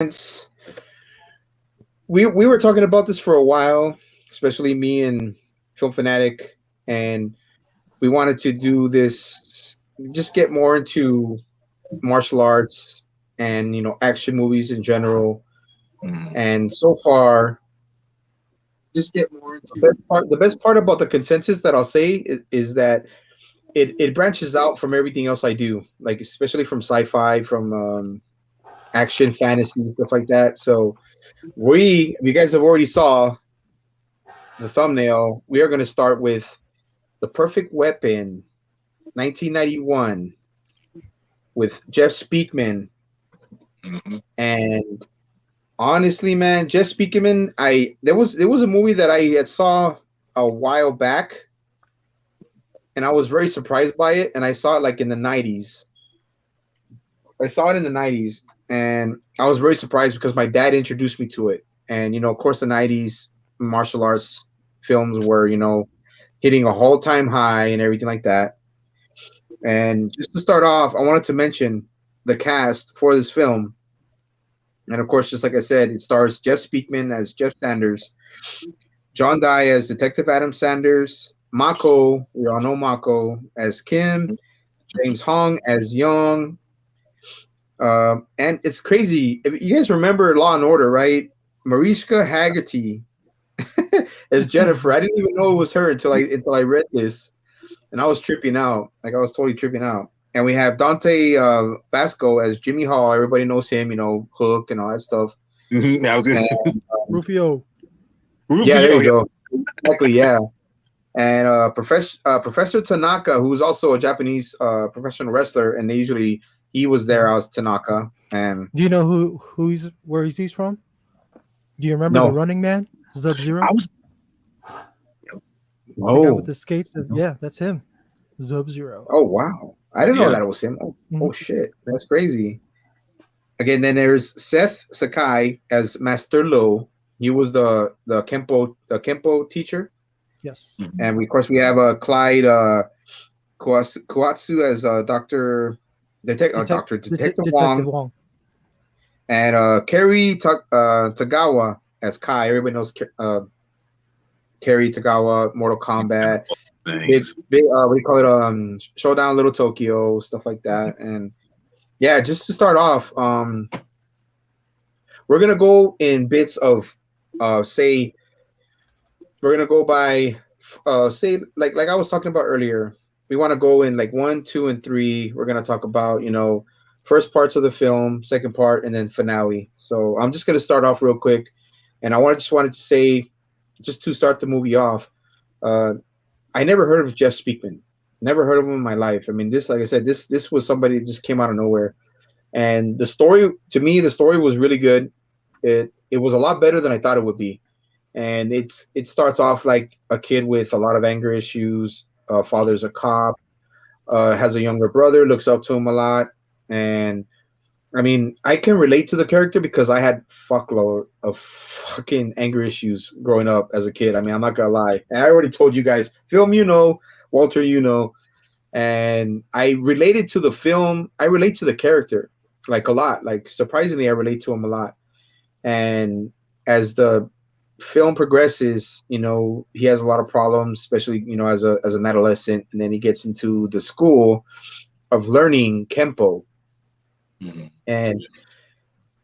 since we were talking about this for a while, especially me and Film Fanatic, and we wanted to do this, just get more into martial arts and action movies in general. Mhm. And so far, just get more into the best part about the consensus that I'll say is that it branches out from everything else I do, like especially from sci-fi, from action, fantasy, stuff like that. So if you guys have already saw the thumbnail, we are going to start with The Perfect Weapon, 1991, with Jeff Speakman. Mhm. And honestly, man, Jeff Speakman, there was a movie that I had saw a while back, and I was very surprised by it. And I saw it like in the 90s. I saw it in the 90s, and I was very surprised because my dad introduced me to it. And of course, the 90s martial arts films were hitting a whole time high and everything like that. And just to start off, I wanted to mention the cast for this film. And of course, just like I said, it stars Jeff Speakman as Jeff Sanders, John Dye as Detective Adam Sanders, Mako, we all know Mako as Kim, James Hong as Young. And it's crazy. If you guys remember Law and Order, right? Mariska Haggerty as Jennifer. I didn't even know it was her until I read this, and I was tripping out. Like I was totally tripping out. And we have Dante Basco as Jimmy Hall. Everybody knows him, Hook and all that stuff. Mhm. I was gonna say And Rufio. yeah, there Rufio. you Yeah. go. Exactly, yeah. And Professor Tanaka, who's also a Japanese professional wrestler, and he was there Mhm. as Tanaka. And Do you know where he's from? Do you remember the no, Running Man, Sub I Zero, was. the guy with no, the skates? Yeah, that's him, Sub Zero. oh wow, I didn't know Yeah. that it was him. Oh Mhm. shit, that's crazy. Again, then there's Seth Sakai as Master Lo. He was the Kempo teacher, Yes, Mhm. and of course we have Clyde Kuatsu as Detective Detective Wong, Wong. and Kerry Tagawa as Kai. Everybody knows Kerry Tagawa, Mortal Kombat, big Things. big what do you call it? Showdown Little Tokyo, stuff like Mhm. that. And yeah, just to start off, we're gonna go in bits of say we're gonna go by say like I was talking about earlier. We want to go in like one, two, and three. We're gonna talk about first parts of the film, second part, and then finale. So I'm just gonna start off real quick, and just wanted to say, just to start the movie off, uh, I never heard of Jeff Speakman. Never heard of him in my life. I mean, this, like I said, this was somebody that just came out of nowhere. And the story, to me, the story was really good. It was a lot better than I thought it would be. And it starts off like a kid with a lot of anger issues. Father's a cop, has a younger brother, looks up to him a lot, and I mean, I can relate to the character because I had fuckload of fucking anger issues growing up as a kid. I mean, I'm not gonna lie. And I already told you guys, film, Walter, and I related to the film. I relate to the character like a lot. Like surprisingly, I relate to him a lot. And as the film progresses, he has a lot of problems, especially as an adolescent, and then he gets into the school of learning kempo. Mhm. And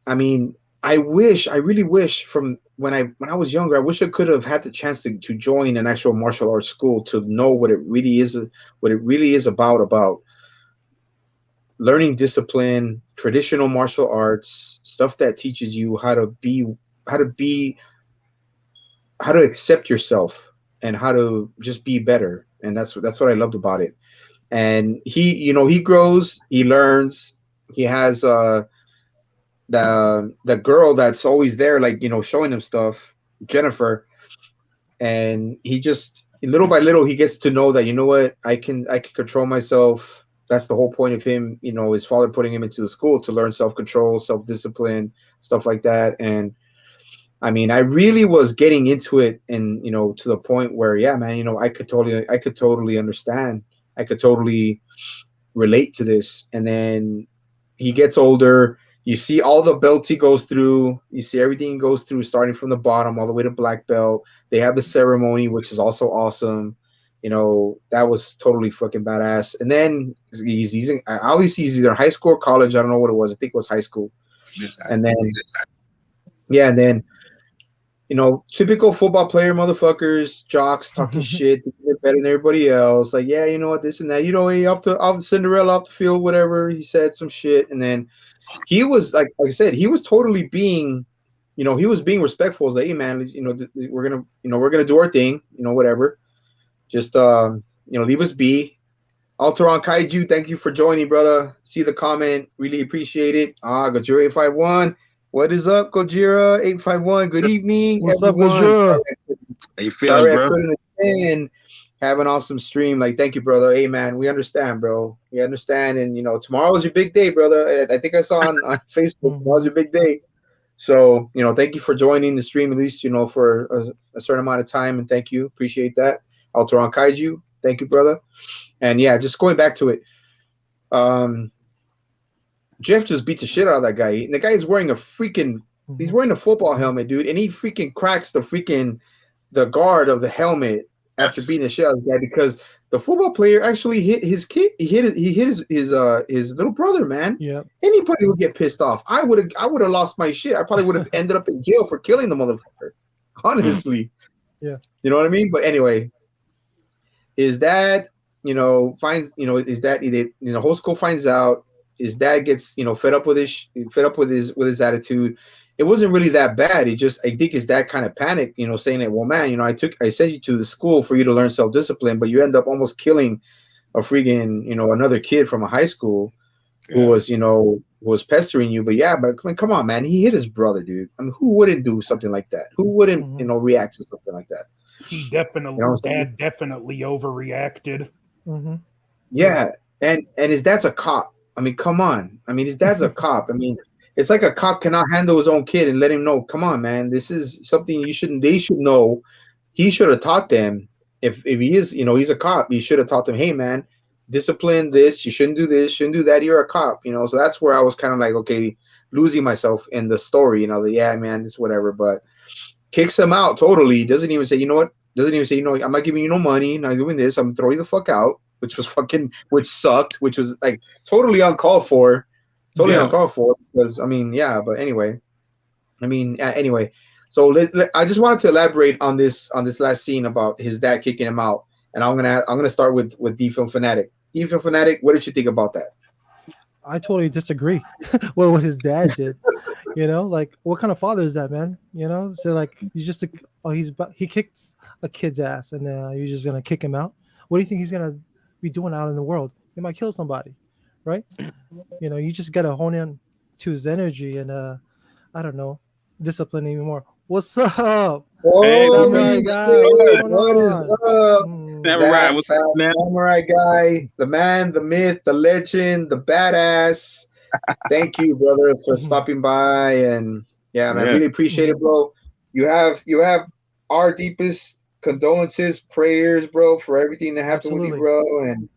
I mean, I really wish from when I was younger, I wish I could have had the chance to join an actual martial arts school to know what it really is about learning discipline, traditional martial arts, stuff that teaches you how to be how to accept yourself and how to just be better. And that's what I loved about it. And he grows, he learns, he has the girl that's always there, like showing him stuff, Jennifer, and he just little by little he gets to know that what I can control myself. That's the whole point of him, his father putting him into the school to learn self control, self discipline, stuff like that. And I mean, I really was getting into it, and to the point where, yeah, man, I could totally understand. I could totally relate to this. And then he gets older. You see all the belts he goes through. You see everything he goes through, starting from the bottom all the way to black belt. They have the ceremony, which is also awesome. That was totally fucking badass. And then he's obviously he's either high school or college. I don't know what it was. I think it was high school. And then yeah, and then typical football player motherfuckers, jocks talking shit, they're better than everybody else. Like, yeah, you know what, this and that. He off the Cinderella off the field, whatever. He said some shit, and then he was like I said, he was totally being, he was being respectful. He's like, hey man, we're gonna do our thing, whatever. Just leave us be. Alteron Kaiju, thank you for joining, brother. See the comment, really appreciate it. Gojira 851. What is up, Gojira 851? Good evening, What's everyone. up, Gojira? How you feeling, bro? I couldn't attend. Have an awesome stream. Like, thank you, brother. Hey, man, we understand, bro. We understand. And tomorrow's your big day, brother. I think I saw on Facebook. Tomorrow's your big day. So, thank you for joining the stream, at least, for a certain amount of time. And thank you. Appreciate that. Alteron Kaiju, thank you, brother. And yeah, just going back to it. Jeff just beats the shit out of that guy. And the guy is wearing he's wearing a football helmet, dude. And he freaking cracks the guard of the helmet after beating the shit out of this guy, because the football player actually hit his kid. He hit his little brother, man. Yeah. Anybody would get pissed off. I would have lost my shit. I probably would have ended up in jail for killing the motherfucker. Honestly. Yeah. You know what I mean? But anyway, his dad, finds, his dad, the whole school finds out. His dad gets, fed up with his attitude. It wasn't really that bad. I think his dad kind of panicked, saying that, well, man, I sent you to the school for you to learn self-discipline, but you end up almost killing a freaking, another kid from a high school who was pestering you. But yeah, but come on, man, he hit his brother, dude. I mean, who wouldn't do something like that? Who wouldn't, react to something like that? He definitely, dad definitely overreacted. Mm-hmm. Yeah, and his dad's a cop. I mean, come on. I mean, his dad's a cop. I mean, it's like a cop cannot handle his own kid and let him know, come on, man, this is something they should know. He should have taught them. If he is, he's a cop, he should have taught them, hey, man, discipline this, you shouldn't do this, shouldn't do that, you're a cop, So that's where I was kind of like, okay, losing myself in the story, I was like, yeah, man, this whatever, but kicks him out totally. Doesn't even say, I'm not giving you no money, not doing this, I'm throwing you the fuck out, which sucked, which was like totally uncalled for. Uncalled for, because but anyway. So I just wanted to elaborate on this last scene about his dad kicking him out, and I'm gonna start with D-Film Fanatic. D-Film Fanatic, what did you think about that? I totally disagree with what his dad did. Like, what kind of father is that, man? So like, he kicks a kid's ass, and you're just gonna kick him out. What do you think he's gonna be doing out in the world? He might kill somebody, right? You just gotta hone in to his energy and I don't know, discipline even more. What's up? Samurai guy, what is up? Samurai, what's up, man? Samurai guy, the man, the myth, the legend, the badass. Thank you, brother, for stopping by, and man, really appreciate it, bro. You have our deepest condolences, prayers, bro, for everything that happened with you, bro, and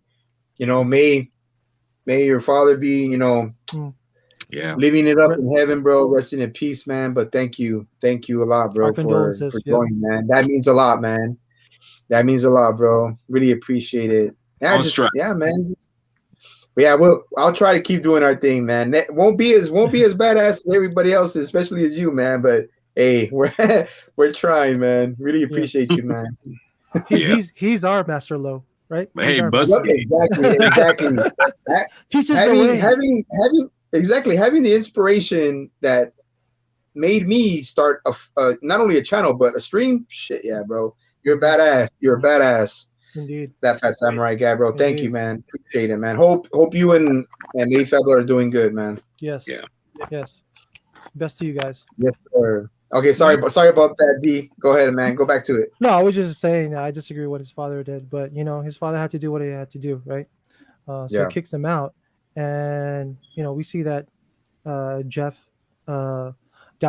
may your father be, living it up in heaven, bro. Resting in peace, man. But thank you a lot, bro, for joining, man. That means a lot, man. That means a lot, bro. Really appreciate it. Yeah, man. I'll try to keep doing our thing, man. That won't be as badass as everybody else, especially as you, man. But hey, we're trying, man. Really appreciate you, man. He's our Master Low, right? Hey, exactly. Teach us the way. Having the inspiration that made me start not only a channel but a stream. Shit, yeah, bro. You're a badass. You're a badass. Indeed. That Fat Samurai guy, bro. Indeed. Thank you, man. Appreciate it, man. Hope you and Mayfab are doing good, man. Yes. Yeah. Yes. Best to you guys. Yes, sir. Okay, sorry about that, D. Go ahead, man. Go back to it. No, I was just saying I disagree with what his father did, but his father had to do what he had to do, right? So he kicks him out, and we see that Jeff down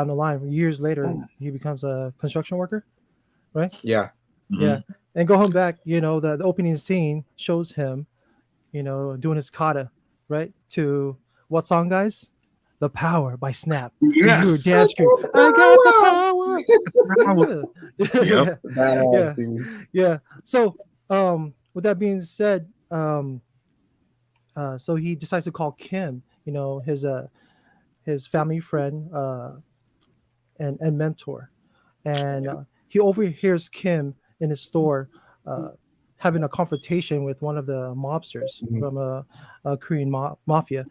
the line, years later, he becomes a construction worker, right? Yeah. Mm-hmm. Yeah. And going back, the opening scene shows him, doing his kata, right? To what song, guys? The Power by Snap. Yes. You dance crew. I got the power. Yep. Badass, dude. Yeah. So, with that being said, so he decides to call Kim, his family friend, and mentor, and he overhears Kim in his store having a confrontation with one of the mobsters from a Korean mafia.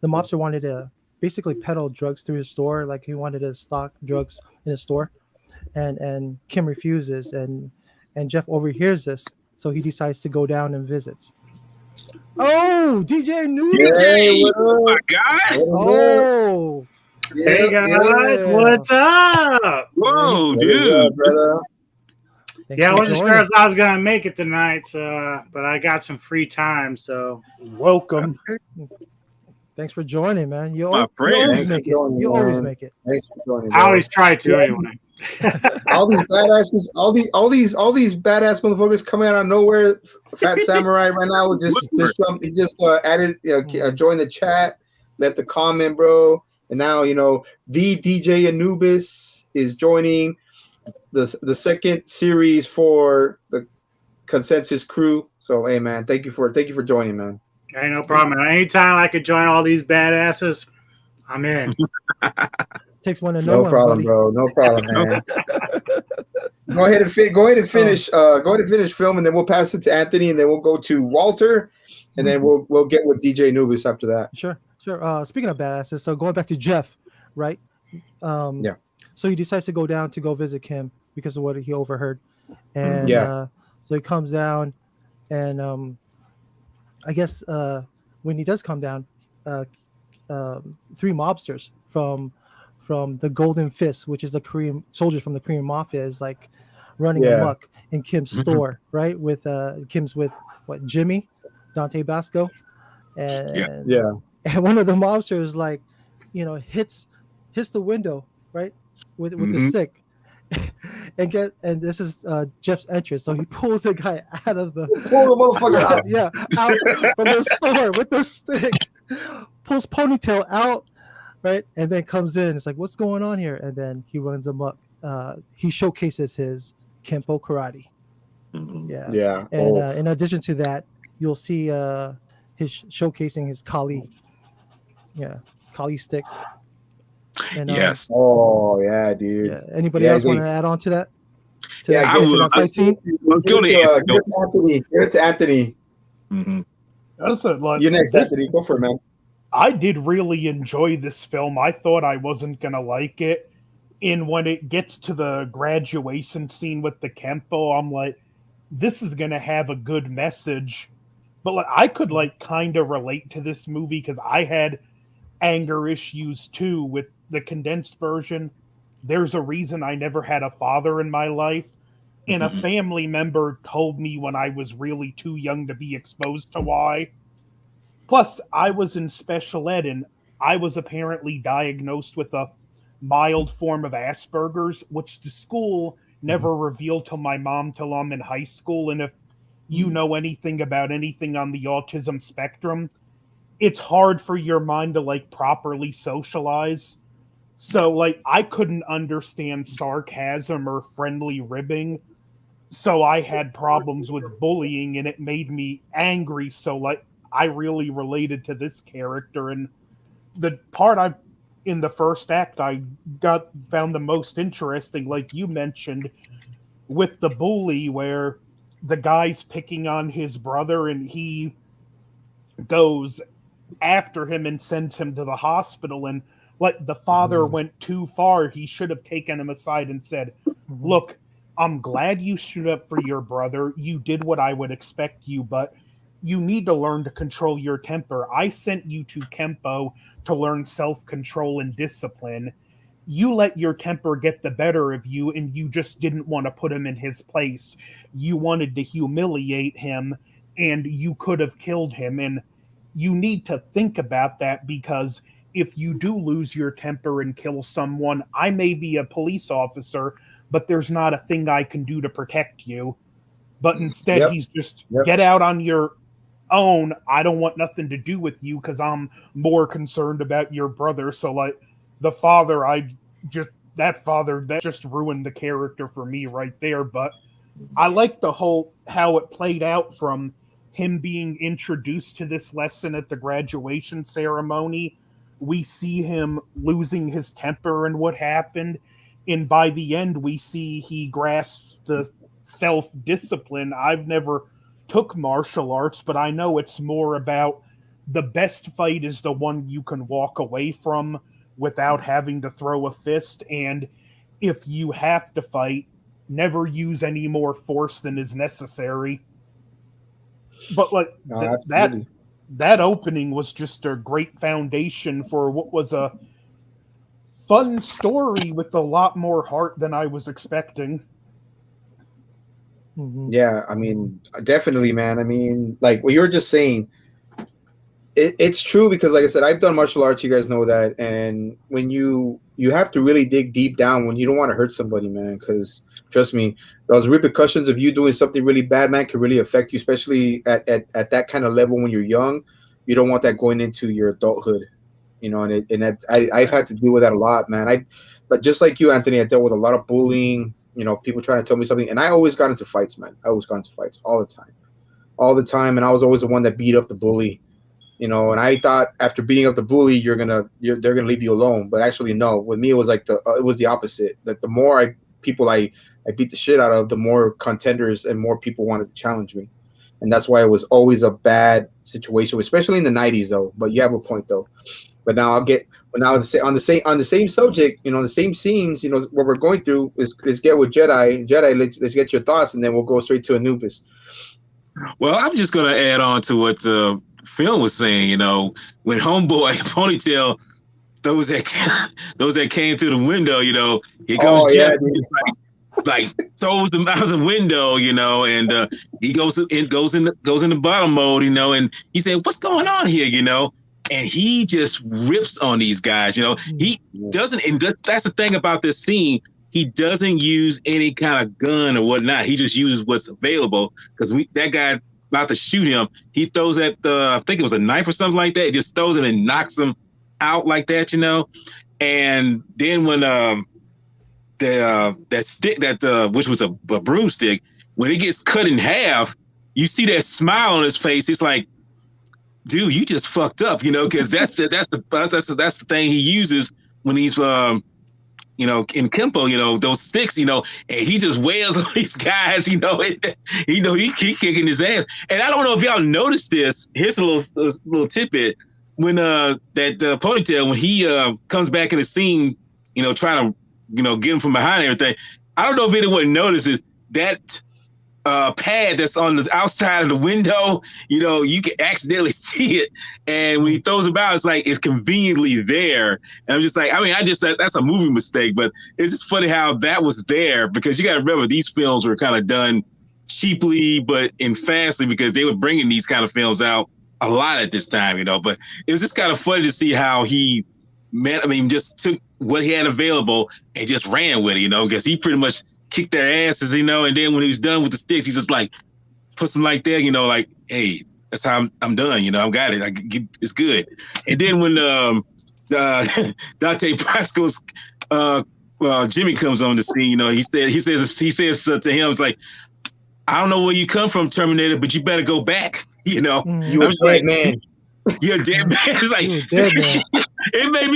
The mobster wanted to basically peddle drugs through his store, like he wanted to stock drugs in his store, and Kim refuses, and Jeff overhears this, so he decides to go down and visits. Oh, DJ Newbie! Hey, DJ, what oh my up? God. Oh, Hey guys, what's up? Whoa, What is dude. up, brother? thanks Yeah, I for wasn't sure joining. if I was gonna make it tonight, so but I got some free time, so Welcome. Thanks for joining, man. You My friend. always Thanks for make it. joining, You always man. make it. Thanks for joining. I bro. always try to Yeah. anyway. All these badasses, all these badass motherfuckers coming out of nowhere. Fat Samurai right now he just added, joined the chat, left a comment, bro, and now the DJ Anubis is joining the second series for the Consensus crew. So hey, man, thank you for joining, man. Ain't no problem. Anytime I could join all these badasses, I'm in. Takes one to know No one, problem, buddy. bro. No problem, man. Go ahead and finish. Go ahead and finish filming, then we'll pass it to Anthony, and then we'll go to Walter, and then we'll get with DJ Nubis after that. Sure. Speaking of badasses, so going back to Jeff, right? Yeah. So he decides to go down to go visit Kim because of what he overheard, and Yeah. so he comes down, and I guess when he does come down, three mobsters from the Golden Fist, which is the Korean soldiers from the Korean mafia, is like running amok in Kim's store, right? With Kim's with what, Jimmy, Dante Basco, and Yeah. and one of the mobsters like, hits the window, right, with the stick, and this is Jeff's entrance, so he pulls the guy out of the Pull the motherfucker out. yeah, out from the store with the stick, pulls Ponytail out, right, and then comes in. It's like, what's going on here? And then he runs amok. He showcases his Kempo karate. Yeah. Yeah. And in addition to that, you'll see his showcasing his Kali. Yeah, Kali sticks. And, Yes. Oh yeah, dude. Yeah. Anybody else want to add on to that? To Yeah, that fight scene? Give it to Anthony. Mhm. That's it. Like, You next, Anthony. Go for it, man. I did really enjoy this film. I thought I wasn't gonna like it. And when it gets to the graduation scene with the Kempo, I'm like, this is gonna have a good message. But like, I could like kind of relate to this movie because I had anger issues too with the condensed version. There's a reason I never had a father in my life. And a family member told me when I was really too young to be exposed to why. Plus, I was in special ed and I was apparently diagnosed with a mild form of Asperger's, which the school never revealed to my mom till I'm in high school. And if you know anything about anything on the autism spectrum, it's hard for your mind to like properly socialize. So like I couldn't understand sarcasm or friendly ribbing. So I had problems with bullying and it made me angry. So like I really related to this character, and the part in the first act I found the most interesting, like you mentioned, with the bully where the guy's picking on his brother and he goes after him and sends him to the hospital, and like the father went too far. He should have taken him aside and said, look, I'm glad you stood up for your brother. You did what I would expect you, but you need to learn to control your temper. I sent you to Kempo to learn self-control and discipline. You let your temper get the better of you, and you just didn't want to put him in his place. You wanted to humiliate him, and you could have killed him. And you need to think about that, because if you do lose your temper and kill someone, I may be a police officer, but there's not a thing I can do to protect you. But instead, he's just get out on your own, I don't want nothing to do with you because I'm more concerned about your brother. So like the father, that just ruined the character for me right there. But I like the whole how it played out from him being introduced to this lesson at the graduation ceremony. We see him losing his temper and what happened. And by the end, we see he grasps the self-discipline. I've never took martial arts, but I know it's more about the best fight is the one you can walk away from without having to throw a fist. And if you have to fight, never use any more force than is necessary. But like that opening was just a great foundation for what was a fun story with a lot more heart than I was expecting. Yeah, I mean, definitely, man. I mean, like what you were just saying, it's true because, like I said, I've done martial arts. You guys know that, and when you have to really dig deep down when you don't want to hurt somebody, man. Because trust me, those repercussions of you doing something really bad, man, can really affect you, especially at that kind of level when you're young. You don't want that going into your adulthood, you know. I've had to deal with that a lot, man. But just like you, Anthony, I dealt with a lot of bullying. You know, people trying to tell me something, and I always got into fights, man. I always got into fights all the time, and I was always the one that beat up the bully. You know, and I thought after beating up the bully, they're gonna leave you alone, but actually no. With me, it was like it was the opposite. Like the more I beat the shit out of, the more contenders and more people wanted to challenge me, and that's why it was always a bad situation, especially in the '90s, though. But you have a point, though. But now on the same subject, you know, the same scenes, you know, what we're going through is get with Jedi. Let's get your thoughts, and then we'll go straight to Anubis. Well, I'm just gonna add on to what Phil was saying. You know, when Homeboy Ponytail those that came through the window, you know, here goes Jeff, like throws them out of the window, you know, and he goes in the bottom mode, you know, and he said, "What's going on here?" You know. And he just rips on these guys, you know. He doesn't, and that's the thing about this scene. He doesn't use any kind of gun or whatnot. He just uses what's available. Because that guy about to shoot him, he throws that I think it was a knife or something like that. He just throws him and knocks him out like that, you know. And then when that stick which was a broomstick, when it gets cut in half, you see that smile on his face. It's like, dude, you just fucked up, you know, because that's the thing he uses when he's you know, in Kempo, you know, those sticks, you know, and he just wails on these guys, you know, he keep kicking his ass. And I don't know if y'all noticed this. Here's a little tidbit. When that Ponytail, when he comes back in the scene, you know, trying to, you know, get him from behind and everything, I don't know if anyone noticed it, that pad that's on the outside of the window, you know, you can accidentally see it. And when he throws it out, it's like it's conveniently there. And I'm just like, I mean, that's a movie mistake, but it's just funny how that was there, because you got to remember these films were kind of done cheaply, but in fastly, because they were bringing these kind of films out a lot at this time, you know. But it was just kind of funny to see how he just took what he had available and just ran with it, you know, because he pretty much kicked their asses, you know, and then when he was done with the sticks, he's just like puts them like that, you know, like, hey, that's how I'm done, you know, I've got it, it's good. And then when Dante Brasco's Jimmy comes on the scene, you know, he says to him, it's like, I don't know where you come from, Terminator, but you better go back, you know. You a dead man. You're a dead man. It's like, dead man. It made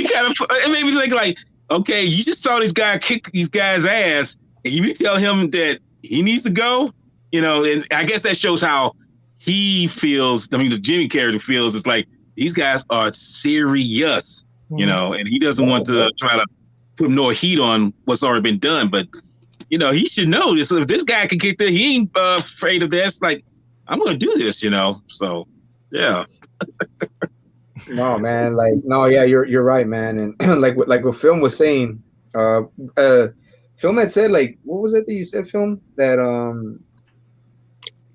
me think like, okay, you just saw this guy kick these guys' ass, and you tell him that he needs to go, you know, and I guess that shows how he feels. I mean, the Jimmy character feels. It's like these guys are serious, you know, and he doesn't want to try to put more heat on what's already been done. But, you know, he should know this. If this guy can kick that, he ain't afraid of this. Like, I'm going to do this, you know. So, yeah. No, man. Like, no, yeah, you're right, man. And like what Film was saying, Film had said, like, what was it that you said, Film? That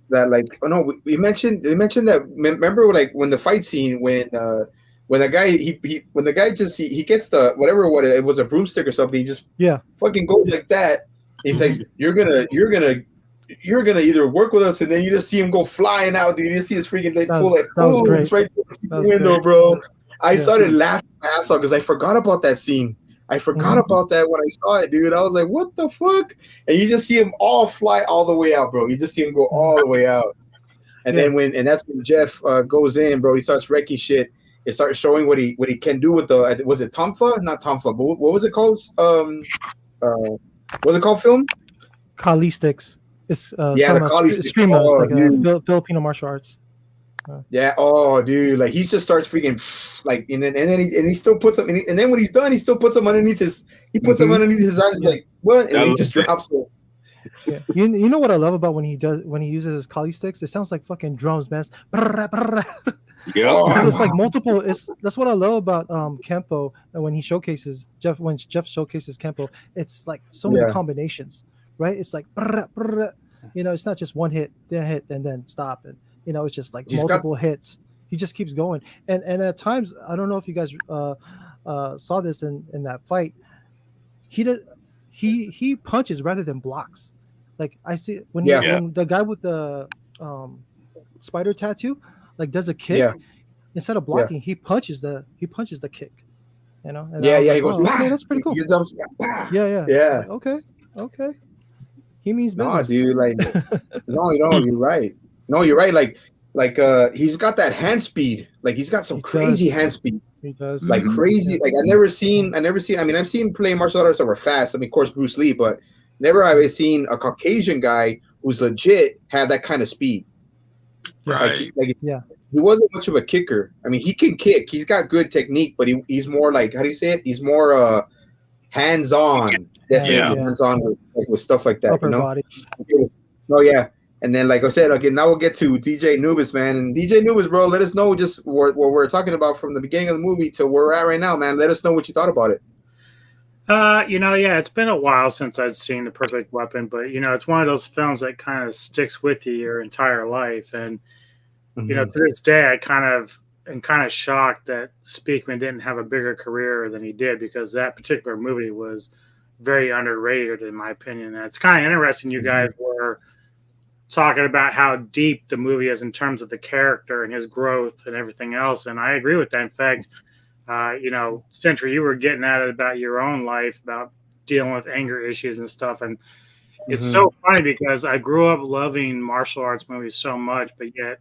like, oh no, we mentioned that. Remember, like when the fight scene, when the guy he gets the whatever it was, a broomstick or something. He just fucking goes like that. He says, "You're gonna you're gonna either work with us, and then you just see him go flying out, dude. You see his freaking like That pull was, like that was boom, great. it's right through That the was window, great. bro. I Yeah. started laughing my ass off because I forgot about that scene. I forgot Mhm. about that when I saw it, dude. I was like, what the fuck? And you just see him all fly all the way out, bro. You just see him go all the way out. And Yeah. then that's when Jeff goes in, bro. He starts wrecking shit. It starts showing what he can do with the was it Tonfa? Not Tonfa, but what was it called? Was it called film? Kali sticks. It's Yeah, the from a Kali stick. Screamo. It's Oh, like a dude. Filipino martial arts. Yeah. Oh, dude. Like he just starts freaking like, and then he still puts them. And then when he's done, he still puts them underneath his. He puts them underneath his eyes. Yeah. Like what? And I he love just that. drops it. Yeah. You know what I love about when he uses his Kali sticks? It sounds like fucking drums, man. Yep. Because Oh, it's like multiple. That's what I love about Kempo, and when Jeff showcases Kempo, it's like so many Yeah. combinations, right? It's like it's not just one hit, then hit, and then stop, and it's just like He's got- multiple hits. He just keeps going, and at times I don't know if you guys saw this in that fight. He punches rather than blocks. Like I see when Yeah. when the guy with the spider tattoo like does a kick, Yeah. instead of blocking, he punches the kick. And Yeah. I was Yeah. like, He goes. oh, okay, that's pretty cool. He jumps. Yeah. Yeah. Like, okay. He means No, business. dude. Like, no, you're right. No, you're right. Like, he's got that hand speed. Like, he's got some He crazy does. hand speed. He does. Like crazy. Yeah. Like I've never seen. I mean, I've seen play martial artists that were fast. I mean, of course, Bruce Lee, but never have I seen a Caucasian guy who's legit have that kind of speed. Right. Like Yeah. he wasn't much of a kicker. I mean, he can kick. He's got good technique, but he's more like, how do you say it? He's more hands-on. Definitely Yeah. hands-on with stuff like that. Upper body. Oh yeah. And then, like I said, okay, now we'll get to DJ Nubis, man. And DJ Nubis, bro, let us know just what we're talking about from the beginning of the movie to where we're at right now, man. Let us know what you thought about it. Yeah, it's been a while since I'd seen The Perfect Weapon, but it's one of those films that kind of sticks with you your entire life. And to this day, I am kind of shocked that Speakman didn't have a bigger career than he did, because that particular movie was very underrated, in my opinion. And it's kind of interesting you guys were talking about how deep the movie is in terms of the character and his growth and everything else. And I agree with that. In fact, Century, you were getting at it about your own life, about dealing with anger issues and stuff. And it's so funny because I grew up loving martial arts movies so much, but yet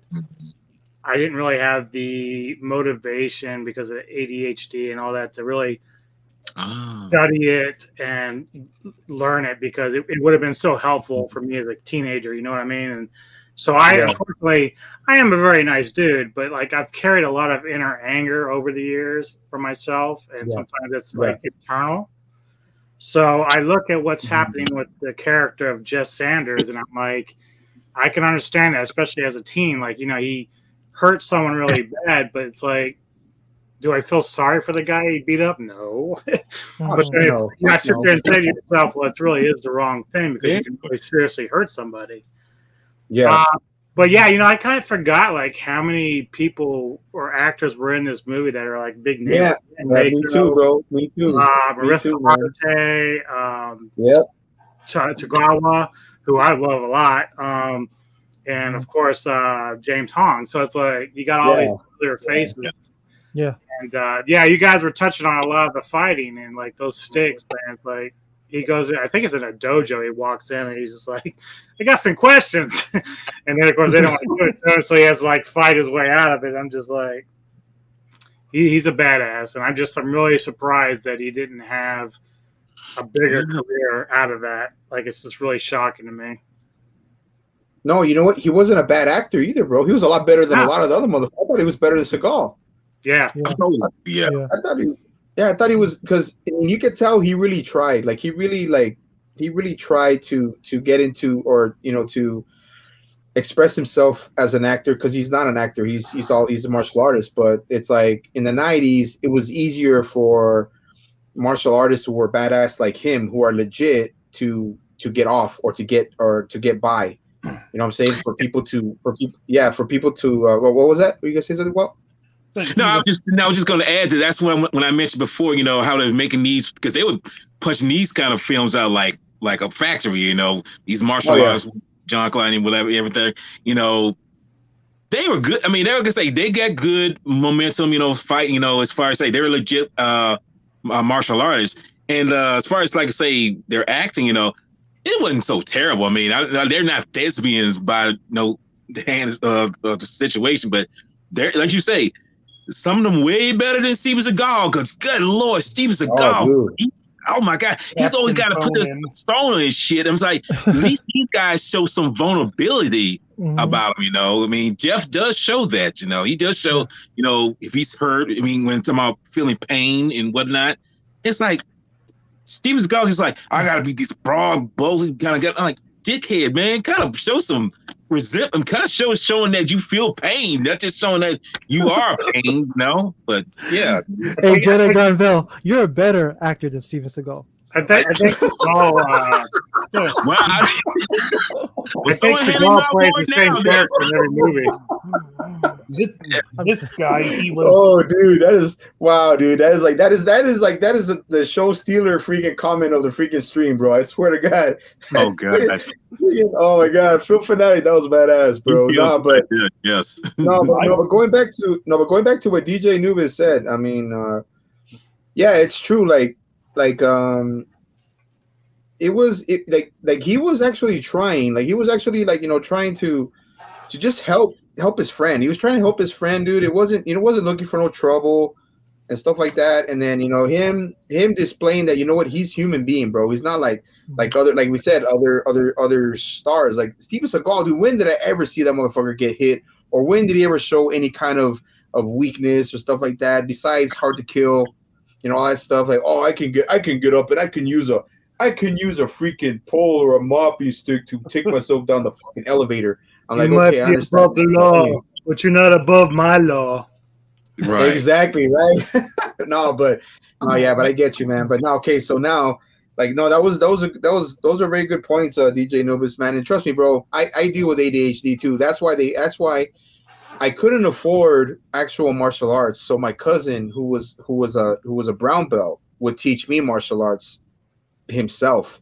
I didn't really have the motivation because of ADHD and all that to really study it and learn it, because it would have been so helpful for me as a teenager. You know what I mean? And so unfortunately, I am a very nice dude, but like I've carried a lot of inner anger over the years for myself, and sometimes it's like internal. So I look at what's happening with the character of Jess Sanders, and I'm like, I can understand that, especially as a teen. Like, he hurt someone really bad, but it's like, do I feel sorry for the guy he beat up? No. But then I sit there and say to yourself, well, it really is the wrong thing, because you can really seriously hurt somebody. Yeah. But yeah, I kind of forgot like how many people or actors were in this movie that are like big names. Yeah, me too, bro. Me too. Marissa Marte, Tagawa, who I love a lot, and of course James Hong. So it's like you got all these familiar faces. Yeah. And you guys were touching on a lot of the fighting and like those sticks. And it's like he goes in, I think it's in a dojo. He walks in and he's just like, I got some questions. And then of course they don't want to do it to him, so he has to like fight his way out of it. I'm just like, he's a badass, and I'm really surprised that he didn't have a bigger career out of that. Like, it's just really shocking to me. No, you know what? He wasn't a bad actor either, bro. He was a lot better than a lot of the other motherfuckers. I thought he was better than Seagal. Yeah. I thought he was, because you could tell he really tried. Like he really tried to get into, or to express himself as an actor, because he's not an actor. He's a martial artist. But it's like in the 90s, it was easier for martial artists who were badass like him, who are legit, to get off or to get by. You know what I'm saying? For people to what was that? Were you gonna say something? Well, no, I was just going to add that. That's when I mentioned before, how they're making these, because they were punching these kind of films out like a factory. These martial arts John Klein and whatever, everything, they were good. I mean, they were gonna say they got good momentum, fighting, as far as say they're legit martial artists. And as far as like I say, their acting, it wasn't so terrible. I mean, they're not thespians by the hands of the situation, but they're like you say, some of them way better than Steven Seagal. Because good lord, Steven Seagal, oh my god, he's always got to put his persona and shit. I'm like, at least these guys show some vulnerability about him. I mean, Jeff does show that. He does show. If he's hurt. I mean, when it's about feeling pain and whatnot, it's like Steven Seagal is like, I gotta be this broad, bold kind of guy. I'm like, dickhead, man, kind of show some resentment, kind of showing that you feel pain, not just showing that you are pain, But yeah. Hey, Jedi Granville, you're a better actor than Steven Seagal. I think Seagal, I think Seagal plays the same character in every movie. This guy, he was. Oh, dude, that is wow, dude. That is the show stealer freaking comment of the freaking stream, bro. I swear to God. Oh god. Oh my God, Film Fanatic, that was badass, bro. Yes. But going back to what DJ Nubis said. I mean, yeah, it's true. He was actually trying. He was actually trying to just help his friend. He was trying to help his friend, dude. It wasn't looking for no trouble and stuff like that. And then him displaying that he's human being, bro. He's not like we said other stars like Steven Seagal. Dude, when did I ever see that motherfucker get hit, or when did he ever show any kind of weakness or stuff like that? Besides hard to kill, all that stuff. Like, oh, I can get up and I can use a freaking pole or a moppy stick to take myself down the fucking elevator. I'm like, okay, I understand. Above the law, but you're not above my law. Right. Exactly, right? But I get you, man. But now, okay, so now, those are very good points, DJ Nobis, man. And trust me, bro, I deal with ADHD too. That's why I couldn't afford actual martial arts. So my cousin, who was a brown belt, would teach me martial arts himself.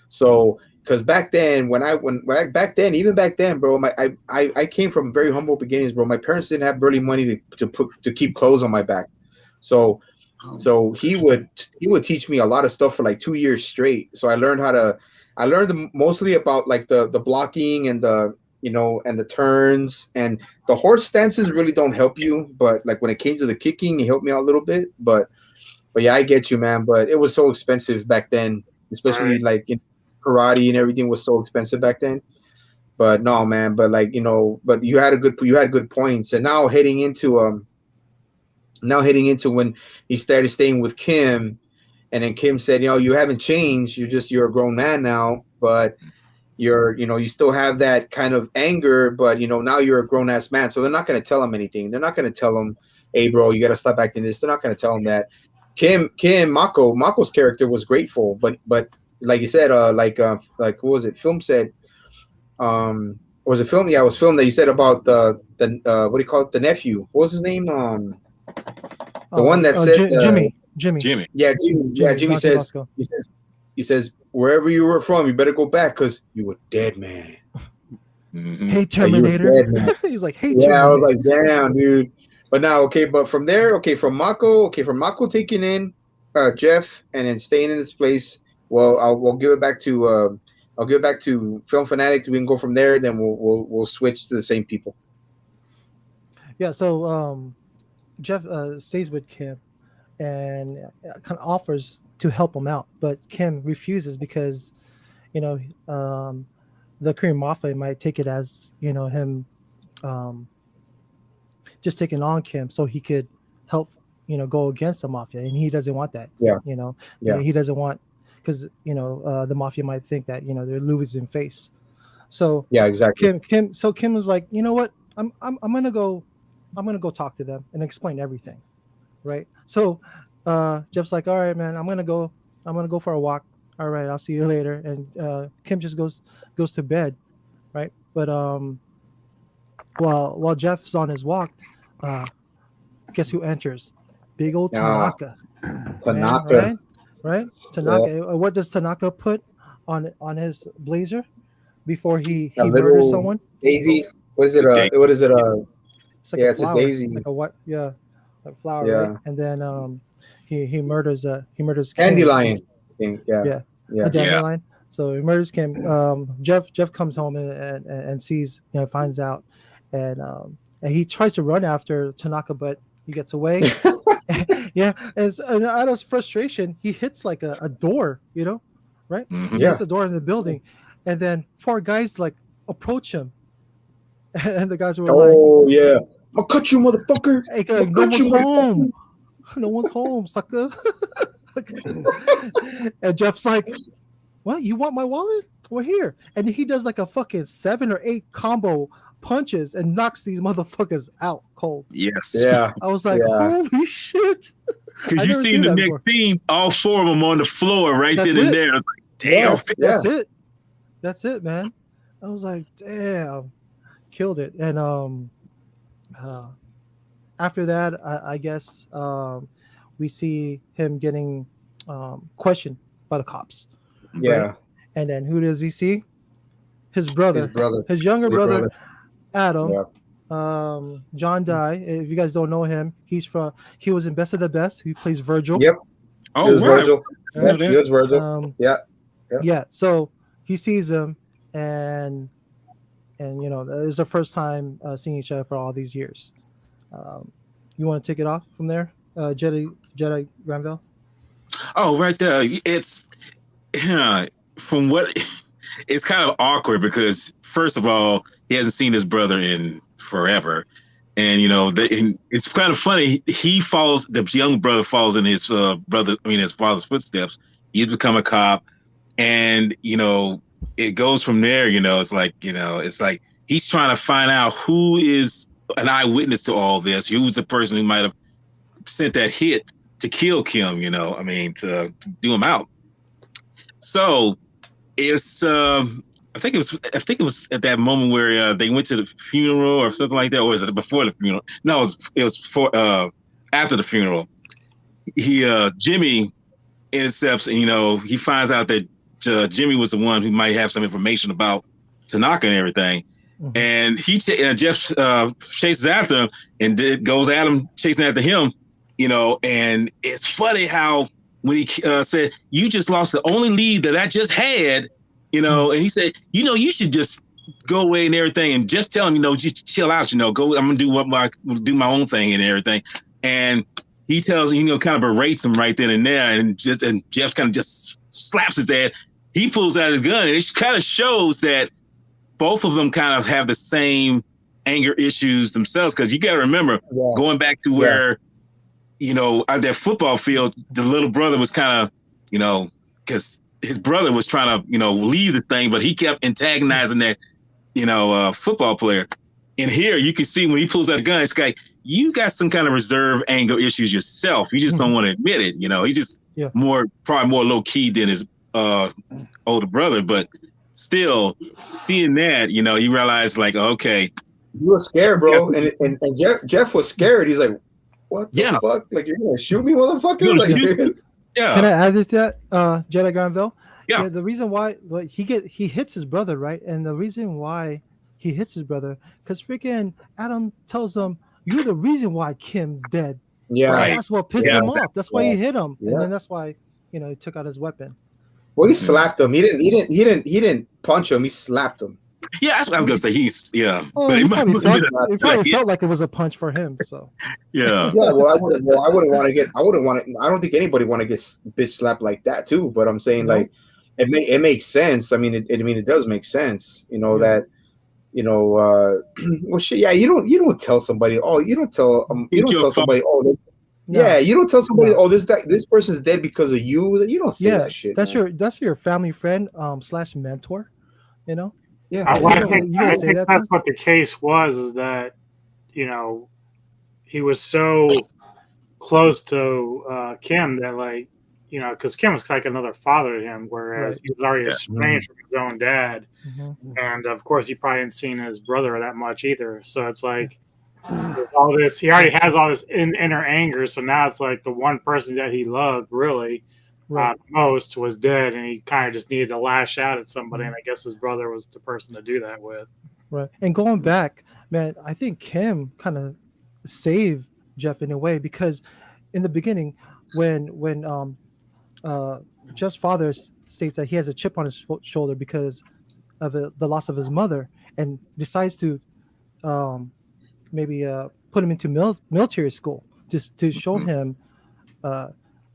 So because back then, even back then, bro, I came from very humble beginnings, bro. My parents didn't have barely money to keep clothes on my back. So he would teach me a lot of stuff for like 2 years straight. So I learned mostly about like the blocking and the and the turns, and the horse stances really don't help you, but like when it came to the kicking, it helped me out a little bit. But yeah, I get you, man. But it was so expensive back then, especially like karate and everything was so expensive back then. But no, man. But but you had good points. And now heading into when he started staying with Kim, and then Kim said, you haven't changed. You're a grown man now, but you still have that kind of anger, but now you're a grown ass man. So they're not going to tell him anything. They're not going to tell him, hey, bro, you got to stop acting this. They're not going to tell him that. Mako's character was grateful, but like you said, what was it? Film said, was it film? Yeah, it was film that you said about the what do you call it? The nephew. What was his name? The one that said Jimmy. Yeah, Jimmy. Yeah, Jimmy says. He says, wherever you were from, you better go back because you a dead man. Mm-hmm. Hey, Terminator. He's like, hey, Terminator. Yeah, I was like, damn, dude. But now, okay, but from there, from Mako taking in Jeff and then staying in this place. Well, I'll give it back to Film Fanatics. We can go from there. Then we'll switch to the same people. Yeah. So Jeff stays with Kim and kind of offers to help him out, but Kim refuses because the Korean Mafia might take it as him just taking on Kim so he could help go against the Mafia, and he doesn't want that. He doesn't want, because the Mafia might think that they're losing face. So yeah, exactly. Kim was like, you know what, I'm gonna go talk to them and explain everything, right? So Jeff's like, all right, man, I'm gonna go for a walk. All right, I'll see you later. And Kim just goes to bed, right? But while Jeff's on his walk, guess who enters? Big old Tanaka. Tanaka, man, right? Tanaka. Yeah. What does Tanaka put on his blazer? before he A murders little someone. daisy. What is it? It's a daisy. What is it? It's like Yeah, a it's a flower, daisy. like a white, yeah, a flower, Yeah. right? And then he murders Kim. Dandelion. I think. Yeah. Yeah, Yeah. a dandelion. So he murders Kim. Jeff comes home and sees, finds out, and he tries to run after Tanaka, but he gets away. Yeah, and out of frustration, he hits like a door, right? Mhm. He hits the door in the building, and then 4 guys like approach him, and the guys were like, Oh yeah, I'll cut you, motherfucker. "Hey, I'll no cut one's you, home. No one's home, sucker." And Jeff's like, "What? You want my wallet? We're here." And he does like a fucking 7 or 8 combo punches and knocks these motherfuckers out cold. Yes. Yeah. I was like, Yeah. "Holy shit!" Because you seen the next scene, all 4 of them on the floor right That's then and it. there. Like, damn. That's it. That's it, man. I was like, damn, killed it. And after that, I guess we see him getting questioned by the cops. Yeah. Right? And then who does he see? His brother. His younger His brother, Adam. Yeah. John Dye. If you guys don't know him, he was in Best of the Best. He plays Virgil. Yep. Oh, He was right. Virgil. Right? He was Virgil. Yeah. Yeah. So he sees him, and it was the first time seeing each other for all these years. You want to take it off from there, Jedi Granville? Oh, right there. It's from what it's kind of awkward because first of all, he hasn't seen his brother in forever, and it's kind of funny. The young brother follows in his his father's footsteps. He's become a cop, and it goes from there. It's like he's trying to find out who is an eyewitness to all this. Who's the person who might have sent that hit to kill Kim? To do him out. So it's I think it was at that moment where they went to the funeral or something like that, or was it before the funeral? No, it was for after the funeral. Jimmy intercepts, and he finds out that Jimmy was the one who might have some information about Tanaka and everything. Mm-hmm. And Jeff chases after him, and goes Adam chasing after him. And it's funny how when he said, "You just lost the only lead that I just had," and he said, "You should just go away and everything." And Jeff telling him, just chill out, go. I'm gonna do my own thing and everything. And he tells him, kind of berates him right then and there, and Jeff kind of just slaps his ass. He pulls out his gun, and it kind of shows that both of them kind of have the same anger issues themselves. Because you got to remember, going back to where, at that football field, the little brother was kind of, because his brother was trying to, lead the thing, but he kept antagonizing that, football player. And here you can see when he pulls out a gun, it's like, you got some kind of reserve anger issues yourself. You just don't want to admit it. He's just probably more low key than his older brother, but still seeing that, you realize like, okay. You were scared, bro. And Jeff was scared. He's like, what the fuck? Like, you're going to shoot me, motherfucker? Yeah. Can I add to that, Jedi Granville? Yeah. The reason why he hits his brother, right? And the reason why he hits his brother, because freaking Adam tells him, "You're the reason why Kim's dead." Yeah. Right? That's what pissed him off. That's why he hit him. Yeah. And then that's why, he took out his weapon. Well, he slapped him. He didn't punch him. He slapped him. Yeah, that's what I'm gonna say. Oh, he probably felt like it was a punch for him. So. Yeah. Yeah. Well, I wouldn't want to. I don't think anybody want to get bitch slapped like that too. But I'm saying like, it makes sense. I mean, it does make sense. That. Well, shit. Yeah. You don't tell somebody. Oh, you don't tell somebody. Oh. Yeah, you don't tell somebody, this person's dead because of you. You don't say that shit. That's your family friend / mentor, Yeah, I think that's what the case was. Is that he was so close to Kim that because Kim was like another father to him, whereas he was already estranged from his own dad, and of course he probably hadn't seen his brother that much either. So it's like. All this, he already has all this inner anger, so now it's like the one person that he loved really most was dead, and he kind of just needed to lash out at somebody, and I guess his brother was the person to do that with. Right. And going back, man, I think Kim kind of saved Jeff in a way, because in the beginning, when Jeff's father states that he has a chip on his shoulder because of the loss of his mother, and decides to maybe put him into military school just to show him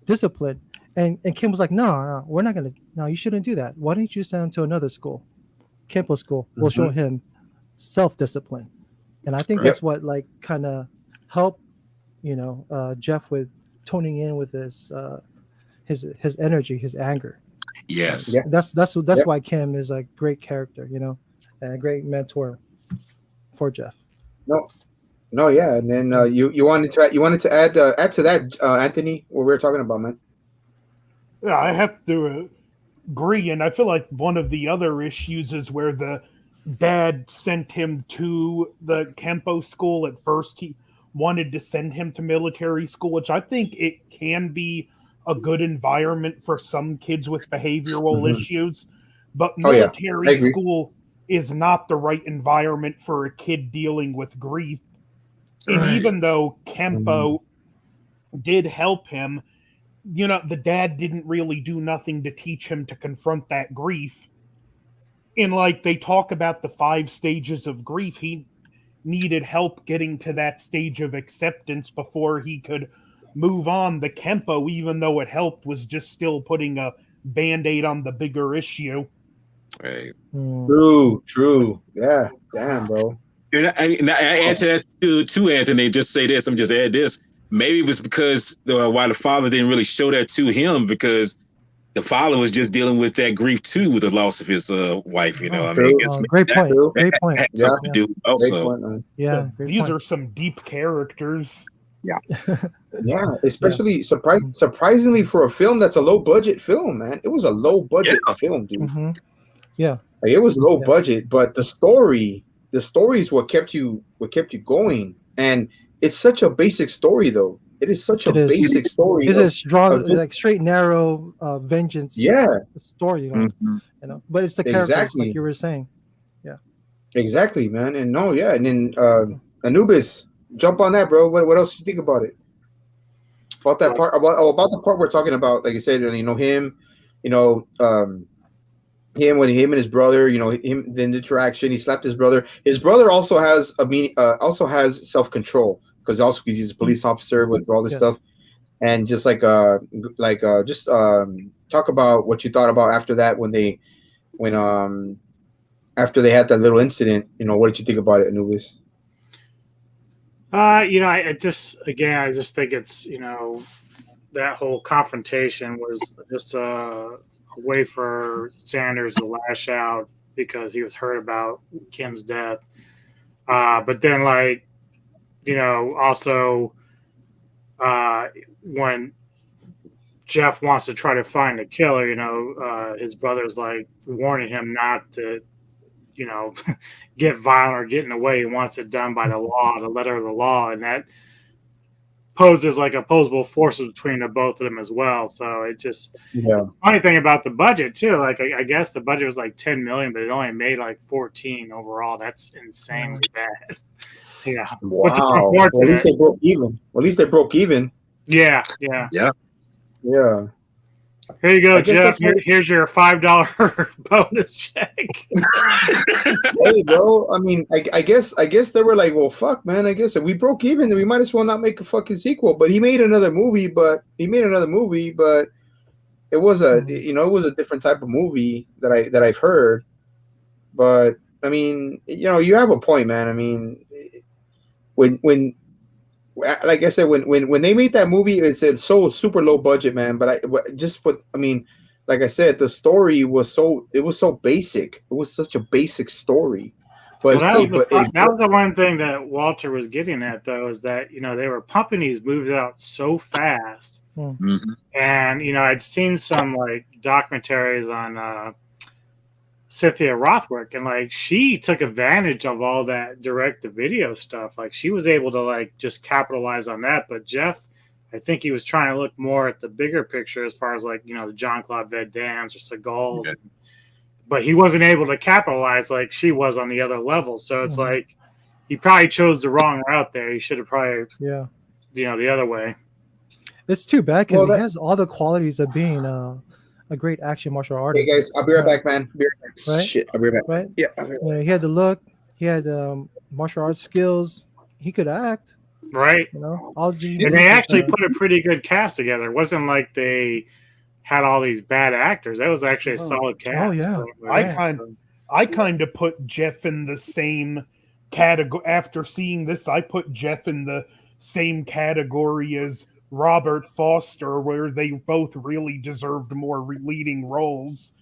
discipline. And Kim was like, no, we're not gonna. No, you shouldn't do that. Why don't you send him to another school, Kempo school? We'll show him self-discipline. And I think that's what like kind of helped, Jeff with toning in with his energy, his anger. Yes. Yeah. That's why Kim is a great character, and a great mentor for Jeff. No, yeah. And then you wanted to add to that, Anthony, what we were talking about, man. Yeah, I have to agree, and I feel like one of the other issues is where the dad sent him to the Kempo school. At first, he wanted to send him to military school, which I think it can be a good environment for some kids with behavioral issues. But military school is not the right environment for a kid dealing with grief. And even though Kempo did help him, the dad didn't really do nothing to teach him to confront that grief. And like they talk about the 5 stages of grief, he needed help getting to that stage of acceptance before he could move on. The Kempo, even though it helped, was just still putting a Band-Aid on the bigger issue. Right. True. Yeah. Damn, bro. And I add to that too, Anthony. Just say this. I'm just add this. Maybe it was because why the father didn't really show that to him, because the father was just dealing with that grief too, with the loss of his wife. Great point. Great point. Had something to do also. Great point, yeah. These are some deep characters. Yeah. Yeah, especially surprisingly for a film that's a low budget film, man. It was a low budget film, dude. Mm-hmm. Yeah. Like, it was low budget, but the story is what kept you going. And it's such a basic story, though. It is such a basic story. It's drawn like straight, narrow vengeance. Story, But it's the characters, like you were saying. Yeah. Exactly, man. And and then Anubis, jump on that, bro. What else do you think about it? About that part? About the part we're talking about, like I said, him, him and his brother, him, the interaction. He slapped his brother. His brother also has has self-control, because he's a police officer with all this stuff. And just talk about what you thought about after that, after they had that little incident. What did you think about it, Anubis? I just think it's, that whole confrontation was just a way for Sanders to lash out because he was hurt about Kim's death. But then, also when Jeff wants to try to find a killer, his brother's like warning him not to, get violent or get in the way. He wants it done by the law, the letter of the law, and that poses like opposable forces between the both of them as well. So it just funny thing about the budget too. Like I guess the budget was like 10 million, but it only made like 14 overall. That's insanely bad. Yeah. Wow. Well, at least they broke even. Yeah. Here you go, Jeff. Here's your $5 bonus check. Hey, bro. I mean, I guess they were like, well, fuck, man. I guess if we broke even, then we might as well not make a fucking sequel. But he made another movie. But it was it was a different type of movie that I've heard. But I mean, you have a point, man. I mean, when like I said, when they made that movie, it's so super low budget, man. But like I said, the story was so basic. It was such a basic story. But that was the one thing that Walter was getting at, though, is that they were pumping these movies out so fast, and I'd seen some like documentaries on Cynthia Rothwick, and like she took advantage of all that direct to video stuff. Like she was able to like just capitalize on that. But Jeff, I think he was trying to look more at the bigger picture as far as like, you know, the Jean-Claude Van Dammes or Seagulls. Yeah. But he wasn't able to capitalize like she was on the other level. So it's like he probably chose the wrong route there. He should have probably, you know, the other way. It's too bad because he has all the qualities of being a great action martial artist. Hey guys, I'll be right back, man. Be right back. Right? Shit, I'll be right back. Right? Yeah. I'll be right back. He had the look. He had martial arts skills. He could act. Right. You know, all and they actually put a pretty good cast together. It wasn't like they had all these bad actors. That was actually a solid cast. Oh yeah. I kind of put Jeff in the same category. After seeing this, I put Jeff in the same category as Robert Foster, where they both really deserved more leading roles.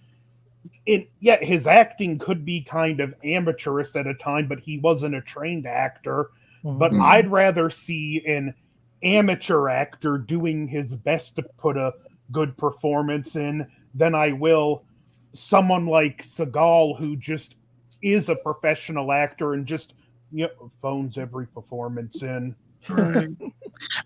Yet his acting could be kind of amateurish at a time, but he wasn't a trained actor. But I'd rather see an amateur actor doing his best to put a good performance in than I will someone like Seagal, who just is a professional actor and just phones every performance in.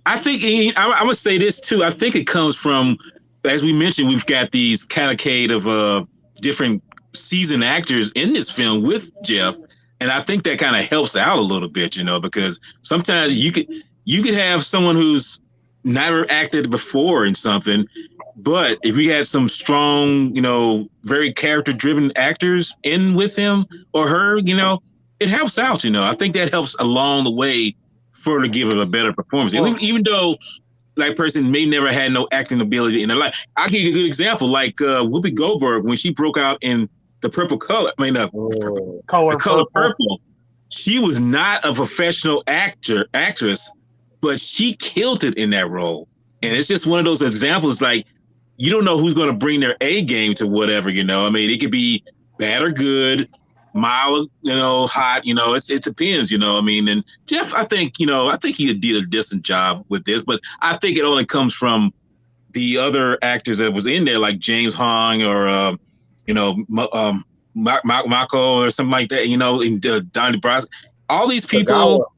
I think I would say this too. I think it comes from, as we mentioned, we've got these cavalcade of different seasoned actors in this film with Jeff. And I think that kind of helps out a little bit, because sometimes you could have someone who's never acted before in something, but if you had some strong, very character-driven actors in with him or her, it helps out. I think that helps along the way for to give it a better performance. Even though that person may never had no acting ability in their life. I'll give you a good example, like Whoopi Goldberg when she broke out in The Purple Color. The color purple. She was not a professional actress, but she killed it in that role. And it's just one of those examples, like, you don't know who's going to bring their A game to whatever, it could be bad or good, mild, hot, it depends, and Jeff, I think he did a decent job with this, but I think it only comes from the other actors that was in there, like James Hong or, Mako or something like that, and Donnie Brasco. All these people,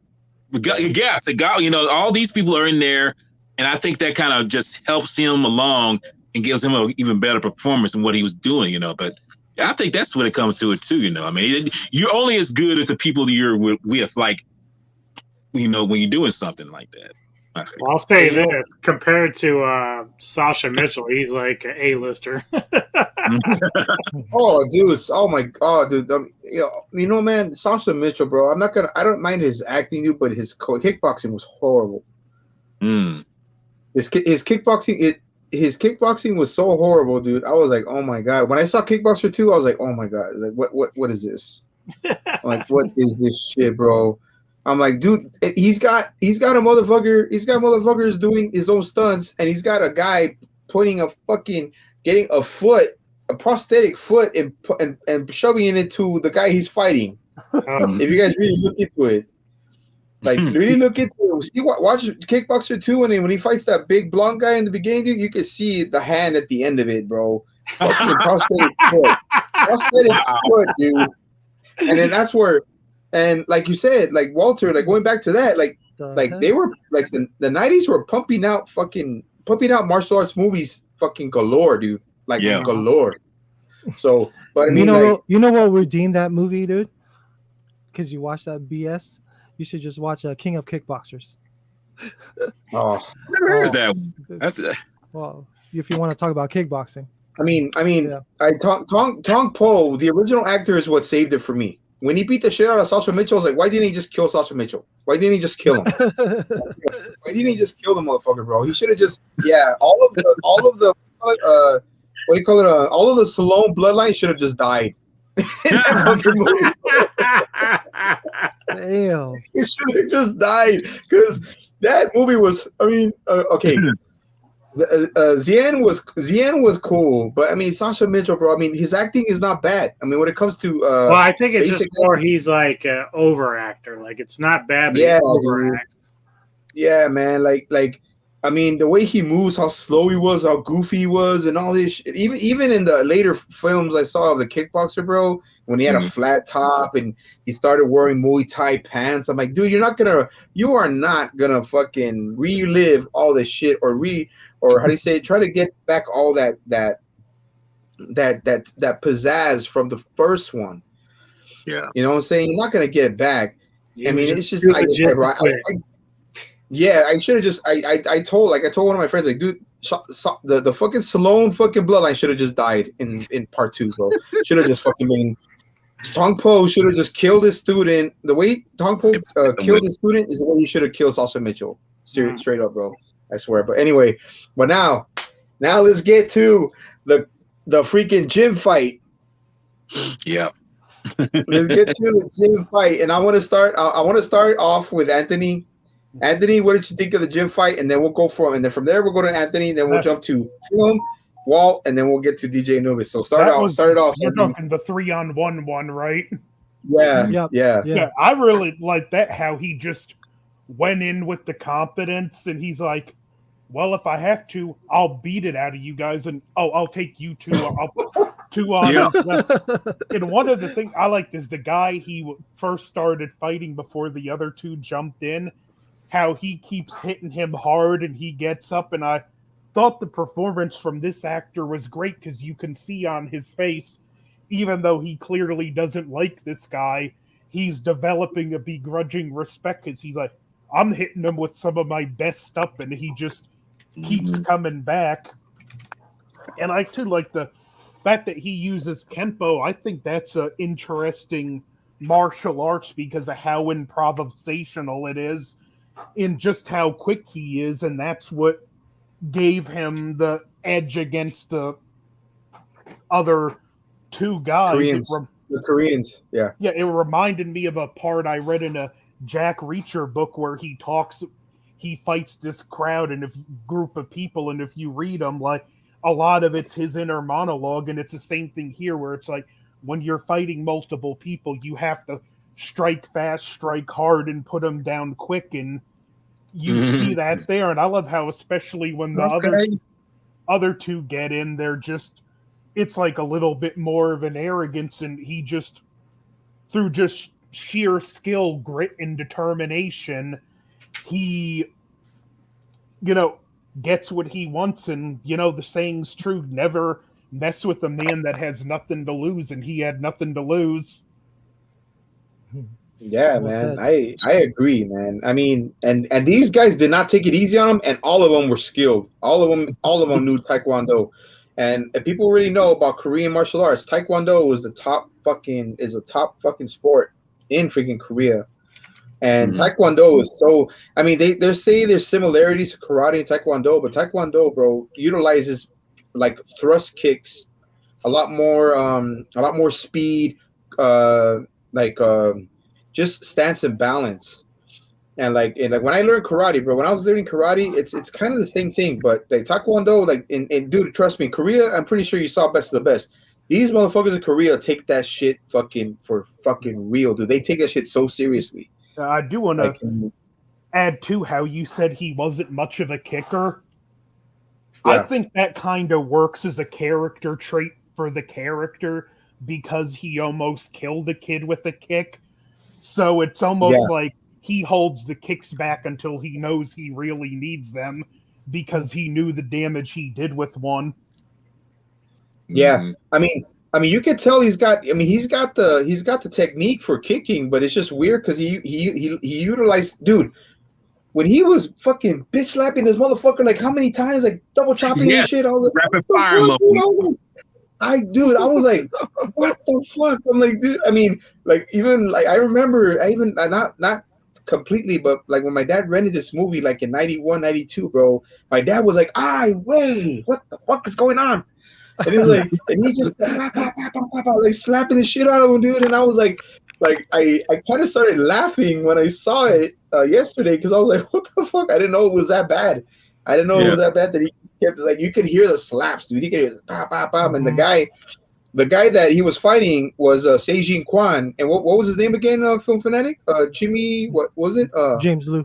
Seagal, all these people are in there, and I think that kind of just helps him along and gives him an even better performance in what he was doing, but I think that's when it comes to it too, you're only as good as the people you're with, like, when you're doing something like that. I'll say this, compared to Sasha Mitchell, he's like an A-lister. Oh, dude! Oh my God, dude! Man, Sasha Mitchell, bro. I don't mind his acting, dude, but his kickboxing was horrible. His kickboxing was so horrible, dude. I was like, oh my God. When I saw Kickboxer 2, I was like, oh my God, like what is this? Like, what is this shit, bro? I'm like, dude, he's got motherfuckers doing his own stunts, and he's got a guy getting a prosthetic foot and shoving it into the guy he's fighting. If you guys really look into it, see, watch Kickboxer 2, and then when he fights that big blonde guy in the beginning, dude, you can see the hand at the end of it, bro. Fucking prosthetic foot, dude. And then that's where. And like you said, like Walter, like going back to that, they were like the 90s were pumping out martial arts movies fucking galore, dude. Galore. So, but I mean, you know what redeemed that movie, dude? Because you watch that BS. You should just watch King of Kickboxers. Oh, never heard of that one. That's it. Well, if you want to talk about kickboxing. I mean, Tong Po, the original actor, is what saved it for me. When he beat the shit out of Sasha Mitchell, I was like, why didn't he just kill Sasha Mitchell? Why didn't he just kill him? Why didn't he just kill the motherfucker, bro? He should have just, all of the what do you call it? All of the Stallone bloodline should have just died. In that fucking movie. Damn. He should have just died, because that movie was, okay. Zien was cool, but I mean, Sasha Mitchell, bro. I mean, his acting is not bad. I mean, when it comes to well, I think it's just more he's like an over actor. Like, it's not bad, but he overacts. Yeah, man. Like I mean, the way he moves, how slow he was, how goofy he was, and all this shit. Even in the later films I saw of the kickboxer, bro, when he had a flat top and he started wearing Muay Thai pants, I'm like, dude, you are not gonna fucking relive all this shit or how do you say it? Try to get back all that pizzazz from the first one. Yeah. You know what I'm saying? You're not gonna get it back. I mean, it's just too legit to quit. yeah, I should have just I told one of my friends, like, dude, the fucking Stallone fucking bloodline should have just died in part 2, bro. Should have just fucking been Tong Po should have just killed his student. The way Tong Po killed his student is the way he should have killed Salsa Mitchell. Straight up, bro. I swear. But anyway, now let's get to the freaking gym fight. Yeah. Let's get to the gym fight, and I want to start off with Anthony. Anthony, what did you think of the gym fight? And then we'll go from, and then from there we'll go to Anthony, and then we'll jump to Film, Walt, and then we'll get to DJ Anubis. So start it off. You're talking the 3-on-1 one, right? Yeah. I really like that, how he just went in with the competence, and he's like, well, if I have to, I'll beat it out of you guys, and I'll take you two on. And one of the things I liked is the guy he first started fighting before the other two jumped in, how he keeps hitting him hard and he gets up, and I thought the performance from this actor was great because you can see on his face, even though he clearly doesn't like this guy, he's developing a begrudging respect because he's like, I'm hitting him with some of my best stuff, and he just keeps coming back. And I too like the fact that he uses Kempo. I think that's an interesting martial arts because of how improvisational it is in just how quick he is, and that's what gave him the edge against the other two guys. The Koreans, yeah. Yeah, it reminded me of a part I read in a Jack Reacher book where he fights this crowd and a group of people, and if you read them, like, a lot of it's his inner monologue, and it's the same thing here where it's like, when you're fighting multiple people, you have to strike fast, strike hard, and put them down quick, and you see that there. And I love how, especially when the other two get in, they're just, it's like a little bit more of an arrogance, and he just, through just sheer skill, grit, and determination, he, gets what he wants. And, the saying's true, never mess with a man that has nothing to lose, and he had nothing to lose. Yeah, man, I agree, man. I mean, and these guys did not take it easy on them, and all of them were skilled. All of them knew Taekwondo, and people already know about Korean martial arts. Taekwondo is a top fucking sport in freaking Korea, and Taekwondo is so. I mean, they say there's similarities to karate and Taekwondo, but Taekwondo, bro, utilizes like thrust kicks, a lot more speed, just stance and balance. And like when I learned karate, bro, when I was learning karate, it's kind of the same thing, but like Taekwondo, like, and dude, trust me, Korea, I'm pretty sure you saw best of the best. These motherfuckers in Korea take that shit for fucking real, dude. They take that shit so seriously. I do want to add to how you said he wasn't much of a kicker. Yeah. I think that kind of works as a character trait for the character because he almost killed a kid with a kick. So it's almost like he holds the kicks back until he knows he really needs them because he knew the damage he did with one. Yeah. I mean, you can tell he's got the technique for kicking, but it's just weird because he utilized, dude, when he was fucking bitch slapping this motherfucker, like how many times, like double chopping and shit. I was like, rapid fire mode. I was like, what the fuck? I'm like, dude, I mean, like, even like I remember, not completely, but like when my dad rented this movie, like in 91, 92, bro, my dad was like, wait, what the fuck is going on? And he was like, and he just like slapping the shit out of him, dude. And I was like I kind of started laughing when I saw it yesterday because I was like, what the fuck? I didn't know it was that bad. I didn't know it was that bad that he kept, like, you could hear the slaps, dude. You could hear the pop, pop, pop. And the guy that he was fighting was Seijin Kwan. And what was his name again, Film Fanatic? Jimmy, what was it? James Liu.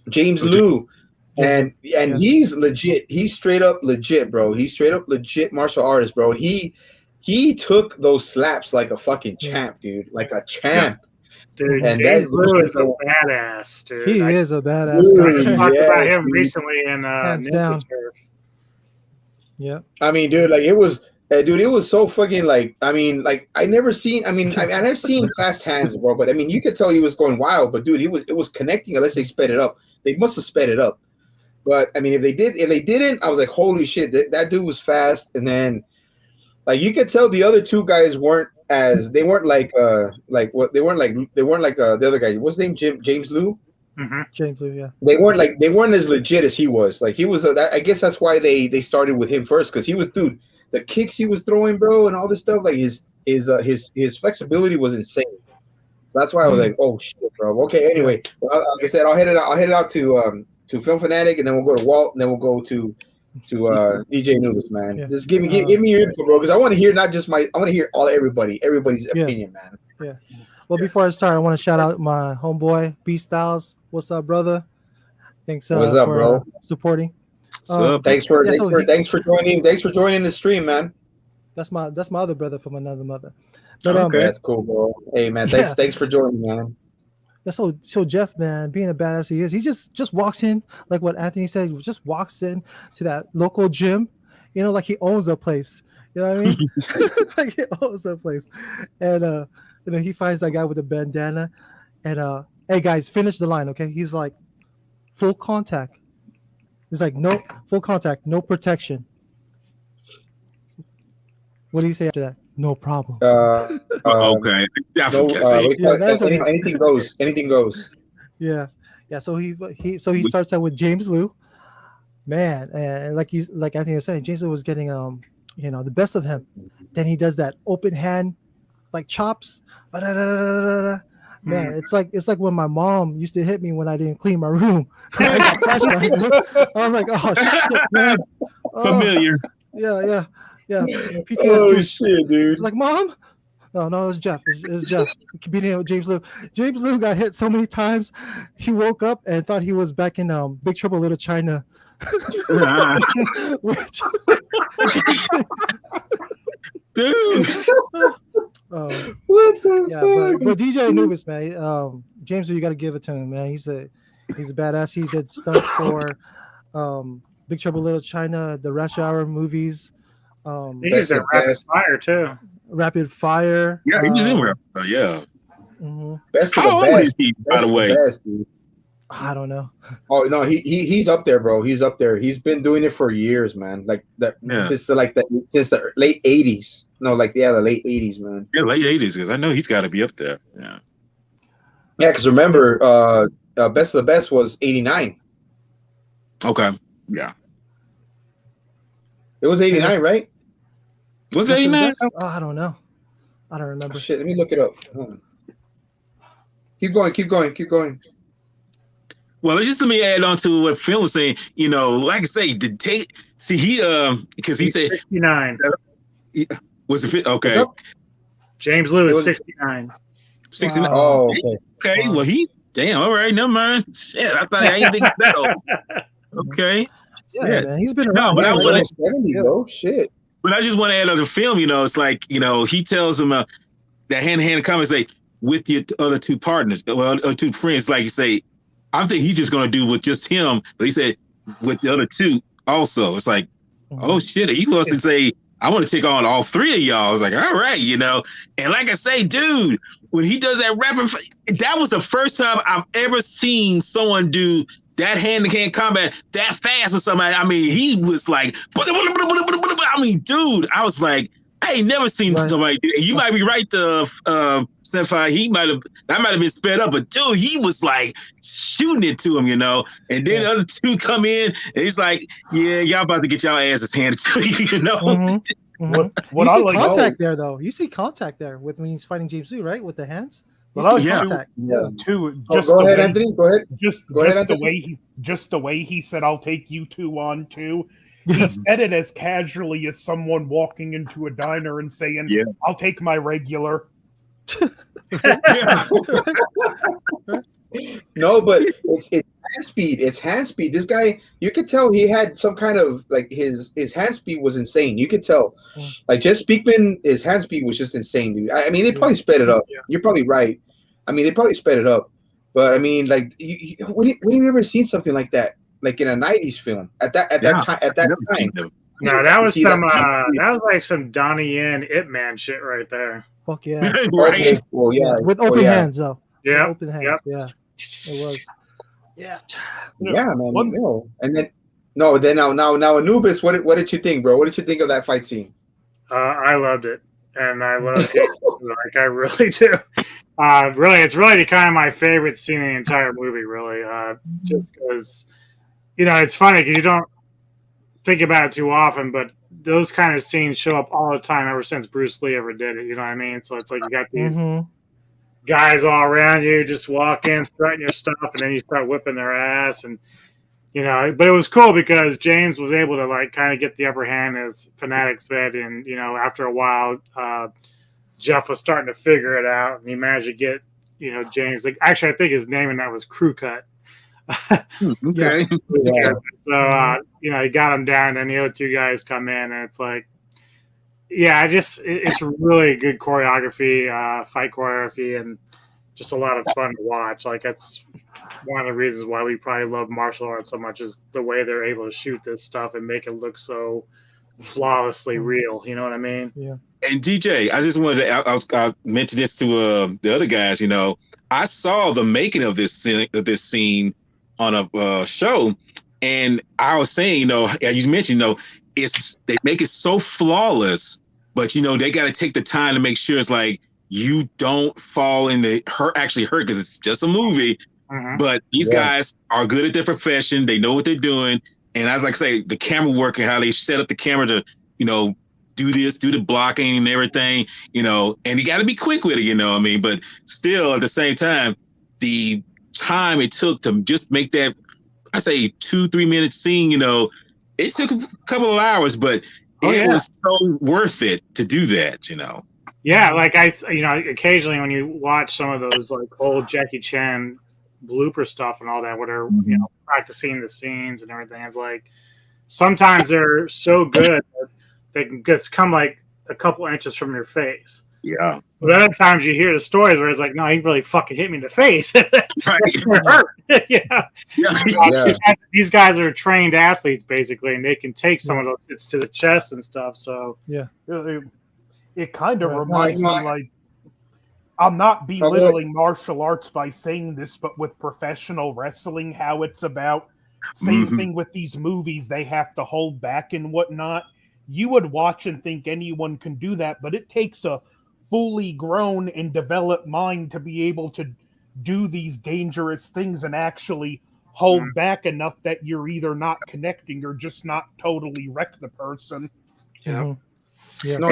James Liu. and he's legit. He's straight up legit, bro. He's straight up legit martial artist, bro. He took those slaps like a fucking champ, dude. Like a champ. Dude, And James that Blue is a badass, dude. He is a badass Dude, guy. I just talked about him dude. recently in Hands Ninja down. Turf. Yeah. I mean, dude, like it was, dude, it was so fucking like. I mean, like I never seen. I mean, I've seen fast hands, bro. But I mean, you could tell he was going wild. But dude, it was connecting. Unless they sped it up, they must have sped it up. But I mean, if they didn't, I was like, holy shit, that dude was fast. And then, like, you could tell the other two guys weren't like the other guy. What's his name? James Liu. Mm-hmm. James Liu, yeah. They weren't as legit as he was. Like he was. I guess that's why they started with him first, because he was, dude. The kicks he was throwing, bro, and all this stuff. Like his flexibility was insane. So that's why I was like, oh shit, bro. Okay, anyway, well, like I said, I'll head it out to Film Fanatic, and then we'll go to Walt, and then we'll go to DJ Noodles, man. Yeah. Just give me your info, bro, because I want to hear not just I want to hear everybody's opinion, man. Yeah. Well, before I start, I want to shout out my homeboy B Styles. What's up, brother? Thanks What's up, for bro? supporting. What's up? Thanks for joining. Thanks for joining the stream, man. That's my other brother from another mother. But, Okay. That's cool, bro. Hey, man, thanks for joining, man. That's so Jeff, man, being a badass he is, he just walks in, like what Anthony said, just walks in to that local gym, you know, like he owns the place. You know what I mean? Like he owns the place. And then he finds that guy with the bandana, and hey guys, finish the line, okay? He's like, full contact. He's like, no, full contact, no protection. What do you say after that? No problem. Okay. Anything goes. Anything goes. Yeah. So he starts out with James Liu, man, and like Anthony was saying, James Liu was getting the best of him. Then he does that open hand, like chops. Man, it's like when my mom used to hit me when I didn't clean my room. I was like, oh shit, man. Familiar. Yeah. PTSD. Oh shit, dude. Like, mom? No, it was Jeff. It's Jeff. Beating him with James Liu. James Liu got hit so many times, he woke up and thought he was back in Big Trouble Little China. Which, dude. What the fuck? But DJ Anubis, man, James Liu, you got to give it to him, man. He's a badass. He did stunts for Big Trouble Little China, the Rush Hour movies. He's a Rapid Fire too. Rapid Fire. Yeah, he was in Rapid Fire. Yeah. Mm-hmm. How old is he, by the way? I don't know. Oh no, he's up there, bro. He's up there. He's been doing it for years, man. Like that since the late 80s. No, the late 80s, man. Yeah, late 80s, because I know he's got to be up there. Yeah. Yeah, because remember, Best of the Best was 89. Okay. Yeah. It was 89, right? Was it 89? Oh, I don't know. I don't remember. Oh, shit, let me look it up. Keep going. Well, just let me add on to what Phil was saying. You know, like I say, because he said 69. Was it okay? James Liu is 69. 69. Wow. Oh, okay. Well, all right, never mind. Shit, I thought I didn't think that old. Okay. Yeah, man, he's been around. No, but I want 70, bro. Shit. But I just want to add on the film, it's like, he tells him that hand-to-hand conversation with your other two partners, two friends, like you say, I think he's just going to do with just him. But he said with the other two also. It's like, oh, shit. He wants to say, I want to take on all three of y'all. I was like, all right, And like I say, dude, when he does that that was the first time I've ever seen someone do that hand-to-hand combat that fast or something. I mean, he was like, I mean, dude, I was like, I ain't never seen somebody do it. You might be right, Senpai. That might have been sped up, but dude, he was like shooting it to him, And then the other two come in, and he's like, yeah, y'all about to get y'all asses handed to you, Mm-hmm. What you I see like contact there, though. You see contact there when he's fighting James Liu, right? With the hands. Contact. Too. Go ahead, Anthony. Go ahead. Just the way he said, "I'll take you 2-on-2." He said it as casually as someone walking into a diner and saying, "I'll take my regular." No, but it's hand speed. It's hand speed. This guy, you could tell he had some kind of like his hand speed was insane. You could tell, like Jess Speakman, his hand speed was just insane, dude. I mean, they probably sped it up. Yeah. You're probably right. I mean, they probably sped it up. But I mean, like, when have you ever seen something like that, like in a '90s film at that time? No, that was some that was like some Donnie Yen Ip Man shit right there. Fuck yeah. Right. Okay. Well, yeah. With open hands though. Yeah. With open hands. Yeah. It was. Yeah. Yeah, man. And then now Anubis, what did you think, bro? What did you think of that fight scene? I loved it, and I loved it. Like I really do. Really, it's really kind of my favorite scene in the entire movie. Really, just because it's funny because you don't think about it too often, but those kind of scenes show up all the time ever since Bruce Lee ever did it. You know what I mean? So it's like you got these guys all around you, just walk in, strutting your stuff, and then you start whipping their ass, and but it was cool because James was able to like kind of get the upper hand, as Fanatic said, and after a while, Jeff was starting to figure it out, and he managed to get James. Like actually, I think his name in that was Crew Cut. Okay. Yeah. So he got him down, and then the other two guys come in, and it's like, yeah, it's really good choreography, fight choreography, and just a lot of fun to watch. Like that's one of the reasons why we probably love martial arts so much, is the way they're able to shoot this stuff and make it look so flawlessly real. You know what I mean? Yeah. And DJ, I just wanted to I mention this to the other guys. I saw the making of this scene on a show, and I was saying, as you mentioned, they make it so flawless, but they got to take the time to make sure it's like you don't fall into hurt because it's just a movie. But these guys are good at their profession. They know what they're doing. And I was like, say the camera work and how they set up the camera to, do this, do the blocking and everything, and you got to be quick with it, what I mean? But still at the same time, the time it took to just make that, I say 2-3 minute scene, it took a couple of hours, but it was so worth it to do that, Yeah, like occasionally when you watch some of those like old Jackie Chan blooper stuff and all that, where they're practicing the scenes and everything, it's like sometimes they're so good that they can just come like a couple inches from your face. Yeah. But other times you hear the stories where it's like, no, he really fucking hit me in the face. These guys are trained athletes basically, and they can take some of those hits to the chest and stuff. So it kind of reminds me, like, I'm not belittling martial arts by saying this, but with professional wrestling, how it's about same thing with these movies, they have to hold back and whatnot. You would watch and think anyone can do that, but it takes a fully grown and developed mind to be able to do these dangerous things and actually hold back enough that you're either not connecting or just not totally wreck the person. Anthony, let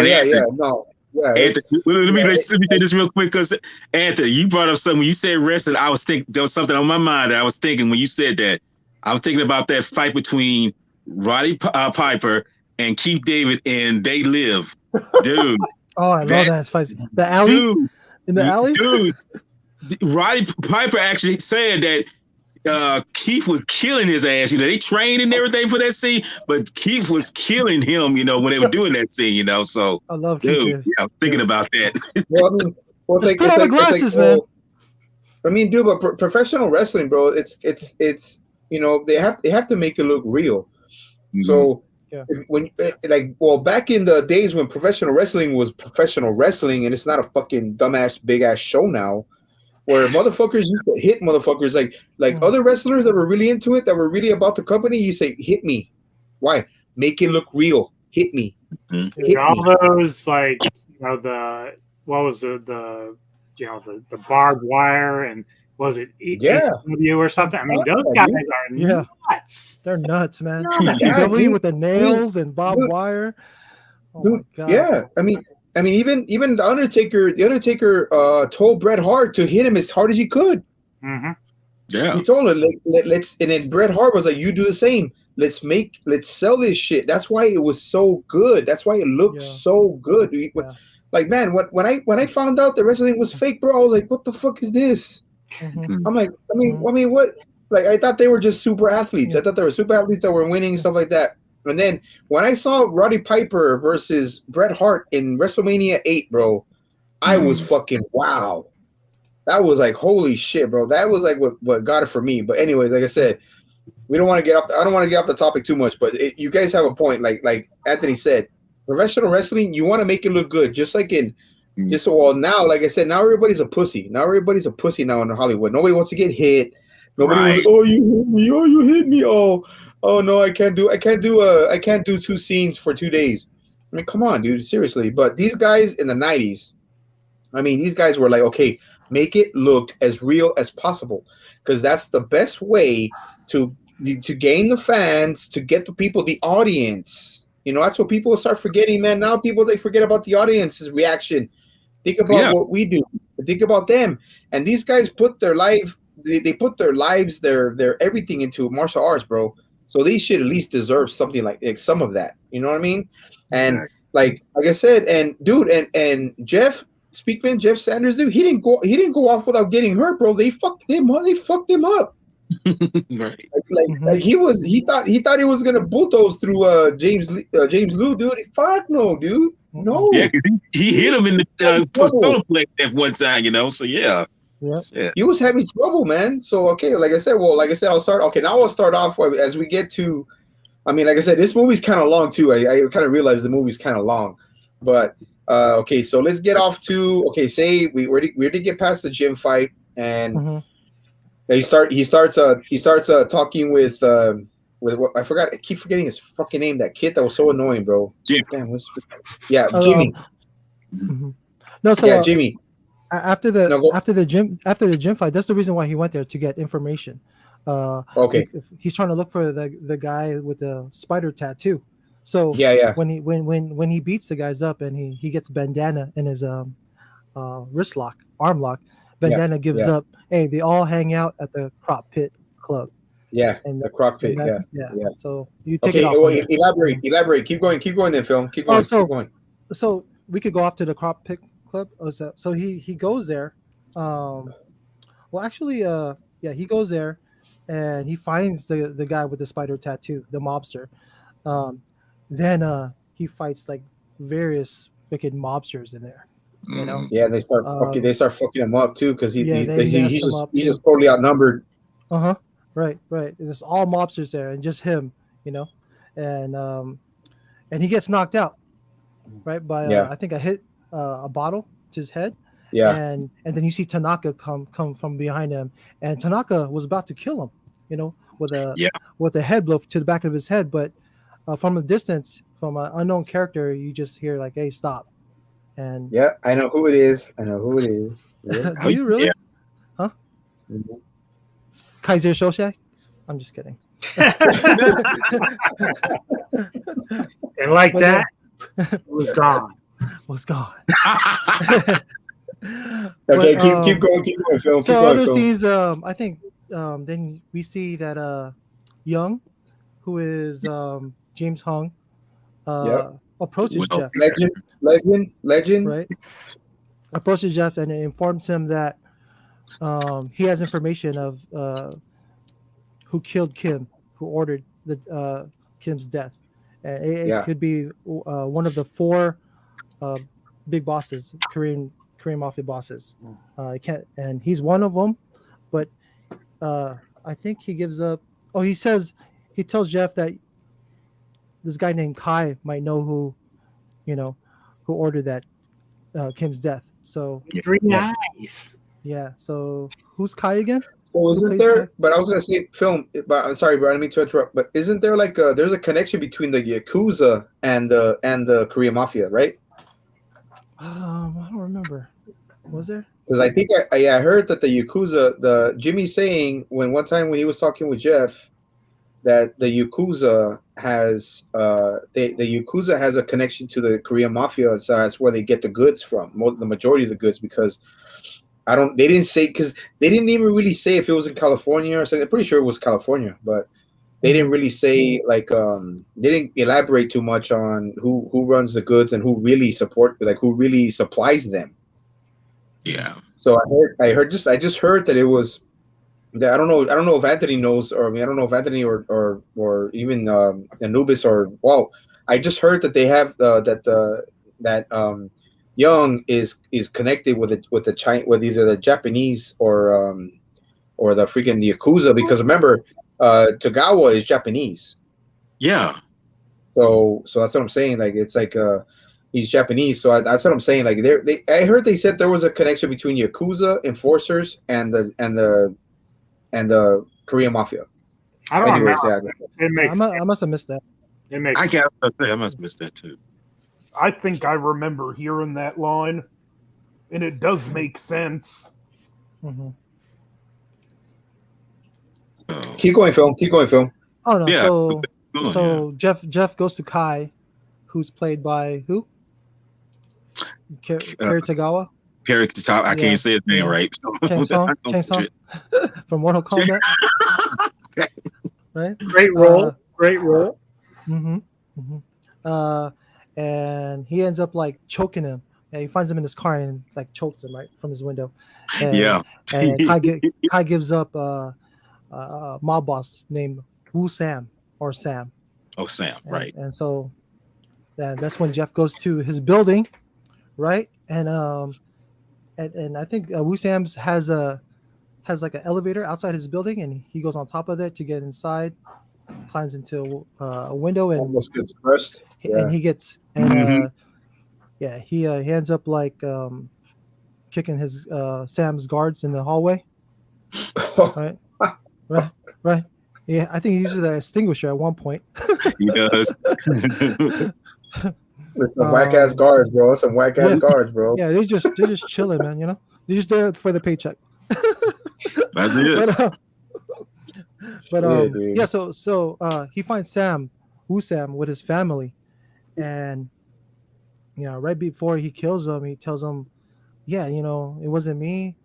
me say this real quick, because Anthony, you brought up something when you said wrestling. I was thinking there was something on my mind that I was thinking when you said that. I was thinking about that fight between Roddy Piper and Keith David and They Live, dude. Oh, I love that fight. The alley, dude, in the alley, dude. Roddy Piper actually said that Keith was killing his ass. They trained and everything for that scene, but Keith was killing him. When they were doing that scene. So I love dude. Keith. I'm thinking about that. Well, I mean, just put on the glasses, man. I mean, dude, but professional wrestling, bro, it's they have to make it look real. So when back in the days when professional wrestling was professional wrestling, and it's not a fucking dumbass big ass show now, where motherfuckers used to hit motherfuckers like other wrestlers that were really into it, that were really about the company. You say, hit me. Why? Make it look real. Hit me. Hit all me. Those like the what was the barbed wire, and was it ECW or something? I mean, those guys are nuts. They're nuts, man. ECW with the nails and barbed wire. Oh my God. Yeah, I mean, even the Undertaker told Bret Hart to hit him as hard as he could. Yeah, he told him let's, and then Bret Hart was like, "You do the same. Let's sell this shit." That's why it was so good. That's why it looked so good. Like, man, when I found out the wrestling was fake, bro, I was like, "What the fuck is this?" I'm like, I mean, what? Like I thought they were just super athletes. Yeah. I thought they were super athletes that were winning stuff like that. And then when I saw Roddy Piper versus Bret Hart in WrestleMania 8, bro, I was fucking wow. That was like holy shit, bro. That was like what got it for me. But anyways, like I said, we don't want to get off. I don't want to get off the topic too much, but you guys have a point. Like Anthony said, professional wrestling, you want to make it look good, just like in. Just well now, like I said, now everybody's a pussy. Now everybody's a pussy now in Hollywood. Nobody wants to get hit. Nobody was, oh, you hit me. Oh, you hit me. Oh no, I can't do 2 scenes for 2 days. I mean, come on, dude, seriously. But these guys in the 90s, I mean, these guys were like, okay, make it look as real as possible, because that's the best way to gain the fans, to get the people, the audience. You know, that's what people start forgetting, man. Now people, they forget about the audience's reaction. Think about what we do. Think about them. And these guys put their life, they put their lives, their everything into martial arts, bro. So they should at least deserve something like some of that. You know what I mean? And like I said, and dude, and Jeff Speakman, Jeff Sanders, dude, he didn't go off without getting hurt, bro. They fucked him up. They fucked him up. Right. Like he thought he was gonna bulldoze through James Lou, dude. Fuck no, dude. No. Yeah, he hit him in the solar plexus at one time, you know. So yeah. He was having trouble, man. So okay, like I said, I'll start. Okay, now I'll start off as we get to. I mean, like I said, this movie's kind of long too. I kind of realized the movie's kind of long, but okay. So let's get off to Say we already get past the gym fight, and he starts talking with what I forgot. I keep forgetting his fucking name. That kid that was so annoying, bro. Jimmy. Damn, Jimmy. No, so yeah, Jimmy. After the gym fight, that's the reason why he went there, to get information. Okay. He's trying to look for the guy with the spider tattoo. So when he beats the guys up and he gets Bandana in his arm lock, Bandana gives up. Hey, they all hang out at the Crop Pit Club. Yeah, and the Croc Pit. Yeah. So you take it off. Elaborate. Keep going then, Phil. Keep going. Keep going. So we could go off to the Crop Pit Club. So he goes there. He goes there, and he finds the guy with the spider tattoo, the mobster. Then he fights like various wicked mobsters in there. You know. Yeah, they start fucking him up too, because he's just totally outnumbered. Right. There's all mobsters there, and just him, you know, and he gets knocked out, right, by I think I hit a bottle to his head. Yeah. And then you see Tanaka come from behind him, and Tanaka was about to kill him, you know, with a head blow to the back of his head, but from a distance, from an unknown character, you just hear like, "Hey, stop!" And I know who it is. Yeah. Do you really? Yeah. Huh? Kaiser Soze? I'm just kidding. And like that, it was gone. Okay, keep going, Phil. So other scenes, I think then we see that Young, who is James Hung, approaches Jeff. Legend. Right. Approaches Jeff and informs him that he has information of who killed Kim, who ordered Kim's death. It could be one of the 4 big bosses, Korean mafia bosses. And he's one of them, but I think he gives up. Oh, he tells Jeff that this guy named Kai might know who ordered that Kim's death. So Green eyes. Yeah. So who's Kai again? Well, isn't there? But I was gonna say film. But I'm sorry, bro. I didn't mean to interrupt. But isn't there like there's a connection between the Yakuza and the Korean mafia, right? I don't remember. Was there? Because I think I heard that the Yakuza, the Jimmy saying one time when he was talking with Jeff, that the Yakuza has the Yakuza has a connection to the Korean mafia, so that's where they get the goods from, the majority of the goods. Because they didn't say, because they didn't even really say if it was in California or something. I'm pretty sure it was California, but they didn't really say they didn't elaborate too much on who runs the goods and who really who really supplies them. Yeah. So I just heard that it was I don't know. I don't know if Anthony knows, or I mean, I don't know if Anthony or even Anubis or well, I just heard that they have that Young is connected with the China with either the Japanese or the freaking the Yakuza because remember, Tagawa is Japanese. Yeah. So that's what I'm saying. Like it's like he's Japanese. So that's what I'm saying. Like I heard they said there was a connection between Yakuza enforcers and the Korean mafia. I don't Anyways, remember. yeah. It makes I must have missed that. it makes. I got to say, I must miss that too. I think I remember hearing that line, and it does make sense. Mm-hmm. Oh. Keep going, film. Keep going, film. Oh no, Yeah, so go on, so Jeff goes to Kai, who's played by who? Kerry Tagawa. Perry, I Yeah, can't say his name yeah. right. So Chainsaw from Mortal Kombat, right? Great role. Great role. Mm-hmm, mm-hmm. And he ends up like choking him. And he finds him in his car and like chokes him right from his window. And, Yeah. And Kai gives up a mob boss named Wu Sam or Sam. Oh, Sam, right. And so that's when Jeff goes to his building, right? And I think Wu Sam's has like an elevator outside his building, and he goes on top of it to get inside, climbs into a window, and Almost gets crushed. and he gets he ends up like kicking his Sam's guards in the hallway, right. Yeah, I think he uses the extinguisher at one point. He does. With some whack ass guards, bro. Some whack ass guards, bro. Yeah, they're just chilling, man. You know, they're just there for the paycheck. That's it. So he finds Wu Sam with his family, and right before he kills him, he tells him, "Yeah, it wasn't me.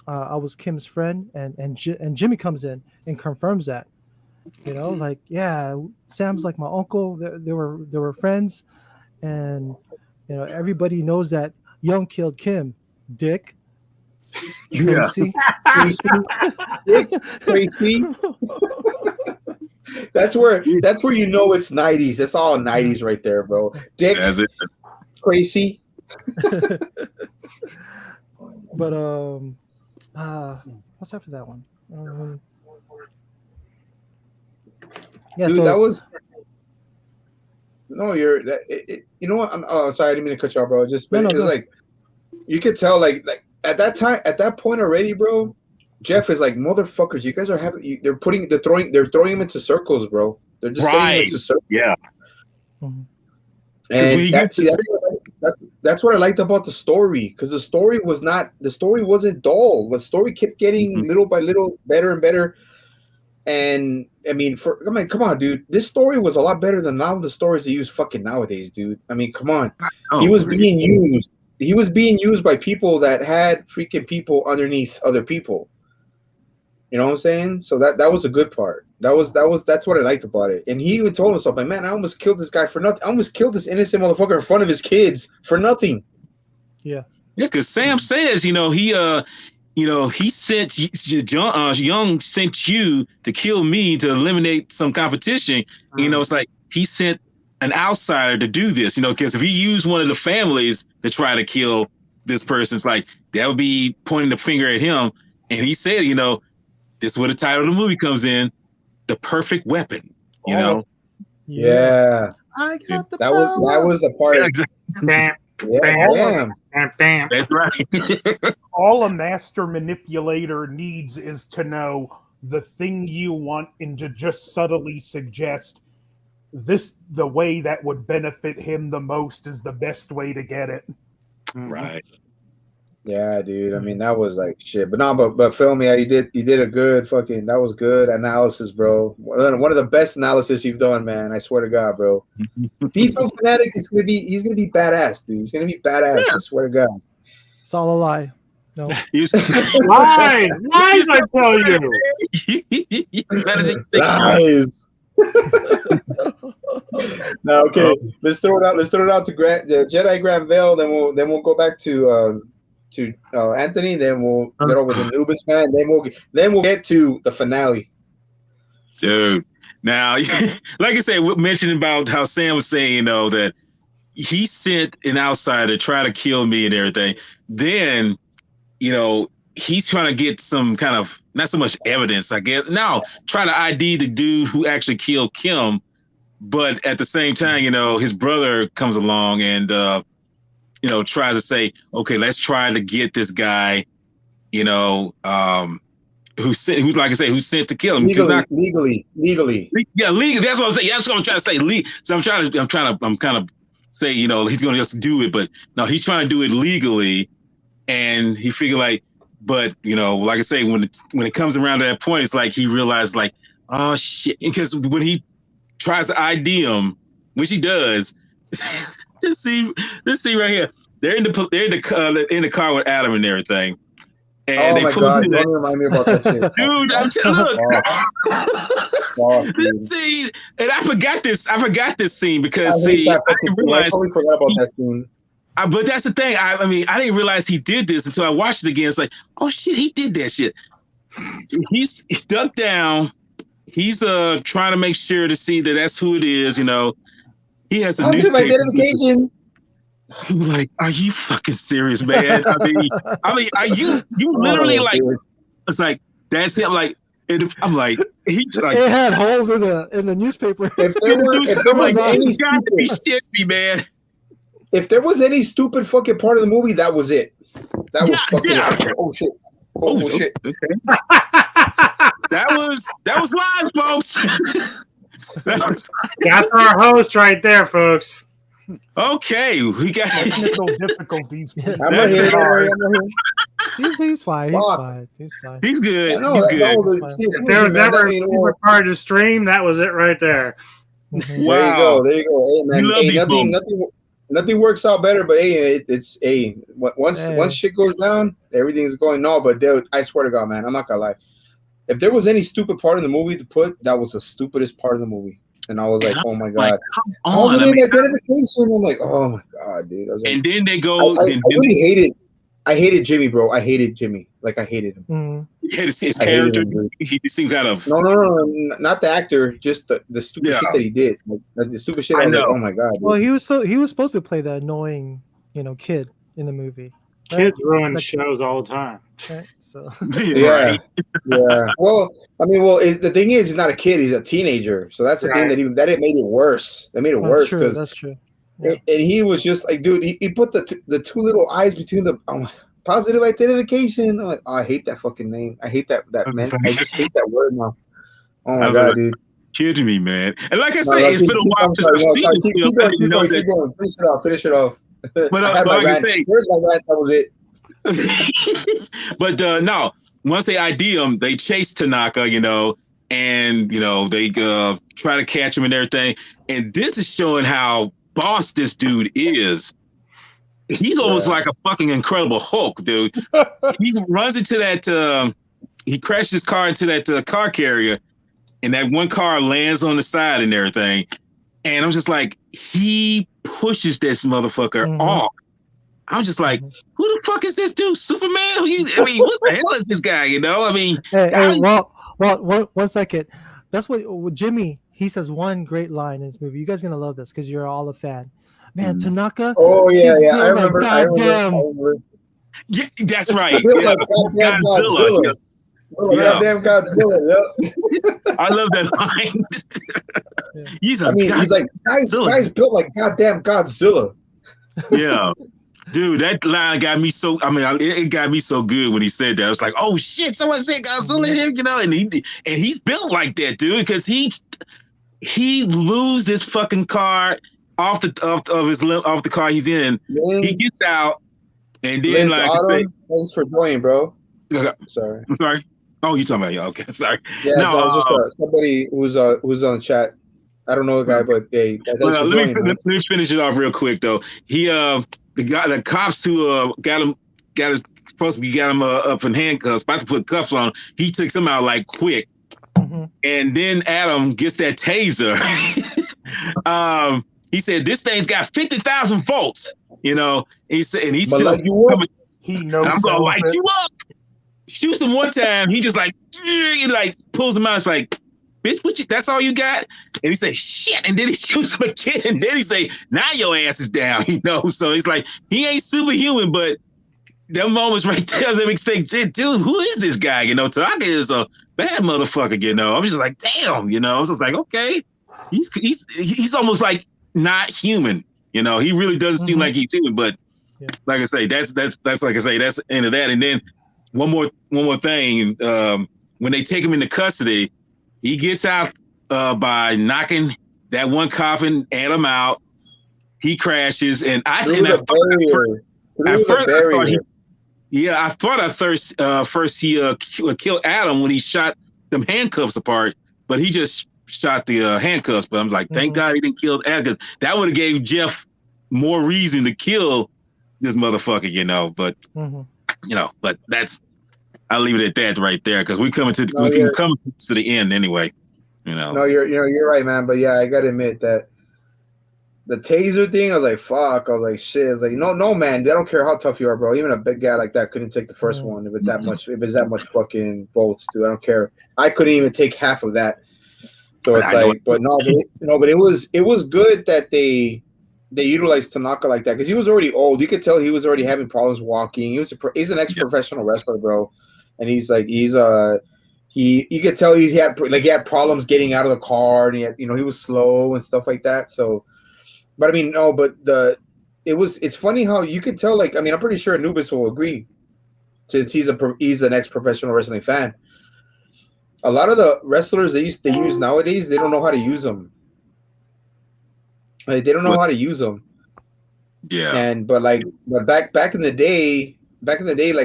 I was Kim's friend," and Jimmy comes in and confirms that. Like, yeah, Sam's like my uncle. They were friends, and everybody knows that Young killed Kim. Dick. Tracy. Tracy. That's where you know it's 90s. It's all 90s right there, bro. Dick. That's it. Tracy. But what's after that one? Yeah, Dude, so that was. No, you know what? Sorry, I didn't mean to cut you off, bro. Just it's like you could tell, like at that point already, bro. Jeff is like, motherfuckers. You guys are having. They're throwing him into circles, bro. They're just setting him into circles. Yeah. And that's what I liked about the story, because the story wasn't dull. The story kept getting little by little better and better. And I mean, come on, dude. This story was a lot better than a lot of the stories they use fucking nowadays, dude. I mean, come on. He was being used. He was being used by people that had freaking people underneath other people. You know what I'm saying? So that was a good part. That's what I liked about it. And he even told himself, like, man, I almost killed this guy for nothing. I almost killed this innocent motherfucker in front of his kids for nothing. Yeah. Yeah, because Sam says, he sent Young sent you to kill me to eliminate some competition. It's like he sent an outsider to do this. Because if he used one of the families to try to kill this person, it's like that would be pointing the finger at him. And he said, this is where the title of the movie comes in, The Perfect Weapon. Yeah. I got the that was a part of That's right. All a master manipulator needs is to know the thing you want and to just subtly suggest the way that would benefit him the most is the best way to get it. Right. Yeah, dude. I mean, that was like shit. But no, but Phil, yeah, you did a good fucking. That was good analysis, bro. One of the best analysis you've done, man. I swear to God, bro. Defense Fanatic he's gonna be badass, dude. He's gonna be badass. Yeah. I swear to God. It's all a lie. No. Lies, I tell you. Lies. No, okay. Let's throw it out to Jedi Grant Vale. Then we'll go back to Anthony. Then we'll get over the Anubis man. Then we'll get to the finale. Dude, now, like I said, we mentioned about how Sam was saying, that he sent an outsider to try to kill me and everything. Then, he's trying to get some kind of, not so much evidence, I guess. Now, try to ID the dude who actually killed Kim. But at the same time, his brother comes along and, tries to say, okay, let's try to get this guy, who like I say, who sent to kill him. Legally. Yeah, legally. That's what I'm saying. That's what I'm trying to say. So I'm kind of say, he's going to just do it, but no, he's trying to do it legally, and he figured like, but like I say, when it comes around to that point, it's like he realized like, oh shit, because when he tries to ID him, which he does, let's see right here. They're in the car with Adam and everything. And oh my god! Don't remind me about that shit, dude. I'm telling you, scene, and I forgot this scene because I totally forgot about that scene. But that's the thing. I didn't realize he did this until I watched it again. It's like, oh shit, he did that shit. He's ducked down. He's trying to make sure to see that that's who it is. He has a newspaper identification. I'm like, are you fucking serious, man? I mean, are you literally like? Dude. It's like that's him. Like, I'm like, he's like, it had holes in the newspaper. If there was any stupid, man. If there was any stupid fucking part of the movie, that was it. That was fucking. Oh shit! Oh shit! Okay. that was live, folks. That's our host right there, folks. Okay, we got technical difficulties. He's fine. He's fine. He's good. Yeah, he's good. If there was ever a part to stream, that was it right there. Wow. There you go. Hey man, nothing works out better. But hey, it's once shit goes down, everything's going no. But dude, I swear to God, man, I'm not gonna lie. If there was any stupid part of the movie to put, that was the stupidest part of the movie. And I was like, oh my god! Identification. I'm like, oh my god, dude. I was like, and then they go. I really hated Jimmy, bro. I hated Jimmy. Like I hated him. Mm-hmm. You had to see his character. He seemed kind of no, not the actor. Just the stupid shit that he did. Like the stupid shit. I was like, oh my god. Dude. Well, he was supposed to play the annoying, kid in the movie. Right? Kids ruin shows all the time. Right? So yeah. Well, the thing is, he's not a kid; he's a teenager. So that's the thing that it made it worse. That made it worse because that's true. Yeah. And he was just like, dude, he put the two little eyes between the positive identification. I'm like, oh, I hate that fucking name. I hate that man. I just hate that word now. Oh my god, dude. Kidding me, man. And like I said, it's been a while since I've seen this film. Keep going. Finish it off. But like I say, where's my rant? That was it. But no, once they ID him, they chase Tanaka, and they try to catch him and everything. And this is showing how boss this dude is. He's almost like a fucking Incredible Hulk, dude. He runs into that. He crashed his car into that car carrier, and that one car lands on the side and everything. And I'm just like, he pushes this motherfucker off. I'm just like, who the fuck is this dude? Superman? What the hell is this guy? Hey, well, 1 second. That's what Jimmy, he says one great line in this movie. You guys are gonna love this because you're all a fan. Man, Tanaka. Oh yeah. I remember. Yeah, that's right. Godzilla. Goddamn Godzilla. Yep. I love that line. He's like, guys built like goddamn Godzilla. Yeah. Dude, that line got me so. It got me so good when he said that. I was like, "Oh shit!" Someone said Godzilla here, and he's built like that, dude, because he loses his fucking car off the car he's in. He gets out, and then thanks for joining, bro. Sorry. I'm sorry. Oh, you talking about okay? Sorry. Yeah, no, just somebody who's on chat. I don't know the guy, but hey, let me finish it off real quick though. He the cops who got him up in handcuffs, about to put cuffs on him, he takes him out like quick. And then Adam gets that taser. He said this thing's got 50,000 volts. He said, and he's still coming. He knows. And I'm gonna light you up. Shoots him one time. He just like pulls him out. It's like, bitch, that's all you got? And he say, shit. And then he shoots him again. And then he say, now your ass is down. So he's like, he ain't superhuman, but them moments right there that makes think, dude, who is this guy? Tanaka is a bad motherfucker. I'm just like, damn. So it's like, okay, he's almost like not human. He really doesn't seem like he's human. But like I say, that's like I say, that's the end of that. And then one more thing. When they take him into custody, he gets out by knocking that one cop and Adam out. He crashes, and I thought first he killed Adam when he shot them handcuffs apart, but he just shot the handcuffs. But I'm like, thank God he didn't kill Adam. That would have gave Jeff more reason to kill this motherfucker, But but that's. I'll leave it at that right there because we can come to the end anyway. No, you're right, man. But yeah, I gotta admit that the taser thing, I was like, fuck. I was like, shit. It's like, no, man. They don't care how tough you are, bro. Even a big guy like that couldn't take the first one if it's that much fucking bolts, dude. I don't care. I couldn't even take half of that. So it's like, but it was good that they utilized Tanaka like that because he was already old. You could tell he was already having problems walking. He's an ex-professional wrestler, bro. And you could tell he had problems getting out of the car, and he was slow and stuff like that. So, but I mean, no, but it's funny how you could tell. Like, I mean, I'm pretty sure Anubis will agree, since he's an ex-professional wrestling fan. A lot of the wrestlers they use nowadays, they don't know how to use them. Like, they don't know how to use them. Yeah. But back in the day, like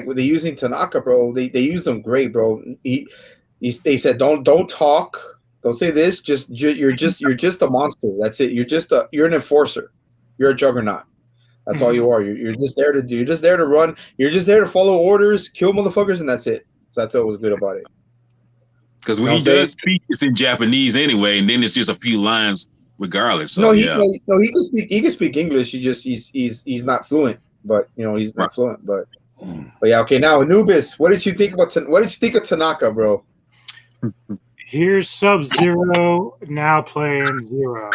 when they're using Tanaka, bro, they used him great, bro. They said don't talk, don't say this. You're just a monster. That's it. You're an enforcer. You're a juggernaut. That's all you are. You're just there to run. You're just there to follow orders, kill motherfuckers, and that's it. So that's what was good about it. Because when he does speak, it's in Japanese anyway, and then it's just a few lines regardless. So, he can speak English. He's not fluent, but he's not fluent. But yeah, okay. Now Anubis, what did you think of Tanaka, bro? Here's Sub-Zero now playing Zero.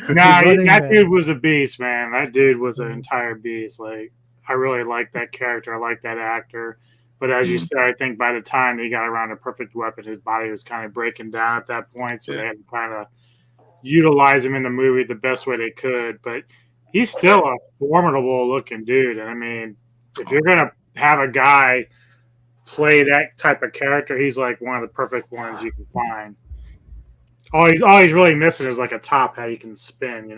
That dude was a beast, man. That dude was an entire beast. Like, I really like that character. I like that actor. But as you said, I think by the time he got around a perfect weapon, his body was kind of breaking down at that point. So they had to kind of utilize him in the movie the best way they could. But he's still a formidable looking dude. And I mean, if you're going to have a guy play that type of character, he's like one of the perfect ones you can find. All he's really missing is like a top hat he can spin,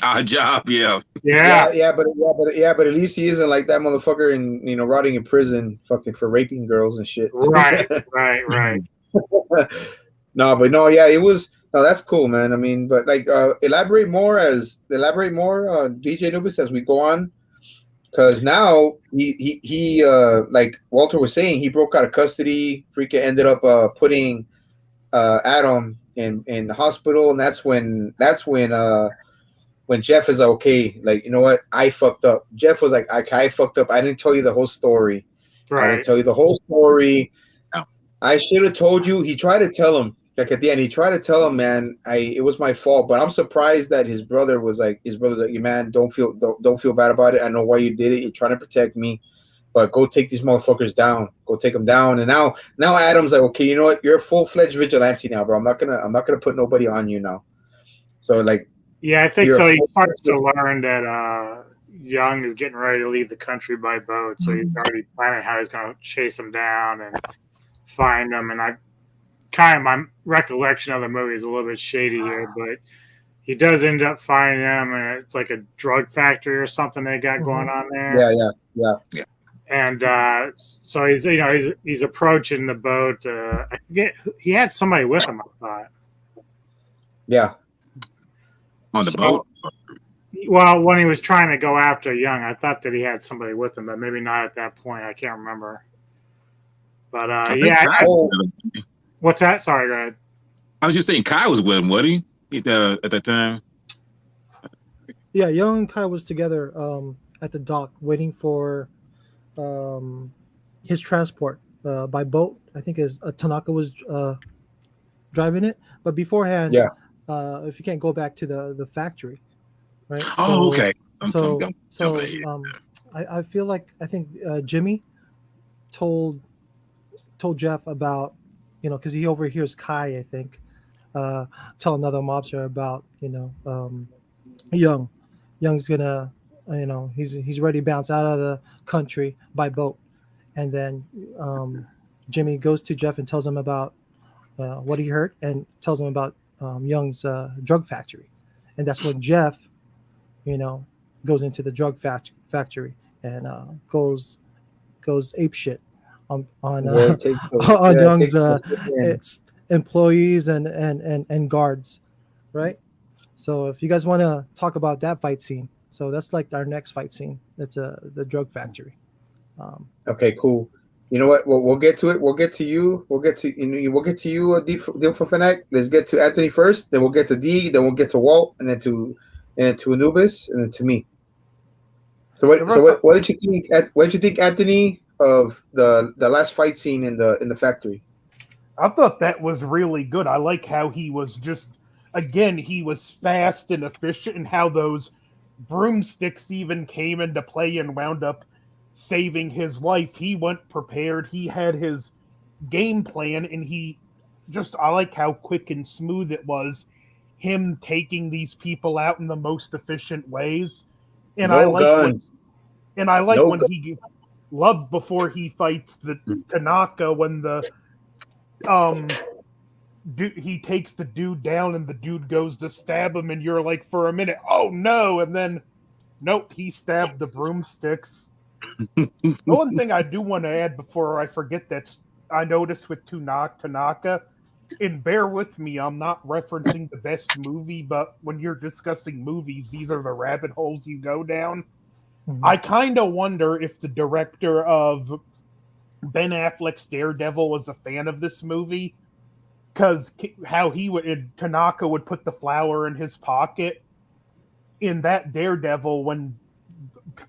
Odd job, yeah, but at least he isn't like that motherfucker in rotting in prison, fucking for raping girls and shit. Right. It was. No, that's cool, man. I mean, but like, elaborate more, DJ Nubis, as we go on, because now he like Walter was saying, he broke out of custody. Freaking ended up putting Adam in the hospital, and that's when Jeff is like, okay, like, you know what, I fucked up. Jeff was like, I fucked up. I didn't tell you the whole story. Right. I didn't tell you the whole story. No. I should have told you. He tried to tell him, like, at the end, he tried to tell him, man, it was my fault. But I'm surprised that his brother's like, man, don't feel bad about it. I know why you did it. You're trying to protect me. But go take these motherfuckers down. Go take them down. And now Adam's like, okay, you know what? You're a full-fledged vigilante now, bro. I'm not gonna put nobody on you now. So like, yeah, I think so. He starts to learn that Young is getting ready to leave the country by boat. So he's already planning how he's gonna chase him down and find him. And my recollection of the movie is a little bit shady here, but he does end up finding him, and it's like a drug factory or something they got going on there. Yeah. And so he's approaching the boat. I forget, he had somebody with him, I thought. Yeah. On the boat? Well, when he was trying to go after Young, I thought that he had somebody with him, but maybe not at that point. I can't remember. But what's that? Sorry, go ahead. I was just saying Kai was with him, wasn't he? At that time? Yeah, Young and Kai was together at the dock waiting for um, his transport by boat. I think is Tanaka was driving it, but beforehand, Yeah. if you can't go back to the factory, right? Oh, So okay. so I'm jumping so ahead. I feel like I think Jimmy told Jeff about, because he overhears Kai, I think, uh, tell another mobster about, Young. Young's gonna, he's ready to bounce out of the country by boat, and then Jimmy goes to Jeff and tells him about what he heard and tells him about Young's drug factory, and that's when Jeff, you know, goes into the drug factory and goes ape shit on Yeah, it takes some. on Yeah, it Young's takes some freaking. employees and guards, right? So if you guys want to talk about that fight scene, so that's like our next fight scene. That's the drug factory. Um, Okay, cool. You know what? We'll get to it. We'll get to you. We'll get to you, Deal for Fanac. Let's get to Anthony first. Then we'll get to D. Then we'll get to Walt, and to Anubis, and then to me. So Yeah, what did you think? What did you think, Anthony, of the last fight scene in the factory? I thought that was really good. I like how he was just, again, he was fast and efficient, and how those broomsticks even came into play and wound up saving his life. He went prepared, he had his game plan, and I like how quick and smooth it was, him taking these people out in the most efficient ways. And I No like what, guns. and I like No when guns. he loved before he fights the Tanaka, when the um he takes the dude down and the dude goes to stab him, and you're like, for a minute, oh no, and then nope, he stabbed the broomsticks. The one thing I do want to add before I forget, that's I noticed with Tanaka, and bear with me, I'm not referencing the best movie, but when you're discussing movies, these are the rabbit holes you go down. mhm. I kind of wonder if the director of Ben Affleck's Daredevil was a fan of this movie, because how he would Tanaka would put the flower in his pocket in that Daredevil. When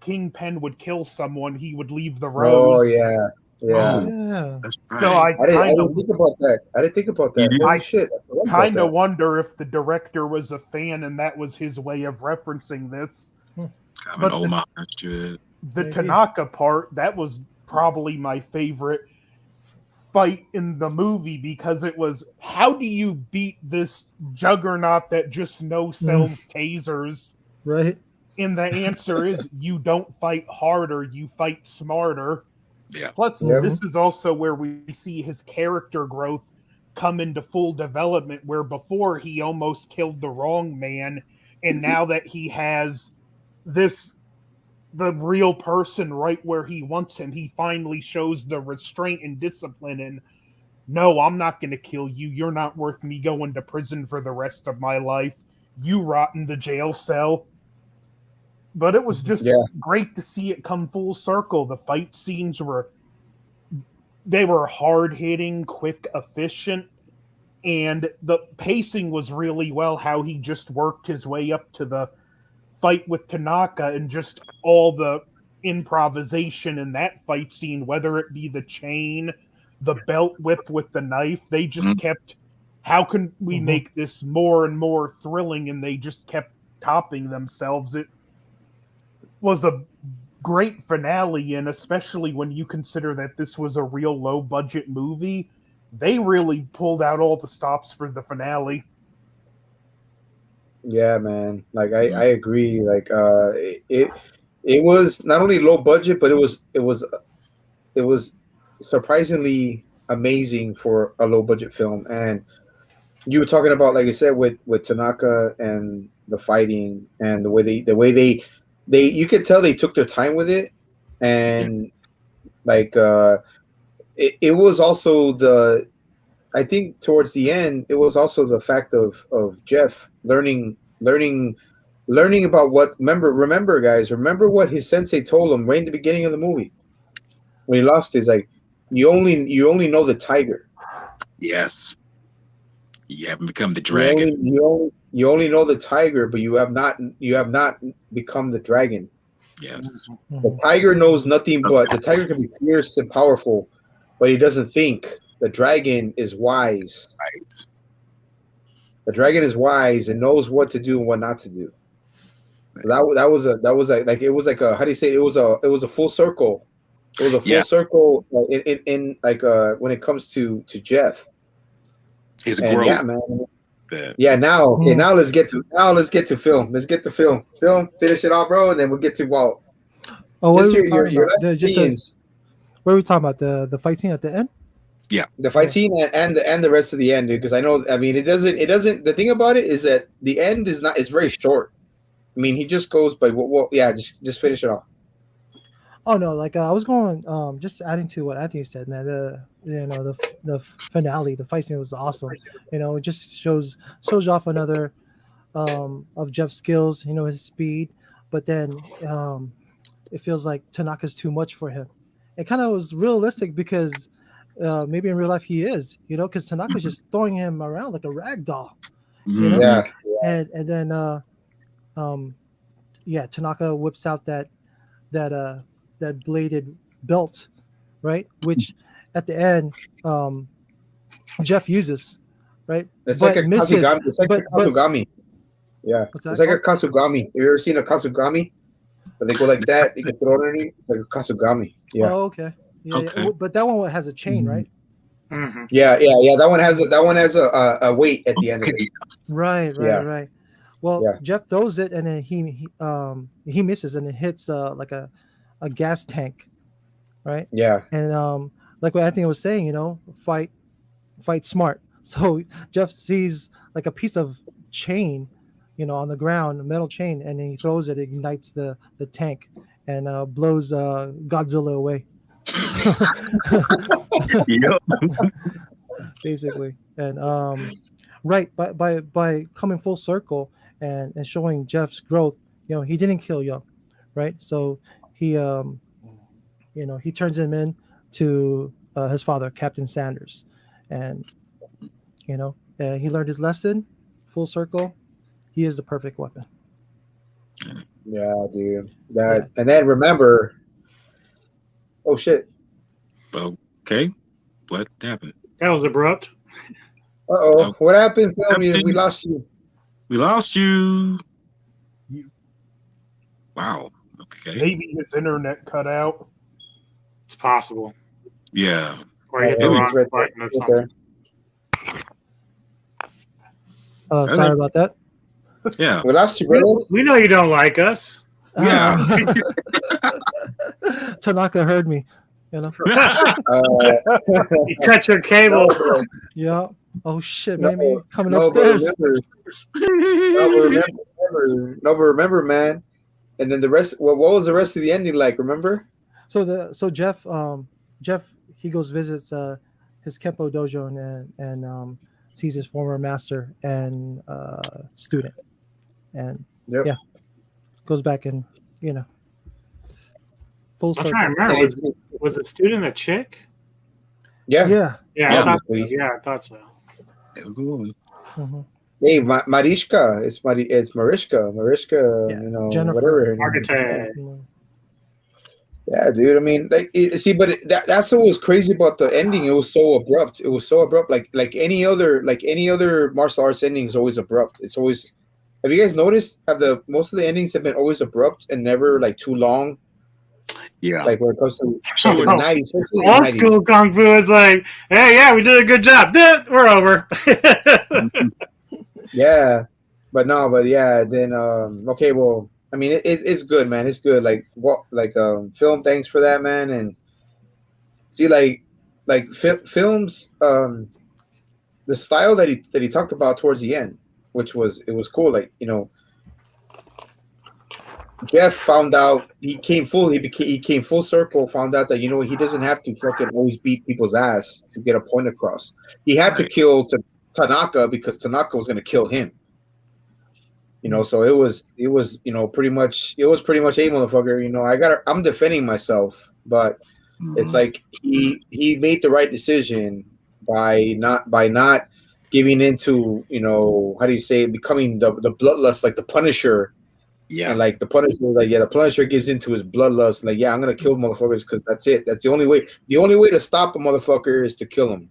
Kingpin would kill someone, he would leave the Oh rose. yeah, Oh yeah. yeah, That's So right. I didn't think about that. I didn't think about You that. did? Holy I shit! I forgot about kind of that. wonder if the director was a fan and that was his way of referencing this. Kind of an But homage to it. the maybe. Tanaka part, that was probably my favorite fight in the movie, because it was, how do you beat this juggernaut that just no sells tasers? Right. And the answer is, you don't fight harder, you fight smarter. Yeah. Plus, Yep. this is also where we see his character growth come into full development, where before he almost killed the wrong man, and now that he has this the real person right where he wants him, he finally shows the restraint and discipline, and no, I'm not going to kill you. You're not worth me going to prison for the rest of my life. You rot in the jail cell. But it was just Yeah. great to see it come full circle. The fight scenes were hard hitting, quick, efficient, and the pacing was really well. How he just worked his way up to the fight with Tanaka, and just all the improvisation in that fight scene, whether it be the chain, the belt whip with the knife, they just kept, how can we make this more and more thrilling? And they just kept topping themselves. It was a great finale, and especially when you consider that this was a real low budget movie, they really pulled out all the stops for the finale. Yeah, man. Like I agree. Like it was not only low budget, but it was surprisingly amazing for a low budget film. And you were talking about, like I said, with Tanaka and the fighting and the way they you could tell they took their time with it. And like it was also the I think towards the end, it was also the fact of Jeff learning about what. Remember, guys, remember what his sensei told him right in the beginning of the movie when he lost his, like, you only know the tiger. Yes. You haven't become the dragon. You only know the tiger, but you have not become the dragon. Yes. The tiger knows nothing but the tiger can be fierce and powerful, but he doesn't think. The dragon is wise. Right. The dragon is wise and knows what to do and what not to do. That was like it was like a, how do you say it? It was a full circle. It was a full circle in like when it comes to Jeff. His And growth. yeah, man. Yeah, now let's get to film. Let's get to film. Finish it off, bro, and then we'll get to Walt. Oh, what are we talking about? What are we talking about? The fight scene at the end? Yeah, the fight scene and the rest of the end, dude. Because I know, I mean, it doesn't. The thing about it is that the end is not. It's very short. I mean, he just goes, but well, yeah, just finish it off. Oh no, like I was going, just adding to what Anthony said, man. The finale, the fight scene was awesome. You know, it just shows off another of Jeff's skills. You know, his speed, but then it feels like Tanaka's too much for him. It kind of was realistic because maybe in real life he is, you know, because Tanaka's just throwing him around like a rag doll. You know? Yeah. And then Tanaka whips out that bladed belt, right? Which at the end Jeff uses, right? It's like a Kasugami. It's like a Kasugami. Yeah. It's like a Kasugami. Have you ever seen a Kasugami? But they go like that, you can throw it underneath, like a Kasugami. Yeah. Oh, okay. Yeah, okay. But that one has a chain, right? Mm-hmm. Yeah. That one has a weight at the end of it. Right. Well, Jeff throws it, and then he misses, and it hits like a gas tank, right? Yeah. And like what Anthony was saying, you know, fight smart. So Jeff sees like a piece of chain, you know, on the ground, a metal chain, and then he throws it, ignites the tank, and blows Godzilla away. Basically, and by coming full circle and showing Jeff's growth, you know, he didn't kill Young, right? So he he turns him in to his father, Captain Sanders, and you know he learned his lesson. Full circle, he is the perfect weapon. Yeah, dude. And then remember. Oh shit. Okay. What happened? That was abrupt. Uh-oh. What happened, Phil? We lost you. We lost you. Wow. Okay. Maybe his internet cut out. It's possible. Yeah. Or you hit the wrong button or something. Sorry about that. Yeah. We lost you, bro. We know you don't like us. Yeah. Tanaka heard me. You know. You cut your cables. Yeah. Oh shit, maybe coming upstairs. Remember, man. And then the rest. What was the rest of the ending like? Remember? So Jeff he goes visits his Kempo dojo and sees his former master and student, and goes back and full circle. I'm trying to remember. Was the student a chick? Yeah. I thought so. Mm-hmm. Hey, Mariska. It's Mariska. Mariska. Yeah. You know, Jennifer. whatever. Architect. Yeah, dude. I mean, that's what was crazy about the ending. It was so abrupt. Like any other martial arts ending is always abrupt. It's always. Have you guys noticed? Most of the endings have been always abrupt and never like too long. Yeah. Like when it comes to the 90s. Old school Kung Fu is like, hey, yeah, we did a good job. We're over. Yeah. Then okay, well, I mean it's good, man. It's good. Film, thanks for that, man. And see films the style that he talked about towards the end, which was cool, like, you know, Jeff found out he came full circle, found out that, you know, he doesn't have to fucking always beat people's ass to get a point across. He had to kill Tanaka because Tanaka was going to kill him. You know, so it was, you know, pretty much, hey, motherfucker, you know, I'm defending myself, but it's like he made the right decision by not giving into, how do you say it, becoming the bloodlust, like the Punisher. Yeah. And like the Punisher, the Punisher gives into his bloodlust. Like, I'm gonna kill motherfuckers because that's it. That's the only way. The only way to stop a motherfucker is to kill him.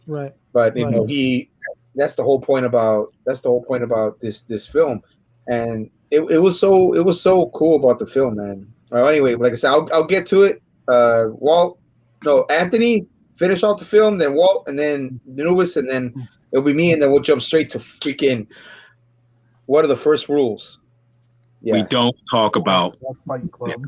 Right. But Right. that's the whole point about this film, and it was so cool about the film, man. Well, anyway, like I said, I'll get to it. Walt, no, Anthony, finish off the film, then Walt, and then Anubis, and then it'll be me, and then we'll jump straight to freaking. What are the first rules? Yeah. We don't talk about Fight Club.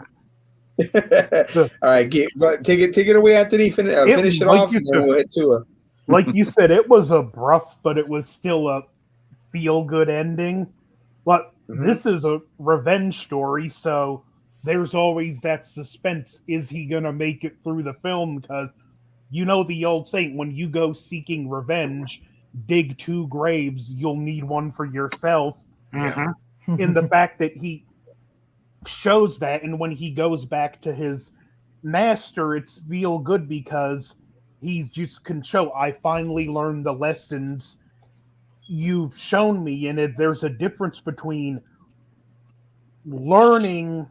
All right, take it away, Anthony. Finish it like off, and then we'll head to a. Like you said, it was a bruff, but it was still a feel-good ending. But this is a revenge story, so there's always that suspense. Is he going to make it through the film? Because the old saying, when you go seeking revenge, dig 2 graves, you'll need one for yourself. In the fact that he shows that, and when he goes back to his master, it's feel good because he just can show, I finally learned the lessons you've shown me. And there's a difference between learning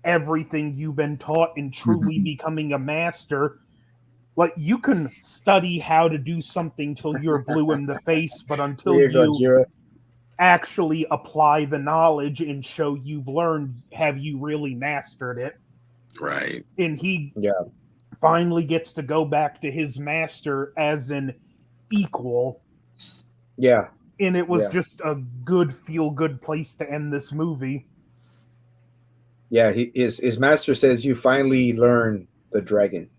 everything you've been taught and truly becoming a master. Like, you can study how to do something till you're blue in the face, but until you actually apply the knowledge and show you've learned, have you really mastered it? Right. And he finally gets to go back to his master as an equal. Yeah. And it was just a good, feel-good place to end this movie. Yeah, his master says you finally learn the dragon.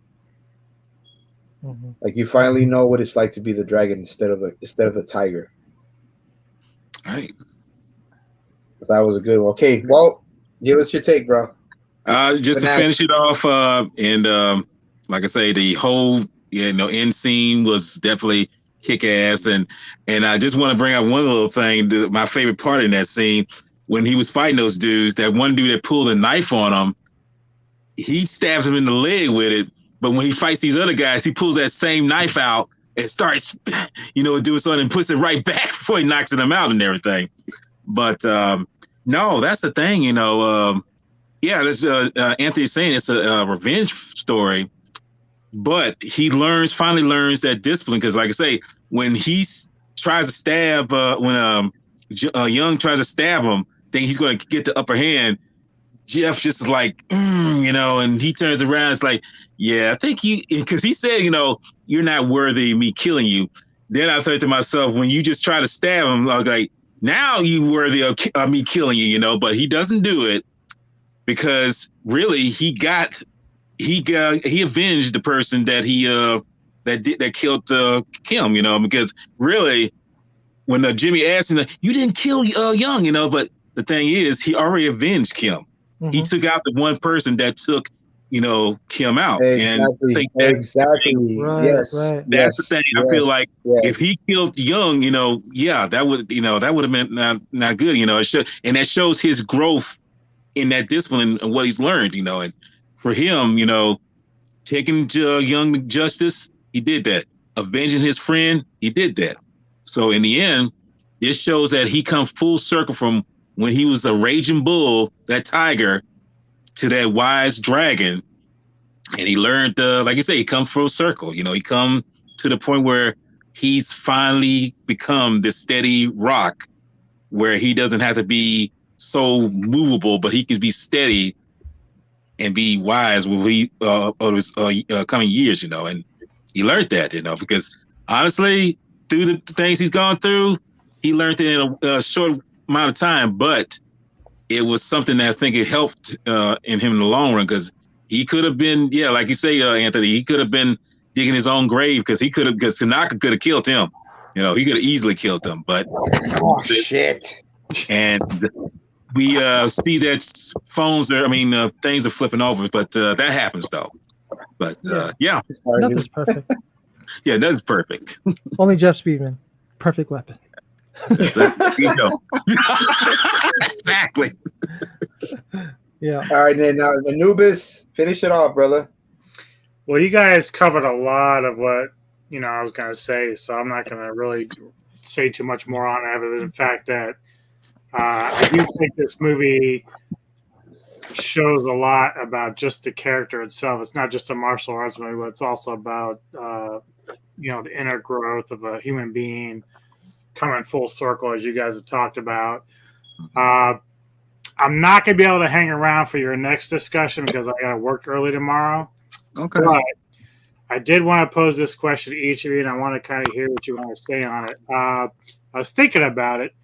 Like, you finally know what it's like to be the dragon instead of a tiger. Right. That was a good one. Okay, well, give us your take, bro. Just to finish it off, and like I say, the whole end scene was definitely kick ass, and I just want to bring up one little thing. My favorite part in that scene, when he was fighting those dudes, that one dude that pulled a knife on him, he stabs him in the leg with it. But when he fights these other guys, he pulls that same knife out and starts, doing something and puts it right back before he knocks them out and everything. But no, that's the thing, that's Anthony's saying it's a revenge story, but he finally learns that discipline. Because, like I say, when he tries to stab, when Young tries to stab him, think he's going to get the upper hand, Jeff just is like, and he turns around. It's like, yeah, I think because he said, you're not worthy of me killing you. Then I thought to myself, when you just try to stab him, I was like, now you worthy of me killing you, but he doesn't do it because really he avenged the person that that killed Kim, because really when Jimmy asked him, you didn't kill Young, but the thing is he already avenged Kim. He took out the one person that took Kim out. Exactly. And exactly. Right, yes. right. That's the thing. I feel like if he killed Young, that would have been not good. It should, and that shows his growth in that discipline and what he's learned. And for him, taking Young to justice, he did that. Avenging his friend, he did that. So in the end, this shows that he comes full circle from when he was a raging bull, that tiger, to that wise dragon. And he learned, like you say, he come full circle. He come to the point where he's finally become this steady rock where he doesn't have to be so movable, but he can be steady and be wise with his coming years, and he learned that, because honestly, through the things he's gone through, he learned it in a short amount of time, but it was something that I think it helped in him in the long run, because he could have been, like you say, Anthony, he could have been digging his own grave because Tanaka could have killed him. He could have easily killed him, but shit. And we see that things are flipping over, but that happens though. But nothing's perfect. Yeah, that's perfect. Only Jeff Speedman, perfect weapon. Exactly. Exactly. Yeah. All right, then now Anubis, finish it off, brother. Well, you guys covered a lot of what I was going to say. So I'm not going to really say too much more on it, other than the fact that I do think this movie shows a lot about just the character itself. It's not just a martial arts movie, but it's also about the inner growth of a human being coming full circle, as you guys have talked about. I'm not going to be able to hang around for your next discussion because I got to work early tomorrow. Okay. But I did want to pose this question to each of you, and I want to kind of hear what you want to say on it. I was thinking about it,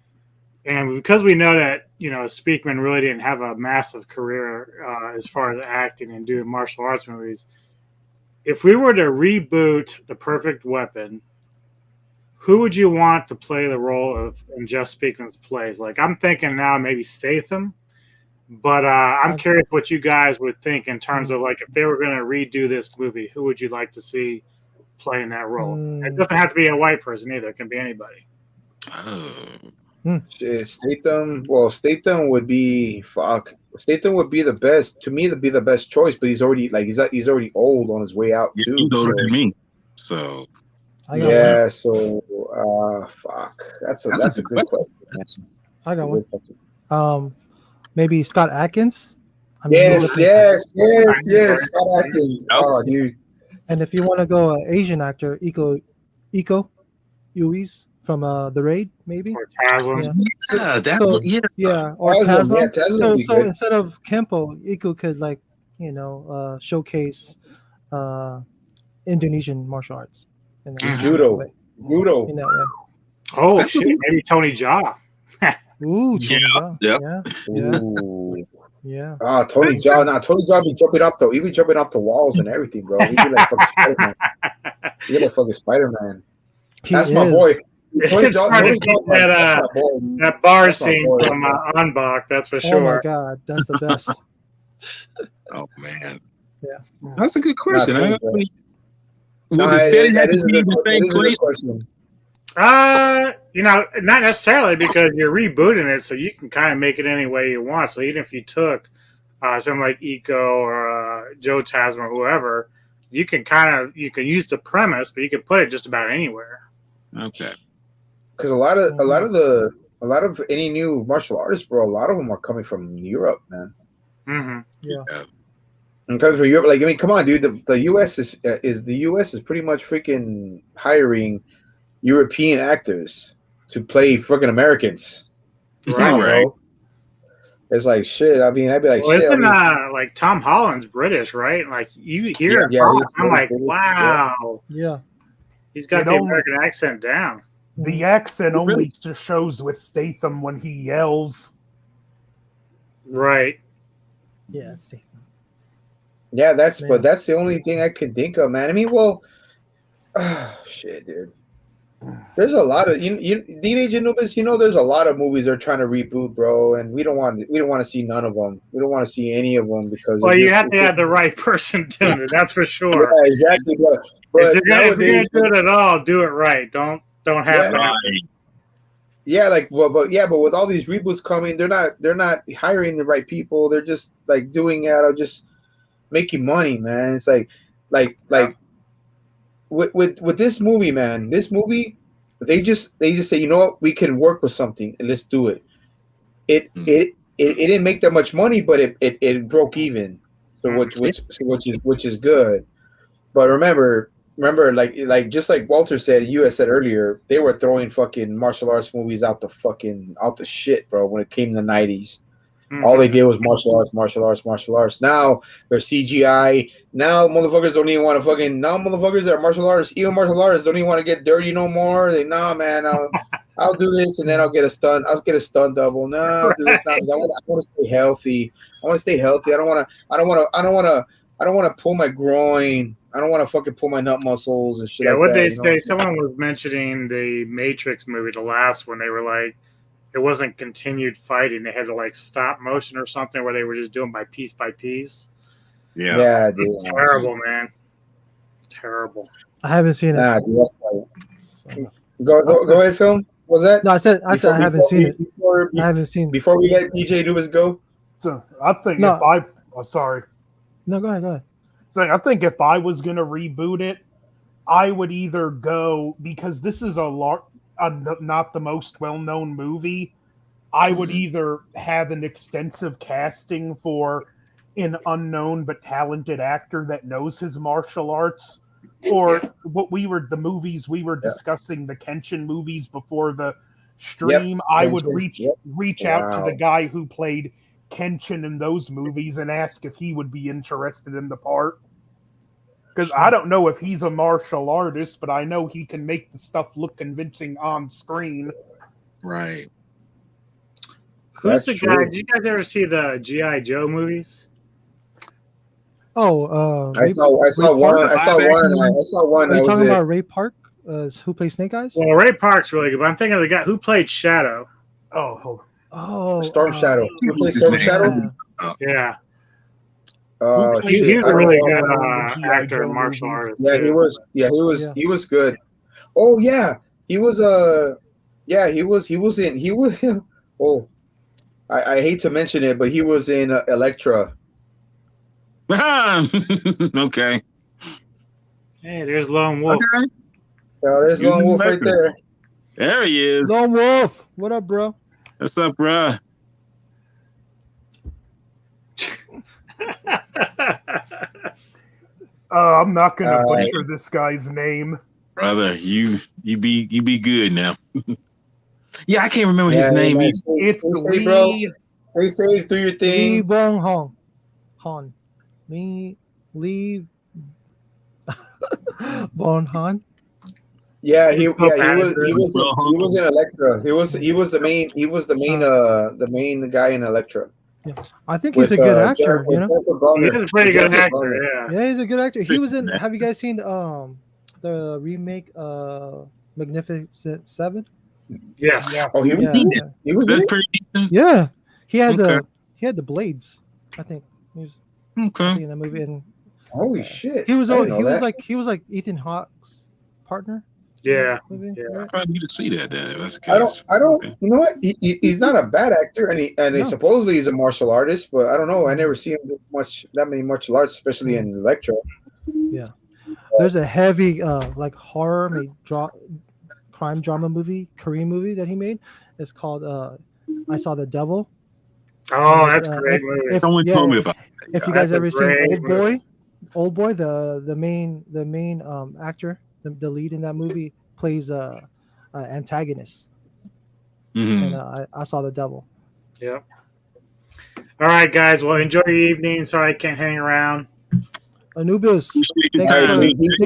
and because we know that Speakman really didn't have a massive career as far as acting and doing martial arts movies, if we were to reboot The Perfect Weapon, who would you want to play the role of in Jeff Speakman's plays? Like, I'm thinking now maybe Statham, but I'm curious what you guys would think in terms of, like, if they were going to redo this movie, who would you like to see playing that role? It doesn't have to be a white person either. It can be anybody. Statham. Well, Statham would be Statham would be the best to me. To be the best choice, but he's already he's already old on his way out too. He's older than me, so yeah. So fuck. That's a good question. I got one. Maybe Scott Adkins. Yes. Scott Adkins. Oh, dude. And if you want to go Asian actor, Iko Uwais from The Raid, maybe. Or Taslim. Or Taslim. So instead of Kempo, Iko could showcase Indonesian martial arts. Judo. In that way. Oh shit! Maybe Tony Jaa. Ooh, yeah. Tony Jaa. Nah, Tony Jaa be jumping up though. He be jumping off the walls and everything, bro. He be like fucking Spider-Man. He be like fucking Spider-Man. That's my boy. Tony Jaa, that bar scene from Anbach, that's for sure. Oh my god, that's the best. Oh man. Yeah. That's a good question. Would the setting have to be the same place? Not necessarily, because you're rebooting it, so you can kind of make it any way you want. So even if you took something like Iko or Joe Taslim or whoever, you can use the premise, but you can put it just about anywhere. Okay. Because a lot of any new martial artists, bro, a lot of them are coming from Europe, man. Mm-hmm. Yeah. And coming from Europe, like, I mean, come on, dude. The U.S. is pretty much freaking hiring European actors to play freaking Americans. Right. Bro. It's like shit. I mean, I'd be like, well, shit. Isn't like Tom Holland's British, right? Like you hear, I'm like, wow. Yeah. He's got the American accent down. The accent only shows with Statham when he yells. Right. Yeah, Statham. Yeah, that's the only thing I could think of, man. I mean, well, shit, dude. There's a lot of Teenage Anubis. There's a lot of movies they're trying to reboot, bro, and we don't want to see none of them. We don't want to see any of them because. Well, you have to have the right person doing it. That's for sure. Yeah, exactly. But if you're gonna do it at all, do it right. Don't have that. Yeah, but with all these reboots coming, they're not hiring the right people. They're just like doing it out of just making money, man. It's like with this movie, man. This movie, they just say, you know what, we can work with something and let's do it. It didn't make that much money, but it broke even. So which is good. But remember, like just like Walter said, you had said earlier, they were throwing fucking martial arts movies out the shit, bro. When it came to the 90s, all they did was martial arts. Now they're CGI. Now motherfuckers don't even want to fucking. Now motherfuckers that are martial artists, even martial artists, don't even want to get dirty no more. They man, I'll do this and then I'll get a stunt. I'll get a stunt double. No, I'll do this now because I want to stay healthy. I don't want to pull my groin. I don't want to fucking pull my nut muscles and shit. Yeah, like what that, they say. Someone was mentioning the Matrix movie, the last one. They were like, it wasn't continued fighting. They had to like stop motion or something where they were just doing by piece. Yeah, dude. It's terrible, man. Terrible. I haven't seen it. Nah, dude, go ahead, film. Was that? No, I said I haven't seen it. I haven't seen it. Before we let PJ Lewis go. So I think sorry. No, go ahead. So I think if I was gonna reboot it, I would either go, because this is not the most well-known movie. I would either have an extensive casting for an unknown but talented actor that knows his martial arts, or the movies we were discussing, the Kenshin movies before the stream. I would reach out to the guy who played Kenshin in those movies and ask if he would be interested in the part. Because I don't know if he's a martial artist, but I know he can make the stuff look convincing on screen. Right. Who's the guy? Did you guys ever see the G.I. Joe movies? Oh, I saw one. Are you talking about Ray Park? Who plays Snake Eyes? Well, Ray Park's really good, but I'm thinking of the guy who played Shadow. Oh, hold on. Oh, Storm Shadow. Who plays Storm Shadow? Yeah. Shit. He was a really good actor and martial artist. Yeah, he was. Yeah, he was good. Oh yeah, he was. He was in. Oh, I hate to mention it, but he was in Elektra. Okay. Hey, there's Lone Wolf. Okay. There's Lone Wolf right there. There he is. Lone Wolf. What up, bro? What's up, bro? I'm not gonna butcher this guy's name, brother. You be good now. Yeah, I can't remember his name. It's Lee. Bro. They say do your thing. Lee Bong Han. Lee Bon Han. Yeah, he was in Elektra. He was the main guy in Elektra. Yeah. I think he's a good actor. He's a pretty good actor. Yeah, he's a good actor. He was in. Have you guys seen the remake Magnificent Seven? Yes. Yeah. Oh, he was pretty decent. Yeah, he had the blades. I think he was in that movie. And holy shit, he was like Ethan Hawke's partner. Yeah. I probably need to see that. That's good. I don't. You know what? He's not a bad actor, and he supposedly he's a martial artist, but I don't know. I never see him do that many martial arts, especially in Elektra. Yeah, there's a heavy like horror crime drama movie, Korean movie that he made. It's called I Saw the Devil. Oh, that's a great movie. Someone told me about that. If you guys ever seen Old Boy, the main actor, the lead in that movie plays antagonist. Mm-hmm. And I Saw the Devil. Yeah. All right, guys. Well, enjoy your evening. Sorry I can't hang around. Anubis, thanks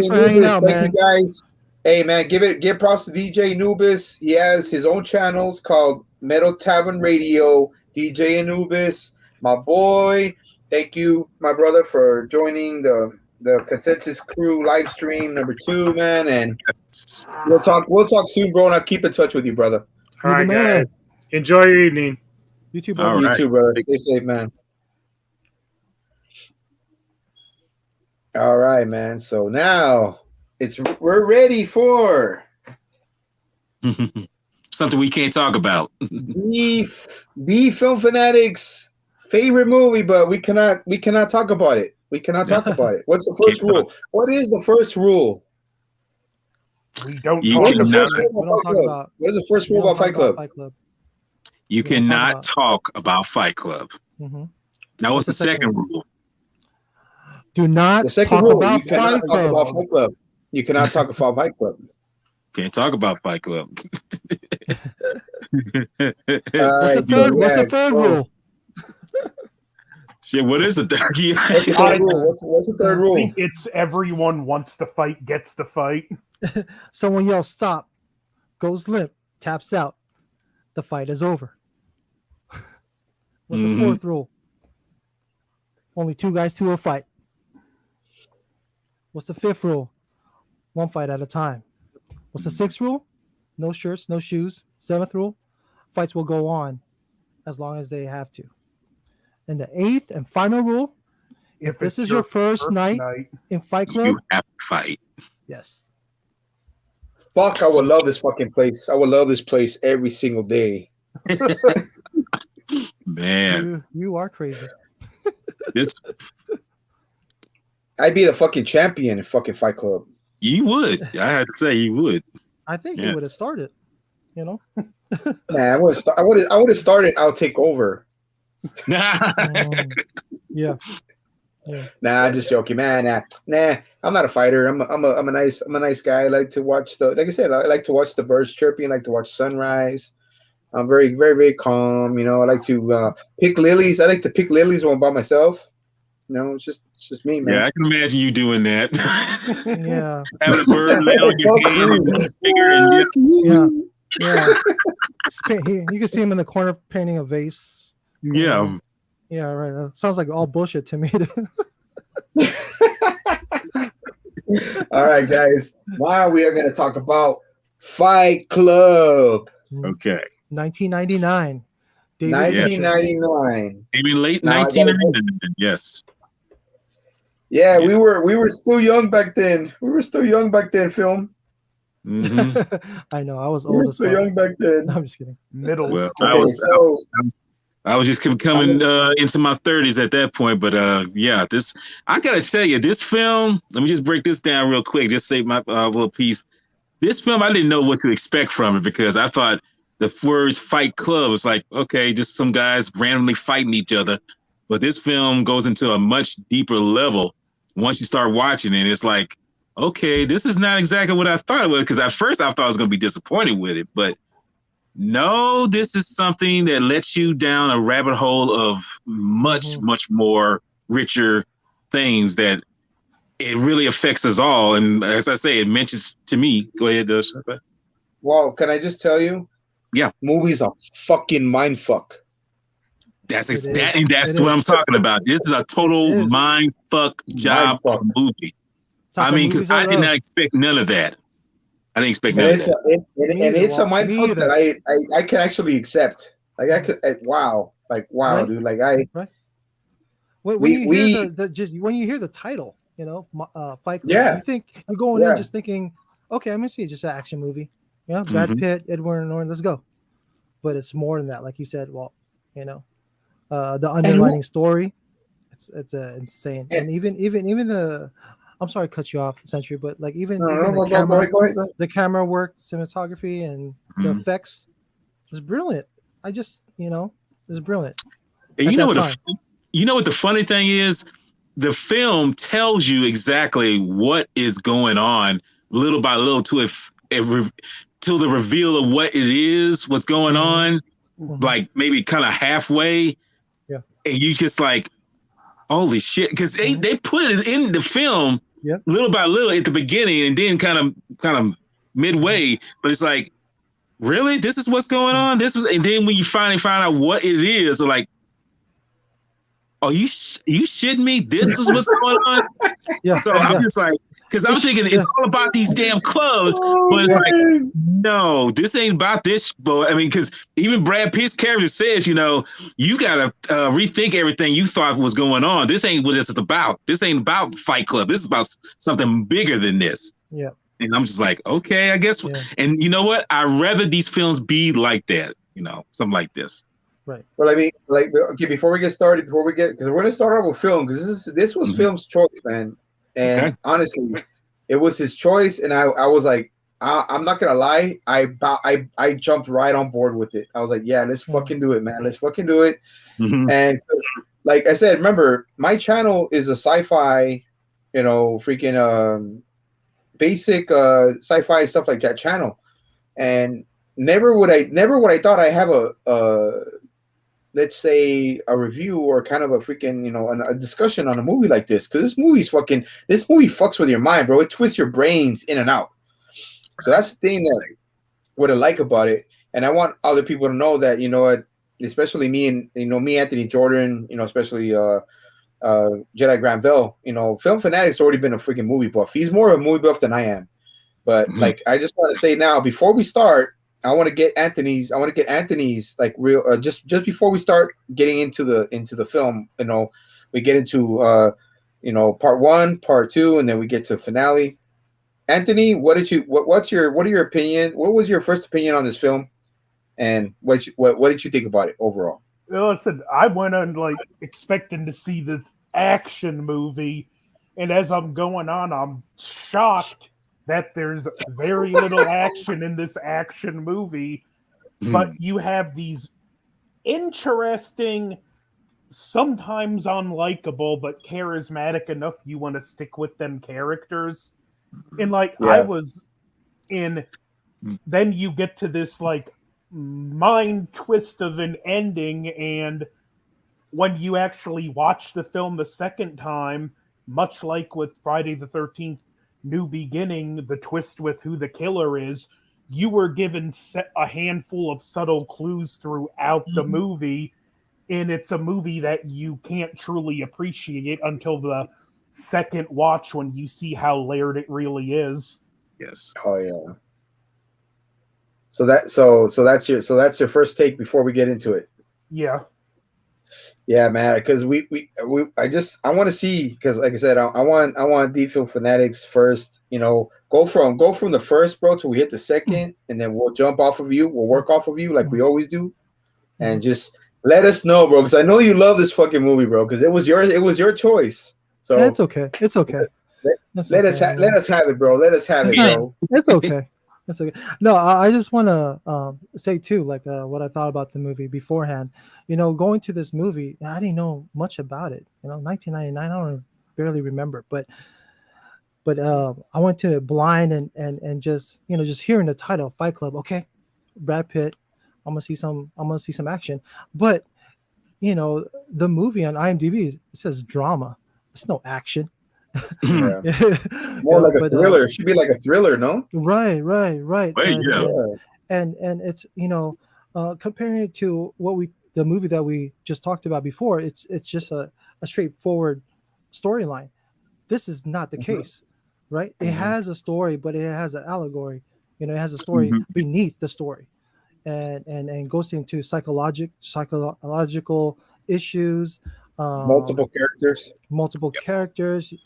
for hanging out, man. Thank you, guys. Hey, man, give props to DJ Anubis. He has his own channels called Metal Tavern Radio. DJ Anubis, my boy. Thank you, my brother, for joining the Consensus Crew live stream number 2, man. And we'll talk soon, bro. And I'll keep in touch with you, brother. All right, guys. Enjoy your evening. You too, brother. You too, brother. Stay safe, man. All right, man. So now we're ready for something we can't talk about. the Film Fanatics' favorite movie, but we cannot talk about it. We cannot talk about it. What's the first rule? What is the first rule? We don't talk about What is the first rule about Fight Club? You cannot talk about Fight Club. Mm-hmm. Now, what's the second rule? Do not talk about Fight Club. You cannot talk about Fight Club. Can't talk about Fight Club. What's the third rule? Shit, what is the third? What's the third rule? What's the third rule? I think it's everyone wants to fight, gets to fight. Someone yells stop, goes limp, taps out. The fight is over. What's the fourth rule? Only 2 guys to a fight. What's the 5th rule? 1 fight at a time. What's the 6th rule? No shirts, no shoes. 7th rule? Fights will go on as long as they have to. And the 8th and final rule, if this is your first night in Fight Club, you have to fight. Yes. Fuck, I would love this fucking place. I would love this place every single day. Man. You are crazy. I'd be the fucking champion in fucking Fight Club. You would. I had to say you would. I think he would have started. You know. Nah, I would have started. I'll take over. Yeah. Nah, I'm just joking, man. Nah, I'm not a fighter. I'm a nice guy. I like to watch like I said, I like to watch the birds chirping. I like to watch sunrise. I'm very, very, very calm. You know, I like to pick lilies. I like to pick lilies when I'm by myself. You know, it's just me, man. Yeah, I can imagine you doing that. Yeah. Having a bird lay on your hand and Yeah. You can see him in the corner painting a vase. Yeah. Yeah, right. Sounds like all bullshit to me. All right, guys. Now we are going to talk about Fight Club. Okay. 1999. 1999. Maybe late 1999. Yes. Yeah, we were still young back then. Film. Mm-hmm. I know. I was We were old as still fuck. young back then. No, I'm just kidding. Middle Well, school. I was just coming into my 30s at that point, but yeah, I gotta tell you, this film. Let me just break this down real quick. Just say my little piece. This film, I didn't know what to expect from it because I thought the words "Fight Club" was like, okay, just some guys randomly fighting each other. But this film goes into a much deeper level once you start watching it. It's like, okay, this is not exactly what I thought it was, because at first I thought I was going to be disappointed with it, but no, this is something that lets you down a rabbit hole of much more richer things that it really affects us all. And as I say, it mentions to me. Go ahead, Shaka. Well, can I just tell you? Yeah, movie's a fucking mind fuck. That's what I'm talking about. This is a total mind fuck job of a movie. I mean, because I did not expect none of that. I didn't expect none of that. It's a mind fuck that I can actually accept. Like I could, wow, right? Dude. Like when you hear the title, you know, Fight Club, you think you're going in just thinking, okay, I'm gonna see just an action movie. Yeah, Brad Pitt, Edward Norton, let's go. But it's more than that, like you said. Well, you know, the underlining story, it's insane. And even the, I'm sorry to cut you off, Century, but like even the camera work, cinematography, and the effects is brilliant. It's brilliant. And you know what the funny thing is? The film tells you exactly what is going on, little by little, till the reveal of what it is, what's going on, like maybe kind of halfway. Yeah. And you just like, holy shit, because they put it in the film little by little at the beginning and then kind of midway, but it's like, really, this is what's going on. And then when you finally find out what it is, they're like, oh, you shitting me? This is what's going on. So I'm just like, because I'm thinking it's all about these damn clubs, but it's like, no, this ain't about this. But I mean, because even Brad Pitt's character says, you know, you gotta rethink everything you thought was going on. This ain't what it's about. This ain't about Fight Club. This is about something bigger than this. Yeah. And I'm just like, okay, I guess. Yeah. And you know what? I'd rather these films be like that. You know, something like this. Right. Well, I mean, like, okay, before we get started, because we're going to start off with film, because this was film's choice, man. And honestly, it was his choice, and I was like, I'm not gonna lie, I jumped right on board with it. I was like, yeah, let's fucking do it, man. Let's fucking do it. And like I said, remember, my channel is a sci-fi, you know, freaking basic sci-fi stuff like that channel, and never would I thought I have a let's say a review or kind of a freaking, you know, a discussion on a movie like this, because this movie fucks with your mind, bro. It twists your brains in and out. So that's the thing that what I like about it, and I want other people to know that, you know what, especially me and me, Anthony Jordan, you know, especially Jedi Grant Bell, you know, Film Fanatic's already been a freaking movie buff. He's more of a movie buff than I am, but like I just want to say now before we start, I want to get Anthony's like real just before we start getting into the film, you know, we get into you know, part 1, part 2, and then we get to finale. Anthony, what are your opinion? What was your first opinion on this film, and what did you think about it overall? Listen, I went on like expecting to see this action movie, and as I'm going on, I'm shocked that there's very little action in this action movie, but you have these interesting, sometimes unlikable, but charismatic enough you want to stick with them characters. And like I was in, then you get to this like mind twist of an ending, and when you actually watch the film the second time, much like with Friday the 13th New Beginning, the twist with who the killer is, you were given a handful of subtle clues throughout the movie, and it's a movie that you can't truly appreciate until the second watch when you see how layered it really is. Yes. Oh yeah. So that's your first take before we get into it. Yeah. Yeah, man. Because I want to see, because like I said, I want D-Film Fanatics first. You know, go from the first, bro, till we hit the second, and then we'll jump off of you. We'll work off of you like we always do, and just let us know, bro. Because I know you love this fucking movie, bro. Because it was your choice. So yeah, it's okay. It's okay. Let us have it, bro. Let us have it, bro. It's okay. It's okay. No, I just want to say too, like what I thought about the movie beforehand. You know, going to this movie, I didn't know much about it. You know, 1999, I don't barely remember, but I went to it blind and just just hearing the title, Fight Club. Okay, Brad Pitt. I'm gonna see some action, but you know, the movie on IMDb, it says drama. It's no action. Yeah. More like a thriller. It should be like a thriller, no? Right. Wait, And it's comparing it to the movie that we just talked about before, it's just a straightforward storyline. This is not the case, right? It has a story, but it has an allegory. You know, it has a story beneath the story, and goes into psychological issues. Multiple characters,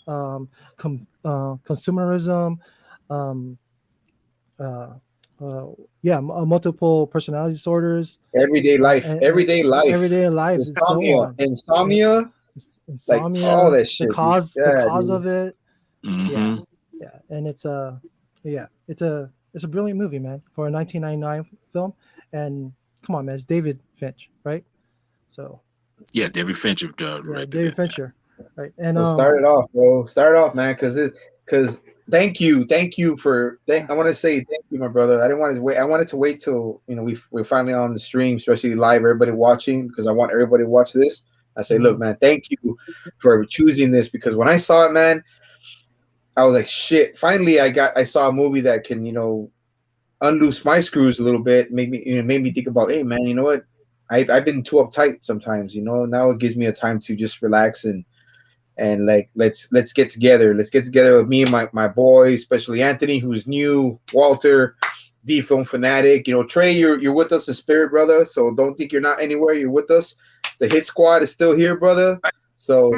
consumerism, multiple personality disorders, everyday life, insomnia, like all that shit. the cause of it. Mm-hmm. Yeah, and it's a brilliant movie, man, for a 1999 film. And come on, man, it's David Finch, right? So yeah, David Fincher. David Fincher, right? And so start it off, bro. Start it off, man, because thank you for. I want to say thank you, my brother. I didn't want to wait. I wanted to wait till we're finally on the stream, especially live, everybody watching, because I want everybody to watch this. I say, look, man, thank you for choosing this, because when I saw it, man, I was like, shit. Finally, I saw a movie that can unloose my screws a little bit, made me think about, hey, man, you know what? I've been too uptight sometimes, Now it gives me a time to just relax and like let's get together. Let's get together with me and my boys, especially Anthony, who's new, Walter, D-Film Fanatic. Trey, you're with us in spirit, brother. So don't think you're not anywhere. You're with us. The Hit Squad is still here, brother. So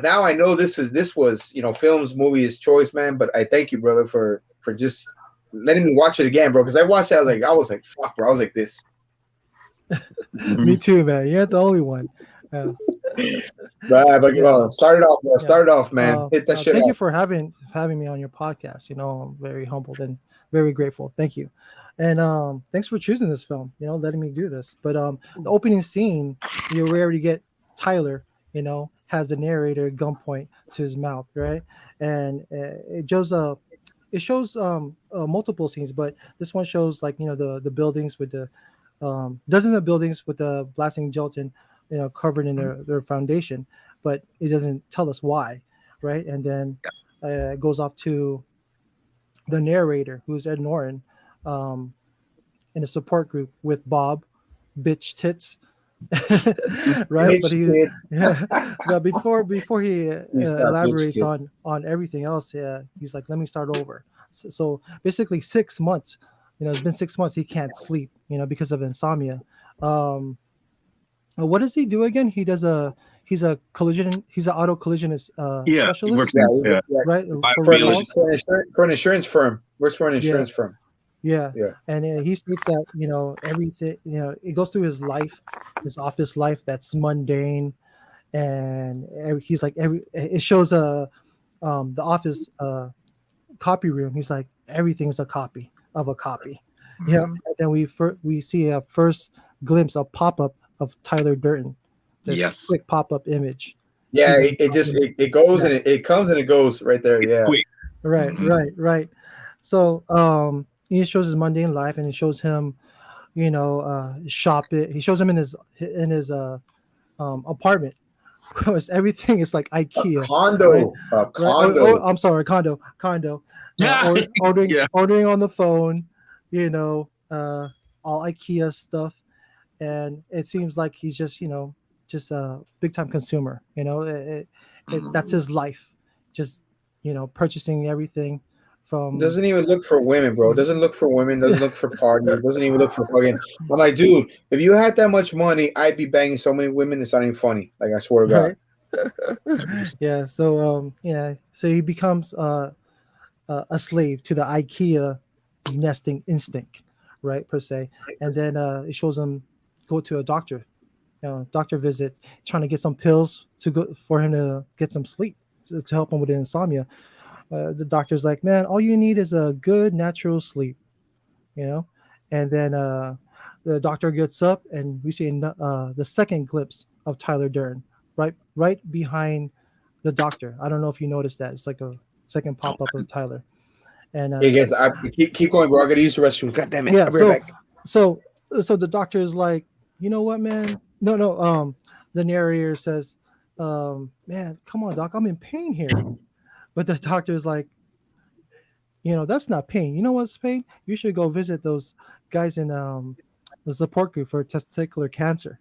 now I know this was Film's movie's choice, man. But I thank you, brother, for just letting me watch it again, bro. Because I watched it, I was like, fuck, bro. I was like this. Me too, man. You're not the only one. But start it off, bro. Start it off, man. Hit that shit. Thank you for having me on your podcast. I'm very humbled and very grateful. Thank you, and thanks for choosing this film. Letting me do this. But the opening scene, you already get Tyler. Has the narrator gunpoint to his mouth, right? And it shows multiple scenes, but this one shows the buildings with the dozens of buildings with the blasting gelatin, covered in their foundation, but it doesn't tell us why, right? And then it goes off to the narrator, who's Ed Norton, in a support group with Bob, bitch tits, right? But before he elaborates on everything else, he's like, let me start over. So basically 6 months. It's been 6 months. He can't sleep, because of insomnia. What does he do again? He's an auto collisionist specialist. Right? For an insurance firm. Works for an insurance firm. Yeah. And he states that, everything, it goes through his life, his office life that's mundane. And he's like, it shows the office copy room. He's like, everything's a copy of a copy. Yeah. And then we see a first glimpse of pop up of Tyler Durden. This Yes. quick pop up image. Yeah, He's it goes and it comes and it goes right there. It's Yeah. quick. Right. So he shows his mundane life, and it shows him, shop it. He shows him in his apartment. Everything is like IKEA. Condo. Right? Condo. Oh, I'm sorry, condo. Ordering Yeah. ordering on the phone, all IKEA stuff, and it seems like he's just a big time consumer. That's his life, just purchasing everything from. Doesn't even look for women, bro. Doesn't look for women. Doesn't look for parties. Doesn't even look for fucking. I'm like, dude, if you had that much money, I'd be banging so many women. It's not even funny. Like, I swear to God. Right? Yeah. So So he becomes a slave to the IKEA nesting instinct, right, per se. And then it shows him go to a doctor, doctor visit, trying to get some pills for him to get some sleep to help him with the insomnia. The doctor's like, man, all you need is a good natural sleep, And then the doctor gets up, and we see the second glimpse of Tyler Durden, right behind the doctor. I don't know if you noticed that. It's like a second pop up of Tyler. And Hey guys, keep going, bro. I gotta use the restroom. God damn it! yeah. I'll be right back. So the doctor is like, you know what, man? No. The narrator says, man, come on, doc, I'm in pain here. But the doctor is like, that's not pain. You know what's pain? You should go visit those guys in the support group for testicular cancer.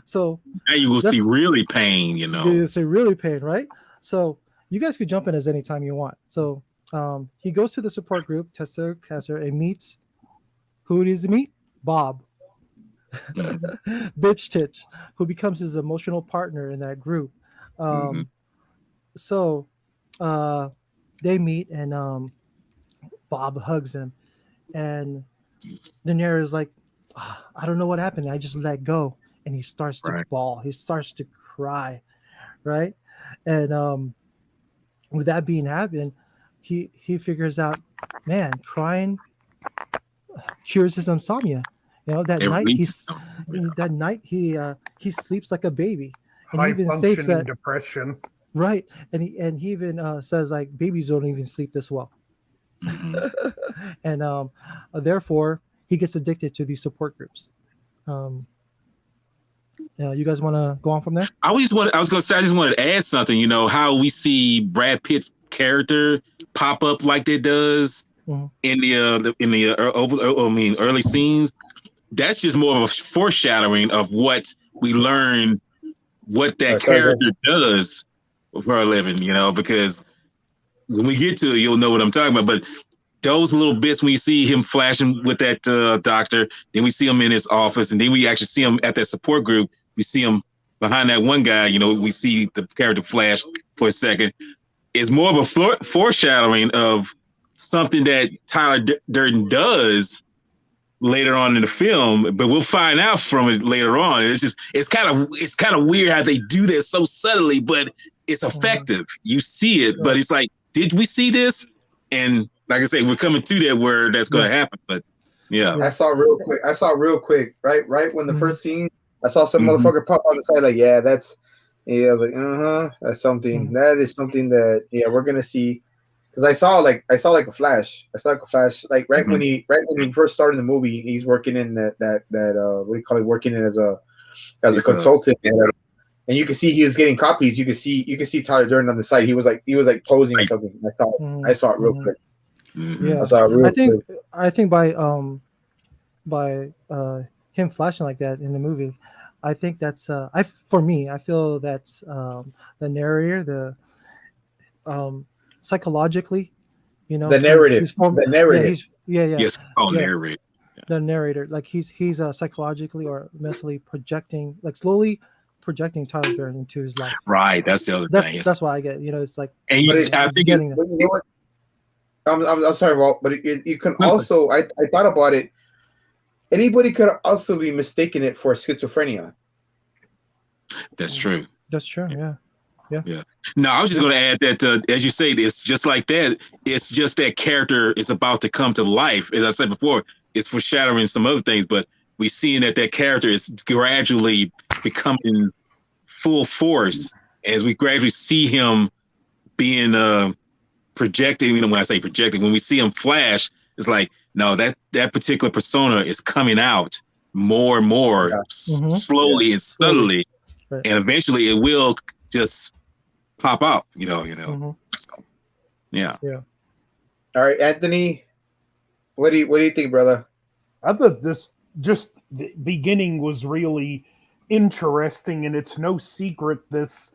So now you will see really pain. You see really pain, right? So you guys could jump in as anytime you want. So he goes to the support group, testicular cancer, and meets. Who does he meet? Bob. Bitch Titch, who becomes his emotional partner in that group. So they meet, and Bob hugs him, and the narrator is like, I don't know what happened. I just let go, and he starts to bawl. He starts to cry, right? And with that being happened, he figures out, man, crying cures his insomnia. That night he sleeps like a baby, and high he even functioning states that depression. right, and he even says like babies don't even sleep this well, and therefore he gets addicted to these support groups. You guys want to go on from there? I just wanted to add something. How we see Brad Pitt's character pop up like that does in the early scenes. That's just more of a foreshadowing of what we learn, what that character does for a living, because when we get to it, you'll know what I'm talking about. But those little bits when you see him flashing with that doctor, then we see him in his office, and then we actually see him at that support group. We see him behind that one guy, we see the character flash for a second. It's more of a foreshadowing of something that Tyler Durden does later on in the film, but we'll find out from it later on. It's kind of weird how they do that so subtly, but it's effective. You see it, but it's like, did we see this? And like I say, we're coming to that where that's going to happen. But yeah, I saw real quick, right when the first scene, I saw some motherfucker pop on the side, like, I was like, that's something. That is something that we're gonna see. Because I saw like a flash. Like when he first started the movie, he's working in that what do you call it? Working in as a consultant, and you can see he was getting copies. You can see Tyler Durden on the side. He was like posing or something. I saw it real quick. Yeah, I saw it real quick. I think by him flashing like that in the movie, I think that's I feel that's the narrator, the psychologically, the narrative. The narrative. Yes. Narrator. The narrator, like he's psychologically or mentally projecting, like slowly projecting Tyler Durden into his life. Right. That's the other thing. That's why I get. It's like. And I think you know what? I'm sorry, Walt, but you can also. I thought about it. Anybody could also be mistaking it for schizophrenia. That's true. That's true. Yeah. Yeah. No, I was just going to add that, as you say, it's just like that. It's just that character is about to come to life. As I said before, it's foreshadowing some other things, but we seeing that character is gradually becoming full force as we gradually see him being projected. You know, when I say projected, when we see him flash, it's like, no, that particular persona is coming out more and more, slowly and subtly, Right. and eventually it will just pop up. You know. So, yeah. All right, Anthony, what do you think, brother? I thought this just the beginning was really interesting, and it's no secret this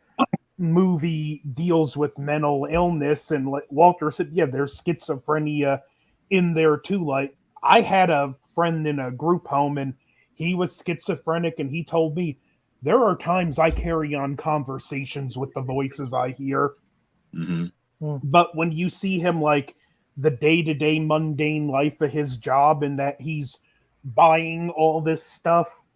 movie deals with mental illness, and like Walter said, yeah, there's schizophrenia in there too. Like, I had a friend in a group home, and he was schizophrenic, and he told me there are times I carry on conversations with the voices I hear. But when you see him, like, the day-to-day mundane life of his job, and that he's buying all this stuff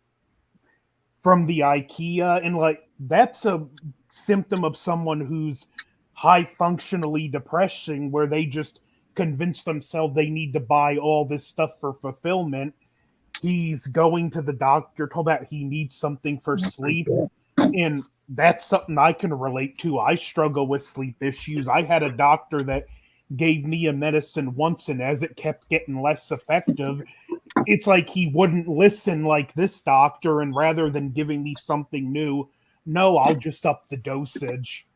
from the IKEA, and like, that's a symptom of someone who's high functionally depressing, where they just convince themselves they need to buy all this stuff for fulfillment. He's going to the doctor, told that he needs something for sleep, and that's something I can relate to. I struggle with sleep issues. I had a doctor that gave me a medicine once, and as it kept getting less effective, it's like he wouldn't listen like this doctor, and rather than giving me something new, no, I'll just up the dosage.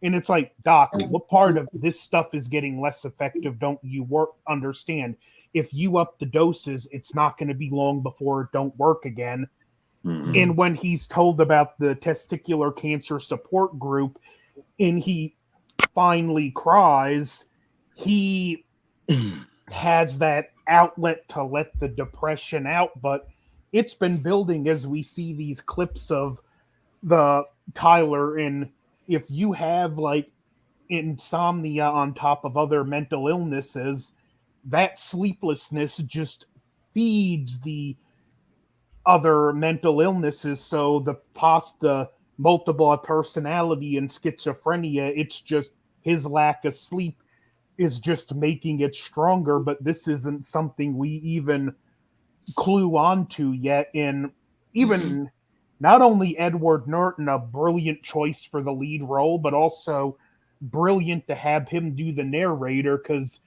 And it's like, doc, what part of this stuff is getting less effective don't you understand? If you up the doses, it's not going to be long before it don't work again. And when he's told about the testicular cancer support group, and he finally cries, he has that outlet to let the depression out. But it's been building as we see these clips of the Tyler. And if you have like insomnia on top of other mental illnesses, that sleeplessness just feeds the other mental illnesses. So the multiple personality and schizophrenia, it's just his lack of sleep is just making it stronger. But this isn't something we even clue onto yet. And even not only Edward Norton, a brilliant choice for the lead role, but also brilliant to have him do the narrator, because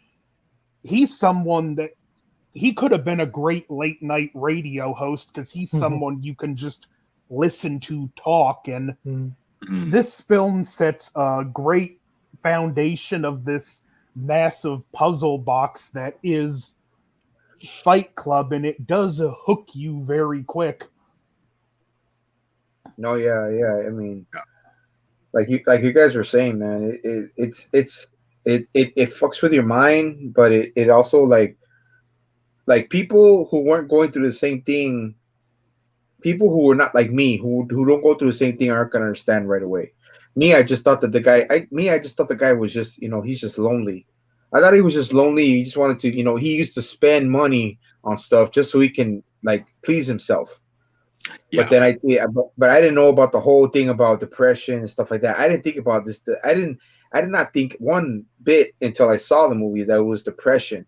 he's someone that he could have been a great late night radio host, because he's someone you can just listen to talk. And this film sets a great foundation of this massive puzzle box that is Fight Club, and it does hook you very quick. No, yeah. I mean, like you guys were saying, man, it fucks with your mind, but it also like people who weren't going through the same thing, people who were not like me, who don't go through the same thing, aren't gonna understand right away. Me, I just thought that the guy was just, he's just lonely. I thought he was just lonely. He just wanted to, he used to spend money on stuff just so he can like please himself. Yeah. But then but I didn't know about the whole thing about depression and stuff like that. I didn't think about this. I did not think one bit until I saw the movie that it was depression.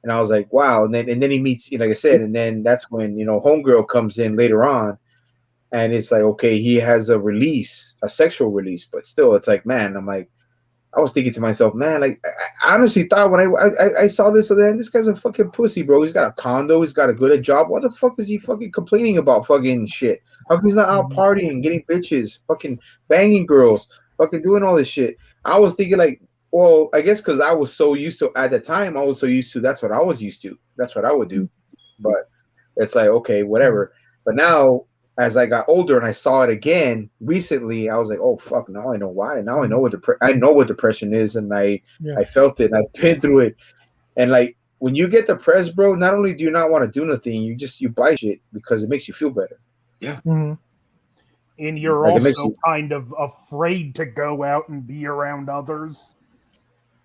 And I was like, wow. And then he meets, like I said, and then that's when, Homegirl comes in later on. And it's like, okay, he has a sexual release, but still, it's like, man, I'm like, I was thinking to myself, man, like, I honestly thought when I saw this, man, this guy's a fucking pussy, bro. He's got a condo, he's got a good job. What the fuck is he fucking complaining about fucking shit? How come he's not out partying, getting bitches, fucking banging girls, fucking doing all this shit? I was thinking like, well, I guess because I was so used to, at the time, that's what I was used to. That's what I would do. But it's like, okay, whatever. But now, as I got older and I saw it again recently, I was like, oh, fuck, now I know why. Now I know what depression is, and I felt it, and I've been through it. And like, when you get depressed, bro, not only do you not want to do nothing, you buy shit because it makes you feel better. Yeah. And you're like, also kind of afraid to go out and be around others.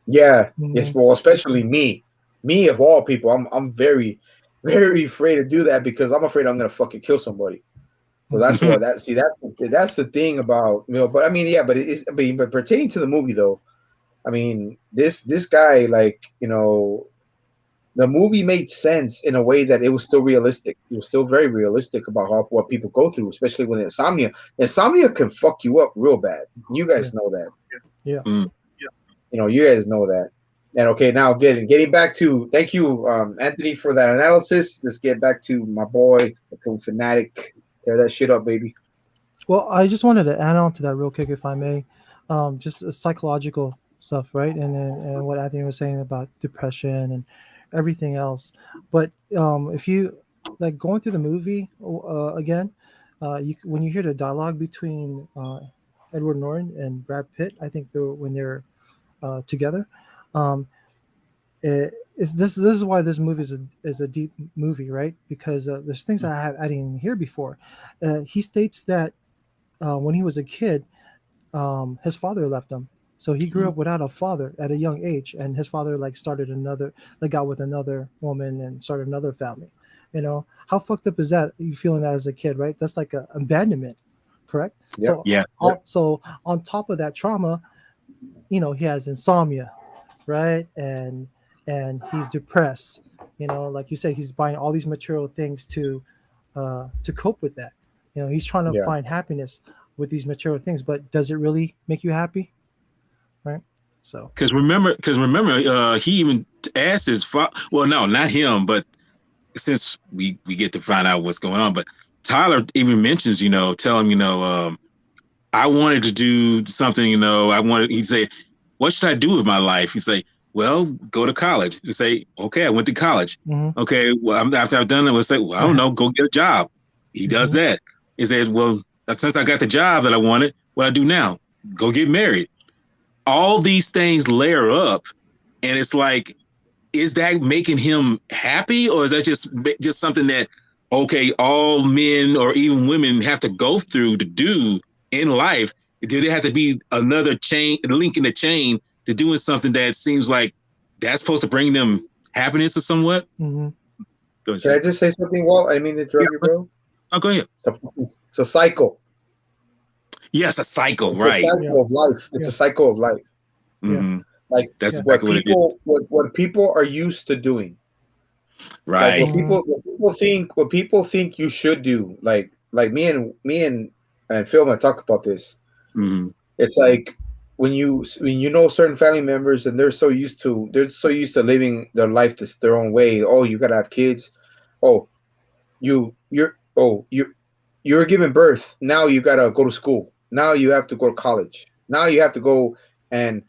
Yeah, especially me of all people. I'm very, very afraid to do that because I'm afraid I'm gonna fucking kill somebody. So that's what that's the thing about, you know. But I mean, yeah, but but pertaining to the movie though, I mean, this guy, like, you know, the movie made sense in a way that it was still realistic. It was still very realistic about what people go through, especially with insomnia. Insomnia can fuck you up real bad. You guys know that. Yeah. Mm. You know, you guys know that. And okay, now getting back to, thank you, Anthony, for that analysis. Let's get back to my boy, the film fanatic. Tear that shit up, baby. Well, I just wanted to add on to that real quick, if I may. Just psychological stuff, right? And what Anthony was saying about depression and everything else. But if you like going through the movie again, when you hear the dialogue between Edward Norton and Brad Pitt, I think when they're together, this is why this movie is a deep movie, right? Because there's things I didn't hear before. He states that when he was a kid, his father left him. So he grew up without a father at a young age, and his father got with another woman and started another family. You know, how fucked up is that? You feeling that as a kid, right? That's like a abandonment, correct? Yeah. So Yeah. So on top of that trauma, you know, he has insomnia, right? And he's depressed. You know, like you said, he's buying all these material things to cope with that. You know, he's trying to find happiness with these material things, but does it really make you happy? Right. So Because remember, he even asked his father. Well, no, not him, but since we get to find out what's going on, but Tyler even mentions, you know, tell him, you know, I wanted to do something, you know, he'd say, what should I do with my life? He'd say, well, go to college. He'd say, okay, I went to college. Mm-hmm. Okay, well, after I've done it, we'll say, well, I don't know, go get a job. He does that. He said, well, since I got the job that I wanted, what I do now? Go get married. All these things layer up, and it's like, is that making him happy, or is that just something that, okay, all men or even women have to go through to do in life? Do there have to be another link in the chain to doing something that seems like that's supposed to bring them happiness or somewhat? Mm-hmm. Go ahead, Can I just say something, Walt? I mean to interrupt you, bro. Oh, go ahead. It's a cycle. Yes, a cycle, It's right? a cycle of life. It's a cycle of life. Mm-hmm. Like that's what exactly people what people are used to doing. Right. Like what people think you should do. Like me and Phil might talk about this. Mm-hmm. It's like when you know certain family members and they're so used to living their life their own way. Oh, you gotta have kids. Oh, you're giving birth. Now you gotta go to school. Now you have to go to college. Now you have to go and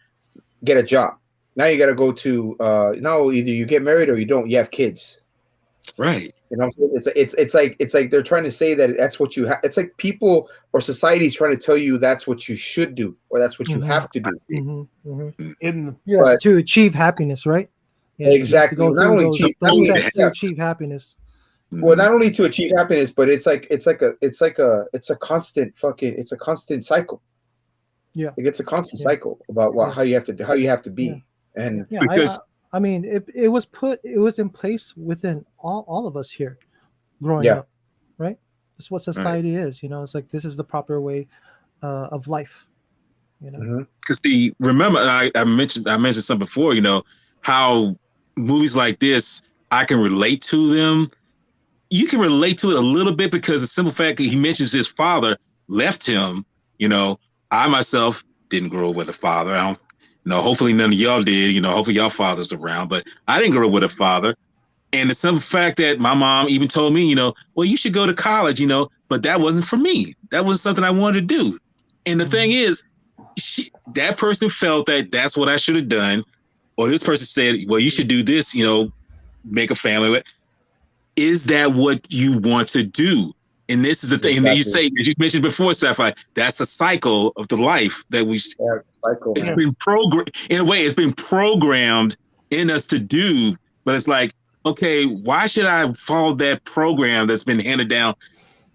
get a job. Now you gotta go to now either you get married or you don't. You have kids. Right. You know what I'm saying? It's like they're trying to say that that's what you have. It's like people or society's trying to tell you that's what you should do or that's what you have to do. Mm-hmm. Mm-hmm. In To achieve happiness, right? Yeah, exactly. Go Not only those steps to achieve happiness. Well, not only to achieve happiness, but it's a constant cycle. Yeah, like it's a constant cycle about how you have to be, and because I mean it was in place within all of us here, growing up, right? That's what society is. You know, it's like this is the proper way of life. You know, because remember I mentioned something before. You know how movies like this, I can relate to them. You can relate to it a little bit because the simple fact that he mentions his father left him. You know, I myself didn't grow up with a father. I don't, you know, hopefully none of y'all did. You know, hopefully y'all fathers around, but I didn't grow up with a father. And the simple fact that my mom even told me, you know, well, you should go to college, you know, but that wasn't for me. That was something I wanted to do. And the thing is, that person felt that that's what I should have done. Or this person said, well, you should do this, you know, make a family. Is that what you want to do? And this is the thing that you say, as you mentioned before, Sapphire, that's the cycle of the life that it's been programmed, in a way, it's been programmed in us to do. But it's like, okay, why should I follow that program that's been handed down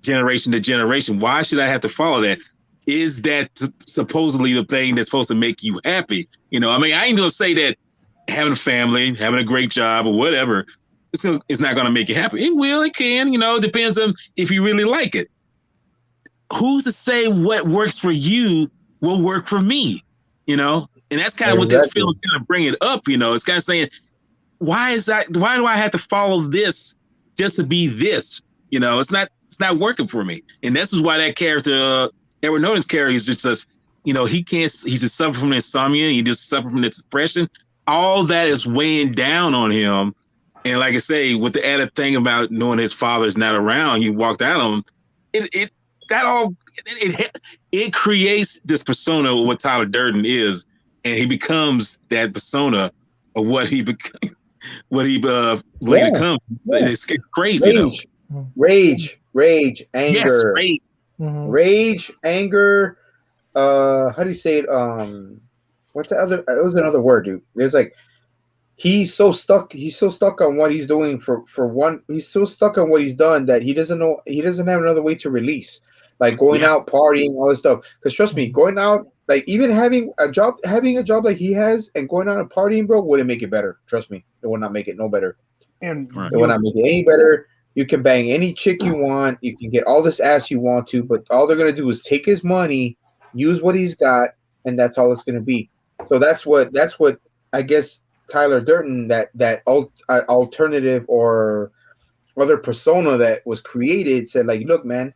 generation to generation? Why should I have to follow that? Is that supposedly the thing that's supposed to make you happy? You know, I mean, I ain't gonna say that having a family, having a great job or whatever, it's not going to make you happy. It will, it can, you know, it depends on if you really like it. who's to say what works for you will work for me? You know, and that's kind of what this Exactly. film kind of bring it up. You know, it's kind of saying, why is that? Why do I have to follow this just to be this? You know, it's not working for me. And this is why that character, Edward Norton's character, is just, you know, he's just suffering from insomnia. He just suffering from depression. All that is weighing down on him. And like I say, with the added thing about knowing his father is not around, he walked out on him. It creates this persona of what Tyler Durden is, and he becomes that persona of what he became. What he becomes. It's crazy Rage, anger. Yes, rage, anger. How do you say it? What's the other? It was another word, dude. There's like he's so stuck on what he's doing for one. He's so stuck on what he's done that he doesn't know. He doesn't have another way to release, like going out partying, all this stuff. Because trust me, going out, like even having a job like he has, and going out and partying, bro, wouldn't make it better. Trust me, it would not make it no better. And it would not make it any better. You can bang any chick you want. You can get all this ass you want to, but all they're gonna do is take his money, use what he's got, and that's all it's gonna be. So that's what I guess Tyler Durden, that alternative or other persona that was created, said like, look, man,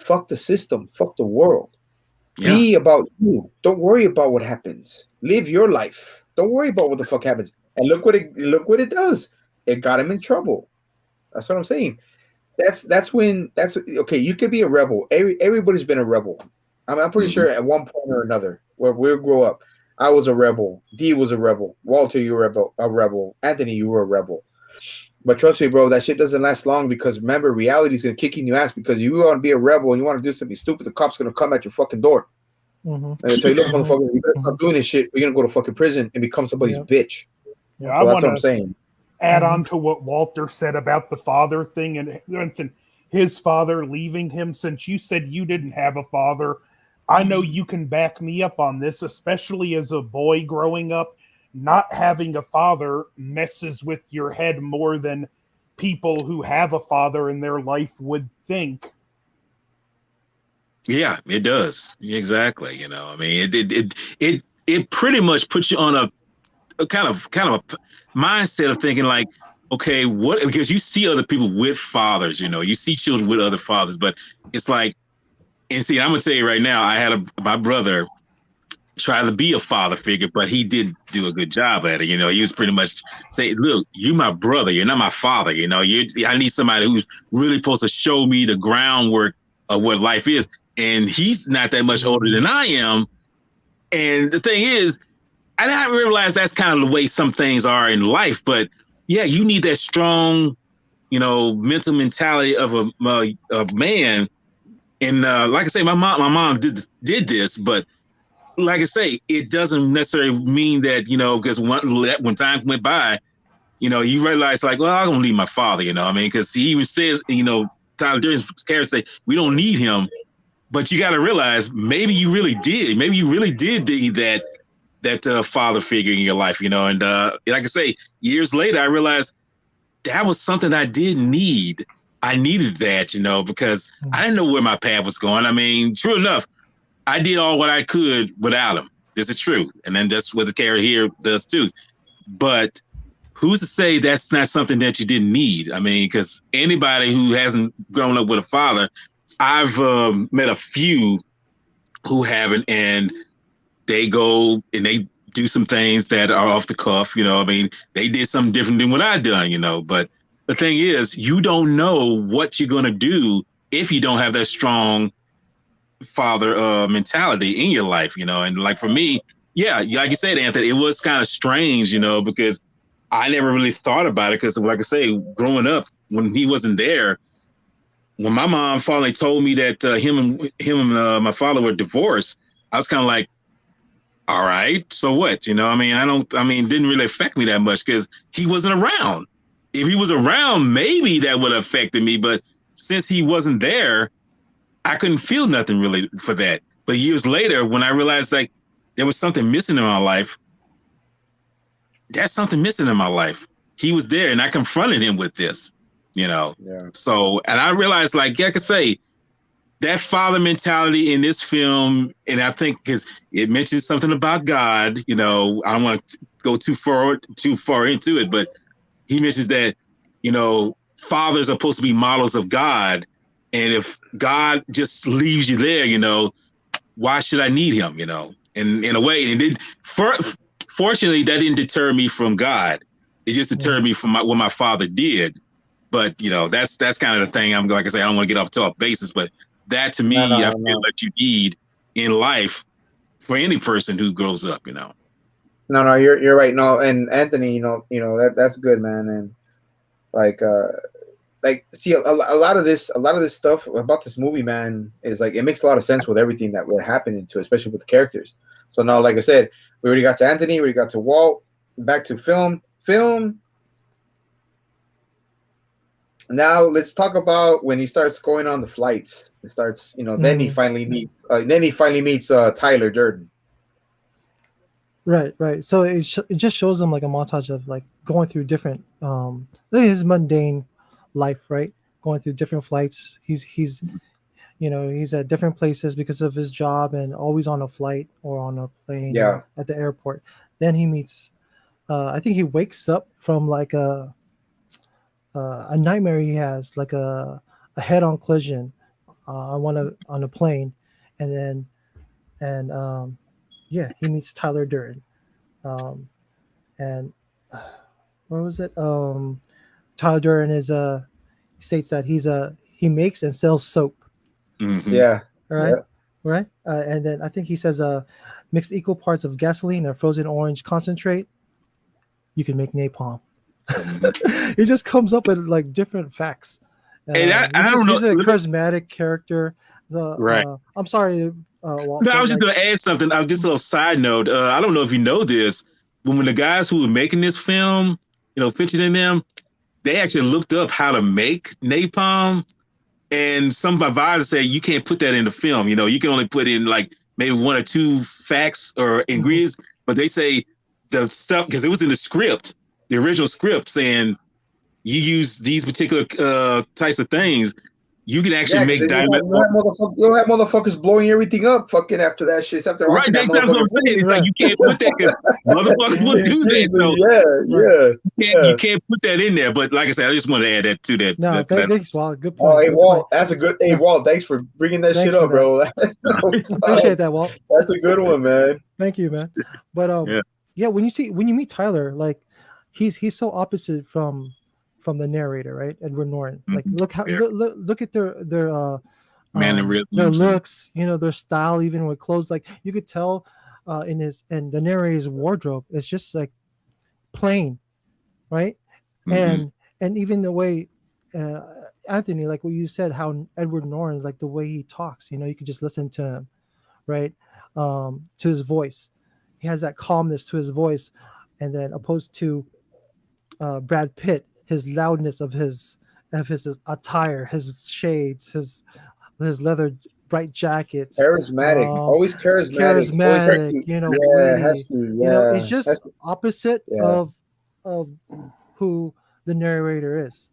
fuck the system, fuck the world. Yeah. Be about you. Don't worry about what happens. Live your life. Don't worry about what the fuck happens. And look what it does. It got him in trouble. That's what I'm saying. That's okay. You could be a rebel. Everybody's been a rebel. I'm pretty sure at one point or another where we grow up. I was a rebel. D was a rebel. Walter, you were a rebel. Anthony, you were a rebel. But trust me, bro, that shit doesn't last long because remember, reality is gonna kick you in your ass because you want to be a rebel and you want to do something stupid. The cops gonna come at your fucking door. And they tell you, look, motherfucker, you better stop doing this shit. You're gonna go to fucking prison and become somebody's bitch. Yeah, so that's what I'm saying. Add on to what Walter said about the father thing and his father leaving him. Since you said you didn't have a father, I know you can back me up on this, especially as a boy growing up. Not having a father messes with your head more than people who have a father in their life would think. Yeah, it does. Exactly. You know, I mean, it pretty much puts you on a kind of a mindset of thinking like, okay, what? Because you see other people with fathers, you know, you see children with other fathers, but it's like, and see, I'm gonna tell you right now, I had my brother try to be a father figure, but he did do a good job at it. You know, he was pretty much saying, look, you're my brother, you're not my father. You know, I need somebody who's really supposed to show me the groundwork of what life is. And he's not that much older than I am. And the thing is, I didn't realize that's kind of the way some things are in life. But yeah, you need that strong, you know, mental mentality of a man. And like I say, my mom did this, but like I say, it doesn't necessarily mean that, you know, because when time went by, you know, you realize like, well, I don't need my father, you know what I mean? Because he even says, you know, Tyler Durden's character say, we don't need him. But you got to realize maybe you really did. Maybe you really did need that father figure in your life, you know. And like I say, years later, I realized that was something I did need. I needed that, you know, because I didn't know where my path was going. I mean, true enough, I did all what I could without him. This is true. And then that's what the character here does too. But who's to say that's not something that you didn't need? I mean, because anybody who hasn't grown up with a father, I've met a few who haven't, and they go and they do some things that are off the cuff. You know, I mean, they did something different than what I done, you know. But the thing is, you don't know what you're going to do if you don't have that strong father mentality in your life, you know. And like for me, yeah, like you said, Anthony, it was kind of strange, you know, because I never really thought about it because, like I say, growing up, when he wasn't there, when my mom finally told me that him and my father were divorced, I was kind of like, all right, so what? You know, I mean, it didn't really affect me that much because he wasn't around. If he was around, maybe that would have affected me. But since he wasn't there, I couldn't feel nothing really for that. But years later, when I realized like there was something missing in my life, that's something missing in my life. He was there and I confronted him with this. You know, so, and I realized, like I could say, that father mentality in this film, and I think because it mentions something about God, I don't want to go too far into it, but he mentions that, fathers are supposed to be models of God. And if God just leaves you there, why should I need him, And in a way, and fortunately, that didn't deter me from God. It just deterred me from what my father did. But, that's kind of the thing. I'm like I say, I don't want to get off top basis, but that to me, I feel that you need in life for any person who grows up, No, you're right. No, and Anthony, that's good, man. And like see a lot of this stuff about this movie, man, is like it makes a lot of sense with everything that would happen into, especially with the characters. So now, like I said, we already got to Anthony, we already got to Walt, back to film. Now let's talk about when he starts going on the flights. It starts, then he finally meets Tyler Durden. Right. So it just shows him like a montage of like going through different his mundane life, right? Going through different flights. He's at different places because of his job and always on a flight or on a plane at the airport. Then he meets I think he wakes up from like a nightmare he has, like a head-on collision on a plane, and he meets Tyler Durden, and where was it? Tyler Durden is states that he makes and sells soap. Mm-hmm. Yeah. Right. And then I think he says mix equal parts of gasoline and frozen orange concentrate. You can make napalm. He just comes up with like different facts. And I don't know. He's a charismatic character. Right. I'm sorry. Walt, no, I was just going to add something. Just a little side note. I don't know if you know this, but when the guys who were making this film, Fincher and them, they actually looked up how to make napalm. And some advisors say you can't put that in the film. You can only put in like maybe one or two facts or ingredients. But they say the stuff, because it was in the script, the original script, saying you use these particular types of things, you can actually make dynamite. You'll have motherfuckers blowing everything up fucking after that shit. After right, that's what I'm saying. It's like you can't put that because motherfuckers would do that. So you can't put that in there. But like I said, I just want to add that to that. No, thanks, Walt. Good point. Oh, hey, Walt, that's a good. Hey, Walt, thanks for bringing that shit up, bro. Appreciate that, Walt. That's a good one, man. Thank you, man. But when you meet Tyler, like he's so opposite from the narrator, right? Edward Norton. Like look at their looks, their style, even with clothes. Like you could tell in the narrator's wardrobe, it's just like plain, right? And even the way Anthony, like what you said, how Edward Norton, like the way he talks, you could just listen to him, right? To his voice, he has that calmness to his voice, and then opposed to Brad Pitt, his loudness of his attire, his shades, his leather bright jackets, charismatic, always charismatic, it's just opposite of who the narrator is,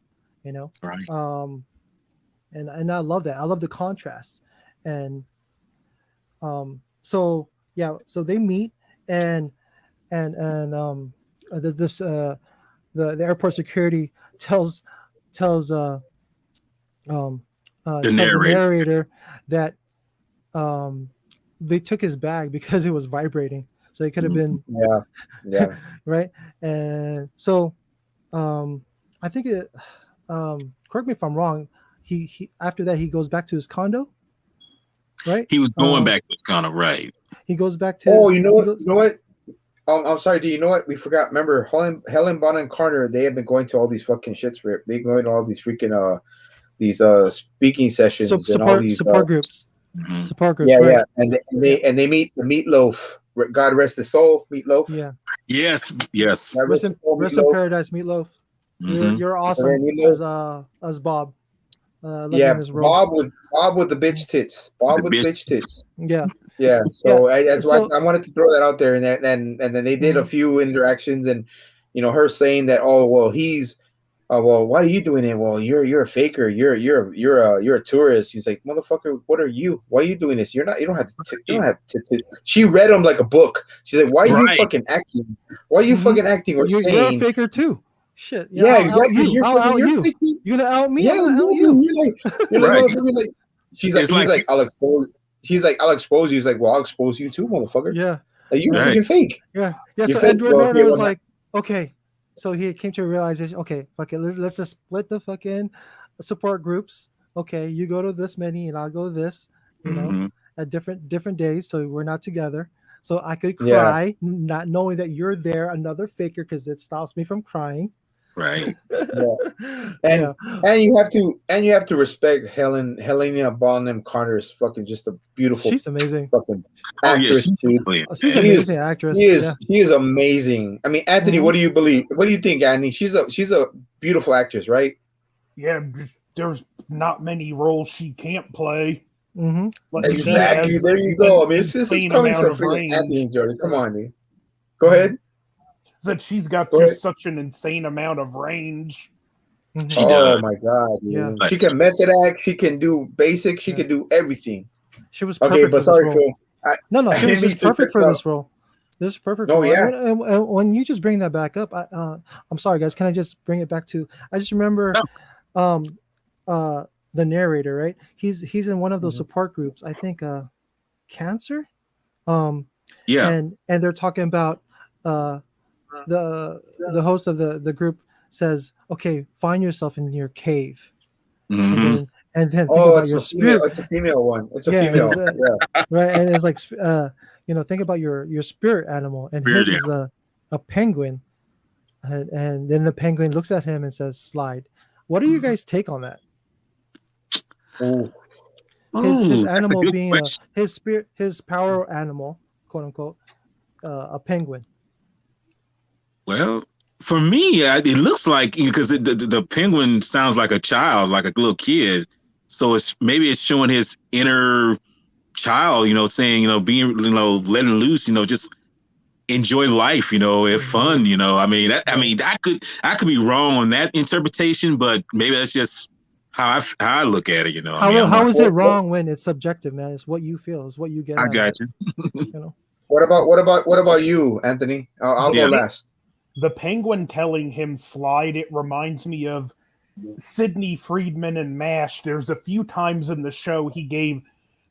right. And I love that. I love the contrast. And so they meet and this the airport security tells the narrator that they took his bag because it was vibrating, so it could have been right. And so I think it correct me if I'm wrong, he after that he goes back to his condo, right? He was going back to his condo, right? He goes back to you know what I'm sorry. Do you know what we forgot? Remember, Helen Bonham Carter. They have been going to all these fucking shits. They going to all these freaking these speaking sessions and all these support groups. Support groups. Yeah, right. And they meet the Meatloaf. God rest his soul, Meatloaf. Yeah. Yes. Rest in paradise, Meatloaf. You're awesome as Bob. Bob with the bitch tits. Bitch tits. Yeah. Yeah, so that's why I wanted to throw that out there, and then they did a few interactions, and her saying that, oh well, he's oh well, why are you doing it? Well, you're a faker. You're a tourist. He's like, motherfucker, what are you? Why are you doing this? You're not. You don't have to. You don't have to. She read him like a book. She's like, why are you Right. fucking acting? Why are you fucking acting or You're a saying? faker too. Shit. Yeah, exactly. I'll out you. faking. You're gonna out me. Yeah, I'm gonna out exactly. you. You're like, Right. motherfucker, like. She's like, It's he's like- like, I'll expose. She's like, I'll expose you. He's like, well, I'll expose you too, motherfucker. Yeah. Like, you're Right. freaking fake. Yeah. You So fake- Edward well, Norton okay, was well, like, okay. So he came to a realization. Okay, fuck it. Let's just split the fucking support groups. Okay, you go to this many, and I'll go to this. You know, Mhm. at different days, so we're not together. So I could Yeah. cry, not knowing that you're there, another faker, because it stops me from crying. Right. And and you have to respect Helena Bonham Carter's fucking just a beautiful she's amazing. fucking Oh yeah, actress, she's dude. brilliant. She's She an is- amazing actress. She is amazing. I mean, Anthony, Mhm. what do you believe? What do you think, Anthony? She's a beautiful actress, right? Yeah, there's not many roles she can't play. Mm-hmm. Like you said, Exactly. has There you go. I mean, it's insane coming amount from of freaking range. Anthony Jordan. Come on, dude. Go ahead. That she's got Go just ahead. such an insane amount of range. She Oh does. my god, dude. Yeah. She can method act. She can do basic. She can do everything. She was perfect Okay, for but this sorry, role. Phil. No, I she was didn't mean just to perfect cut for you this role. This is perfect. No, role. yeah. And when you just bring that back up, I'm sorry, guys. Can I just bring it back to? I just remember, the narrator, right? He's in one of those support groups. I think, cancer. Yeah. And they're talking about, the host of the group says, okay, find yourself in your cave, Mhm. and then think Oh, about it's your a female. spirit. It's a female one. It's a Yeah, female. it's, Yeah. Right, and it's like, think about your spirit animal, and Spirit his is a penguin, and then the penguin looks at him and says, slide. What do you guys take on that? Ooh. His Ooh, that's a animal good being question. his power animal, quote unquote, a penguin. Well, for me, it looks like, because the penguin sounds like a child, like a little kid. So maybe it's showing his inner child, saying, being, letting loose, just enjoy life, have fun, I mean, I could be wrong on that interpretation, but maybe that's just how I look at it, How is it wrong when it's subjective, man? It's what you feel, it's what you get. I out of got it, you. What about you, Anthony? I'll go last. The penguin telling him slide, it reminds me of Sidney Friedman and MASH. There's a few times in the show he gave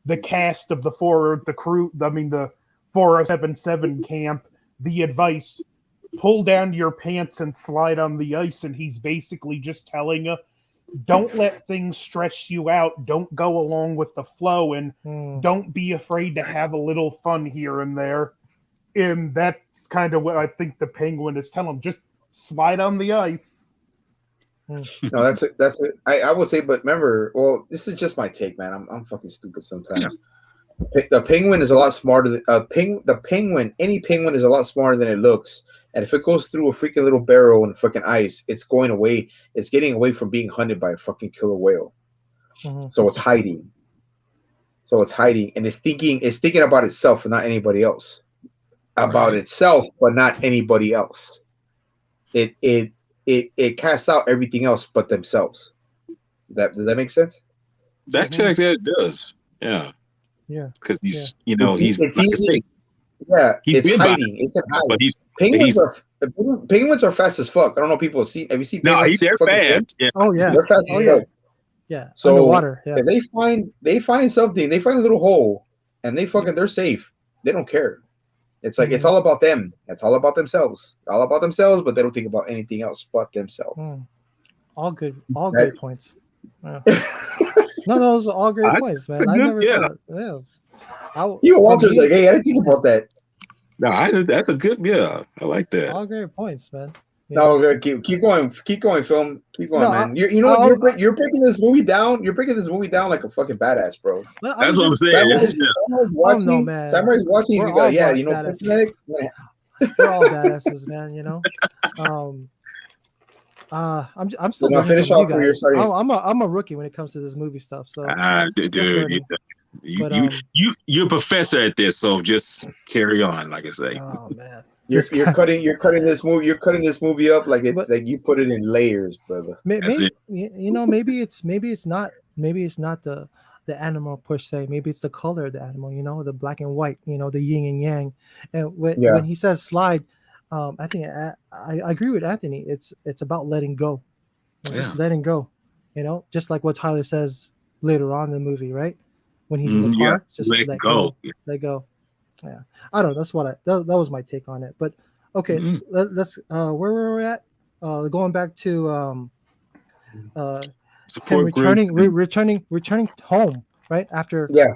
the cast of the 4077 camp the advice, pull down your pants and slide on the ice, and he's basically just telling you, don't let things stress you out, don't go along with the flow, and don't be afraid to have a little fun here and there. And that's kind of what I think the penguin is telling him, just slide on the ice. No, that's it. I would say, but remember, well, this is just my take, man. I'm fucking stupid sometimes. Yeah. The penguin is a lot smarter than any penguin is a lot smarter than it looks. And if it goes through a freaking little barrel in fucking ice, it's going away. It's getting away from being hunted by a fucking killer whale. So it's hiding. And it's thinking about itself and not anybody else. About itself, but not anybody else. It casts out everything else but themselves. Does that make sense? That does. Yeah. Yeah. Because he's it's hiding. It can hide. But penguins are fast as fuck. I don't know if people have you seen penguins? They're fast. Yeah. Oh yeah. They're fast as fuck. Yeah. So underwater. Yeah. if they find something, they find a little hole, and they're safe. They don't care. It's like it's all about them. It's all about themselves. All about themselves, but they don't think about anything else but themselves. All good points. Yeah. No, those are all great points, man. I never thought. Walter's like, hey, I didn't think about that. No, that's a good. Yeah, I like that. All great points, man. Yeah. No, keep going, film. Keep going, man. You're breaking this movie down. You're breaking this movie down like a fucking badass, bro. That's what I'm saying. Watching, man. Samurai's watching. He's like, yeah, badasses. We're all badasses, man. I'm still gonna finish off where you're starting. I'm a rookie when it comes to this movie stuff. So, dude, you're a professor at this, so just carry on, like I say. Oh man. This You're guy, cutting this movie up like but like you put it in layers, brother. That's maybe it. maybe it's not the animal per se. Maybe it's the color of the animal. The black and white. The yin and yang. And Yeah, when he says slide, I think I agree with Anthony. It's about letting go. Just Yeah. letting go. Just like what Tyler says later on in the movie, right? When he's in the Yeah. car, just Let let go. go, let go. Yeah, I don't know. That's what that was my take on it. But okay, Mhm. let's where were we at? Going back to uh him Support groups. returning returning home, right? After yeah,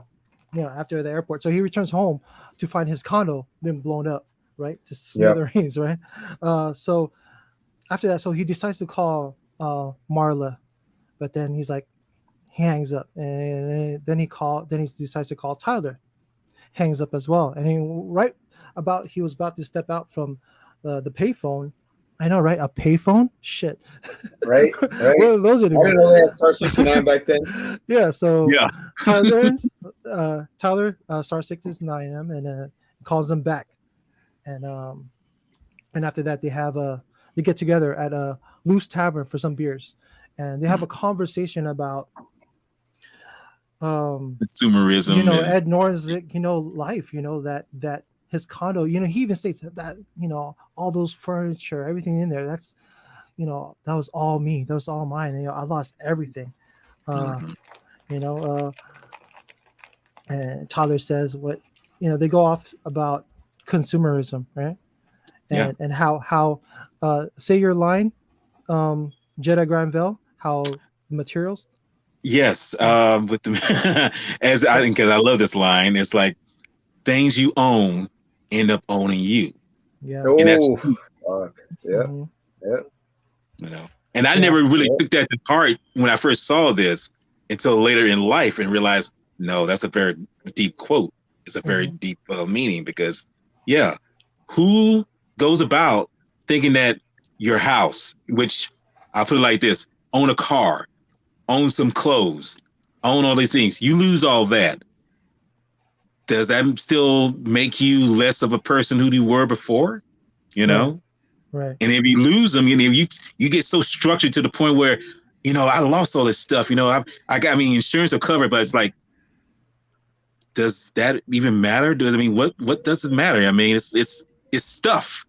after the airport. So he returns home to find his condo been blown up, right? To yeah. smithereens, right? So after that, so he decides to call Marla, but then he's like he hangs up, and then he decides to call Tyler, hangs up as well, and he was about to step out from the payphone. I know, right? A payphone? Shit. Right, What right. are those I anymore? didn't know they had Star 69 back then. Yeah. So Yeah. Tyler, star 669 him and calls them back, and after that they get together at a loose tavern for some beers, and they have a conversation about Consumerism and Ed Norton's life, that his condo, he even states that all those furniture, everything in there, that's that was all me, that was all mine, I lost everything. uh Mhm. you know uh and Tyler says what, they go off about consumerism, right? Yeah. And how say your line, Jedi Granville, how materials. Yes. With the as I think, because I love this line, it's like things you own end up owning you, Yeah. and that's Oh, fuck. Yeah, Hmm. yeah, you know. And I Yeah. never really yeah. took that to heart when I first saw this until later in life and realized, no, that's a very deep quote. It's a very Hmm. deep meaning because, yeah, who goes about thinking that your house, which I'll put it like this, own a car, own some clothes, own all these things, you lose all that. Does that still make you less of a person who you were before? You Right. know? Right. And if you lose them, you get so structured to the point where, I lost all this stuff. I mean, insurance will cover it, but it's like, does that even matter? What does it matter? I mean, it's stuff.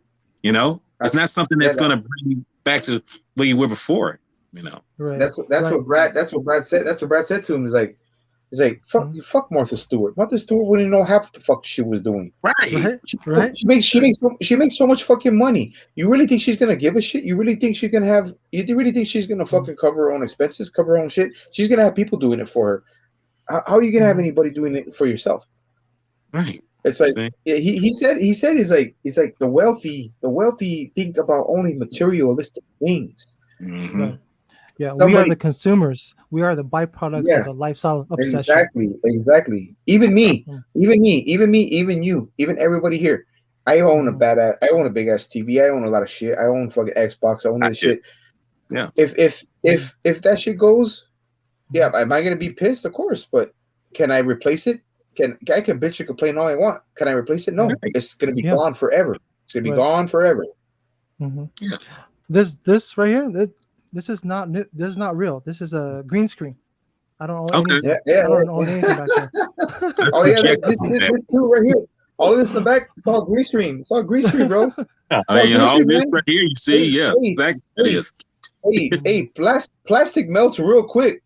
I, It's not something yeah, that's gonna bring you back to where you were before. You know, Right. that's Right. what Brad said. That's what Brad said to him. He's like, fuck, Mhm. fuck Martha Stewart. Martha Stewart wouldn't know half the fuck she was doing. right? Right. Right. She makes so much fucking money. You really think she's gonna give a shit? You really think she's gonna have? You really think she's gonna fucking cover her own expenses, cover her own shit? She's gonna have people doing it for her. How are you gonna have Mhm. anybody doing it for yourself? Right. It's like See? he said he's like the wealthy think about only materialistic things. Mm-hmm. Right. Yeah. We are the Somebody, consumers. We are the byproducts yeah, of a lifestyle obsession. exactly. Even me, Mhm. even you, even everybody here. I own a Mhm. I own a big ass TV. I own a lot of shit. I own fucking Xbox. I own I this did. shit. Yeah. If that shit goes, yeah, Mhm. am I gonna be pissed? Of course, but can I replace it? I can bitch and complain all I want. Can I replace it? Yeah. No. It's gonna be Yeah. gone forever. It's gonna be Right. gone forever. Hmm. Yeah. This right here, this is not new. This is not real. This is a green screen. I don't own Okay. Yeah, anything. yeah, I don't own yeah. anything back there. That's Oh yeah, projected. this too right here. All of this in the back, it's all green screen. It's all green screen, bro. It's I all mean, green all screen, this man. right here, you see, Hey, yeah, hey, exactly that hey, is. Mhm. plastic melts real quick.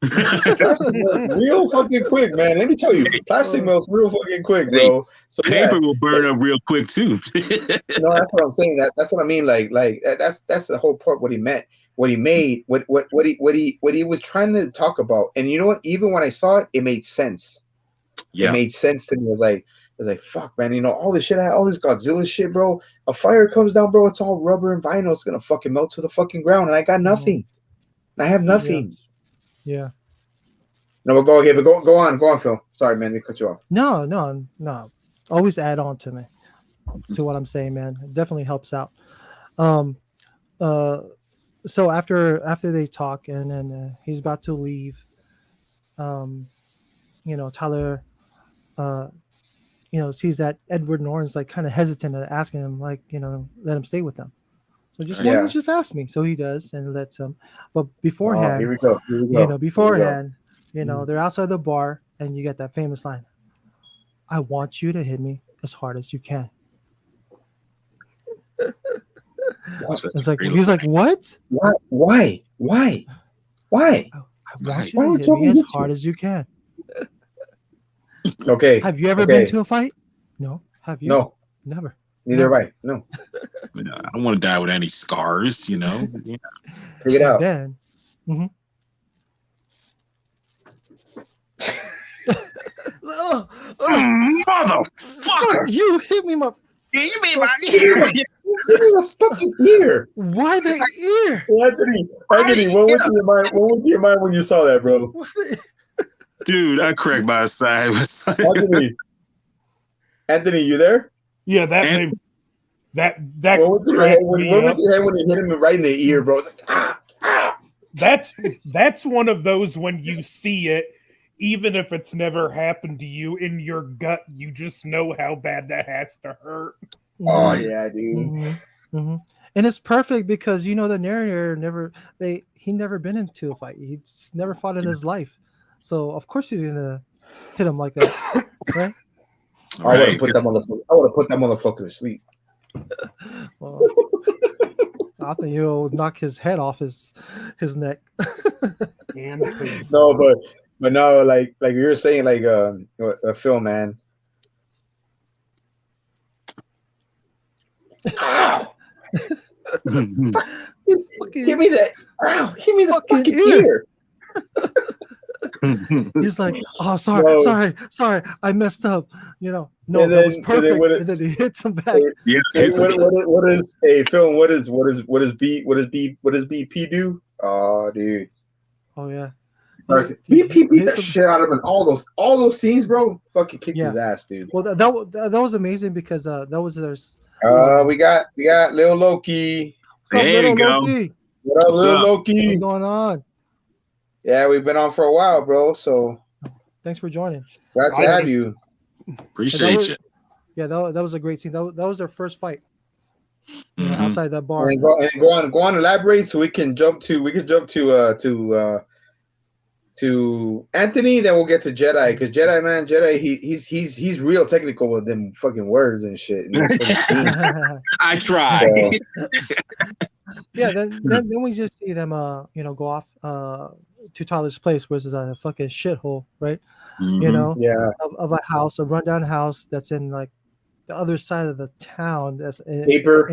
Plastic melts real fucking quick, man. Let me tell you, plastic Uh, melts real fucking quick, Hey, bro. So yeah, paper will burn up real quick too. no, that's what I'm saying. That's what I mean. That's the whole part. What he meant, what he made, what he was trying to talk about. And you know what? Even when I saw it, it made sense. It Yeah. made sense to me. I was like, fuck, man. All this shit, all this Godzilla shit, bro. A fire comes down, bro. It's all rubber and vinyl. It's gonna fucking melt to the fucking ground, and I got mhm. nothing. I have Yeah. nothing. Yeah. No, but go ahead. But go on, Phil. Sorry, man. They cut you off. No, no, no. Always add on to me, to what I'm saying, man. It definitely helps out. Um, uh, so after they talk, and then he's about to leave, um, Tyler, uh, sees that Edward Norton's like kind of hesitant at asking him, like, let him stay with them. So just why Yeah. don't you just ask me? So he does and lets him. But Oh, beforehand, here we go. Here we go. beforehand, they're outside the bar and you get that famous line, I want you to hit me as hard as you can. It's like he's like, what? Why? I want you to hit me as hard as you can. Okay. Have you ever been to a fight? No. Have you? No. Never. Neither have I. No. I don't want to die with any scars, Yeah. Figure it out. Then, Motherfucker! You hit me, You mean my ear? This is a fucking ear. Why the ear? Anthony, what went through your mind? What went through your mind when you saw that, bro? Dude, I cracked my side. Anthony, you there? Yeah, that What went through your head when you hit him right in the ear, bro? It's like, ah. That's one of those when you see it, even if it's never happened to you, in your gut, you just know how bad that has to hurt. Oh yeah, dude. Mm-hmm. And it's perfect because the narrator he never been into a fight. He's never fought in his life, so of course he's gonna hit him like that, right? I would have put that motherfucker to sleep. Well, I think he'll knock his head off his neck. No, but no, like you were saying, like a film, man. Ow! Give me that! Ow! Give me the fucking ear! He's like, oh, sorry, I messed up. No, that was perfect. And then he hits him back. Yeah. What is a film? What does BP do? Oh, dude. Oh yeah. BP beat the shit out of him. All those scenes, bro. Fucking kicked his ass, dude. Well, that was amazing because that was their. We got Lil Loki. There you go. Loki? What up, Lil Loki? What's going on? Yeah, we've been on for a while, bro. So thanks for joining. Glad to have you. Appreciate you. Yeah, that was a great scene. That was their first fight. Outside that bar. And go on, elaborate so we can jump to Anthony, then we'll get to Jedi, because Jedi he's real technical with them fucking words and shit. I try. Yeah, then we just see them go off to Tyler's place, which is a fucking shithole, right? Mm-hmm. Of a house, a rundown house that's in like the other side of the town. That's industrial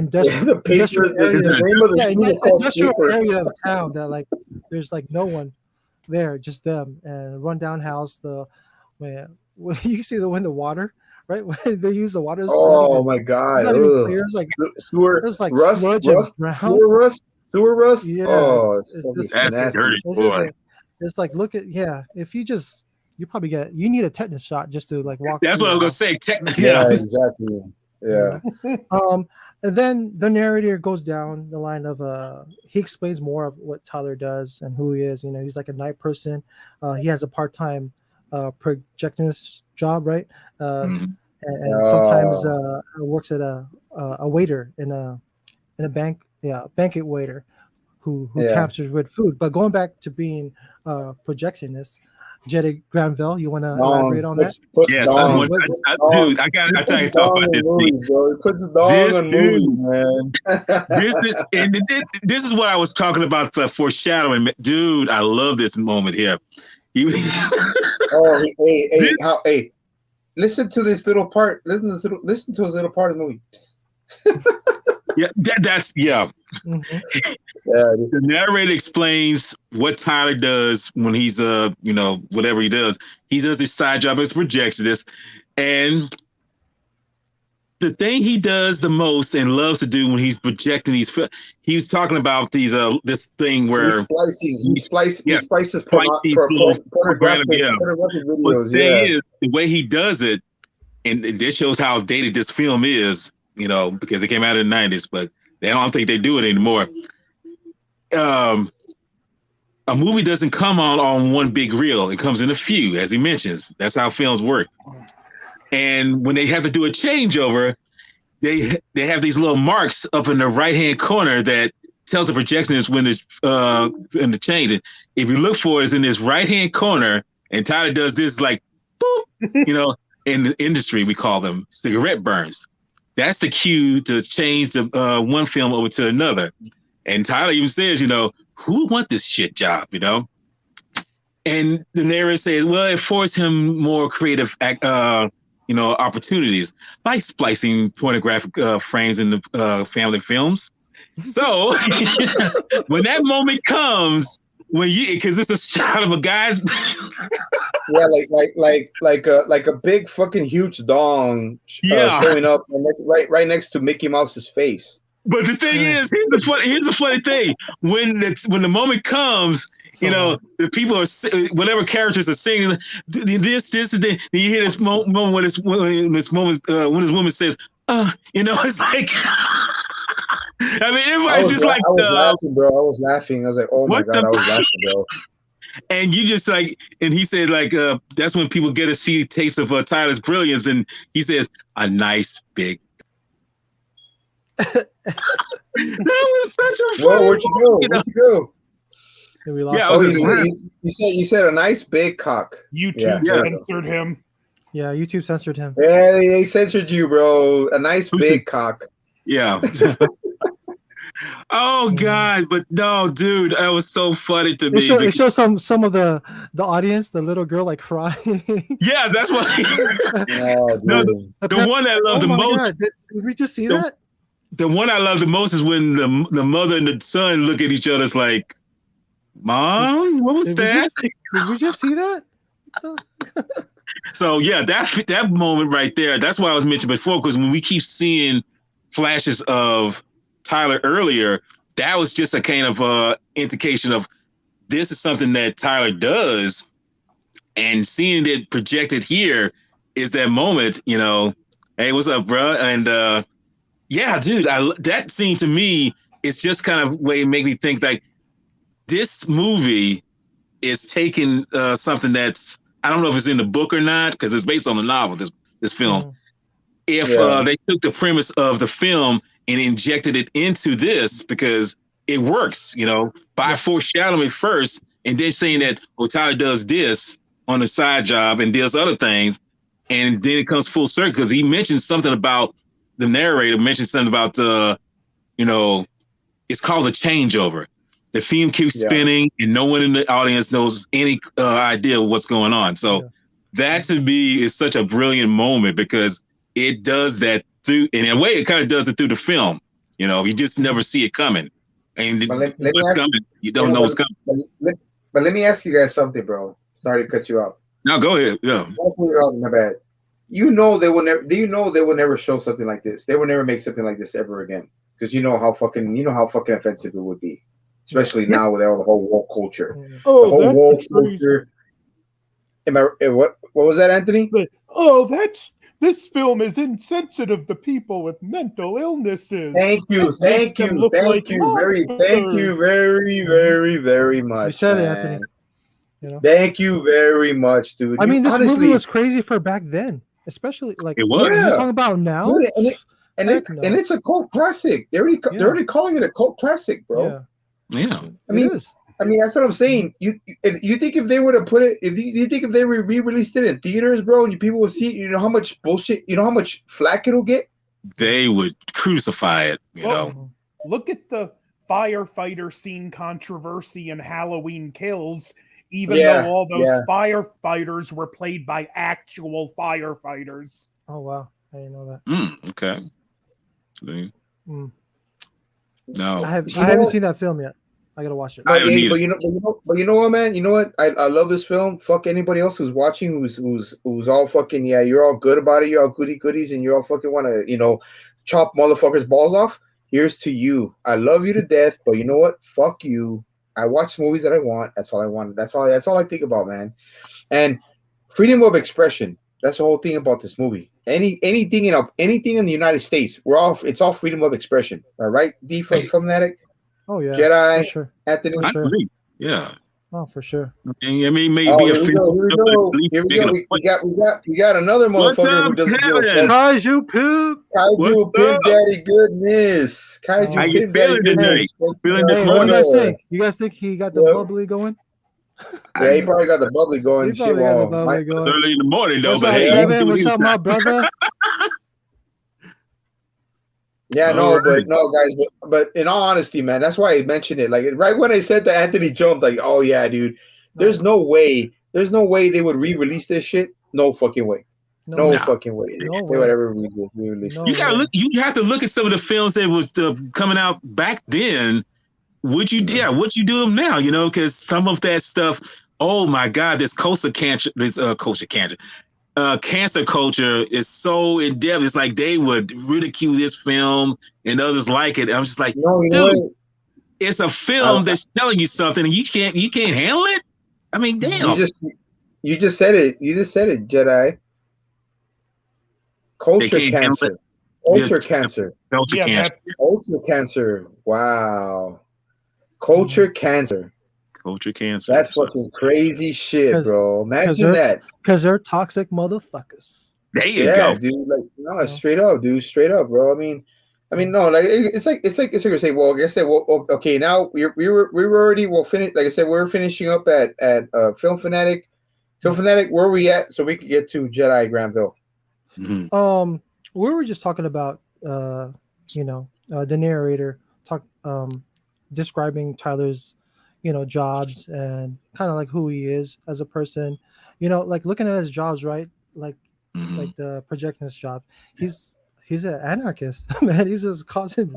area of town that like there's like no one there, just them, and rundown house. You can see when the water, right? When they use the water. Oh my god! It's not even clear. It's like sewer. It's like rust. Sewer rust. Yeah, oh, that's dirty, boy. It's like if you probably you need a tetanus shot just to like walk. That's what I was gonna say. Yeah, exactly. Yeah. And then the narrator goes down the line of he explains more of what Tyler does and who he is. He's like a night person. He has a part-time projectionist job, right? And sometimes works at a waiter in a bank, banquet waiter who captures with food. But going back to being projectionist, Jedi Granville, you want to elaborate on that? Yes, dude, I tell you talk about this movies, bro. He puts his dog on movies, man. This is what I was talking about, foreshadowing. Dude, I love this moment here. Hey, listen to this little part. Listen to his little part of the movie. Mm-hmm. The narrator explains what Tyler does when he's whatever he does. He does this side job as a projectionist, and the thing he does the most and loves to do when he's projecting these, he was talking about these this thing where he splices pornographic videos. Is the way he does it, and this shows how dated this film is. Because it came out in the 90s, but I don't think they do it anymore. A movie doesn't come on one big reel. It comes in a few, as he mentions. That's how films work. And when they have to do a changeover, they have these little marks up in the right-hand corner that tells the projectionist when it's in the change. If you look for it, it's in this right-hand corner, and Tyler does this like, boop, you know, in the industry, we call them cigarette burns. That's the cue to change the one film over to another. And Tyler even says, you know, who would want this shit job, you know? And the narrator says, well, it forced him more creative, you know, opportunities, like splicing pornographic frames in the family films. So when that moment comes, when you, because it's a shot of a guy's, yeah, like a big fucking huge dong, yeah, showing up and right next to Mickey Mouse's face. But the thing is, here's the funny thing: when the moment comes, you know, the people are whatever characters are singing this, and then you hear this moment when this woman says, you know, it's like. I mean, everybody's just like, I was laughing, bro. I was laughing. I was like, oh my God, I was laughing, bro. And you just like, and he said, like, that's when people get a taste of Tyler's brilliance. And he says, a nice big. That was such a funny. Whoa, where'd you go? Where'd you go? We lost you said a nice big cock. YouTube censored him. Yeah, YouTube censored him. Yeah, they censored you, bro. A nice big cock. Yeah. Oh God, but no, dude, that was so funny to me. It shows some of the audience, the little girl like crying. Yeah, that's what. Oh, no, the one I love the most. God. Did we just see that? The one I love the most is when the mother and the son look at each other. It's like, Mom, what was that? Did we just see that? So yeah, that moment right there. That's why I was mentioning before, because when we keep seeing flashes of Tyler earlier, that was just a kind of indication of this is something that Tyler does, and seeing it projected here is that moment, you know, hey, what's up, bro? And yeah, dude, that scene to me is just kind of way make me think like this movie is taking something that's, I don't know if it's in the book or not, because it's based on the novel, this film. Mm. If they took the premise of the film and injected it into this, because it works, you know, by foreshadowing first and then saying that, well, Tyler does this on the side job and does other things. And then it comes full circle because he mentions something about, the narrator mentioned something about, you know, it's called a changeover. The film keeps spinning and no one in the audience knows any idea of what's going on. So that to me is such a brilliant moment because it does that through, in a way, it kind of does it through the film. You know, you just never see it coming. And what's coming, you don't know what's coming. But let me ask you guys something, bro. Sorry to cut you off. No, go ahead. Yeah. My bad. You know they will never. Do you know they will never show something like this? They will never make something like this ever again because you know how fucking offensive it would be, especially now with all the whole woke culture. Oh, the whole woke culture. What was that, Anthony? This film is insensitive to people with mental illnesses. Thank you very much. You said it, Anthony. You know? Thank you very much, dude. I mean, this movie was crazy for back then, especially like it was. You're talking about now, and it's a cult classic. They're already calling it a cult classic, bro. Yeah. I mean, that's what I'm saying. You think if they would have put it, you think if they re-released it in theaters, bro, and people would see, you know how much bullshit, you know how much flack it'll get? They would crucify it, you know. Look at the firefighter scene controversy in Halloween Kills, even though all those firefighters were played by actual firefighters. Oh wow, I didn't know that. Okay. No, I haven't seen that film yet. I gotta watch it. But you know what, man? You know what? I love this film. Fuck anybody else who's watching, who's all fucking you're all good about it. You're all goody goodies, and you all fucking want to chop motherfuckers' balls off. Here's to you. I love you to death, but you know what? Fuck you. I watch movies that I want. That's all I want. That's all I think about, man. And freedom of expression. That's the whole thing about this movie. Anything in the United States, it's all freedom of expression. All right, D from Fanatic. Oh yeah, Jedi, sure. Anthony. Yeah. Oh, for sure. I mean, maybe Oh, a here we go. Here we go. Here we go. We got another What's motherfucker who up, doesn't give a Kevin? fuck. Kaiju Pimp. Kaiju What's Pimp up? Daddy Goodness. How Kaiju you Pimp Daddy feeling tonight? Goodness. Feeling this Hey, what do you morning? guys think? You guys think he got the Yep. bubbly going? Yeah, he probably got the bubbly going. He probably got the bubbly It's going. early in the morning though, What's but up, hey, you Kevin? do What's this up, my brother? Yeah, All no, right. but no, guys, but in all honesty, man, that's why I mentioned it. Like right when I said that Anthony jumped, like, oh yeah, dude, there's no way they would re-release this shit. No fucking way. No Nah. fucking way. No They way. would ever re-release. No You gotta way. look. You have to look at some of the films that was coming out back then. Would you? Yeah, would you do them now? You know, because some of that stuff. Oh my God, this cancer culture is so in depth. It's like they would ridicule this film and others like it. I'm just like, No, you know dude, what? it's a film that's telling you something, and you can't handle it. I mean, damn. You just said it. You just said it, Jedi. Culture can't handle cancer. it. Culture cancer. Culture Yeah, cancer. Culture cancer. Wow. Culture cancer. Culture cancer. That's fucking crazy shit, bro. Imagine that. Because they're toxic motherfuckers. There you Yeah, go. dude. Like, no, straight up, dude. Straight up, bro. I mean, no. Like, it's like you say. Well, like I said, well, okay. Now we were already finished. Like I said, we're finishing up at Film Fanatic. Film Fanatic, where are we at? So we can get to Jedi Granville. Mm-hmm. We were just talking about the narrator describing Tyler's jobs and kind of like who he is as a person, like looking at his jobs, right? Like the projectionist job, he's an anarchist, man. He's just causing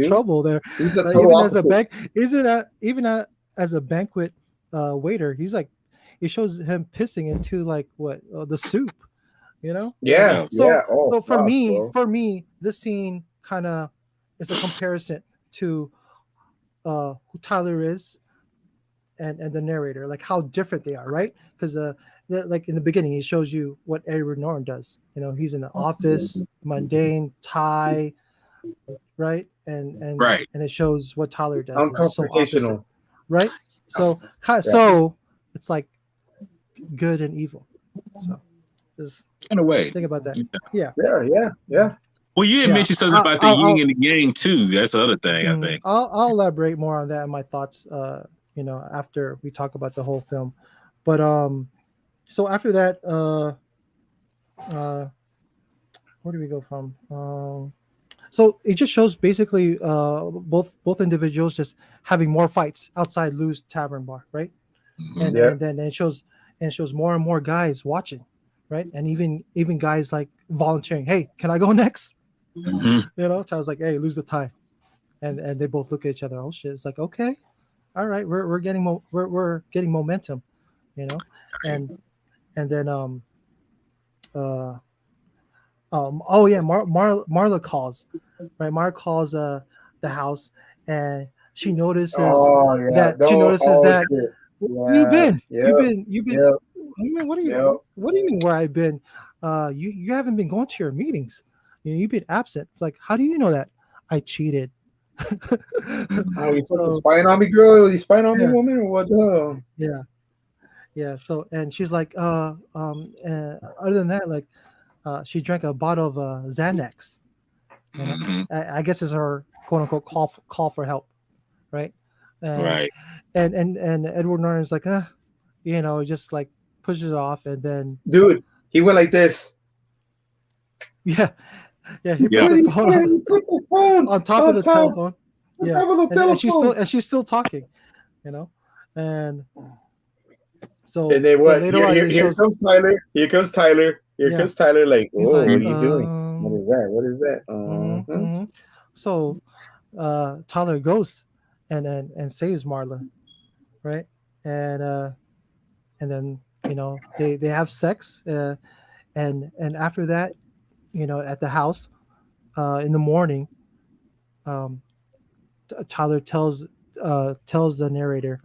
trouble there. He's a even as a banquet waiter, he's like, it shows him pissing into like the soup, Yeah. So for me, this scene kind of is a comparison to who Tyler is and the narrator, like how different they are, right? Because like in the beginning, he shows you what Edward Norton does. He's in the office, mundane, tie, right? And it shows what Tyler does. Unconfrontational, right? So it's like good and evil. So just in a way, think about that. Yeah. Well, you had mentioned something about the yin and the yang too. That's the other thing, I think. I'll elaborate more on that in my thoughts, after we talk about the whole film. But so after that, where do we go from? So it just shows basically both individuals just having more fights outside Lou's Tavern Bar, right? And then it shows more and more guys watching, right? And even guys like volunteering. Hey, can I go next? Tyler's like, hey, lose the tie, and they both look at each other. Oh shit! It's like, okay, all right, we're getting we're getting momentum, and then Marla calls, right? Marla calls the house, and she notices that you've been. What do you mean where I've been? You haven't been going to your meetings. You've been absent. It's like, how do you know that? I cheated. You fucking spying on me, girl? You spying on me, woman, or what the hell? Yeah. So, and she's like, other than that, like, she drank a bottle of Xanax. I guess it's her quote unquote call for help, right? Right. And Edward Norton's like, just like pushes it off, and then dude, he went like this. He put the phone on top of the telephone. And she's still talking, and so and then what? Here comes Tyler. Comes Tyler. Like, oh, like, what are you doing? What is that? So Tyler goes and saves Marla, right? And then they have sex, and after that, at the house, in the morning, Tyler tells the narrator,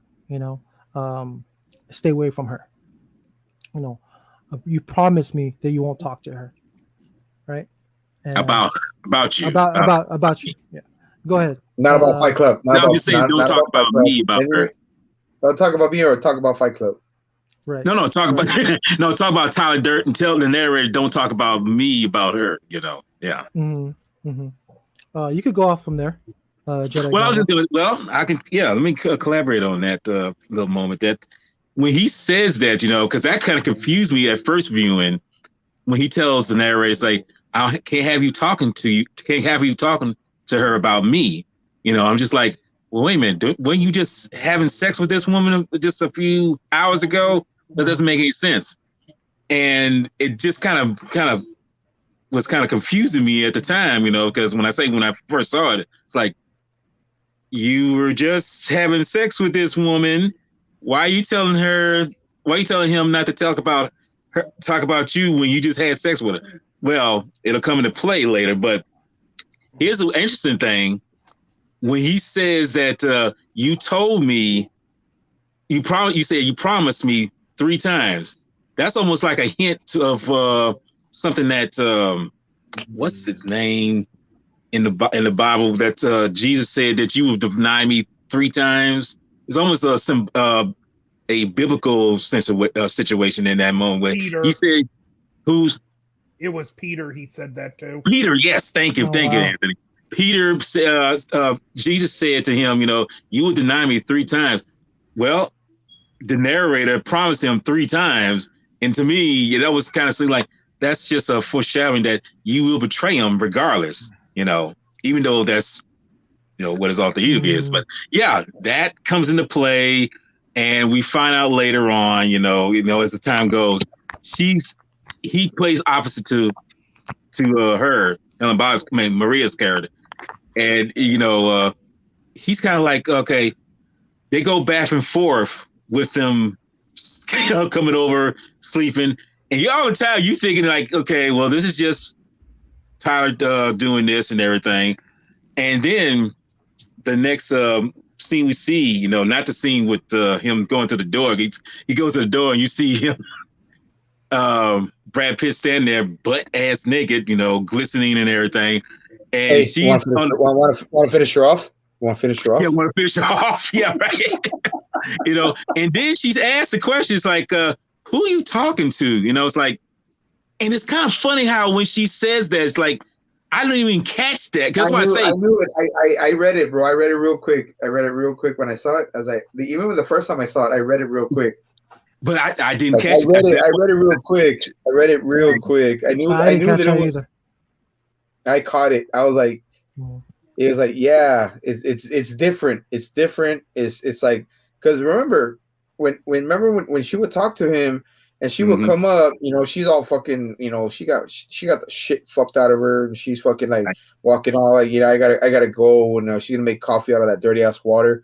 stay away from her. You promised me that you won't talk to her, right? And about you. About you. Yeah. Go ahead. Not about Fight Club. I'm just saying, don't talk about me, about her. Talk about me or talk about Fight Club. Right. No, talk about no, talk about Tyler Dirt and tell the narrator don't talk about me about her. You know, yeah. Mm-hmm. Mm-hmm. You could go off from there. Jedi Well, I was Gama. just doing. Well, I can. Yeah, let me collaborate on that little moment. That when he says that, you know, because that kind of confused me at first viewing. When he tells the narrator, it's like, I can't have you talking to her about me. You know, I'm just like, well, wait a minute, weren't you just having sex with this woman just a few hours ago? That doesn't make any sense. And it just kind of was kind of confusing me at the time, you know, because when I first saw it, it's like, you were just having sex with this woman. Why are you telling him not to talk about you when you just had sex with her? Well, it'll come into play later, but here's an interesting thing. When he says that you told me, you promised me 3 times. That's almost like a hint of something that what's its name in the Bible that Jesus said that you would deny me 3 times. It's almost a biblical situation in that moment where Peter. he said, "Who's?" It was Peter. He said that too. Peter. Yes, thank you, you, Anthony. Peter, Jesus said to him, you know, you would deny me 3 times. Well, the narrator promised him 3 times, and to me, that was kind of like that's just a foreshadowing that you will betray him regardless. You know, even though that's, you know, what his alter ego is. But yeah, that comes into play, and we find out later on, you know, as the time goes, he plays opposite to her, Maria's character, and you know, he's kind of like, okay, they go back and forth with them, you know, coming over, sleeping, and all the time you thinking like, okay, well, this is just Tyler doing this and everything. And then the next scene we see, you know, not the scene with him going to the door. He goes to the door and you see him, Brad Pitt standing there, butt ass naked, you know, glistening and everything. And she want to finish her off? Want to finish her off? Yeah, want to finish her off. Yeah, right. You know, and then she's asked the question. It's like, who are you talking to? You know, it's like, and it's kind of funny how when she says that, it's like, I don't even catch that. Because I knew it. I read it, bro. I read it real quick. When I saw it. Even with the first time I saw it, I read it real quick. But I didn't catch it. I read it real quick. I knew that it was. Either. I caught it. I was like, it was like, yeah, it's different. It's different. It's like, because remember when she would talk to him and she would come up, you know, she's all fucking, you know, she got the shit fucked out of her, and she's fucking like walking all like, you know, I gotta go, and she's gonna make coffee out of that dirty ass water,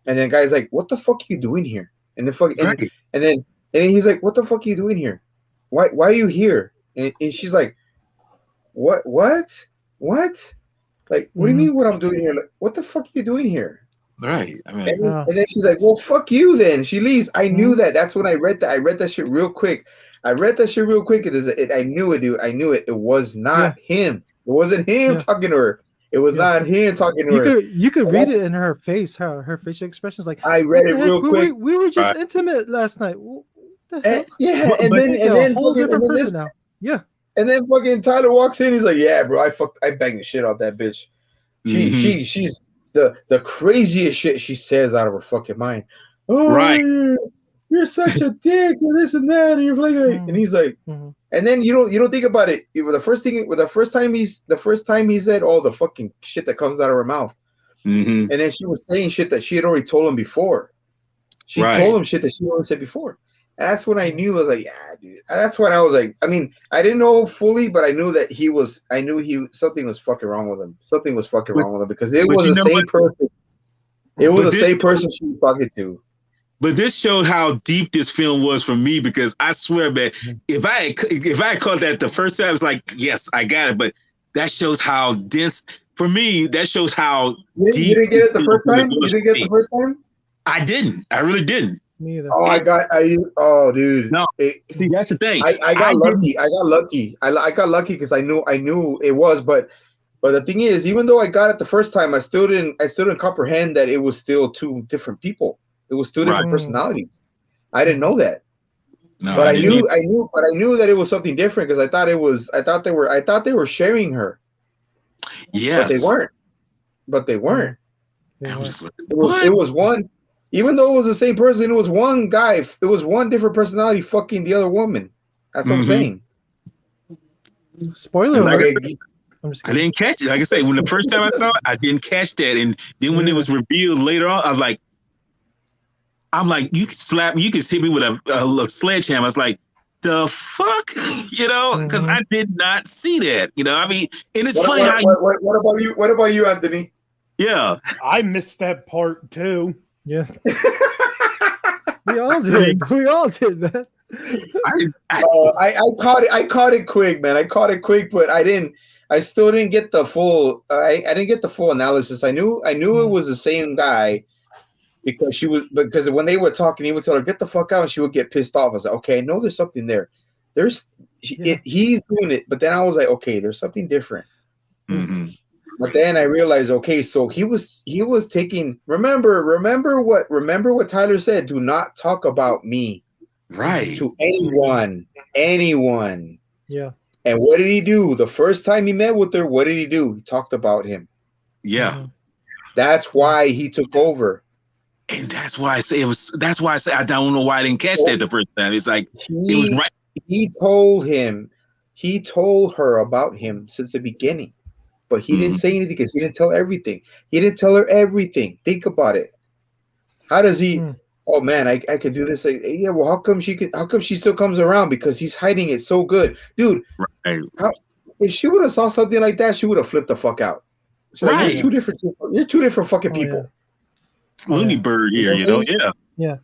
and then the guy's like, what the fuck are you doing here? And the fuck, and then he's like, what the fuck are you doing here? Why are you here? And she's like, what? Like, what do you mean what I'm doing here? Like, what the fuck are you doing here? Right. I mean, and then she's like, well, fuck you then. She leaves. I knew that. That's when I read that. I read that shit real quick. I knew it, dude. I knew it. It was not him. It wasn't him talking to her. It was not him talking to her. You could read it in her face, her facial expressions. Like, I read it real quick. We were just intimate last night. What the hell? And then whole different person now. Yeah. And then fucking Tyler walks in. He's like, "Yeah, bro, I banged the shit out that bitch. She's the craziest shit she says out of her fucking mind. Oh, right. You're such a dick, and this and that, and you're like, and he's like, and then you don't think about it. The first time he said all the fucking shit that comes out of her mouth, and then she was saying shit that she had already told him before. She told him shit that she already said before. That's when I knew. I was like, yeah, dude. That's when I was like, I mean, I didn't know fully, but I knew that something was fucking wrong with him. Something was fucking wrong with him because it was the same person. It was the same person she was talking to. But this showed how deep this film was for me, because I swear, man, if I caught that the first time, I was like, yes, I got it. But that shows how dense, for me, that shows how deep. You didn't get it the first time? You didn't get it the first time? I didn't. I really didn't. Me either. Oh, dude. No, see, that's the thing. I got lucky. I got lucky because I knew it was, but the thing is, even though I got it the first time, I still didn't comprehend that it was still 2 different people. It was two different Right. personalities. I didn't know that. No, But I didn't knew that it was something different because I thought they were sharing her, Yes. but they weren't. I was like, It what? was one, even though it was the same person, it was one guy. It was one different personality fucking the other woman. That's what I'm saying. Spoiler Like, alert. I'm just I didn't catch it. Like I say, when the first time I saw it, I didn't catch that, and then when it was revealed later on, I'm like, you can hit me with a sledgehammer. I was like, the fuck, because I did not see that. I mean, and it's funny how. What about you? What about you, Anthony? Yeah, I missed that part too. Yeah. We all did. We all did, man. I caught it quick, man. I caught it quick, but I still didn't get the full. I didn't get the full analysis. I knew it was the same guy because when they were talking, he would tell her get the fuck out, and she would get pissed off. I was like, okay, I know there's something there. He's doing it, but then I was like, okay, there's something different. Mm-hmm. But then I realized, okay, so he was taking. Remember what Tyler said. Do not talk about me, right, to anyone. Yeah. And what did he do? The first time he met with her, what did he do? He talked about him. Yeah. That's why he took over. And that's why I say I don't know why I didn't catch that the first time. It's like it was right. He told her about him since the beginning. But he didn't say anything because he didn't tell everything. He didn't tell her everything. Think about it. How does he? Oh man, I could do this. Yeah, well, how come she still comes around? Because he's hiding it so good, dude. Right. If she would have saw something like that, she would have flipped the fuck out. She's like, you're two different fucking people. It's Looney Bird here, Yeah.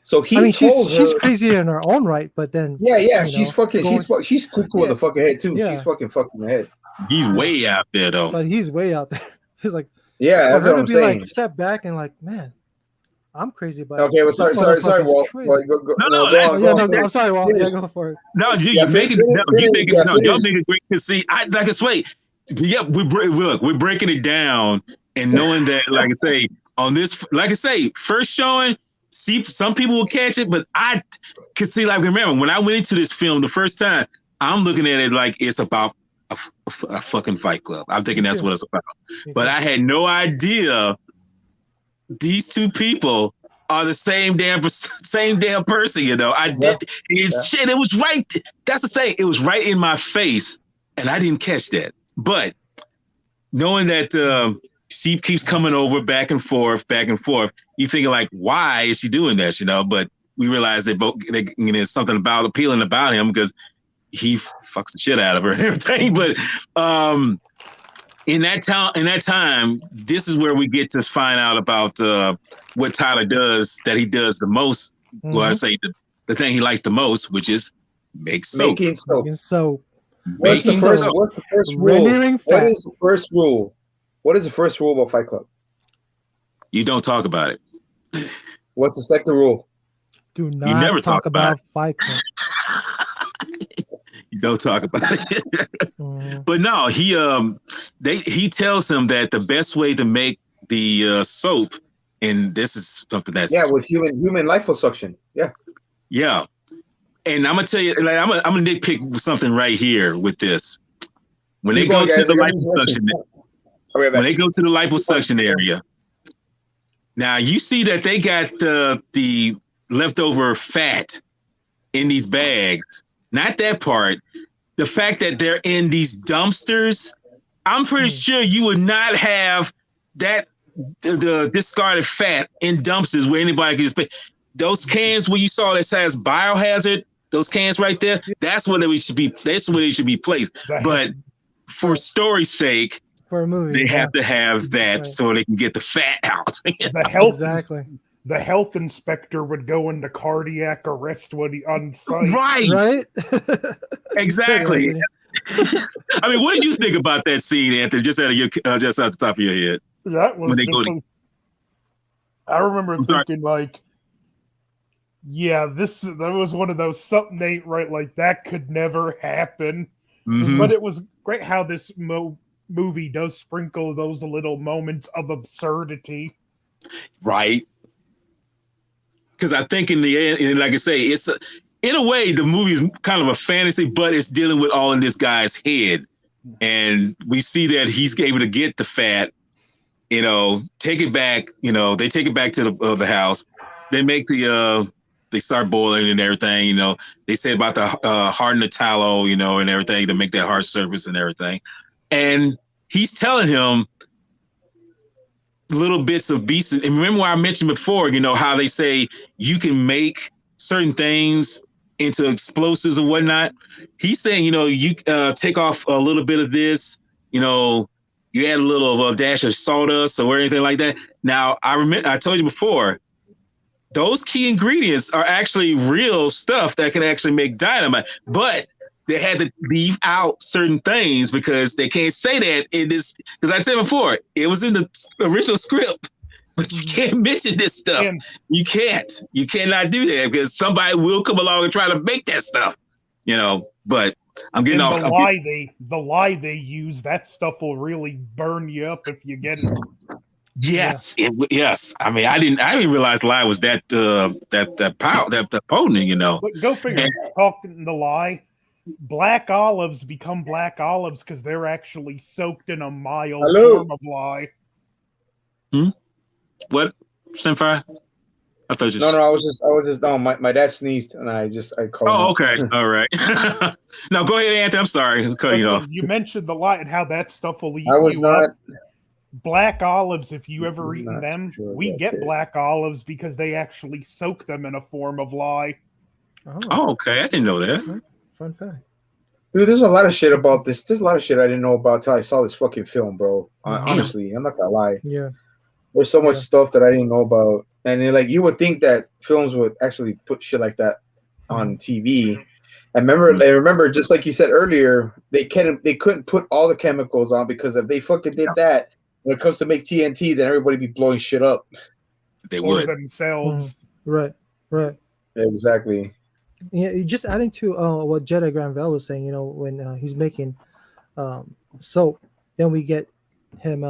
So she's crazy in her own right, but then she's cuckoo in the fucking head too. Yeah. She's fucking in the head. He's way out there though. But he's way out there. He's like, that's what I'm saying. Like, step back and like, man, I'm crazy, but okay. Well, sorry, Walt. I'm sorry, Walt. Yeah, go for it. No, you make it. Y'all make it great to see. We're breaking it down and knowing that, like I say, on this, like I say, first showing. See, some people will catch it, but I could see. Like, remember when I went into this film the first time, I'm looking at it like it's about a fucking fight club. I'm thinking that's what it's about. But I had no idea these two people are the same damn person. I did. Shit, it was right. That's the thing. It was right in my face, and I didn't catch that. But knowing that she keeps coming over back and forth, you thinking like, why is she doing that? But we realized that both there's something appealing about him because he fucks the shit out of her and everything. But in that time, this is where we get to find out about what Tyler does that he does the most. Well, I say the thing he likes the most, which is make soap. Making soap. What's the first rule? What is the first rule? What is the first rule about Fight Club? You don't talk about it. What's the second rule? Do not talk about Fight Club. You don't talk about it. But no, he tells him that the best way to make the soap, and this is something that's with human liposuction. Yeah. And I'm gonna tell you, like I'm gonna nitpick something right here with this. When they go to the liposuction. When they go to the liposuction area, now you see that they got the leftover fat in these bags. Not that part. The fact that they're in these dumpsters, I'm pretty sure you would not have the discarded fat in dumpsters where anybody can just pay. Those cans where you saw that says biohazard, those cans right there, that's where they should be. That's where they should be placed. But for story's sake, for a movie, they have to have that so they can get the fat out. The health inspector would go into cardiac arrest on site. Right. Exactly. I mean, what did you think about that scene, Anthony? Just out the top of your head. That was I remember thinking like, yeah, that was one of those something ain't right. Like that could never happen. Mm-hmm. But it was great how this movie does sprinkle those little moments of absurdity. Right. because I think in the end, and like I say, in a way, the movie is kind of a fantasy, but it's dealing with all in this guy's head. And we see that he's able to get the fat, take it back. They take it back to the house. They make they start boiling and everything. They say about the harden the tallow, and everything to make that hard surface and everything. And he's telling him little bits of beasts. And remember what I mentioned before, how they say you can make certain things into explosives and whatnot. He's saying, you take off a little bit of this, you add a little of a dash of sawdust or anything like that. Now, I told you before, those key ingredients are actually real stuff that can actually make dynamite, but they had to leave out certain things because they can't say that in this. Because I said before, it was in the original script, but you can't mention this stuff. You can't. You cannot do that because somebody will come along and try to make that stuff. But I'm getting off. The lie they use, that stuff will really burn you up if you get it. Yes, yes. I mean, I didn't realize lye was that potent. But go figure. Talking the lye. Black olives become black olives because they're actually soaked in a mild form of lye. What, Senpai? I thought you. No, I was just. No, my dad sneezed, and I called. Oh, okay, all right. No, go ahead, Anthony. I'm sorry, I'm cutting you off. You mentioned the lye and how that stuff will eat you up. Black olives, if you ever eaten them, we get black olives because they actually soak them in a form of lye. Oh, okay. I didn't know that. Fun fact. Dude, there's a lot of shit about this. There's a lot of shit I didn't know about until I saw this fucking film, bro. Honestly, I'm not gonna lie. Yeah. There's so much stuff that I didn't know about. And you would think that films would actually put shit like that on TV. I remember, just like you said earlier, they couldn't put all the chemicals on because if they fucking did that, when it comes to make TNT, then everybody be blowing shit up. They would themselves. Right. Exactly. Yeah, just adding to what Jedi Granville was saying, when he's making soap, then we get him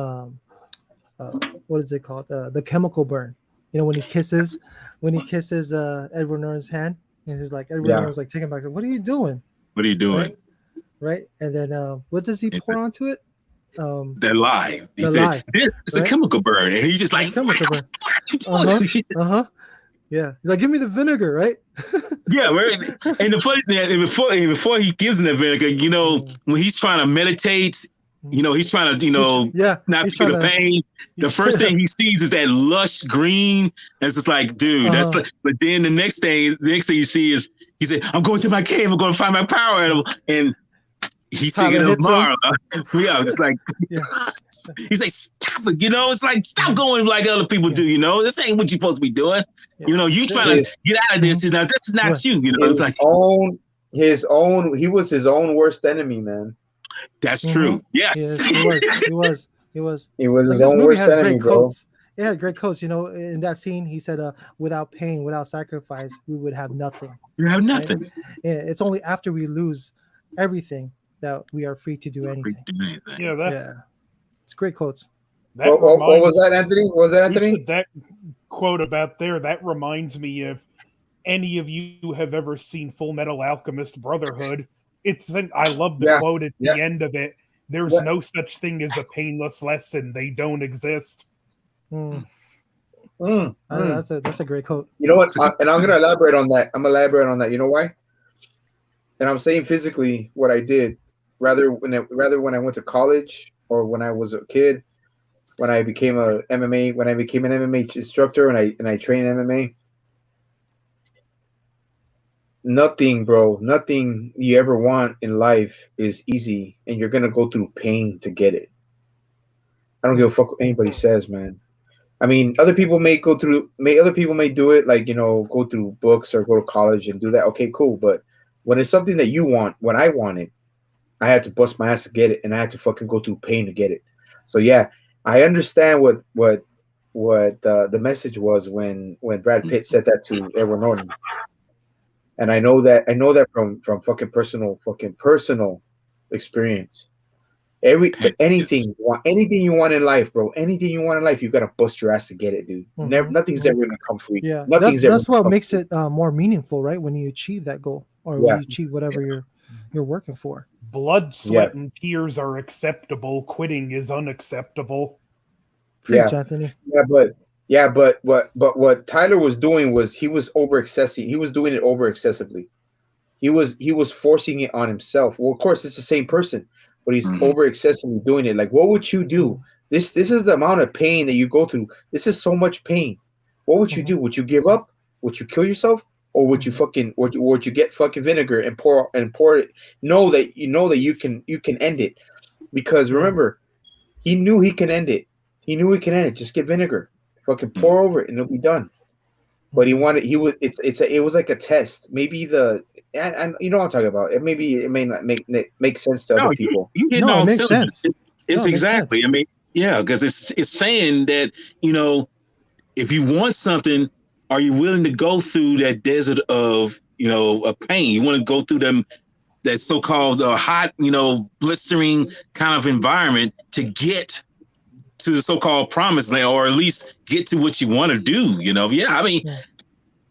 what is it called? The chemical burn. When he kisses Edward Norton's hand, and he's like, Edward Norton's like taking back, what are you doing? What are you doing? Right? And then what does he pour onto it? That lye. He said, it's a chemical burn, and he's just like, chemical burn. Yeah, like, give me the vinegar, right? Yeah, right. And the funny thing, before he gives him the vinegar, when he's trying to meditate, he's trying to, not feel the pain. The first thing he sees is that lush green. And it's just like, dude, that's like, but then the next thing you see is he said, I'm going to my cave, I'm going to find my power animal. And he's thinking of Mara. Yeah, it's like, he's like, stop it, it's like, stop going like other people do, this ain't what you're supposed to be doing. You trying to get out of this, this is not you, it's like he was his own worst enemy, man. That's true. Yes. He was his own worst enemy, bro. It had great quotes. In that scene, he said, without pain, without sacrifice, we would have nothing. You have nothing. Right? It's only after we lose everything that we are free to do anything. It's great quotes. What was that, Anthony? That quote about there, that reminds me of any of you who have ever seen Full Metal Alchemist Brotherhood. I love the quote at the end of it. There's no such thing as a painless lesson. They don't exist. That's a great quote. You know what? And I'm gonna elaborate on that. You know why? And I'm saying physically what I did, rather when I went to college or when I was a kid, when I became an MMA instructor and I trained MMA. Nothing, bro. Nothing you ever want in life is easy, and you're gonna go through pain to get it. I don't give a fuck what anybody says, man. I mean, other people may do it, like, go through books or go to college and do that. Okay, cool. But when it's something that you want, when I want it, I had to bust my ass to get it, and I had to fucking go through pain to get it. So yeah, I understand what the message was when Brad Pitt said that to Edward Norton. And I know that from fucking personal experience. Anything you want in life, bro. Anything you want in life, you gotta bust your ass to get it, dude. Never, nothing's ever gonna come free. Yeah, Nothing's that's what makes free. it more meaningful, right? When you achieve that goal or when you achieve whatever you're working for. Blood, sweat, and tears are acceptable. Quitting is unacceptable. Preach, Anthony. But what Tyler was doing was he was over excessive. He was doing it over excessively. He was forcing it on himself. Well, of course, it's the same person, but he's over excessively doing it. Like, what would you do? This is the amount of pain that you go through. This is so much pain. What would you do? Would you give up? Would you kill yourself? Or would you would you get fucking vinegar and pour it? Know that you can end it, because remember, he knew he can end it. He knew he can end it. Just get vinegar, fucking pour over it, and it'll be done. But it was like a test. Maybe and you know what I'm talking about. It may not make sense to other people. It makes sense. It's exactly. I mean, yeah, because it's saying that, if you want something, are you willing to go through that desert of of pain? You want to go through that so-called hot, blistering kind of environment to get to the so-called promised land, or at least get to what you want to do.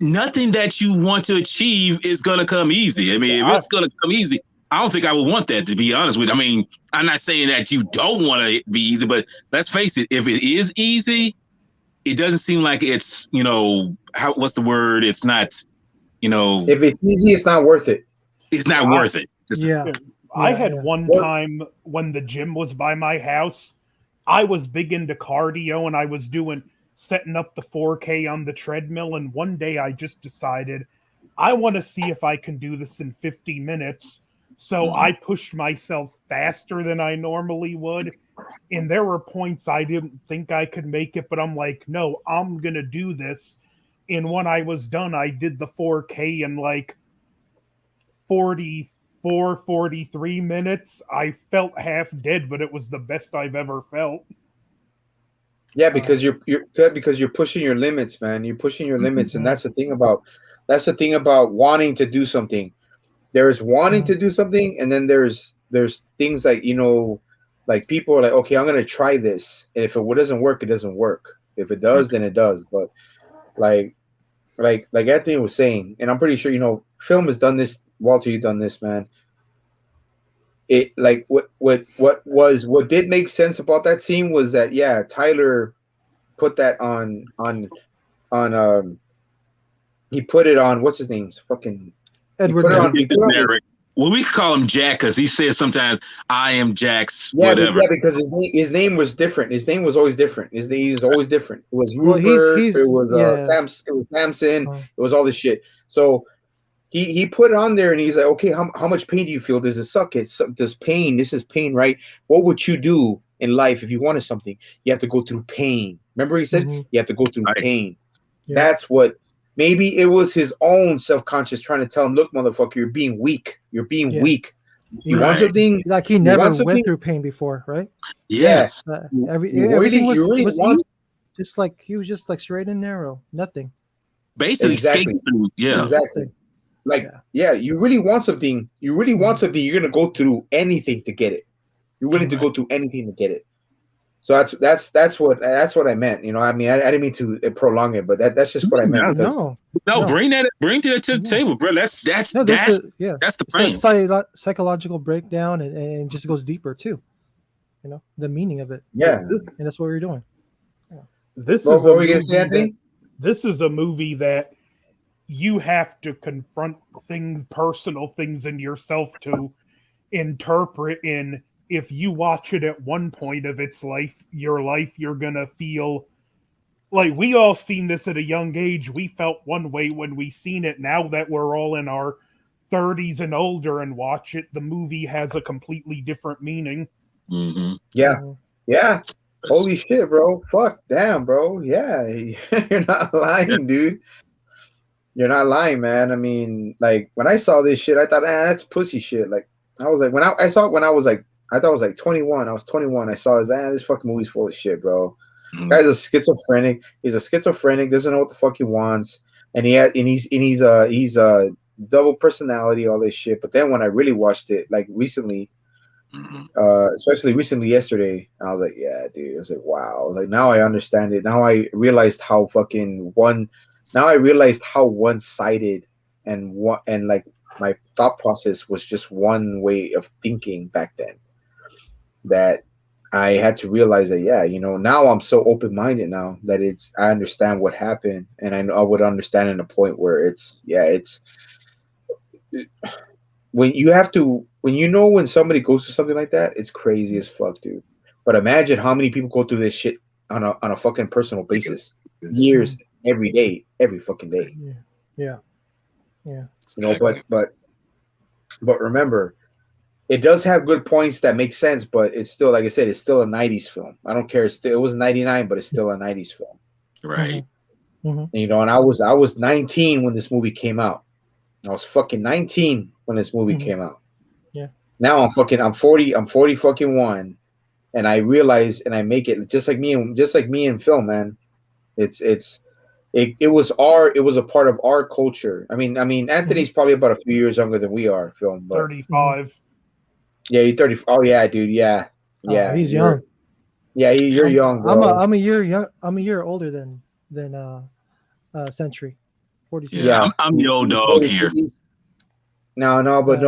Nothing that you want to achieve is going to come easy. I mean, if it's going to come easy, I don't think I would want that, to be honest with you. I mean, I'm not saying that you don't want to be easy, but let's face it, if it is easy, it doesn't seem like it's, what's the word? It's not, if it's easy, it's not worth it. It's not worth it. I had one time when the gym was by my house, I was big into cardio and I was setting up the 4K on the treadmill. And one day I just decided I want to see if I can do this in 50 minutes. So I pushed myself faster than I normally would. And there were points I didn't think I could make it, but I'm like, no, I'm going to do this. And when I was done, I did the 4K in like 43 minutes. I felt half dead, but it was the best I've ever felt. Yeah, because you're pushing your limits, man. You're pushing your limits, and that's the thing about wanting to do something. There's wanting to do something, and then there's things like like people are like, okay, I'm gonna try this, and if it doesn't work, it doesn't work. If it does, then it does. But like Anthony was saying, and I'm pretty sure film has done this. Walter, you've done this, man. It like what did make sense about that scene was that Tyler put that on he put it on what's his name's fucking Edward. Well, we call him Jack because he says sometimes I am Jack's whatever. Yeah, because his name was different. His name was always different. His name was always different. It was Rupert. It was It was Samson. It was all this shit. So he put it on there and he's like, okay, how much pain do you feel? Does it suck? Does pain? This is pain, right? What would you do in life if you wanted something? You have to go through pain. Remember he said you have to go through pain. Yeah. That's what. Maybe it was his own self-conscious trying to tell him, look, motherfucker, you're being weak. You're being weak. You want something? Like he never went through pain before, right? Yes. Everything was easy. Just like he was just like straight and narrow. Nothing. Basically, exactly. Exactly. Like, you really want something. You really want something. You're gonna go through anything to get it. You're willing to go through anything to get it. So that's what I meant. I mean, I didn't mean to prolong it, but that's just what I meant. No, bring to the table, bro. That's the frame. It's a psychological breakdown, and just goes deeper too. The meaning of it. Yeah, and that's what we're doing. Yeah. This is a movie that you have to confront personal things in yourself to interpret in. If you watch it at one point of your life, you're going to feel like we all seen this at a young age. We felt one way when we seen it. Now that we're all in our 30s and older and watch it, the movie has a completely different meaning. Mm-hmm. Yeah. Holy shit, bro. Fuck. Damn, bro. Yeah. You're not lying, dude. You're not lying, man. I mean, like when I saw this shit, I thought, that's pussy shit. Like I was like, when I saw it when I was like, I thought I was like 21. I was 21. I saw this fucking movie's full of shit, bro. Guy's a schizophrenic. He's a schizophrenic. Doesn't know what the fuck he wants, and he's a double personality, all this shit. But then when I really watched it, like recently, Especially recently yesterday. I was like, yeah, dude. I was like, wow. Like now I understand it. Now I realized how fucking one. Now I realized how one-sided and what and like my thought process was just one way of thinking back then. That I had to realize that yeah, now I'm so open-minded now that I understand what happened, and I know I would understand in a point where it's when you have to when somebody goes through something like that, it's crazy as fuck, dude. But imagine how many people go through this shit on a fucking personal basis, years, every day, every fucking day. Yeah. Yeah. But remember, it does have good points that make sense, but it's still, like I said, it's still a '90s film. I don't care. It was '99, but it's still a '90s film. Right. And I was 19 when this movie came out. I was fucking 19 when this movie came out. Yeah. Now I'm 40. I'm 40 fucking one, and I realize and I make it just like me in film, man. It was a part of our culture. I mean Anthony's probably about a few years younger than we are, film, but 35. yeah, you're 30. Oh yeah, dude, yeah, He's young. Yeah, you're young, bro. I'm a year young. I'm a year older than Century. 42. Yeah, I'm the old dog here. No, but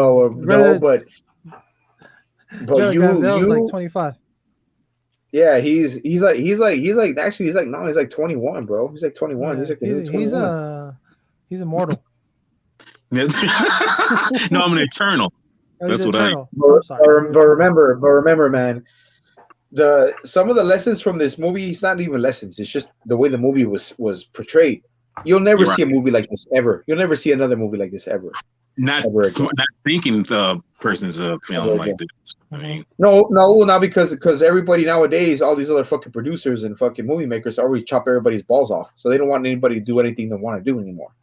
Jerry you Granville's like 25. Yeah, he's like 21, bro. He's like 21. Yeah, he's immortal. No, I'm an eternal. That's what eternal. But remember, man, some of the lessons from this movie, it's not even lessons. It's just the way the movie was portrayed. You'll never see a movie like this ever. You'll never see another movie like this ever. Not thinking the person's a film like this. I mean, no, not because everybody nowadays, all these other fucking producers and fucking movie makers already chop everybody's balls off, so they don't want anybody to do anything they want to do anymore.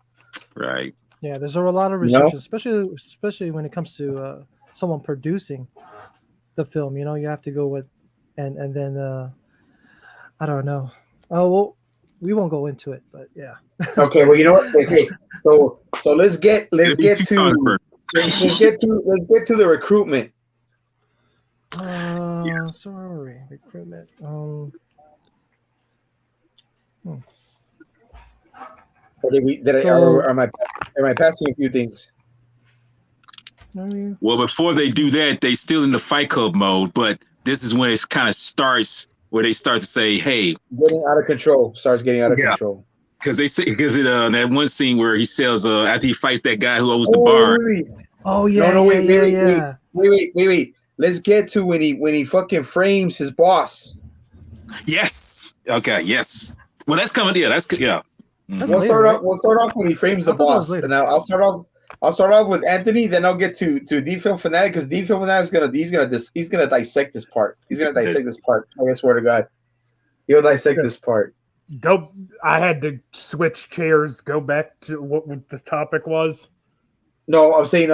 Right. Yeah, there's a lot of restrictions, especially when it comes to someone producing the film. You have to go with, and then I don't know. Oh well, we won't go into it, but yeah. Okay, well, you know what? Okay, so let's get to the recruitment. Sorry, recruitment. Am I passing a few things? Well, before they do that, they still in the Fight Club mode, but this is when it kind of starts where they start to say, "Hey, getting out of control." Starts getting out of control. Because they say that one scene where he sells after he fights that guy who owns the bar. Oh yeah. No, wait. Let's get to when he fucking frames his boss. Yes. Okay. Yes. Well, that's coming. Yeah. That's yeah. We'll start off when he frames the boss, and I'll start off with Anthony. Then I'll get to D-Film Fanatic, because D-Film Fanatic he's gonna dissect this part. He's gonna dissect this part. I swear to God, he'll dissect this part. I had to switch chairs. Go back to what the topic was. No, I'm saying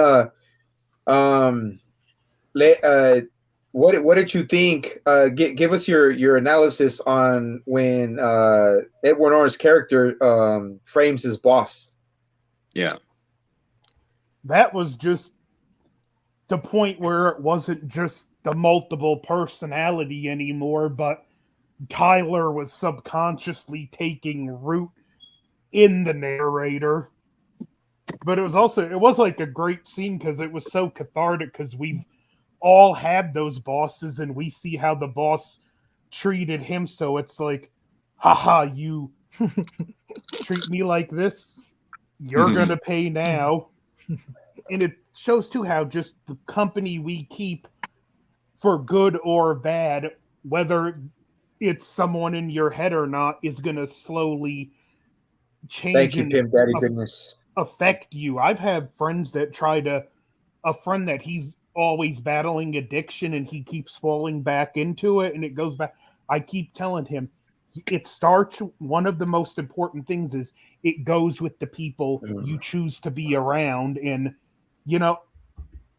what did you think? Give us your analysis on when Edward Norton's character frames his boss. Yeah, that was just the point where it wasn't just the multiple personality anymore, but Tyler was subconsciously taking root in the narrator. But it was like a great scene because it was so cathartic, because we've all had those bosses and we see how the boss treated him. So it's like, haha, you treat me like this, you're gonna pay now. And it shows too how just the company we keep, for good or bad, whether it's someone in your head or not, is gonna slowly change. Thank you, Pimp Daddy Goodness. Affect you. I've had friends that a friend that he's always battling addiction and he keeps falling back into it and it goes back. I keep telling him, it starts, one of the most important things is it goes with the people you choose to be around. And,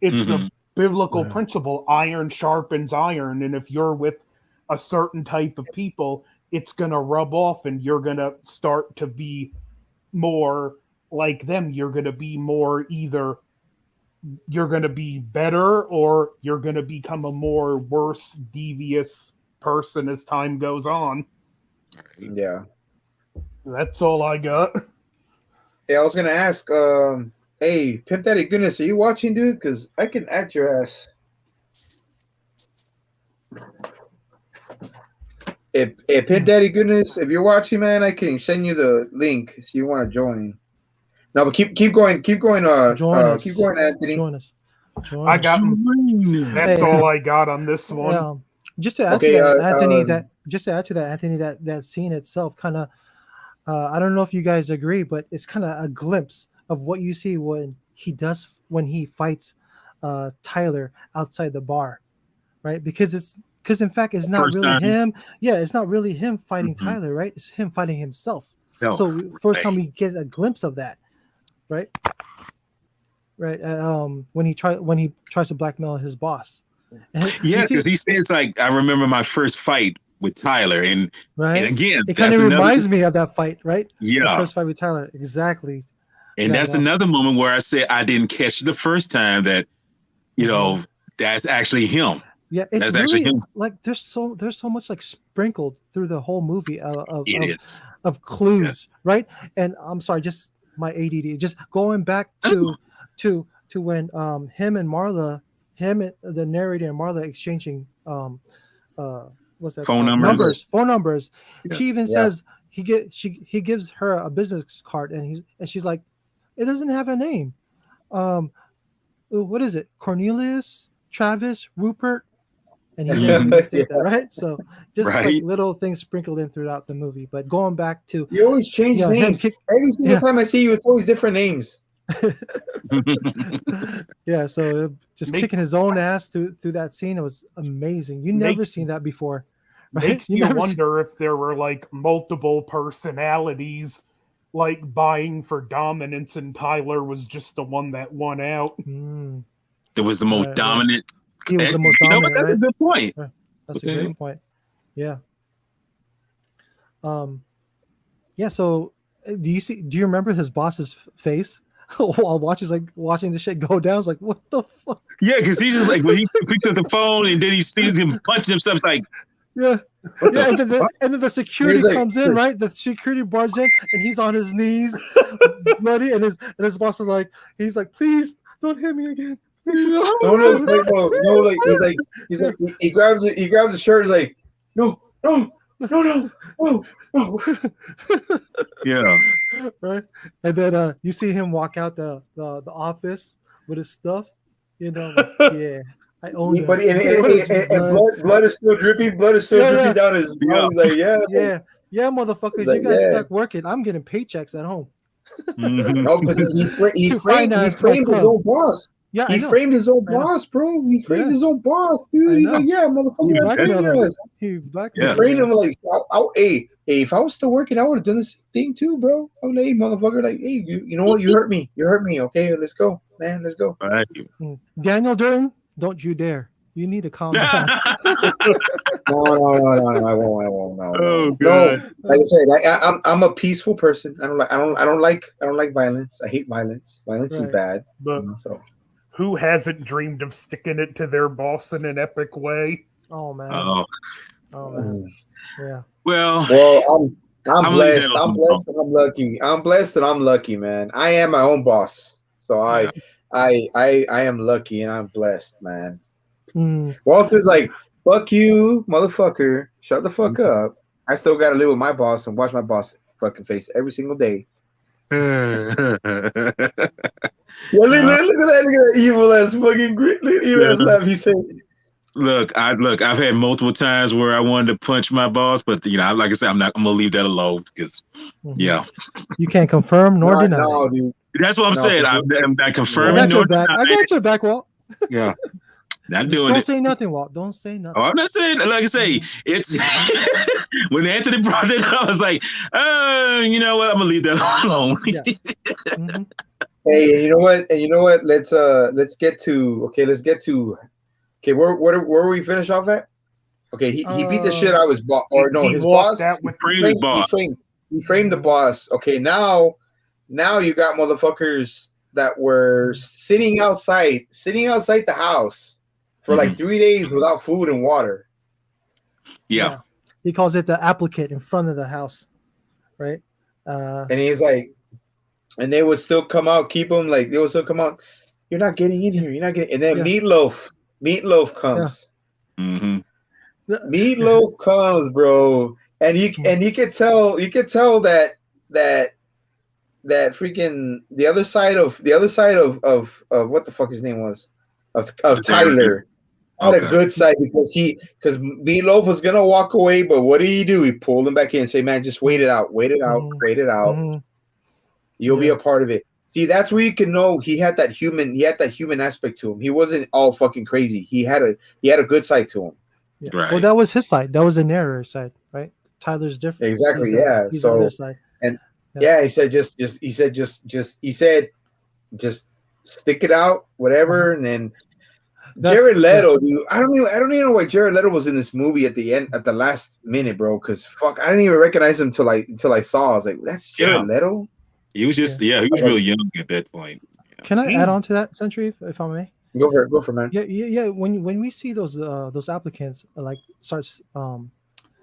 it's a biblical principle, iron sharpens iron. And if you're with a certain type of people, it's going to rub off and you're going to start to be more like them. You're going to be more either you're going to be better or you're going to become a more worse, devious person as time goes on. Yeah. That's all I got. Hey, I was gonna ask, hey, Pimp Daddy Goodness, are you watching, dude? Because I can act your ass. If Pimp Daddy Goodness, if you're watching, man, I can send you the link if you want to join. No, but keep going, Join us. keep going, Anthony. Join us. Join I us. got. That's Hey, all I got on this one. Just to add to that, Anthony, that scene itself kind of, I don't know if you guys agree, but it's kind of a glimpse of what you see when he fights Tyler outside the bar, right? Because in fact it's not First really time. him. Yeah, it's not really him fighting Mhm. Tyler, right? It's him fighting himself. No, So first time right. we get a glimpse of that, right? Right. When he tries to blackmail his boss. And Yeah, you see, because he says like, I remember my first fight with Tyler, and right? again, It kind that's of another, reminds me of that fight, right? The yeah, first fight with Tyler. Exactly. and that's another moment where I said I didn't catch it the first time that, you know, that's actually him. Yeah, it's That's actually really him. like there's so much like sprinkled through the whole movie It is. of clues, right? And I'm sorry, just my ADD. Just going back to when him and the narrator and Marla exchanging what's that Phone called? numbers. Phone numbers. Yes. She even Yeah. says he gives her a business card and she's like, it doesn't have a name. What is it? Cornelius, Travis, Rupert, and he doesn't even state that, right? So just like Right. little things sprinkled in throughout the movie. But going back to You always change him names. Every single time I see you, it's always different names. yeah, so just Make- kicking his own ass through that scene, it was amazing. You never Makes- seen that before, right? Makes you never wonder if there were like multiple personalities like vying for dominance and Tyler was just the one that won out. That was the most Right, dominant. He was the most You know what? dominant, That's right? a good point. That's Okay. a great point. Yeah. Yeah. So, do you remember his boss's face while watching the shit go down? It's like, what the fuck? Yeah, because he's just like when he picked up the phone and then he sees him punching himself, it's like, Yeah. Yeah, and then the security He's like, comes in, right? The security barges in, and he's on his knees, bloody, and his boss is like, he's like, please don't hit me again. Please. No, like he's like he grabs the shirt, he's like, no. yeah. Right, and then you see him walk out the office with his stuff, like, yeah, I own it. But and blood is still dripping. Blood is still dripping down his mouth. He's like, yeah, motherfuckers, He's like, you guys yeah. stuck working. I'm getting paychecks at home. Mhm. No, because he To framed finance my his club. own boss. Yeah, I He know. framed his own I know. boss, bro. He framed Yeah. his own boss, dude. I He's know. like, yeah, motherfucker, He I blackmailed framed him. us. He He blackmailed framed him. him like, hey, if I was still working, I would have done the same thing too, bro. I'm like, hey, motherfucker, like, hey, you know what? You hurt me. Okay, let's go, man. Let's go. Right. Daniel Durden, don't you dare. You need to calm down. No, I won't. No. Oh, No, God. like I said, I'm a peaceful person. I don't like violence. I hate violence. Violence is Right. bad. But So who hasn't dreamed of sticking it to their boss in an epic way? Oh man. Oh, Man. Yeah. well, I'm leaving blessed. that I'm alone. blessed and I'm lucky. I'm blessed and I'm lucky, man. I am my own boss. So I am lucky and I'm blessed, man. Walter's like, fuck you, motherfucker. Shut the fuck up. I still gotta live with my boss and watch my boss fucking face every single day. Yeah, look at that evil ass fucking evil ass laugh he said. Look, I've had multiple times where I wanted to punch my boss, but like I said, I'm gonna leave that alone because, yeah, You can't confirm nor deny. No, dude. that's what I'm saying. I'm not I confirming got your nor back. I denying. got your back, Walt. Yeah, not Just doing don't it. say nothing, Walt. Don't say nothing. Oh, I'm not saying. Like I say, it's when Anthony brought it up, I was like, you know what? I'm gonna leave that alone. Yeah. Mhm. Hey, and you know what? Let's get to where we finish off at? Okay, he beat the shit out of his boss, or no, He his walked boss. out with Framed his boss. He framed the boss. Okay, now you got motherfuckers that were sitting outside the house for like 3 days without food and water. Yeah. He calls it the applicant in front of the house, right? And he's like, and they would still come out, keep them like they would still come out. You're not getting in here. You're not getting. And then Meatloaf comes. Mm-hmm. Meatloaf comes, bro, and you could tell that freaking the other side of what the fuck his name was of Tyler had a good side because Meatloaf was gonna walk away, but what did he do? He pulled him back in and say, "Man, just wait it out. You'll be a part of it." See, that's where you can know he had that human aspect to him. He wasn't all fucking crazy. He had a good side to him. Yeah. Right. Well, that was his side. That was the narrator's side, right? Tyler's different. Exactly. He's on their side. And he said just stick it out, whatever. And then Jared Leto, dude, I don't even know why Jared Leto was in this movie at the last minute, bro. Because fuck, I didn't even recognize him until I saw. I was like, that's Jared Leto. He was just he was really young at that point. Can I add on to that, Century, if I may? Go for it, man. Yeah. When we see those applicants like starts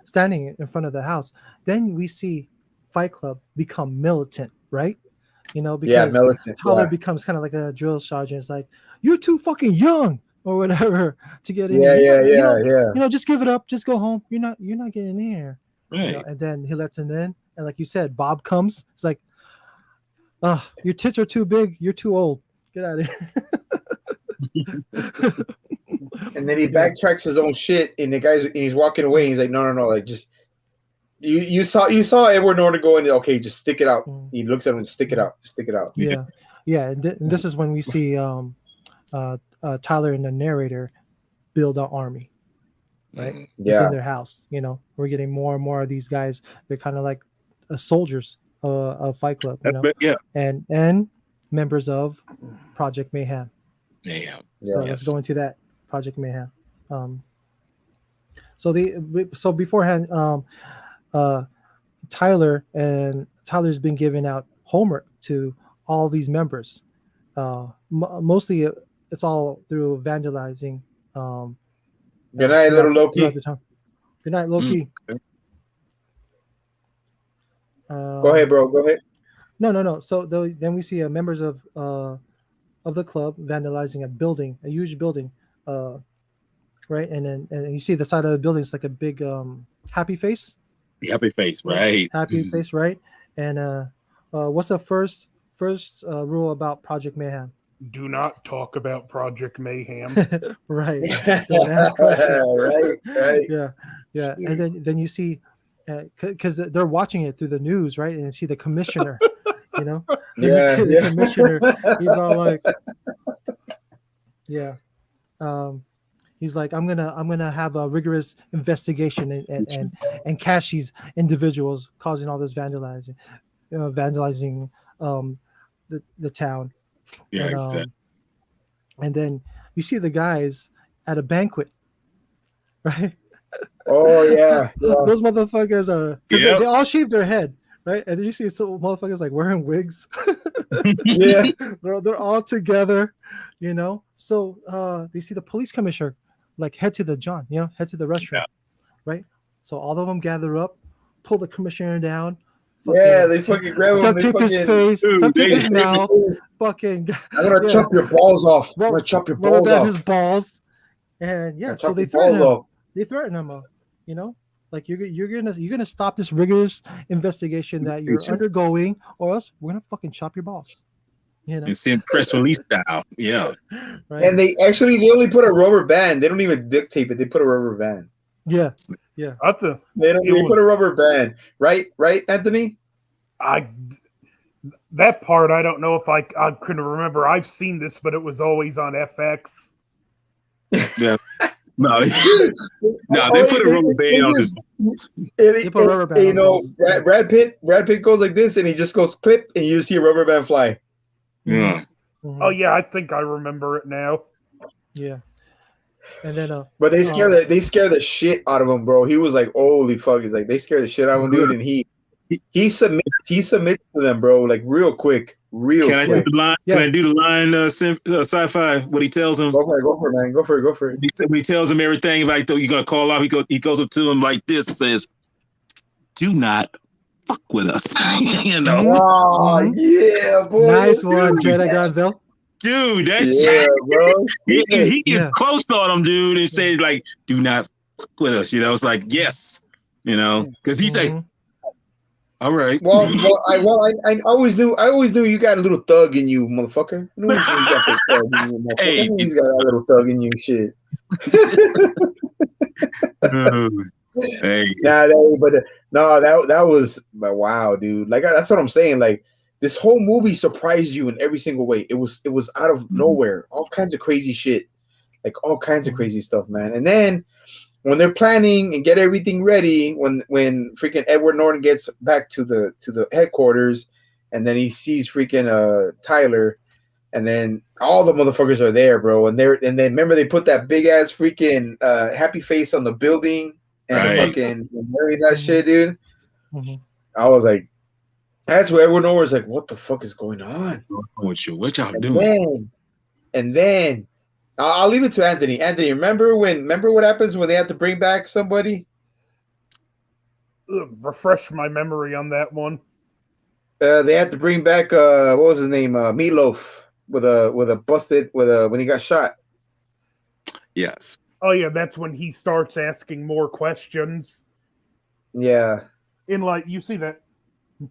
standing in front of the house, then we see Fight Club become militant, right? You know, because Tyler becomes kind of like a drill sergeant. It's like, you're too fucking young or whatever to get in. You know, just give it up, just go home. You're not getting in here. Right. You know, and then he lets him in, and like you said, Bob comes. It's like, your tits are too big. You're too old. Get out of here. And then he backtracks his own shit, and he's walking away. And he's like, no, like just you saw Edward Norton go in there. Okay, just stick it out. He looks at him and stick it out. Yeah. And this is when we see Tyler and the narrator build an army, right? Within their house. You know, we're getting more and more of these guys. They're kind of like soldiers of Fight Club, you know, and members of Project Mayhem. So let's go into that Project Mayhem. So beforehand, Tyler's been giving out homework to all these members. Mostly, it's all through vandalizing. Good night, little Loki. Good night, Loki. Go ahead, bro. Go ahead. No. So then we see members of the club vandalizing a huge building, right? And you see the side of the building is like a big happy face. The happy face, right? Happy face, right? And what's the first rule about Project Mayhem? Do not talk about Project Mayhem. Right. Don't ask questions. right. Yeah. And then you see, because they're watching it through the news, right? And you see the commissioner, you know? The commissioner, he's all like, he's like, I'm gonna have a rigorous investigation and catch these individuals causing all this vandalizing the town. Exactly. And then you see the guys at a banquet, right? Oh yeah. Those motherfuckers are, because they all shave their head, right? And then you see some motherfuckers like wearing wigs. They're all together, you know. So they see the police commissioner like head to the restroom, right? So all of them gather up, pull the commissioner down. They fucking grab him. Duct tape his face, duct tape his mouth. Fucking. I'm gonna chop your balls off. I'm gonna chop your balls off. His balls, and so they threaten him. They threaten him, you know, like you're gonna stop this rigorous investigation that you're undergoing, or else we're gonna fucking chop your balls. You know, it's in press release style. Yeah. Right. And they only put a rubber band. They don't even duct tape it. They put a rubber band. Yeah. They put a rubber band, right, Anthony? That part I don't know if I couldn't remember. I've seen this, but it was always on FX. Yeah. No, they put a rubber band on his. They put a rubber band. You know, Brad Pitt goes like this, and he just goes clip, and you see a rubber band fly. Yeah. Mm-hmm. Oh yeah, I think I remember it now. Yeah. And then but they scare the shit out of him, bro. He was like, holy fuck. He's like, they scare the shit out of him, dude. And He submits to them, bro, like real quick. Can I do the line? Yeah. Can I do the line? Sci-fi. What he tells him. Go for it, man. Go for it. When he tells him everything, like you're gonna call off. He goes up to him like this, says, "Do not fuck with us." You know. Oh yeah, boy. Nice one, Jedi Godville. Dude, that Yeah, shit. bro. He gets close on him, dude, and say like, "Do not fuck with us." You know, it's like yes, you know, because he's like, all right. Well, I always knew you got a little thug in you, motherfucker. I knew you got that thug in you, motherfucker. Hey. I knew you got a little thug in you, shit. Hey, that was wow, dude. Like that's what I'm saying. Like this whole movie surprised you in every single way. It was out of nowhere, all kinds of crazy shit, like all kinds of crazy stuff, man. And then when they're planning and get everything ready, when freaking Edward Norton gets back to the headquarters, and then he sees freaking Tyler, and then all the motherfuckers are there, bro. And then remember they put that big ass freaking happy face on the building and fucking marry that shit, dude. I was like, that's where Edward Norton's like, what the fuck is going on? What y'all doing? And then I'll leave it to Anthony. Anthony, remember what happens when they have to bring back somebody? Refresh my memory on that one. They had to bring back what was his name? Meatloaf when he got shot. Yes. Oh yeah, that's when he starts asking more questions. Yeah. In like you see that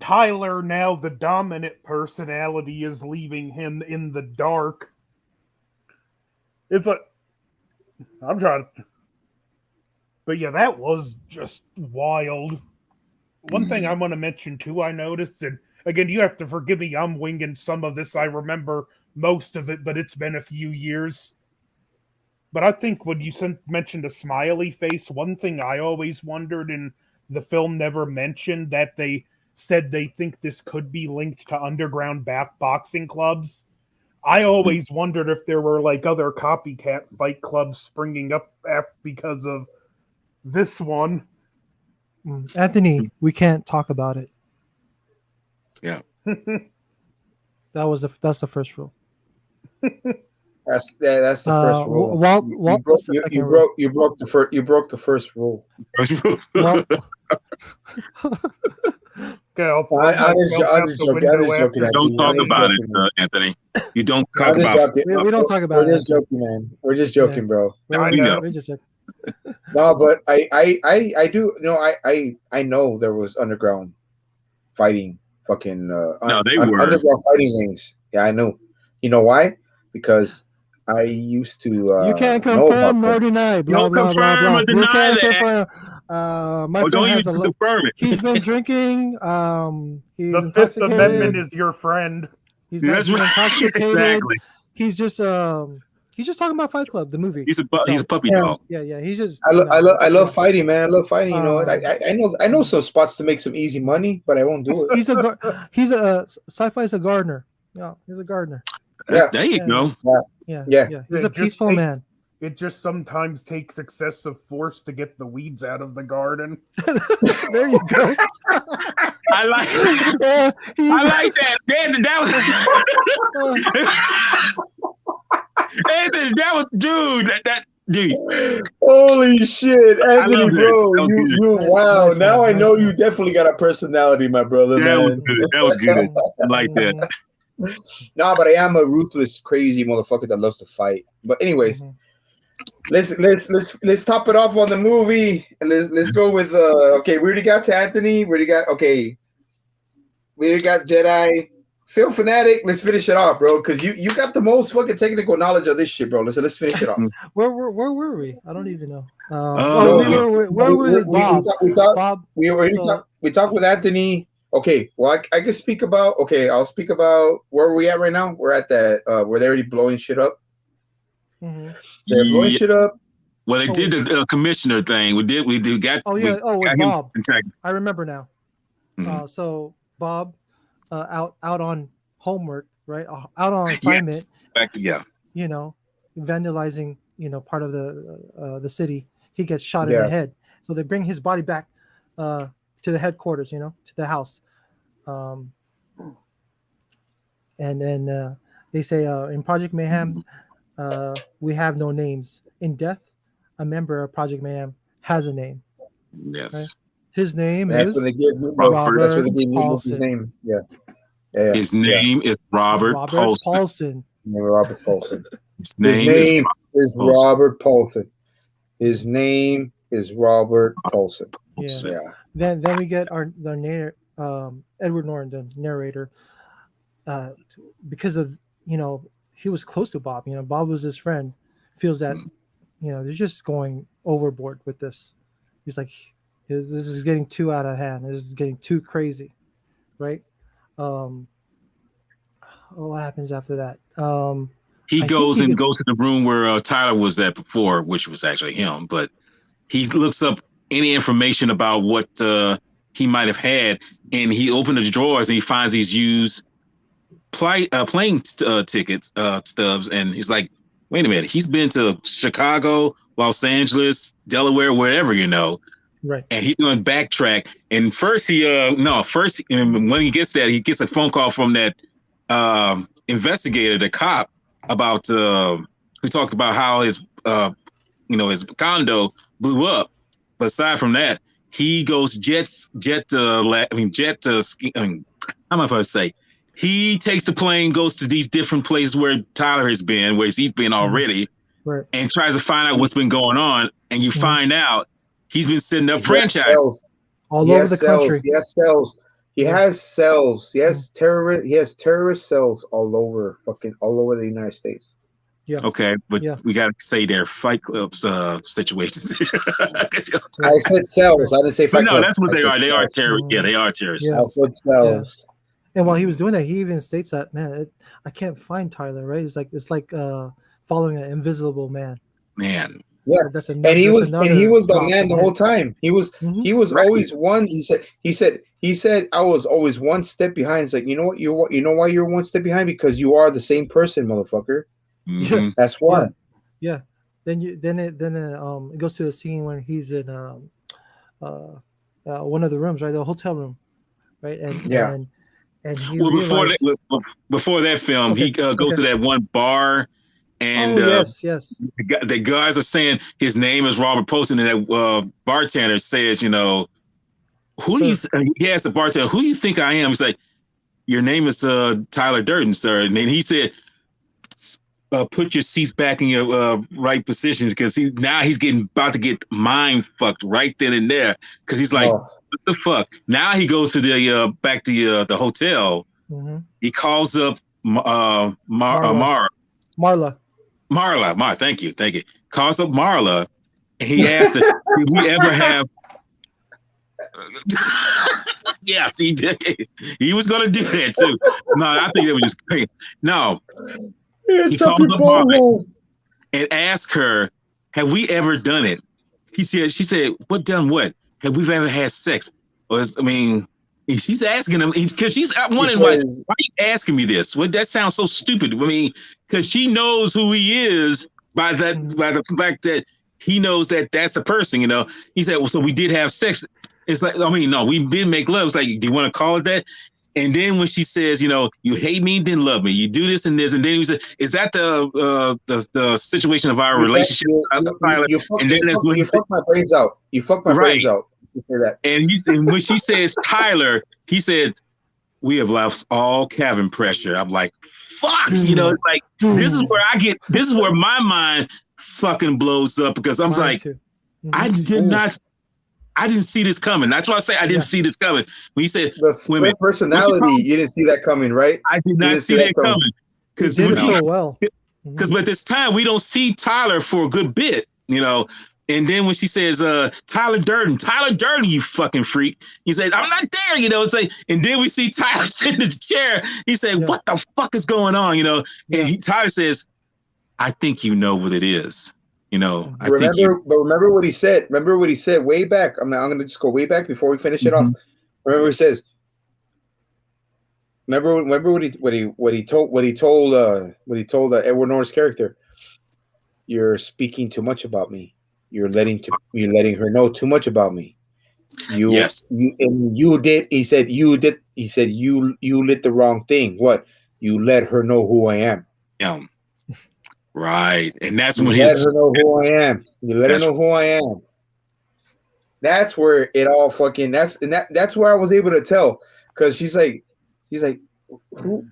Tyler, now the dominant personality, is leaving him in the dark. It's like I'm trying to, but yeah, that was just wild. One thing I want to mention too, I noticed, and again, you have to forgive me, I'm winging some of this. I remember most of it, but it's been a few years. But I think when you mentioned a smiley face, one thing I always wondered, and the film never mentioned, that they said they think this could be linked to underground boxing clubs. I always wondered if there were like other copycat fight clubs springing up because of this one. Anthony, we can't talk about it. Yeah. That's the first rule. That's the first rule. You broke the first rule. I'm just joking. Don't talk about it, Anthony. You don't talk about it. We don't talk about it. We're just joking, man. We're just joking, bro. We're just joking. No, but I do. No, I know there was underground fighting. Fucking underground fighting rings. Yeah, I know. You know why? Because I used to. You can't confirm nor deny. Blah blah blah blah. You can't confirm. My friend has confirm it. He's been drinking. He's the Fifth Amendment is your friend. He's intoxicated. Exactly. He's just talking about Fight Club, the movie. He's a puppy dog. Yeah. He's just. I love fighting, man. I love fighting. You know, I know some spots to make some easy money, but I won't do it. He's a sci-fi's a gardener. Yeah, he's a gardener. Yeah, there you go. Yeah. He's a peaceful man. It just sometimes takes excessive force to get the weeds out of the garden. There you go. I like that. That was dude. Dude. Holy shit, Anthony, bro! You wow! Now I know you definitely got a personality, my brother. That was good. I like that. No, but I am a ruthless, crazy motherfucker that loves to fight. But anyways, let's top it off on the movie, and let's go with okay. We already got to Anthony. We already got Jedi. Film fanatic. Let's finish it off, bro. Because you got the most fucking technical knowledge of this shit, bro. Let's finish it off. Where were we? I don't even know. Where were we? Bob. We talked with Anthony. Okay, well, I can speak about. Okay, I'll speak about where we at right now. We're at that. Where they're already blowing shit up. Mm-hmm. They're blowing shit up. Well, they did the commissioner thing. We got. With Bob. I remember now. Mm-hmm. So Bob, out on homework, right? Out on assignment. Yes. Back together. You know, vandalizing. You know, part of the city. He gets shot in the head. So they bring his body back. To to the headquarters, you know, to the house. And then they say in Project Mayhem, we have no names. In death, a member of Project Mayhem has a name. Yes. Right? His name That's is when they give Robert. That's when they give his Paulson. name. Yeah. Yeah. His name is Robert Paulson. Paulson. Robert Paulson. His His name is Paulson. Robert Paulson. His name is Robert Paulson. Yeah. Then we get the narrator, Edward Norton, the narrator, because of, you know, he was close to Bob. You know, Bob was his friend. Feels that, you know, they're just going overboard with this. He's like, this is getting too out of hand. This is getting too crazy, right? What happens after that? He goes to the room where Tyler was at before, which was actually him. But he looks up any information about what he might have had, and he opened the drawers and he finds these used plane tickets stubs, and he's like, wait a minute, he's been to Chicago, Los Delaware, wherever, you know. Right. And he's going to backtrack. And first when he gets there, he gets a phone call from that investigator, the cop, about who talked about how his his condo blew up. But aside from that, he goes he takes the plane, goes to these different places where Tyler has been, where he's been already, right, and tries to find out what's been going on. And you find out he's been setting up franchise all over the country. He has cells. He has cells. He has terrorist cells all over the United States. Yeah. Okay, but we gotta say they're Fight Club's situations. I said cells. I didn't say Fight Club. No, that's what they are. They are terrorists. Yeah, they are terrorists. I said cells. Yeah. And while he was doing that, he even states that, man, I can't find Tyler. Right? It's like following an invisible man. Man. Yeah, and he was the man the whole time. He was always one. He said I was always one step behind. It's like, you know what, you know why you're one step behind, because you are the same person, motherfucker. Mm-hmm. That's why. Yeah. Then it goes to a scene when he's in one of the rooms, right, the hotel room, right, and he before that film, he goes to that one bar. And yes. The guys are saying his name is Robert Poston, and that bartender says, you know, he asked the bartender, who do you think I am? He's like, your name is Tyler Durden, sir. And then he said, put your seats back in your right position, because he's about to get mind fucked right then and there, because he's like, what the fuck? Now he goes to the back to the hotel. Mm-hmm. He calls up Marla, thank you. Calls up Marla, and he asked her, did we ever have... Yeah, see, he was going to do that too. No, I think it was just crazy. No, he called up Marla and asked her, have we ever done it? She said, what done what? Have we ever had sex? She's asking him, because she's wondering, why are you asking me this? Well, that sounds so stupid. I mean, because she knows who he is by the fact that he knows that that's the person, you know. He said, well, so we did have sex. It's like, no, we did make love. It's like, do you want to call it that? And then when she says, you know, you hate me, then love me. You do this and this. And then he said, is that the situation of our relationship? You fucked my brains out. You fucked my brains out. That. And when she says Tyler, he said, we have lost all cabin pressure. I'm like, fuck, you know, it's like, this is where my mind fucking blows up, because I'm like, I didn't see this coming. That's why I say I didn't see this coming. When he said women personality, you didn't see that coming, right? I did not see that coming. Because did it so well. Because by this time we don't see Tyler for a good bit, you know. And then when she says, Tyler Durden, you fucking freak. He said, I'm not there, you know. It's like, and then we see Tyler sitting in the chair. He said, what the fuck is going on, you know? And Tyler says, I think you know what it is, you know. Remember what he said. Remember what he said way back. I'm going to just go way back before we finish it off. Remember what he says. Remember what he told Edward Norton's character. You're speaking too much about me. You're letting her know too much about me. you did. He said you did. He said you lit the wrong thing. What? You let her know who I am. Yeah. Right. And that's You when let her know who I am. You let her know who I am. That's where it all fucking. That's where I was able to tell, because she's like, who?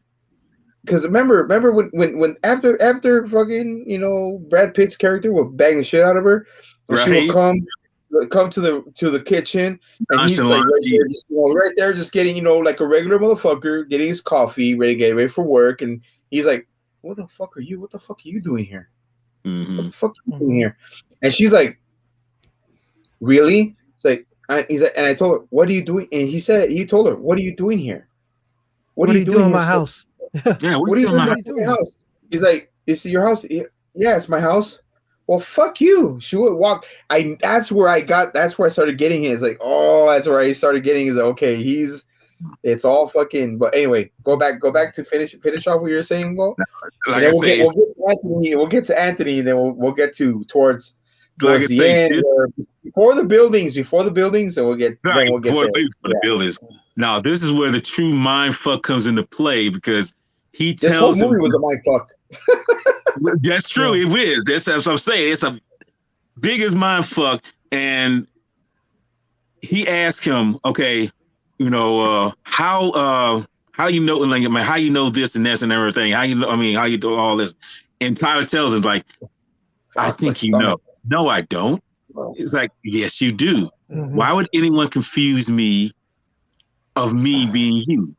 Because remember when after fucking Brad Pitt's character would bang the shit out of her, and she would come to the kitchen, and he's like right there, just getting like a regular motherfucker, getting his coffee, get ready for work, and he's like, what the fuck are you doing here? Mm-hmm. What the fuck are you doing here? And she's like, really? It's like, he's like, and I told her, what are you doing? And he told her, what are you doing here? What are you doing in my house? Yeah, what are you doing in my house? He's like, is it your house? Yeah, it's my house. Well, fuck you. She would walk. That's where I started getting it. It's like, oh, that's where I started getting is okay, it's all fucking. But anyway, go back to finish off what you're saying, Well, like I say, we'll get to Anthony, and then we'll get towards like the end, before the buildings, and we'll get the buildings. Now, this is where the true mind fuck comes into play, because he tells this whole movie was a mind fuck. That's true. It is. That's what I'm saying. It's a biggest mind fuck. And he asked him, okay, how you know, like, how you know this and this and everything? How you do all this? And Tyler tells him, like, I think you know. No, I don't. It's like, yes, you do. Mm-hmm. Why would anyone confuse me of me being you?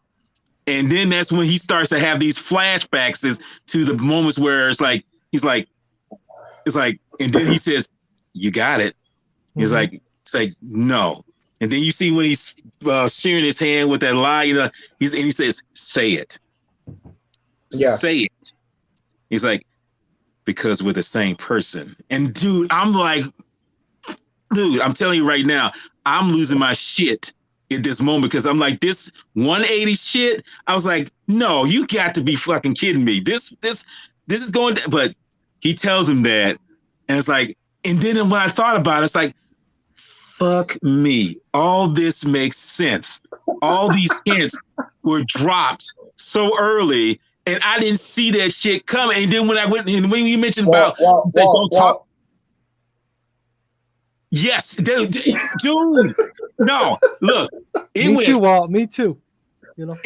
And then that's when he starts to have these flashbacks to the moments where it's like, and then he says, you got it. He's like, it's like, no. And then you see when he's sharing his hand with that lie, he says, say it. Yeah. Say it. He's like, because we're the same person. And dude, I'm telling you right now, I'm losing my shit in this moment, because I'm like, this 180 shit. I was like, no, you got to be fucking kidding me. This is going to, but he tells him that, and it's like, and then when I thought about it, it's like, fuck me. All this makes sense. All these hints were dropped so early, and I didn't see that shit coming. And then when I went, and when you mentioned about, don't talk. Yes, dude. No, look. Me too, Walt. Me too. It went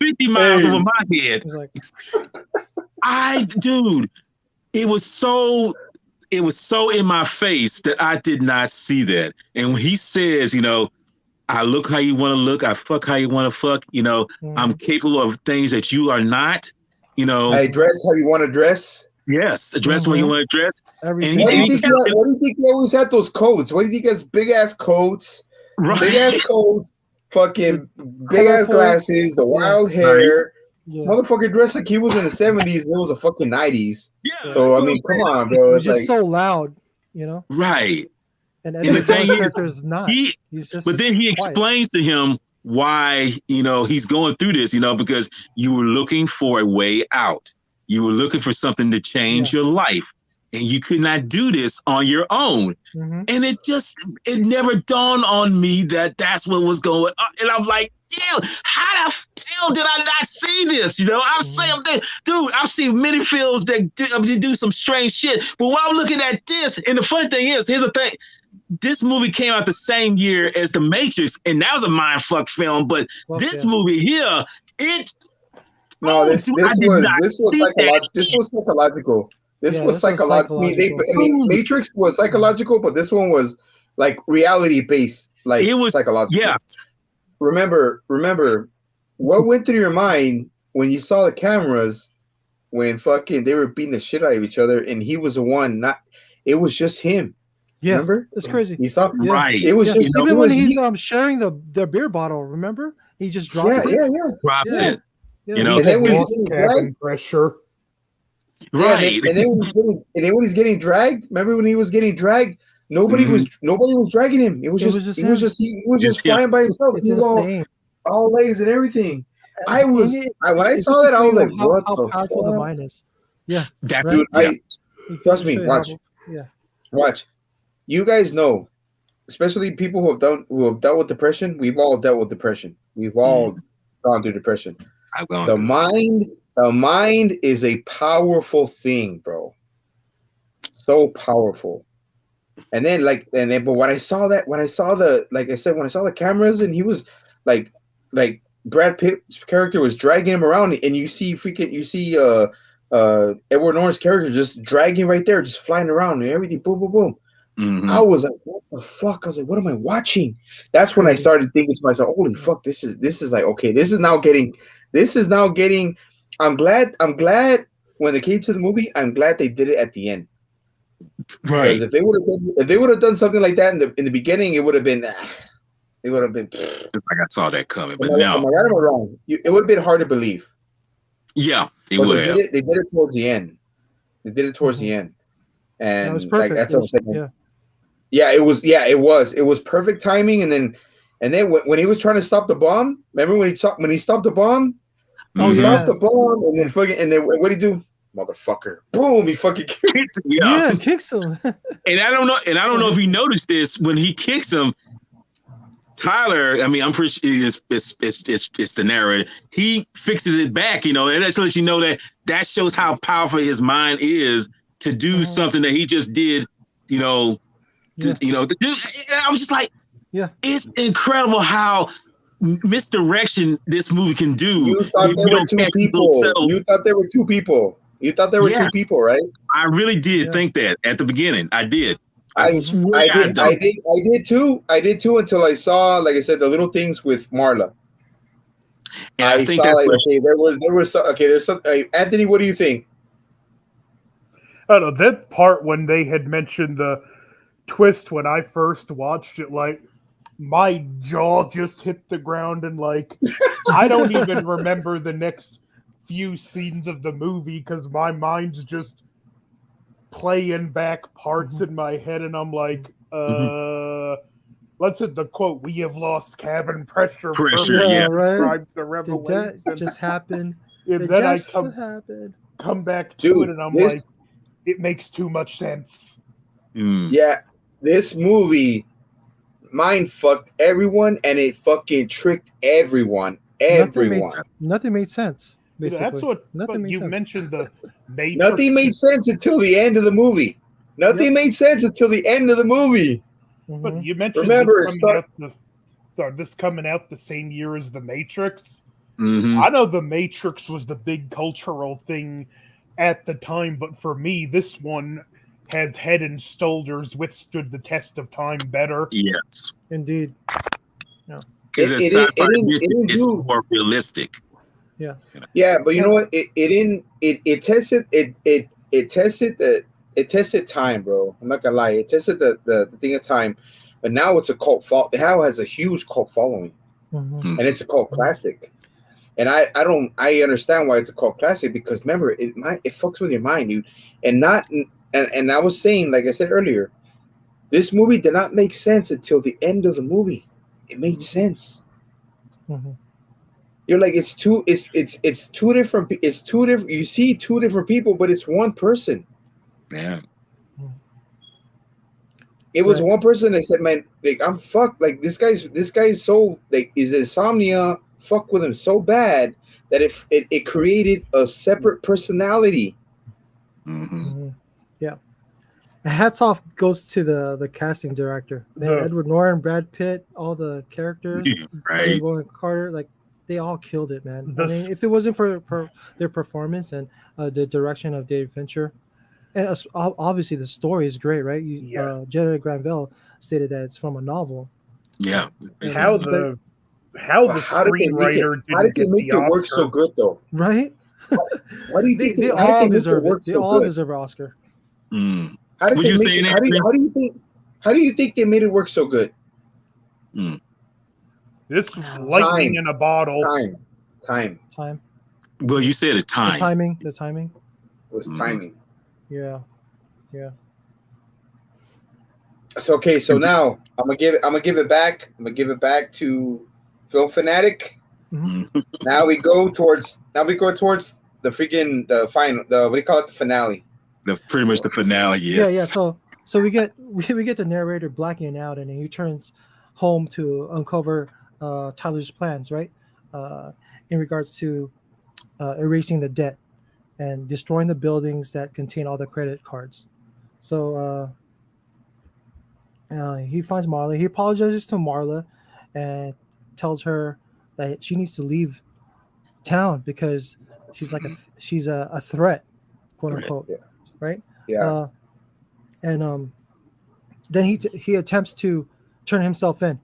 50 miles over my head. Like... dude, it was so in my face that I did not see that. And when he says, I look how you want to look, I fuck how you want to fuck, I'm capable of things that you are not, I dress how you want to dress. Yes, dress when you want to dress. Everything. What do you think he always had those coats? What do you think he has big ass coats? Right. Big ass coats, fucking big ass glasses, the wild hair. Yeah. Motherfucker dressed like he was in the 70s. It was a fucking 90s. Yeah. So I mean, come on, bro. It's just so loud, Right. And the character is not. He's just. But then he explains to him why he's going through this. Because you were looking for a way out. You were looking for something to change your life, and you could not do this on your own. Mm-hmm. And it never dawned on me that that's what was going on. And I'm like, damn, how the hell did I not see this? I'm saying, dude, I've seen many films that do some strange shit. But when I'm looking at this, and the funny thing is, here's the thing. This movie came out the same year as The Matrix, and that was a mindfuck film. But this movie here, this was psychological. This was psychological. Matrix was psychological, but this one was like reality based, like it was psychological. Yeah. Remember, what went through your mind when you saw the cameras when fucking they were beating the shit out of each other, and he was the one. It was just him. Yeah, remember? It's crazy. You saw, right? It was just even when he's sharing the beer bottle. Remember, he just drops it. Drops it. Yeah. And then when he's getting dragged, pressure. Right. And then when he's getting dragged, remember when he was getting dragged? Nobody was dragging him. He was just flying by himself. He was all legs and everything. When I saw that, I was like, what the fuck? The mind is. Yeah. That's Dude, trust me, watch. Yeah. Watch. You guys know especially people who have dealt with depression. We've all dealt with depression. We've all gone through depression. I've gone The through. mind is a powerful thing, bro. So powerful. And then but when I saw the like I said, when I saw the cameras and he was like Brad Pitt's character was dragging him around, and you see Edward Norton's character just dragging right there, just flying around and everything, boom, boom, boom. Mhm. I was like, what the fuck? I was like, what am I watching? That's when I started thinking to myself, holy fuck, this is like, okay, this is now getting I'm glad when they came to the movie, I'm glad they did it at the end. Right. Because if they would have done something like that in the beginning, it would have been Like I saw that coming, but am I no. right or am I wrong? It would have been hard to believe. Yeah, it But would have. they did it towards the end. They did it towards the end. And That was perfect. Like, that's what I'm saying. Yeah. Yeah, it was perfect timing. And then when he was trying to stop the bomb, remember when he stopped the bomb? Oh, He yeah. stopped the bomb, and then what did he do? Motherfucker! Boom! He fucking Yeah, kicks him. And I don't know if you noticed this when he kicks him. Tyler, I mean, I'm pretty sure it's the narrator. He fixes it back, and that lets you know that shows how powerful his mind is to do something that he just did, to do. And I was just like, yeah, it's incredible how misdirection this movie can do. You thought there were two people. You thought there were two people. You thought there were two people, right? I really did think that at the beginning. I did. I did too. I did too until I saw, like I said, the little things with Marla. And I think saw there was there's some. Anthony, what do you think? I don't know, that part when they had mentioned the twist when I first watched it, like my jaw just hit the ground, and like I don't even remember the next few scenes of the movie because my mind's just playing back parts in my head, and I'm like, let's hit the quote, "We have lost cabin pressure." Yeah, right. The revelation. Did that just happen? And then I come back to it, and I'm like, it makes too much sense. Yeah, this movie mind fucked everyone, and it fucking tricked everyone. Nothing made sense. Basically. That's what you mentioned. The Matrix. Nothing made sense until the end of the movie. Nothing made sense until the end of the movie. But you mentioned this coming out the same year as The Matrix. I know The Matrix was the big cultural thing at the time, but for me, this one has head and shoulders withstood the test of time better. Yes, indeed. Because it's more realistic. Yeah, but you know what? It tested time, bro. I'm not gonna lie. It tested the thing of time, but now it's a cult fall. It now has a huge cult following, and it's a cult classic. And I understand why it's a cult classic, because remember, it fucks with your mind, dude. And I was saying, like I said earlier, this movie did not make sense until the end of the movie. It made sense. You're like, it's two different. You see two different people, but it's one person. Yeah. It was one person that said, "Man, like I'm fucked. Like this guy's so like his insomnia fucked with him so bad that it created a separate personality." Yeah. Hats off goes to the casting director. Edward Norton, Brad Pitt, all the characters, right? Carter, like. They all killed it, man. I mean, if it wasn't for their performance and the direction of David Fincher, and obviously the story is great, right? Jenna Granville stated that it's from a novel. Yeah. How the screenwriter didn't make it work so good, though? Right? Why do you think they all deserve it? They all deserve an Oscar. How do you think they made it work so good? This lightning in a bottle. Time. Well, you said it. The timing. It was timing. Yeah. So okay. So now I'm gonna give it back. I'm gonna give it back to Film Fanatic. Now we go towards the freaking the final. What do you call it? The finale. Pretty much the finale. Yes. Yeah. So So we get the narrator blacking out, and he turns home to uncover Tyler's plans, right? Uh, in regards to erasing the debt and destroying the buildings that contain all the credit cards. So he finds Marla. He apologizes to Marla and tells her that she needs to leave town because she's like she's a threat, quote unquote, Yeah. right? Yeah. And then he attempts to turn himself in,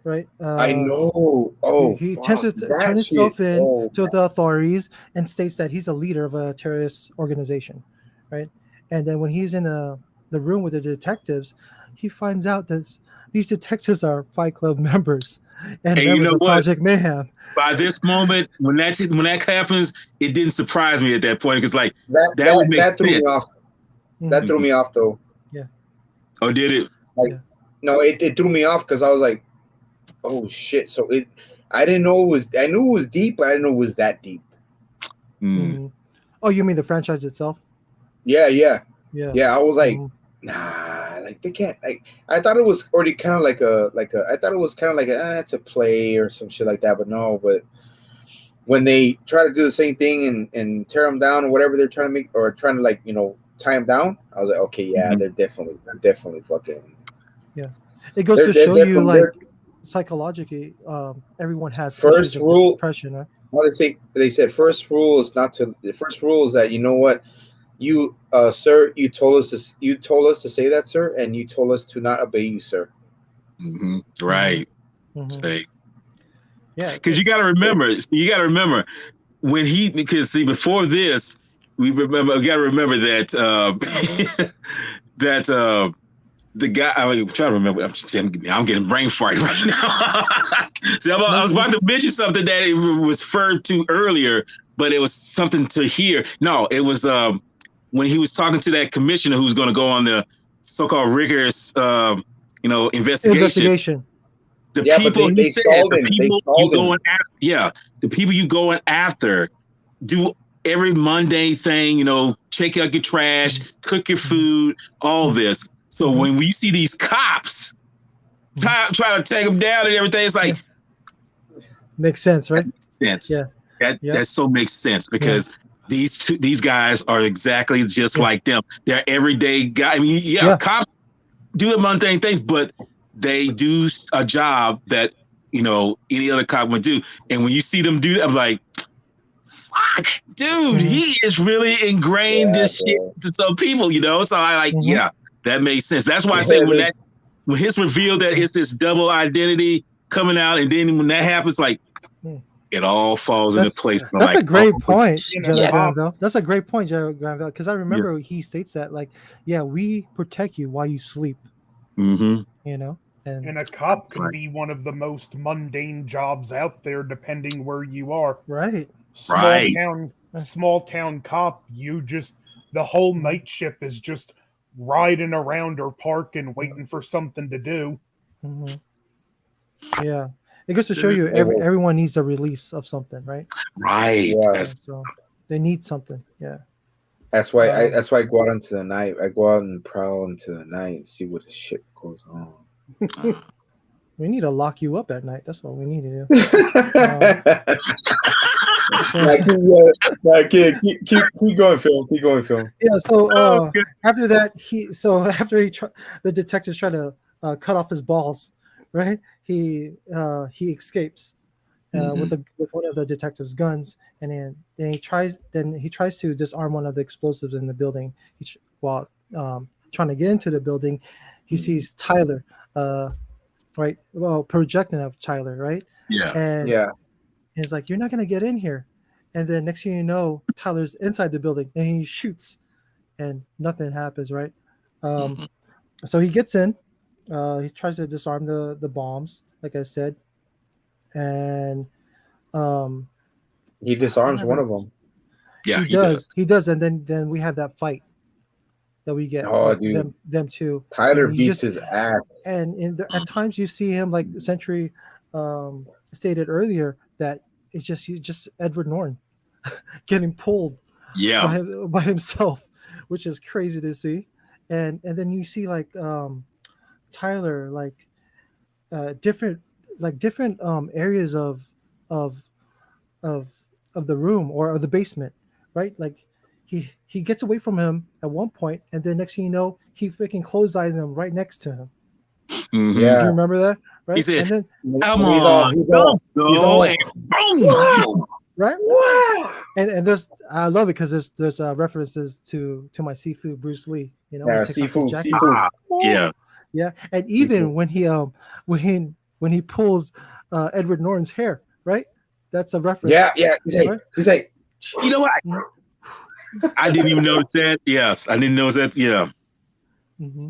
right? I know. Oh, He attempts fuck. to turn That shit. himself in Oh, to the authorities and states that he's a leader of a terrorist organization, right? And then when he's in the room with the detectives, he finds out that these detectives are Fight Club members and And you members know of what? Project Mayhem. By this moment, when that happens, it didn't surprise me at that point because like that that would that make that threw me sense. off. That threw me off though. Yeah. Oh, did it? Like, Yeah. no, it threw me off because I was like, oh shit. So I didn't know it was. I knew it was deep, but I didn't know it was that deep. Mhm. Oh, you mean the franchise itself? Yeah. Yeah. I was like, Mhm. nah, like they can't. Like I thought it was already kind of like a I thought it was kind of like it's a play or some shit like that, but no. But when they try to do the same thing and tear them down or whatever they're trying to make or trying to like tie them down, I was like, okay, yeah, they're definitely fucking. Yeah. It goes to They're show you from like psychologically, everyone has issues first of rule. depression, right? Well, they said first rule is not to. The first rule is that you know what you sir you told us to say that, sir, and you told us to not obey you, sir. Right. Mhm. Say. Yeah, Because you got to remember when because see before this we got to remember that that the guy I'm trying to remember I'm getting brain fart right now. See, I was about to mention something that it was referred to earlier, but it was something to hear. No, it was when he was talking to that commissioner who was going to go on the so-called rigorous investigation. The Yeah, but people he they said, stalled the him. They people you stalled him. going after, the people you going after do every mundane thing, check out your trash, cook your food, all this. So when we see these cops try to take them down and everything, it's like makes sense, right? Makes sense. That so makes sense because these guys are exactly just like them. They're everyday guys. I mean, cops do the mundane things, but they do a job that any other cop would do. And when you see them do that, I'm like, fuck, dude, he is really ingrained this shit to some people, So I like, that makes sense. That's why I say when his reveal that it's this double identity coming out, and then when that happens, like it all falls into place. That's a great point, General Yeah. Granville. That's a great point, General Granville, because I remember he states that, like, we protect you while you sleep. Mm-hmm. And a cop can be one of the most mundane jobs out there, depending where you are. Right. Small town cop. The whole night shift is just riding around or parking, waiting for something to do. Yeah, it goes to show you everyone needs a release of something, right? Right. Yeah. So they need something. Yeah. That's why I go out into the night. I go out and prowl into the night and see what the shit goes on. We need to lock you up at night. That's what we need to do. Keep going, Phil. Keep going, Phil. Yeah. So after that, the detectives try to cut off his balls, right? He escapes with one of the detectives' guns, and then he tries to disarm one of the explosives in the building. While trying to get into the building, he sees Tyler. Right. Well, projecting of Tyler, right? Yeah. And he's like, "You're not gonna get in here." And then next thing you know, Tyler's inside the building and he shoots, and nothing happens, right? So he gets in. He tries to disarm the bombs, like I said, and he disarms one of them. Yeah, he does. He does, and then we have that fight that we get. Oh, dude, them two. Tyler beats his ass, and at times you see him, like Sentry stated earlier, that he's just Edward Norton getting pulled by himself, which is crazy to see. and then you see like Tyler like different areas of of of the room or of the basement, right? Like he gets away from him at one point, and then next thing you know, he freaking clotheslines him right next to him. Mhm. Do Yeah. you remember that? Right? He said, And then "Come He's all- on, he's don't all- he's go!" all- And boom. right? Wow. And there's I love it because there's references to my seafood Bruce Lee. You know, when Yeah, he takes off his seafood, jacket. seafood. Yeah. Yeah, and even Seafood. when he pulls Edward Norton's hair, right? That's a reference. Yeah. He's like, You know what? I didn't even notice that. Yes, I didn't notice that. Yeah. Mm-hmm.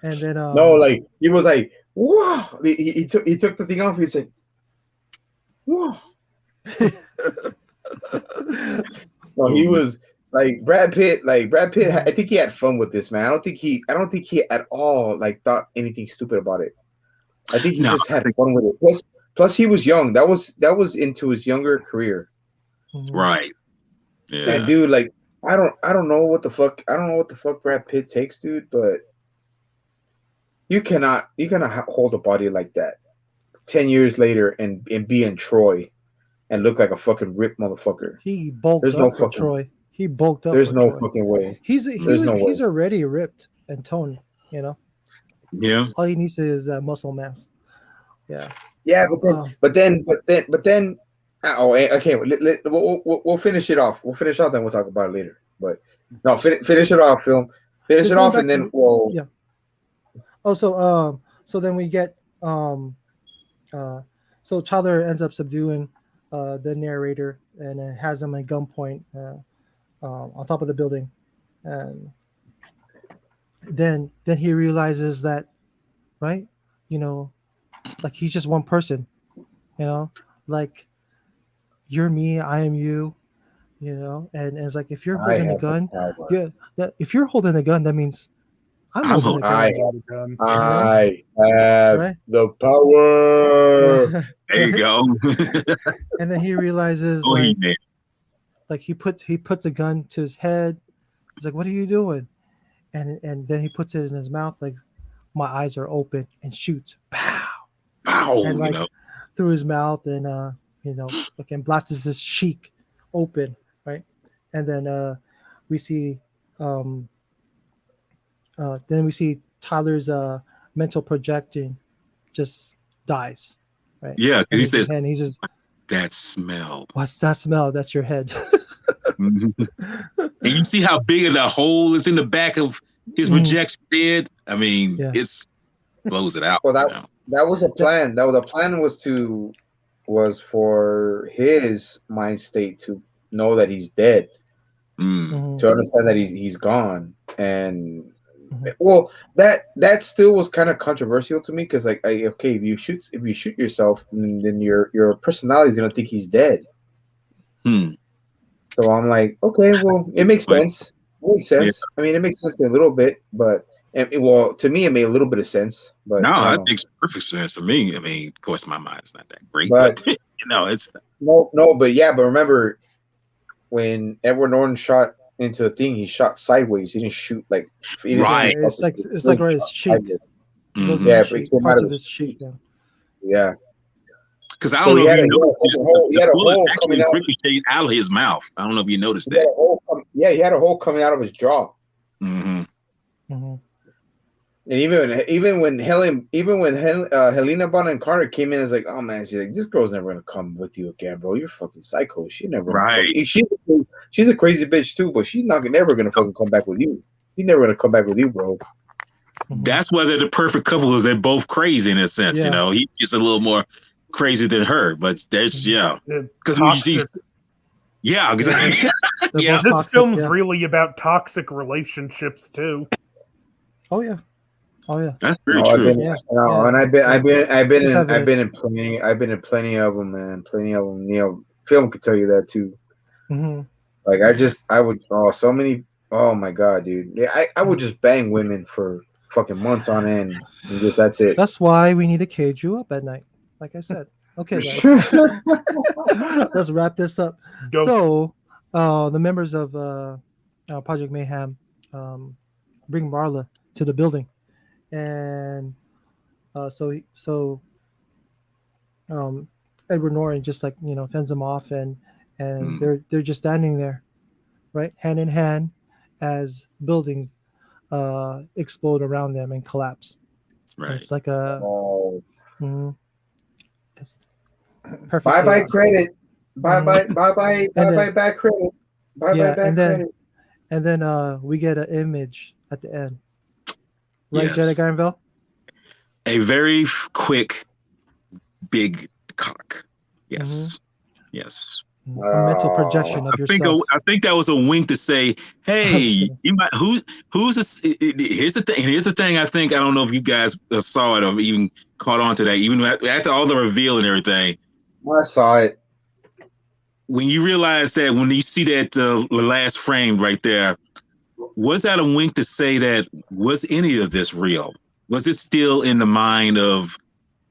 And then no, like he was like, wow. He took the thing off. He said, wow. No, he was like Brad Pitt. Like Brad Pitt, I think he had fun with this, man. I don't think he at all like thought anything stupid about it. I think he just had fun with it. Plus, he was young. That was into his younger career. Right. Yeah. And dude, like, I don't know what the fuck. I don't know what the fuck Brad Pitt takes, dude. But you cannot hold a body like that 10 years later and be in Troy and look like a fucking ripped motherfucker. He bulked There's up no for fucking Troy. He bulked up. There's for no Troy. fucking way. He's way. already ripped and toned. You know. Yeah. All he needs is muscle mass. Yeah. Yeah, but then. Oh, okay. We'll finish it off. We'll finish off, then we'll talk about it later. But no, finish it off, film. Finish it off, and then we'll. Yeah. Oh, so then we get so Tyler ends up subduing the narrator and has him at gunpoint on top of the building, and then he realizes that, right, you know, like he's just one person, you know, like you're me, I am you, you know, and it's like if you're holding a gun, if you're holding a gun, that means I'm holding a gun. I have right? the power. There you go. And then he realizes like he puts a gun to his head. He's like, "What are you doing?" And then he puts it in his mouth, like, "My eyes are open," and shoots. Pow! Wow! And like through his mouth, and you know, like, and blasts his cheek open, right? And then we see Tyler's mental projecting just dies, right? Yeah, because he says, and he's just, that smell. "What's that smell?" "That's your head." And you see how big of the hole is in the back of his projection bed. I mean, it's blows it out. Well, that was a plan. The plan was for his mind state to know that he's dead, to understand that he's gone, and well, that still was kind of controversial to me because like, okay, if you shoot yourself, then your personality is gonna think he's dead. So I'm like, okay, well, it makes sense. It makes sense. Yeah. I mean, it makes sense a little bit, but well, to me, it made a little bit of sense. But no, it makes perfect sense to me. I mean, of course, my mind's not that great, but you know, it's no, but remember when Edward Norton shot into the thing, he shot sideways. He didn't shoot like right. It's like right his cheek. Yeah, it came out of his cheek. Yeah. Because I don't know if you noticed, he had a hole coming out. Ricocheted out of his mouth. I don't know if you noticed that. He had a hole coming out of his jaw. And even when Helena Bonham Carter came in, it's like, oh man, she's like, this girl's never gonna come with you again, bro. You're fucking psycho. She never. Right. She's a crazy bitch too, but she's never gonna fucking come back with you. She's never gonna come back with you, bro. That's why they're the perfect couple, because they're both crazy in a sense. You know, he's just a little more crazy than her, but that's because we see, exactly. This film's really about toxic relationships too. Oh yeah, that's very true. And I've been in plenty of them, man. Plenty of them. You know, film could tell you that too. Like oh my god, dude. Yeah, I would just bang women for fucking months on end, and just that's it. That's why we need to cage you up at night. Like I said. Okay, guys. Let's wrap this up. So, the members of Project Mayhem bring Marla to the building, and so Edward Norton just like fends them off, and they're just standing there, right, hand in hand, as buildings explode around them and collapse. And Right. it's like a Oh, it's perfect bye bye chaos. credit. Bye Mhm. bye bye bye And bye then bye back credit. Bye bye yeah, back credit. and then we get an image at the end, right, Jedi Yes. Granville? A very quick, big cock. Yes. Yes. A mental Oh, projection of I think yourself. I think that was a wink to say, I'm just hey, kidding. you might who's this? Here's the thing. Here's the thing. I think I don't know if you guys saw it or even caught on to that. Even after all the reveal and everything, I saw it. when you realize that when you see that the last frame right there, was that a wink to say that was any of this real? Was it still in the mind of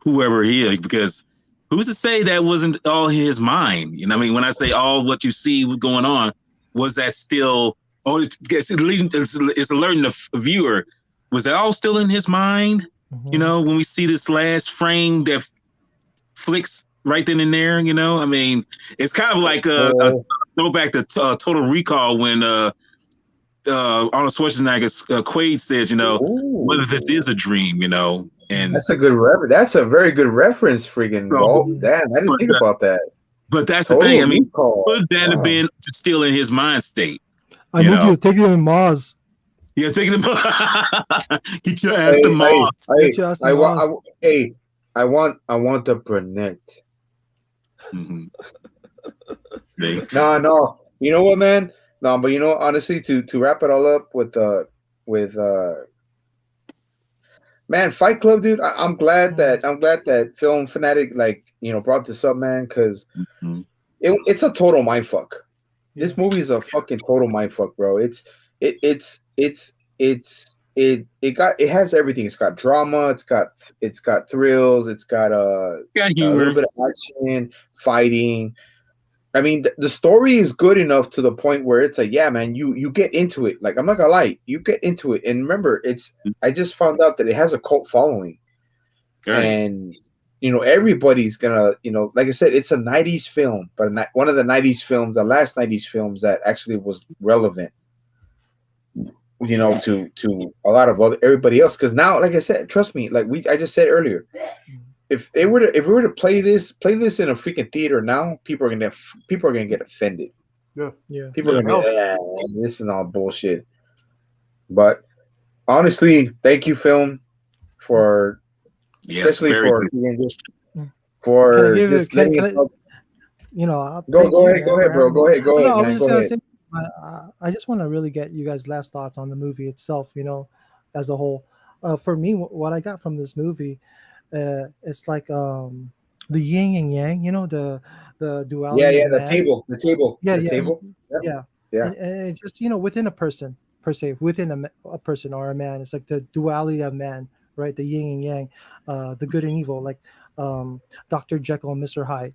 whoever he is? Because who's to say that wasn't all in his mind? You know, what I mean, when I say all what you see going on, was that still? Oh, it's alerting the viewer. Was that all still in his mind? You know, when we see this last frame that flicks right then and there. You know, I mean, it's kind of like a throwback to Total Recall when Arnold Schwarzenegger's Quaid says, you know, Ooh, whether this is a dream, you know, and that's a good That's a very good reference, freaking so, Walt. Damn, I didn't but think about that. but that's the thing. Total I mean, Recall. could that have Wow. been still in his mind state? I You need know, you to take it in Mars. yeah, taking him. Get your ass to Hey, Mars. Get your ass to Mars. Hey, I want the brunette. Mhm. No. You know what, man? No, but honestly, to wrap it all up with man, Fight Club, dude. I'm glad that Film Fanatic brought this up, man, because Mhm. it's a total mindfuck. Yeah. This movie is a fucking total mindfuck, bro. It has everything. It's got drama. It's got thrills. It's got Got a humor. little bit of action, fighting. I mean, the story is good enough to the point where it's like, yeah, man, you get into it. Like, I'm not gonna lie, you get into it. And remember, I just found out that it has a cult following, Right. and everybody's gonna, like I said, it's a '90s film, but one of the '90s films, the last '90s films that actually was relevant, to a lot of everybody else. Because now, like I said, trust me, I just said earlier, if we were to play this in a freaking theater now, people are gonna get offended. Yeah. People are gonna be, this is all bullshit. But honestly, thank you, film, for Yes, especially very for good. just letting us know. Thank Go you, ahead, man, for bro. having me. Go ahead, No, I was man. just Go gonna ahead. say, I just want to really get you guys' last thoughts on the movie itself. As a whole. For me, what I got from this movie, it's like the yin and yang. The duality Yeah. of man. The table. Yeah, The yeah, table. yeah. Yeah. And it just within a person per se, within a person or a man, it's like the duality of man, right? The yin and yang, the good and evil, like Dr. Jekyll and Mr. Hyde,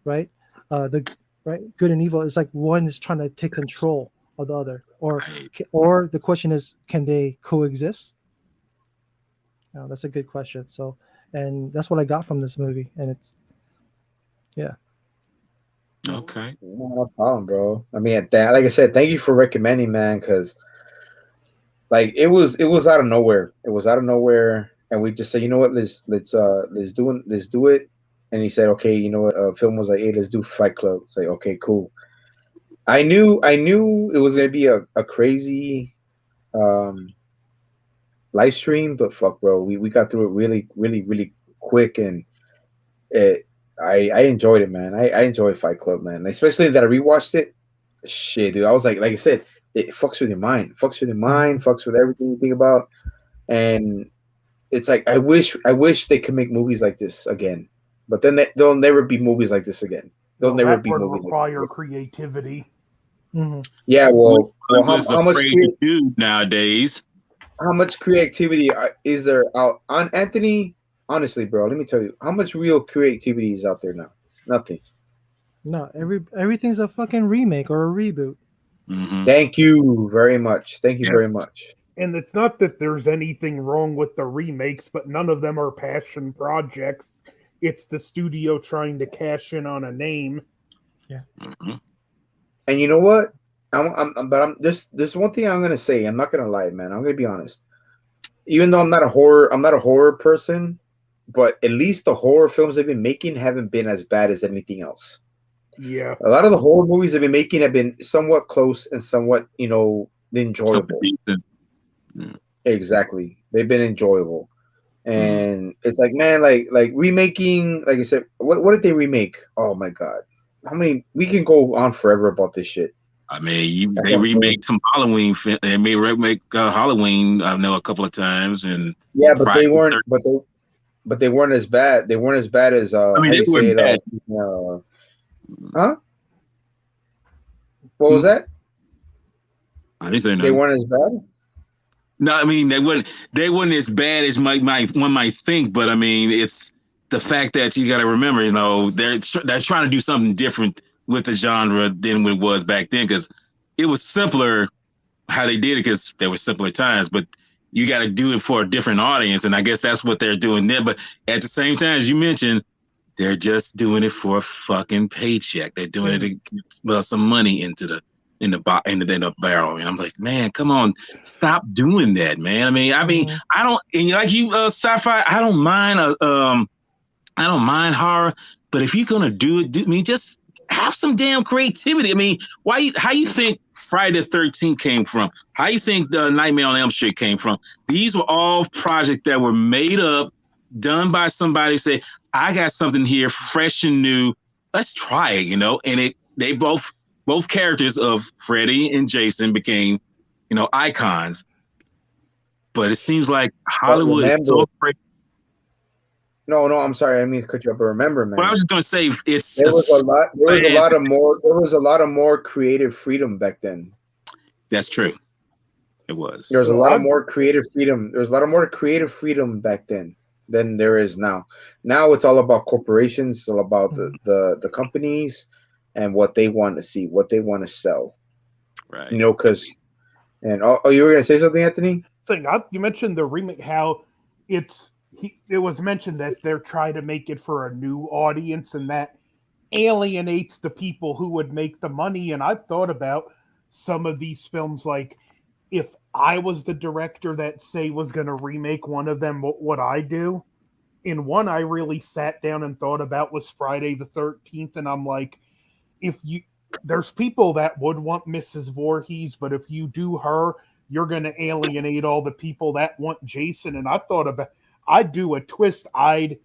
right? The right good and evil is like one is trying to take control of the other, or the question is, can they coexist? That's a good question. So, and that's what I got from this movie, and it's yeah. Okay. No problem, bro. I mean, like I said, thank you for recommending, man, because like it was out of nowhere. It was out of nowhere, and we just said, you know what, let's do it. And he said, okay, you know what? Film was like, hey, let's do Fight Club. It's like, okay, cool. I knew it was gonna be a crazy live stream, but fuck, bro, we got through it really, really, really quick, and I enjoyed it, man. I enjoyed Fight Club, man. Especially that I rewatched it. Shit, dude. I was like I said, it fucks with your mind. Fucks with your mind. Fucks with everything you think about. And it's like I wish they could make movies like this again. But then there'll never be movies like this again. There'll never That be would movies. require creativity. Yeah. Well, how much afraid to do nowadays? how much creativity is there out on Anthony? Honestly, bro, let me tell you, how much real creativity is out there now? Nothing. No, everything's a fucking remake or a reboot. Mm-hmm. Thank you very much. Thank you Yes. very much. And it's not that there's anything wrong with the remakes, but none of them are passion projects. It's the studio trying to cash in on a name. Mhm. And you know what? But there's one thing I'm gonna say. I'm not gonna lie, man. I'm gonna be honest. Even though I'm not a horror person, but at least the horror films they've been making haven't been as bad as anything else. Yeah. A lot of the horror movies they've been making have been somewhat close and somewhat, Something enjoyable. decent. Exactly, they've been enjoyable, Mm. and it's like, man, like remaking, like I said, what did they remake? Oh my god, how many? We can go on forever about this shit. I mean, That's they what I'm saying. remade some Halloween. They may remake Halloween. I know a couple of times, and Yeah, but Friday they the weren't, 13th. but they weren't as bad. They weren't as bad as I how mean, do they you say weren't it? bad. Huh? What was Hmm? that? I didn't say They nothing. weren't as bad. No, I mean they wouldn't. They weren't as bad as one might think. But I mean, it's the fact that you got to remember, they're trying to do something different with the genre than what it was back then, because it was simpler how they did it, because there were simpler times. But you got to do it for a different audience, and I guess that's what they're doing there. But at the same time, as you mentioned, they're just doing it for a fucking paycheck. They're doing it to get some money into the barrel. And I'm like, man, come on, stop doing that, man. I mean, I don't, and like you, sci-fi. I don't mind horror, but if you're gonna do it, just have some damn creativity. I mean, how you think Friday the 13th came from? How you think the Nightmare on Elm Street came from? These were all projects that were made up, done by somebody. Say, I got something here, fresh and new. Let's try it, And they both characters of Freddy and Jason became, icons. But it seems like But Hollywood is remember, so afraid. no, I'm sorry, I didn't mean to cut you up. But remember, Well, I was man, just going to say it's there was a lot. sad. There was a lot of more creative freedom back then. That's true. It was. There was a Well, lot of more creative freedom. There was a lot of more creative freedom back then than there is now. Now it's all about corporations. It's all about the companies and what they want to see, what they want to sell. Right. Because you were gonna say something, Anthony? You mentioned the remake, how it was mentioned that they're trying to make it for a new audience, and that alienates the people who would make the money. And I've thought about some of these films, like if I was the director that say was going to remake one of them, what would I do? And one I really sat down and thought about was Friday the 13th, and I'm like, there's people that would want Mrs. Voorhees, but if you do her, you're going to alienate all the people that want Jason. And I thought about, I'd do a twist. I'd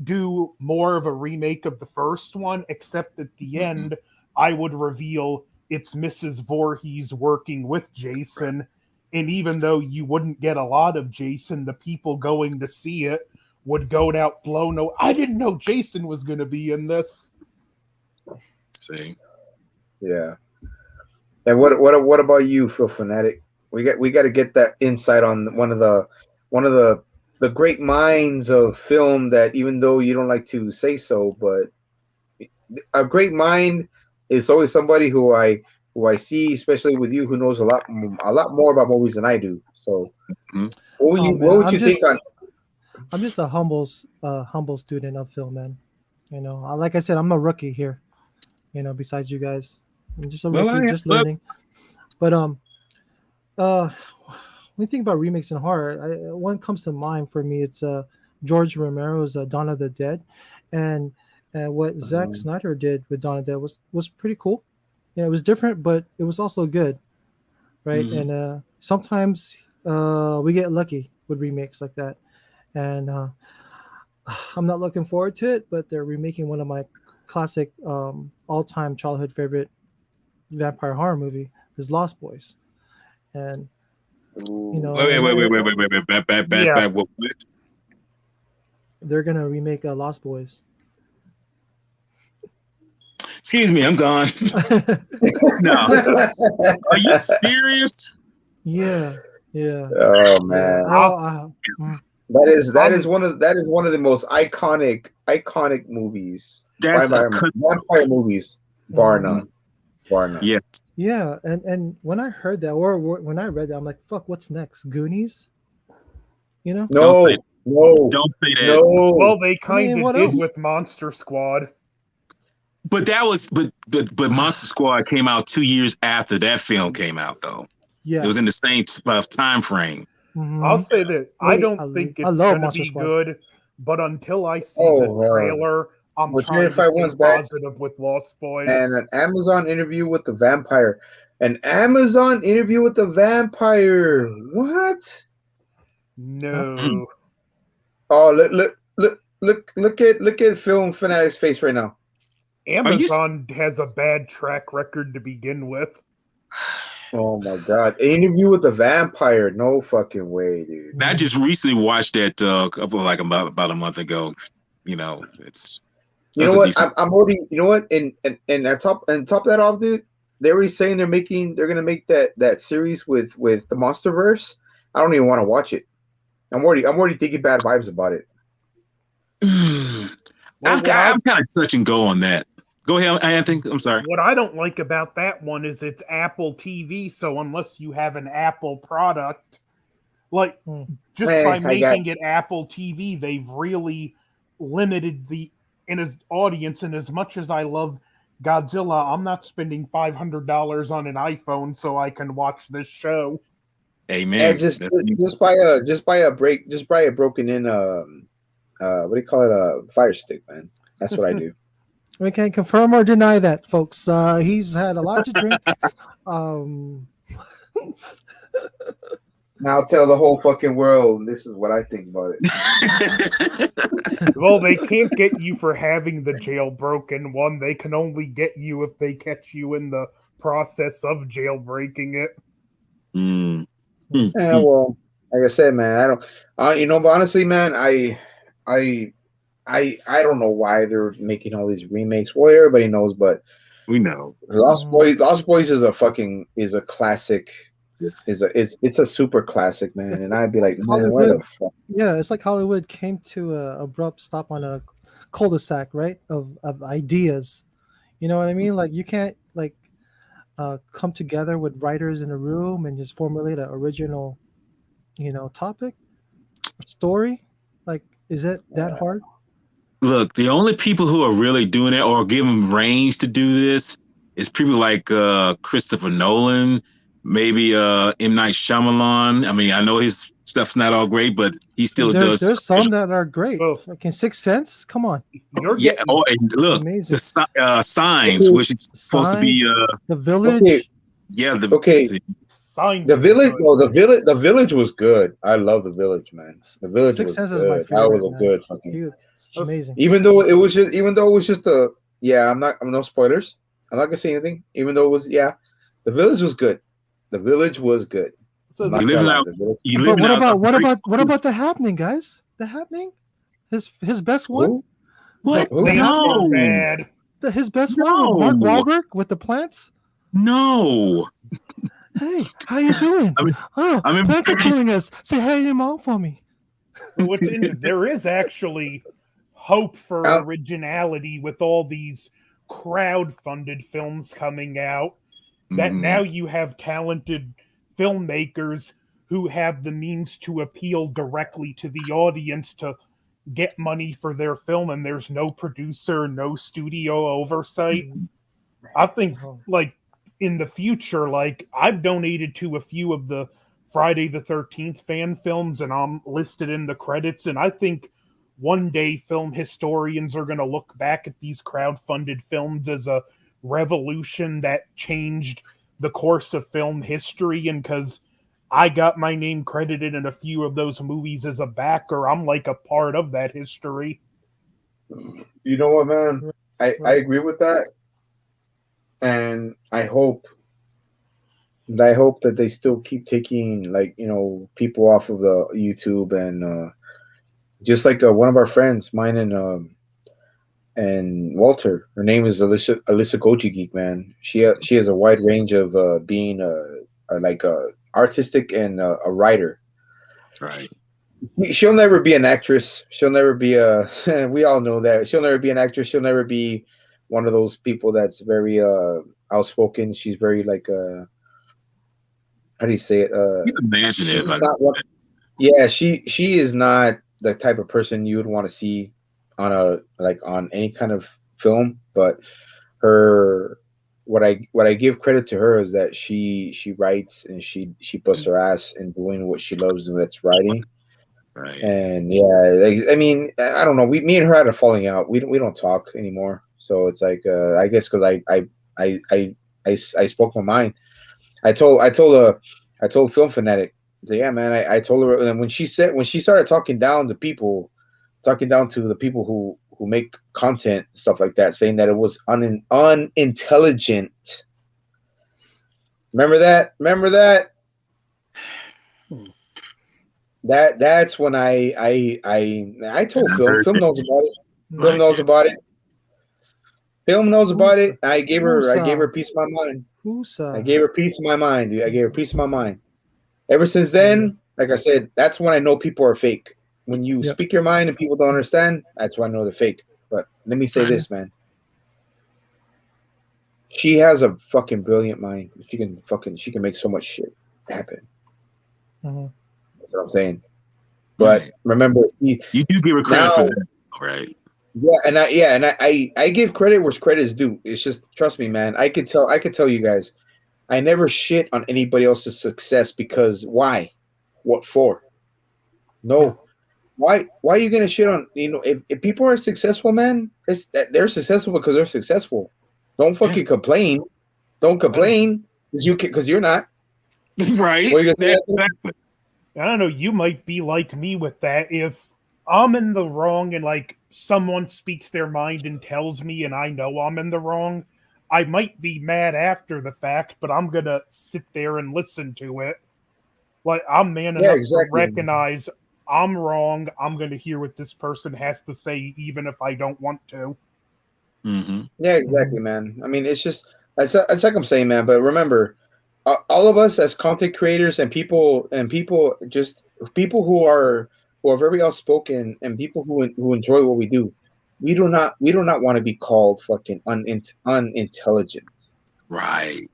do more of a remake of the first one, except at the end, I would reveal it's Mrs. Voorhees working with Jason. Right. And even though you wouldn't get a lot of Jason, the people going to see it would go out blown. No, I didn't know Jason was going to be in this. See. Yeah. And what about you, Phil Fanatic? We got to get that insight on one of the great minds of film that, even though you don't like to say so, but a great mind is always somebody who I see, especially with you, who knows a lot more about movies than I do. So, what would you think on? I'm just a humble student of film, man. Like I said, I'm a rookie here. Besides you guys, I'm just a rookie, just learning. But when you think about remakes in horror, one comes to mind for me. It's George Romero's Dawn of the Dead, and what Zack Snyder did with Dawn of the Dead was pretty cool. Yeah, it was different, but it was also good, right? Mm-hmm. And sometimes we get lucky with remakes like that, and I'm not looking forward to it. But they're remaking one of my classic all-time childhood favorite vampire horror movie, is Lost Boys, and wait, back. What? They're gonna remake Lost Boys. Excuse me, I'm gone. No, are you serious? Yeah. Oh man, that is one of the most iconic movies. Vampire movies, bar none. Yes, Yeah, and when I heard that, or when I read that, I'm like, fuck, what's next? Goonies? You know? Don't No, say, no, don't say that. no. Well, they I mean, kind of what did else? with Monster Squad. But that was, but Monster Squad came out 2 years after that film came out, though. It Yeah. was in the same time frame. I'll Mhm. say that I don't I, think I it's love going to Monster be Squad. good, but until I see the Oh, trailer, I'm well, trying to Jennifer stay one's back, positive with Lost Boys. and an Amazon interview with the vampire. An Amazon interview with the vampire. What? No. Oh, look at Film Fanatic's face right now. Are you Amazon has a bad track record to begin with. Oh my God! An interview with the vampire. No fucking way, dude. I just recently watched that like about a month ago. You know, You that's know a what? decent. I'm already. You know what? And top that off, dude. They're already saying they're gonna make that series with the MonsterVerse. I don't even want to watch it. I'm already thinking bad vibes about it. Well, I'm kind of touch and go on that. Go ahead, Anthony. I'm sorry. what I don't like about that one is it's Apple TV, so unless you have an Apple product, like just by I got. making it Apple TV, they've really limited the in his audience. And as much as I love Godzilla, I'm not spending $500 on an iPhone so I can watch this show. And Amen. just buy a broken in what do you call it, a Fire Stick, man. That's what I do. We can confirm or deny that, folks. He's had a lot to drink. Um, Now I'll tell the whole fucking world this is what I think about it. Well, they can't get you for having the jailbroken one. They can only get you if they catch you in the process of jailbreaking it. Yeah, well, like I said, man, I don't, but honestly, man, I don't know why they're making all these remakes. Well, everybody knows, but We know. Lost Boys is a classic. It's a super classic, man. And I'd be like, man, why the fuck? Yeah, it's like Hollywood came to a abrupt stop on a cul-de-sac, right? Of ideas. You know what I mean? Like you can't like come together with writers in a room and just formulate an original, topic or story. Like, is it that hard? Look, the only people who are really doing it or giving range to do this is people like Christopher Nolan, maybe M. Night Shyamalan. I mean, I know his stuff's not all great, but he still does. There's some that are great. Oh. Fucking Sixth Sense. Come on. Yeah. Oh, and look, Amazing. the Signs, which is supposed to be The Village. Okay. yeah. Signs The is Village. good. Oh, the Village was good. I love the Village, man. The Village Sixth was Sense good. is my That favorite. was a man. good fucking. He was amazing. Even though it was just a yeah. I'm no spoilers. I'm not gonna say anything. Even though it was the Village was good. The Village was good. So You living out. You But living out. what about The Happening, guys? The Happening, his best one. What? Who? they No. are bad. His best one with Mark No. Wahlberg with the plants. No. Hey, how you doing? I mean, Plants are calling us. Say hey to your mom for me. There is actually hope for originality with all these crowd-funded films coming out. That now you have talented filmmakers who have the means to appeal directly to the audience to get money for their film, and there's no producer, no studio oversight. I think, like, in the future, like, I've donated to a few of the Friday the 13th fan films, and I'm listed in the credits, and I think one day film historians are going to look back at these crowd-funded films as a revolution that changed the course of film history. And because I got my name credited in a few of those movies as a backer, I'm like a part of that history. You know what, man? I agree with that, and I hope that they still keep taking people off of the YouTube, and just like one of our friends, mine and Walter. Her name is Alyssa Goji Geek, man. She has a wide range of being a artistic and a writer. Right. She'll never be an actress. She'll never be we all know that. She'll never be an actress. She'll never be one of those people that's very outspoken. She's very like how do you say it? He's imaginative. She's not one, yeah, she is not the type of person you would want to see on on any kind of film. But her, what I give credit to her is that she writes and she busts her ass in doing what she loves, and that's writing. Right. And yeah, like, I mean, I don't know. Me and her had a falling out. We don't talk anymore. So it's like I guess because I spoke my mind. I told Film Fanatic. So yeah, man. I told her, and when she started talking down to people, talking down to the people who make content, stuff like that, saying that it was unintelligent. Remember that? Remember that? That's when I told Film. Film knows about it. Film knows about it. Film knows about it. I gave her peace of my mind. I gave her peace of my mind, dude. I gave her peace of my mind. Ever since then, like I said, that's when I know people are fake. When you speak your mind and people don't understand, that's when I know they're fake. But let me say this, man. She has a fucking brilliant mind. She can make so much shit happen. Mm-hmm. That's what I'm saying. But remember, you do give her credit for that, right? Yeah, and I give credit where credit is due. It's just, trust me, man. I could tell you guys, I never shit on anybody else's success because why? What for? No. Why are you gonna shit on, if people are successful, man, it's that they're successful because they're successful. Don't fucking complain. Don't complain because you're not. Right. Exactly. I don't know, you might be like me with that. If I'm in the wrong and like someone speaks their mind and tells me and I know I'm in the wrong, I might be mad after the fact, but I'm gonna sit there and listen to it. Like, I'm man enough to recognize I'm wrong. I'm gonna hear what this person has to say, even if I don't want to. Mm-hmm. Yeah, exactly, man. I mean, it's just it's like I'm saying, man. But remember, all of us as content creators and people who are very outspoken and people who enjoy what we do, we do not want to be called fucking unintelligent. Right.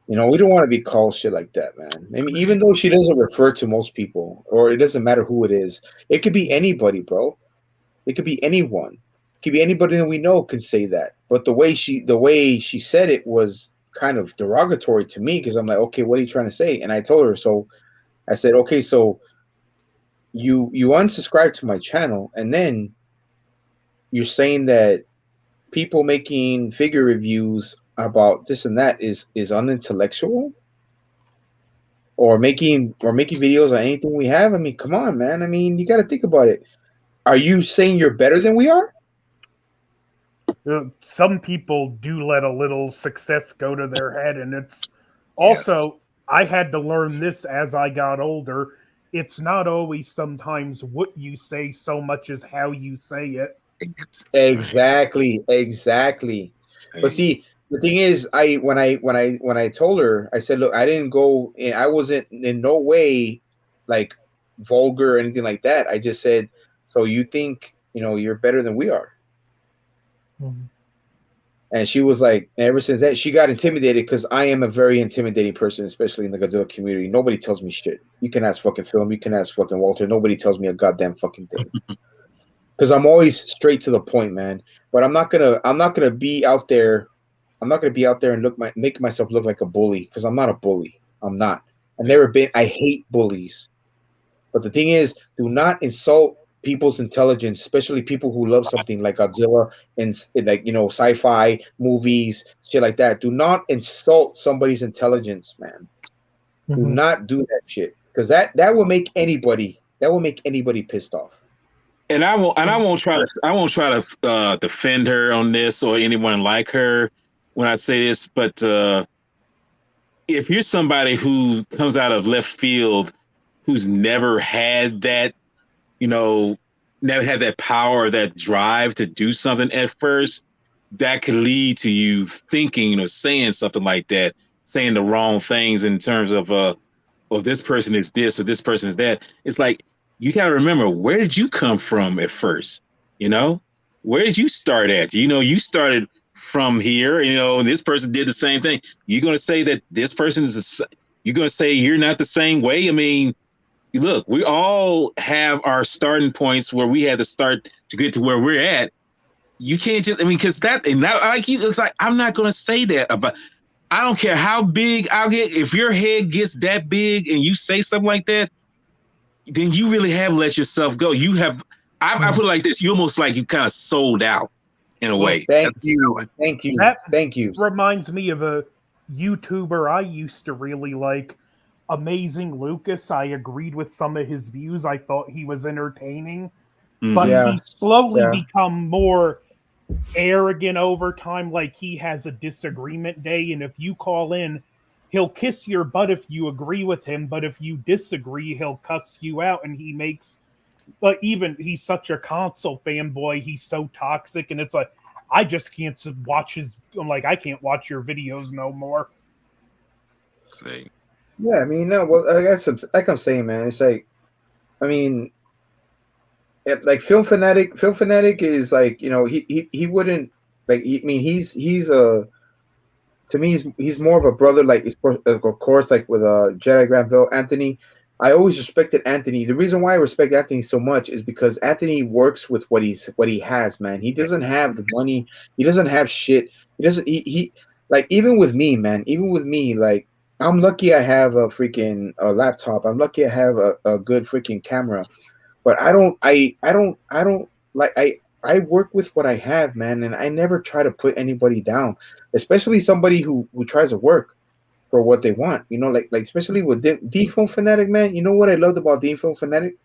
We don't want to be called shit like that, man. I mean, even though she doesn't refer to most people, or it doesn't matter who it is, it could be anybody, bro. It could be anyone. It could be anybody that we know can say that. But the way she said it was kind of derogatory to me, because I'm like, okay, what are you trying to say? And I told her, so I said, okay, so you unsubscribe to my channel, and then you're saying that people making figure reviews about this and that is unintellectual, or making videos on anything we have. I mean, come on, man. I mean, you got to think about it. Are you saying you're better than we are? Some people do let a little success go to their head, and it's also, I had to learn this as I got older. It's not always sometimes what you say so much as how you say it. Exactly. But see, the thing is, when I told her, I said, look, I didn't go in, I wasn't in no way like vulgar or anything like that. I just said, so you think you're better than we are? Mm-hmm. And she was like, ever since that, she got intimidated, because I am a very intimidating person, especially in the Godzilla community. Nobody tells me shit. You can ask fucking Film, you can ask fucking Walter. Nobody tells me a goddamn fucking thing. Because I'm always straight to the point, man. But I'm not gonna be out there. I'm not gonna be out there and make myself look like a bully, because I'm not a bully. I'm not. I've never been. I hate bullies. But the thing is, do not insult people's intelligence, especially people who love something like Godzilla and like sci-fi movies, shit like that. Do not insult somebody's intelligence, man. Mm-hmm. Do not do that shit, because that will make anybody pissed off. And I won't try to defend her on this or anyone like her when I say this, but if you're somebody who comes out of left field, who's never had that, never had that power or that drive to do something at first, that could lead to you thinking or saying something like that, saying the wrong things in terms of, this person is this or this person is that. It's like, you got to remember, where did you come from at first? Where did you start at? You started from here, and this person did the same thing. You're going to say that this person you're going to say you're not the same way. I mean, look, we all have our starting points where we had to start to get to where we're at. You can't just, because it's like, I'm not going to say that about, I don't care how big I'll get. If your head gets that big and you say something like that, then you really have let yourself go. I feel like this, you almost like you kind of sold out in a way. Thank you. That reminds me of a YouTuber I used to really like, Amazing Lucas. I agreed with some of his views. I thought he was entertaining, but he slowly become more arrogant over time. Like, he has a disagreement day, and if you call in, he'll kiss your butt if you agree with him, but if you disagree, he'll cuss you out. And he makes, but even he's such a console fanboy, he's so toxic, and it's like, I just can't watch I'm like, I can't watch your videos no more. See. Yeah, I mean, no, well, I guess like I'm saying, man, it's like, I mean, like Film Fanatic is like, he wouldn't, like, he's to me, he's more of a brother, like, of course, like with Jedi Granville, Anthony. I always respected Anthony. The reason why I respect Anthony so much is because Anthony works with what he has, man. He doesn't have the money. He doesn't have shit. He like, even with me, man, like, I'm lucky I have a freaking laptop. I'm lucky I have a good freaking camera. But I work with what I have, man, and I never try to put anybody down, especially somebody who tries to work for what they want. Like especially with D-Film Fanatic, man. You know what I loved about D-Film Fanatic?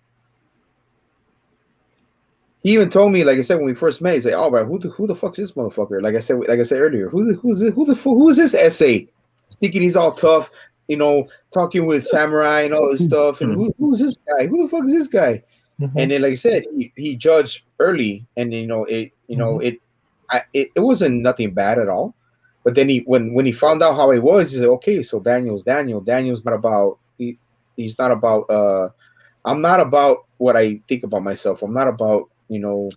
He even told me, like I said, when we first met, he's like, "Oh, bro, who the fuck's this motherfucker?" Like I said earlier, who is this essay? Thinking he's all tough, talking with samurai and all this stuff. And who's this guy? Who the fuck is this guy? Mm-hmm. And then, like I said, he judged early, and it wasn't nothing bad at all. But then when he found out how he was, he said, "Okay, so Daniel's Daniel. Daniel's not about he's not about I'm not about what I think about myself. I'm not about I'm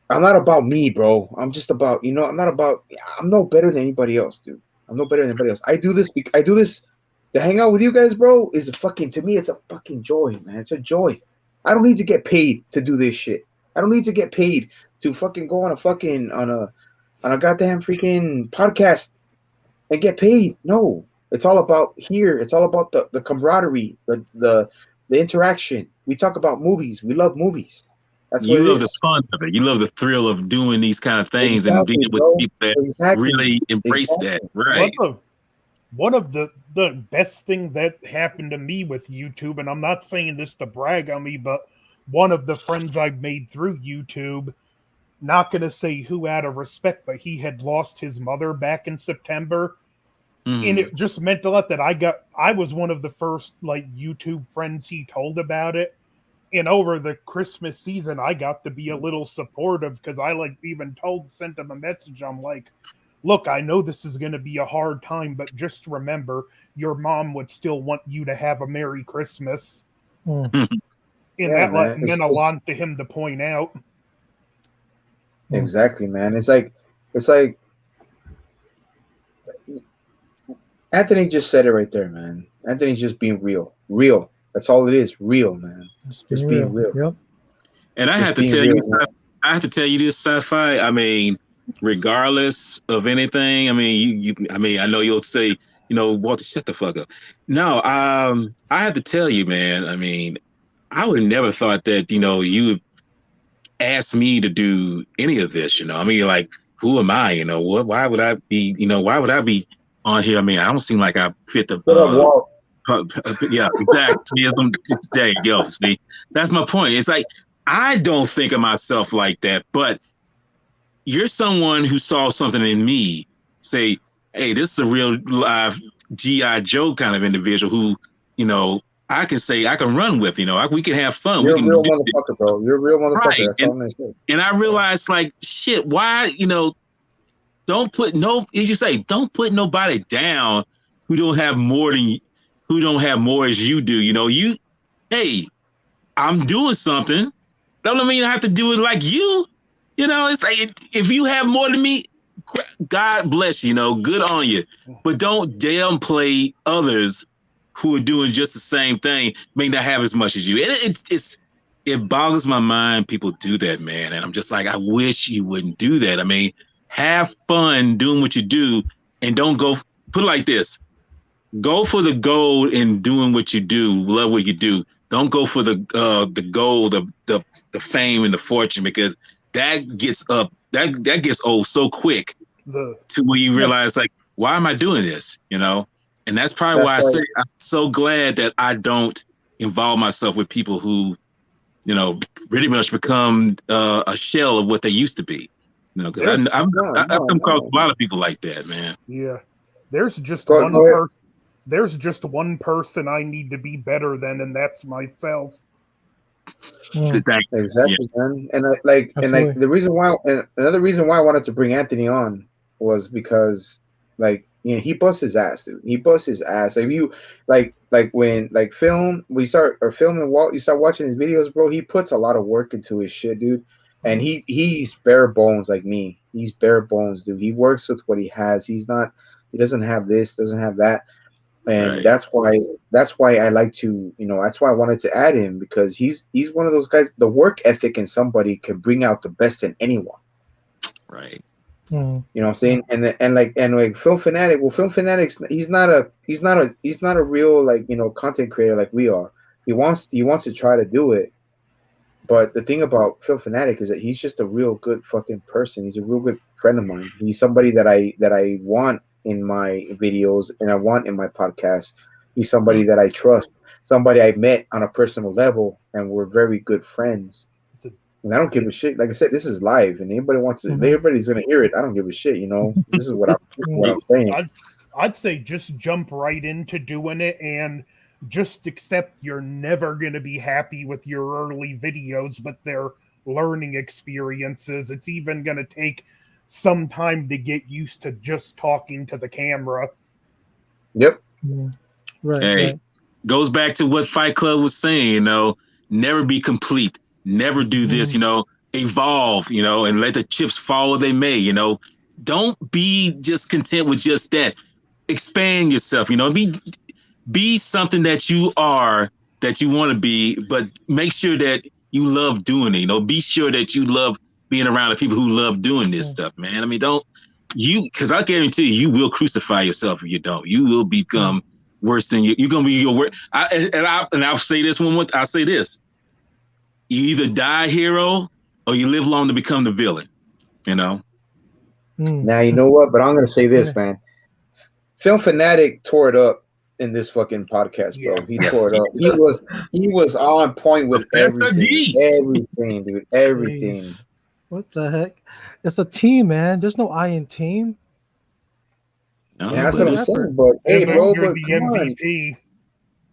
not about me, bro. I'm just about I'm no better than anybody else, dude. I'm no better than anybody else. I do this to hang out with you guys, bro. To me, it's a fucking joy, man. It's a joy. I don't need to get paid to do this shit. I don't need to get paid to fucking go on a goddamn freaking podcast and get paid. No, it's all about here. It's all about the camaraderie, the interaction. We talk about movies. We love movies. That's you love the fun of it. You love the thrill of doing these kind of things and being with people that really embrace that. Right. One of the best thing that happened to me with YouTube, and I'm not saying this to brag on me, but one of the friends I've made through YouTube, not going to say who out of respect, but he had lost his mother back in September. And it just meant a lot that I was one of the first like YouTube friends he told about it. And over the Christmas season, I got to be a little supportive because I sent him a message. I'm like, look, I know this is going to be a hard time, but just remember, your mom would still want you to have a Merry Christmas. And that meant a lot to him to point out. Exactly, man. It's like Anthony just said it right there, man. Anthony's just being real. That's all it is. Real, man. Just being real. Yep. And I have to tell you this, Sci-Fi. I mean, regardless of anything, I mean, I know you'll say, Walter, shut the fuck up. No, I have to tell you, man. I mean, I would have never thought that, you would ask me to do any of this. I mean, like, who am I? Why would I be on here? I mean, I don't seem like I fit the. Yeah, exactly. There you go. See, that's my point. It's like, I don't think of myself like that, but you're someone who saw something in me, say, hey, this is a real live G.I. Joe kind of individual who, I can run with, we can have fun. You're a real motherfucker, bro. You're a real motherfucker. Right. That's all I'm going to say. And I realized, like, shit, why, don't put nobody down who don't have more as you do. Hey, I'm doing something. That don't mean I have to do it like you. It's like, if you have more than me, God bless you, good on you. But don't downplay others who are doing just the same thing, may not have as much as you. It boggles my mind people do that, man. And I'm just like, I wish you wouldn't do that. I mean, have fun doing what you do, and don't go, put it like this, go for the gold in doing what you do, love what you do. Don't go for the gold of the fame and the fortune, because that gets that gets old so quick to where you realize, like, why am I doing this? And that's probably why I say I'm so glad that I don't involve myself with people who, pretty much become a shell of what they used to be. Because I've come across a lot of people like that, man. Yeah, there's just one person. There's just one person I need to be better than, and that's myself. Exactly, man. And the reason why, and another reason why I wanted to bring Anthony on was because, like, he busts his ass, dude. He busts his ass. Like, you, like when you start watching his videos, bro. He puts a lot of work into his shit, dude. And he's bare bones like me. He's bare bones, dude. He works with what he has. He doesn't have this, doesn't have that. And that's why I like to, that's why I wanted to add him, because he's one of those guys. The work ethic in somebody can bring out the best in anyone. Right. You know what I'm saying? And like Film Fanatic. Well, Film Fanatic's he's not a real, like, content creator like we are. He wants to try to do it. But the thing about Film Fanatic is that he's just a real good fucking person. He's a real good friend of mine. He's somebody that I want in my videos and I want in my podcast. He's somebody that I trust, somebody I met on a personal level, and we're very good friends. And I don't give a shit. Like I said, this is live, and anybody wants to. Everybody's gonna hear it. I don't give a shit. This is what I'm saying. I'd say just jump right into doing it, and just accept you're never gonna be happy with your early videos, but they're learning experiences. It's even gonna take some time to get used to just talking to the camera. Yep. Right. Hey, right. Goes back to what Fight Club was saying, never be complete. Never do this, evolve, and let the chips fall where they may, Don't be just content with just that. Expand yourself, be something that you are, that you want to be, but make sure that you love doing it, be sure that you love being around the people who love doing this stuff, man. I mean, because I guarantee you will crucify yourself if you don't. You will become worse than you. You're gonna be your worst. I'll say this one more. I'll say this: you either die a hero or you live long to become the villain. Now you know what? But I'm gonna say this, man. Film Fanatic tore it up in this fucking podcast, bro. He tore it up. He was on point with everything, dude. Everything. Jeez. What the heck? It's a team, man. There's no I in team. Yeah, that's what I'm saying. But hey, bro, you're the MVP.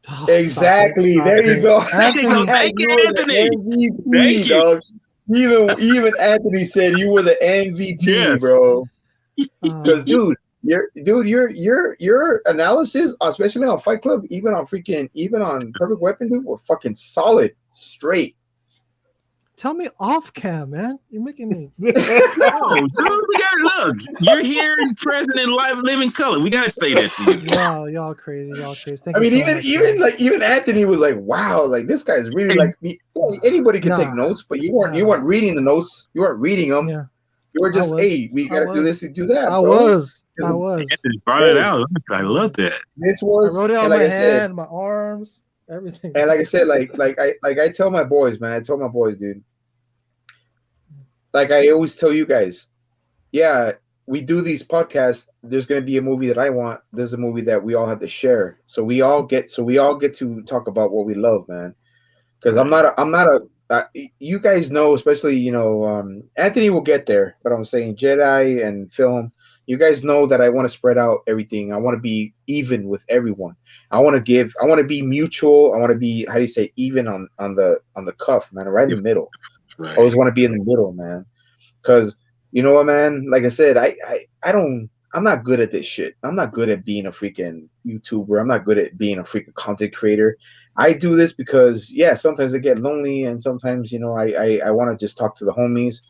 Oh, exactly. There you go. Anthony. Thank you, Anthony. MVP, Thank you. dog. Even Anthony said you were the MVP, yes. bro. Because your analysis, especially on Fight Club, even on Perfect Weapon, dude, were fucking solid, straight. Tell me off cam, man. You're making me. Dude, look. You're here and present in live, living color. We gotta say that to you. Y'all crazy. Thank I you mean, so much, even Anthony was like, "Wow, like this guy's really like me." Anybody can take notes, but you weren't reading the notes. You weren't reading them. Yeah. You were just, hey, we gotta do this and do that. I bro. was. Anthony brought it out. I love that. This was. I wrote it on my hand, my arms, everything. And like I said, I tell my boys, man. I tell my boys, dude. Like I always tell you guys, yeah, we do these podcasts. There's going to be a movie that I want. There's a movie that we all have to share. So we all get to talk about what we love, man. Because I'm not a you guys know, especially, Anthony will get there, but I'm saying Jedi and film, you guys know that I want to spread out everything. I want to be even with everyone. I want to be mutual. I want to be, how do you say, even on the cuff, man, right in the middle. Right. I always want to be in the middle, man. Because you know what, man? Like I said, I'm not good at this shit. I'm not good at being a freaking YouTuber. I'm not good at being a freaking content creator. I do this because, sometimes I get lonely, and sometimes, I want to just talk to the homies,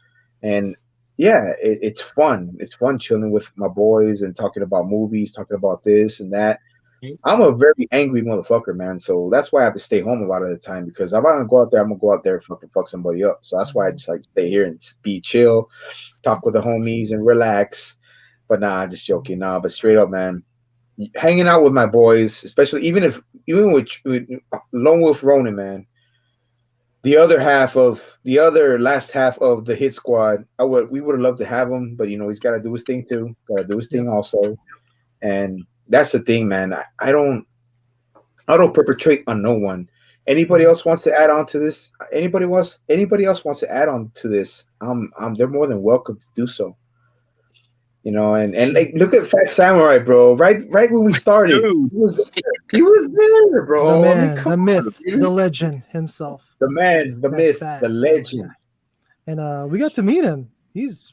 and yeah, it's fun. It's fun chilling with my boys and talking about movies, talking about this and that. I'm a very angry motherfucker, man. So that's why I have to stay home a lot of the time because if I'm gonna go out there, I'm gonna go out there and fucking fuck somebody up. So that's why I just like stay here and be chill, talk with the homies and relax. But nah, just joking. Nah, but straight up, man, hanging out with my boys, especially even with Lone Wolf Ronin, man. The other last half of the hit squad, we would have loved to have him, but he's got to do his thing too. Got to do his thing also, and that's the thing, man. I don't perpetrate on no one. Anybody else wants to add on to this? Anybody else wants to add on to this? They're more than welcome to do so. And like look at Fat Samurai, bro. Right when we started, he was there, bro. The I mean, man, come the myth, on, dude. the legend himself. The man, the That myth, Fat the Samurai legend. guy. And we got to meet him. He's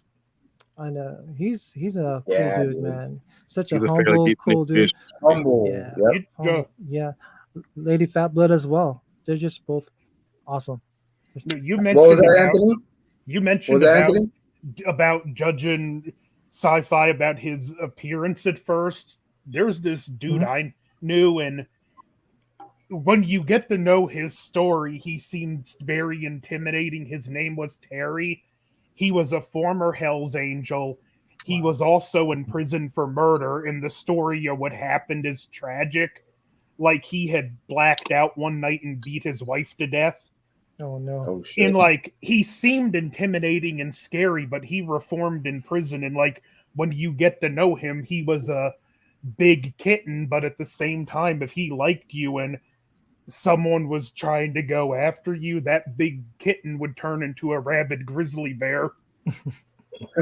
a cool Yeah, dude, dude. man. Such He's a a fairly humble, decent cool dude. individual. Humble. Yeah. Yep. Humble. Yeah. Lady Fat Blood as well. They're just both awesome. You What was mentioned that, about Anthony? you What was mentioned that, Anthony? about judging sci-fi about his appearance at first. There's this dude I knew, and when you get to know his story, he seems very intimidating. His name was Terry. He was a former Hell's Angel. He was also in prison for murder, and the story of what happened is tragic. Like he had blacked out one night and beat his wife to death. Oh no. Oh shit. And like he seemed intimidating and scary, but he reformed in prison. And like when you get to know him, he was a big kitten, but at the same time, if he liked you and someone was trying to go after you, that big kitten would turn into a rabid grizzly bear.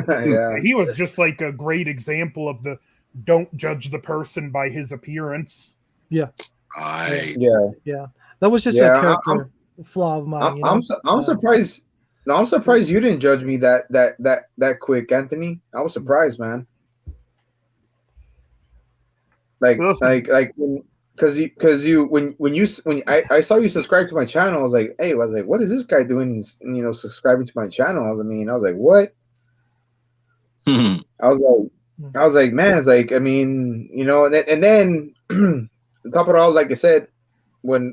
Yeah. He was just like a great example of the don't judge the person by his appearance. Yeah. Right. Yeah. Yeah. That was just Yeah, a character flaw of mine. I'm surprised. No, I'm surprised you didn't judge me that quick, Anthony. I was surprised, man. Like when I saw you subscribe to my channel, I was like, hey, what is this guy doing? Subscribing to my channel. I was like, what? I was like, man, it's like, I mean, and then on top of it all, like I said,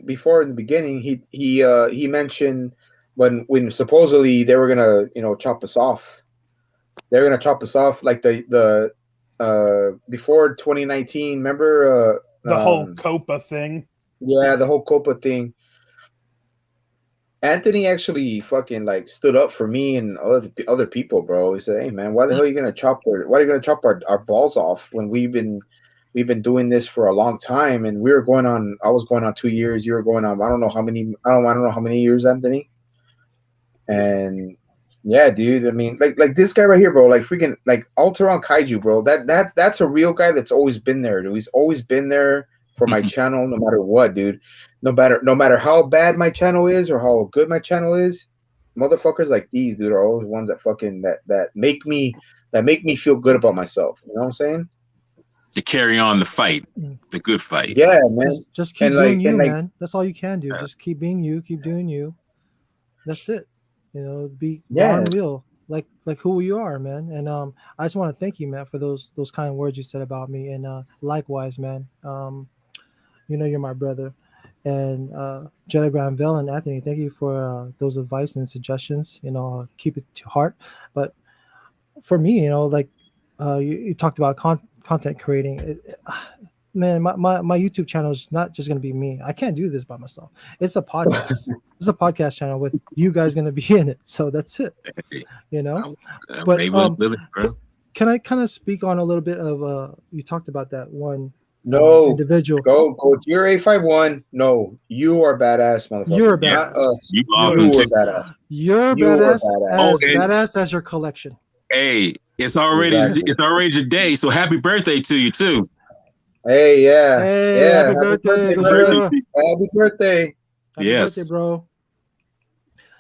before in the beginning, he mentioned when supposedly they were gonna chop us off. They were gonna chop us off like the before 2019. Remember the whole Copa thing? Yeah, the whole Copa thing. Anthony actually fucking like stood up for me and other people, bro. He said, "Hey man, why the hell are you gonna chop our balls off when we've been doing this for a long time and I was going on 2 years, you were going on I don't know how many years, Anthony." And yeah, dude, I mean like this guy right here, bro, like freaking like Alteron Kaiju, bro. That's a real guy that's always been there, dude. He's always been there for my channel no matter what, dude. No matter how bad my channel is or how good my channel is, motherfuckers like these, dude, are always ones that fucking that make me feel good about myself. You know what I'm saying? To carry on the fight, the good fight. Yeah, man. Just keep doing you, man. That's all you can do. Just keep being you, keep doing you. That's it. Be raw and real, like who you are, man. And I just want to thank you, man, for those kind words you said about me. And likewise, man. You're my brother. And Jedi Granville and Anthony, thank you for those advice and suggestions. I'll keep it to heart. But for me, you talked about content creating. Man, my YouTube channel is not just going to be me. I can't do this by myself. It's a podcast. It's a podcast channel with you guys going to be in it. So that's it. But can I kind of speak on a little bit of you talked about that one individual. Go to your A51. No, you are badass, motherfucker. You're a badass. Not us. You are badass. You're badass. Badass as your collection. Hey, it's already today. So happy birthday to you too. Hey, yeah. Hey, yeah. happy birthday. Happy birthday. Yes. Happy birthday, bro.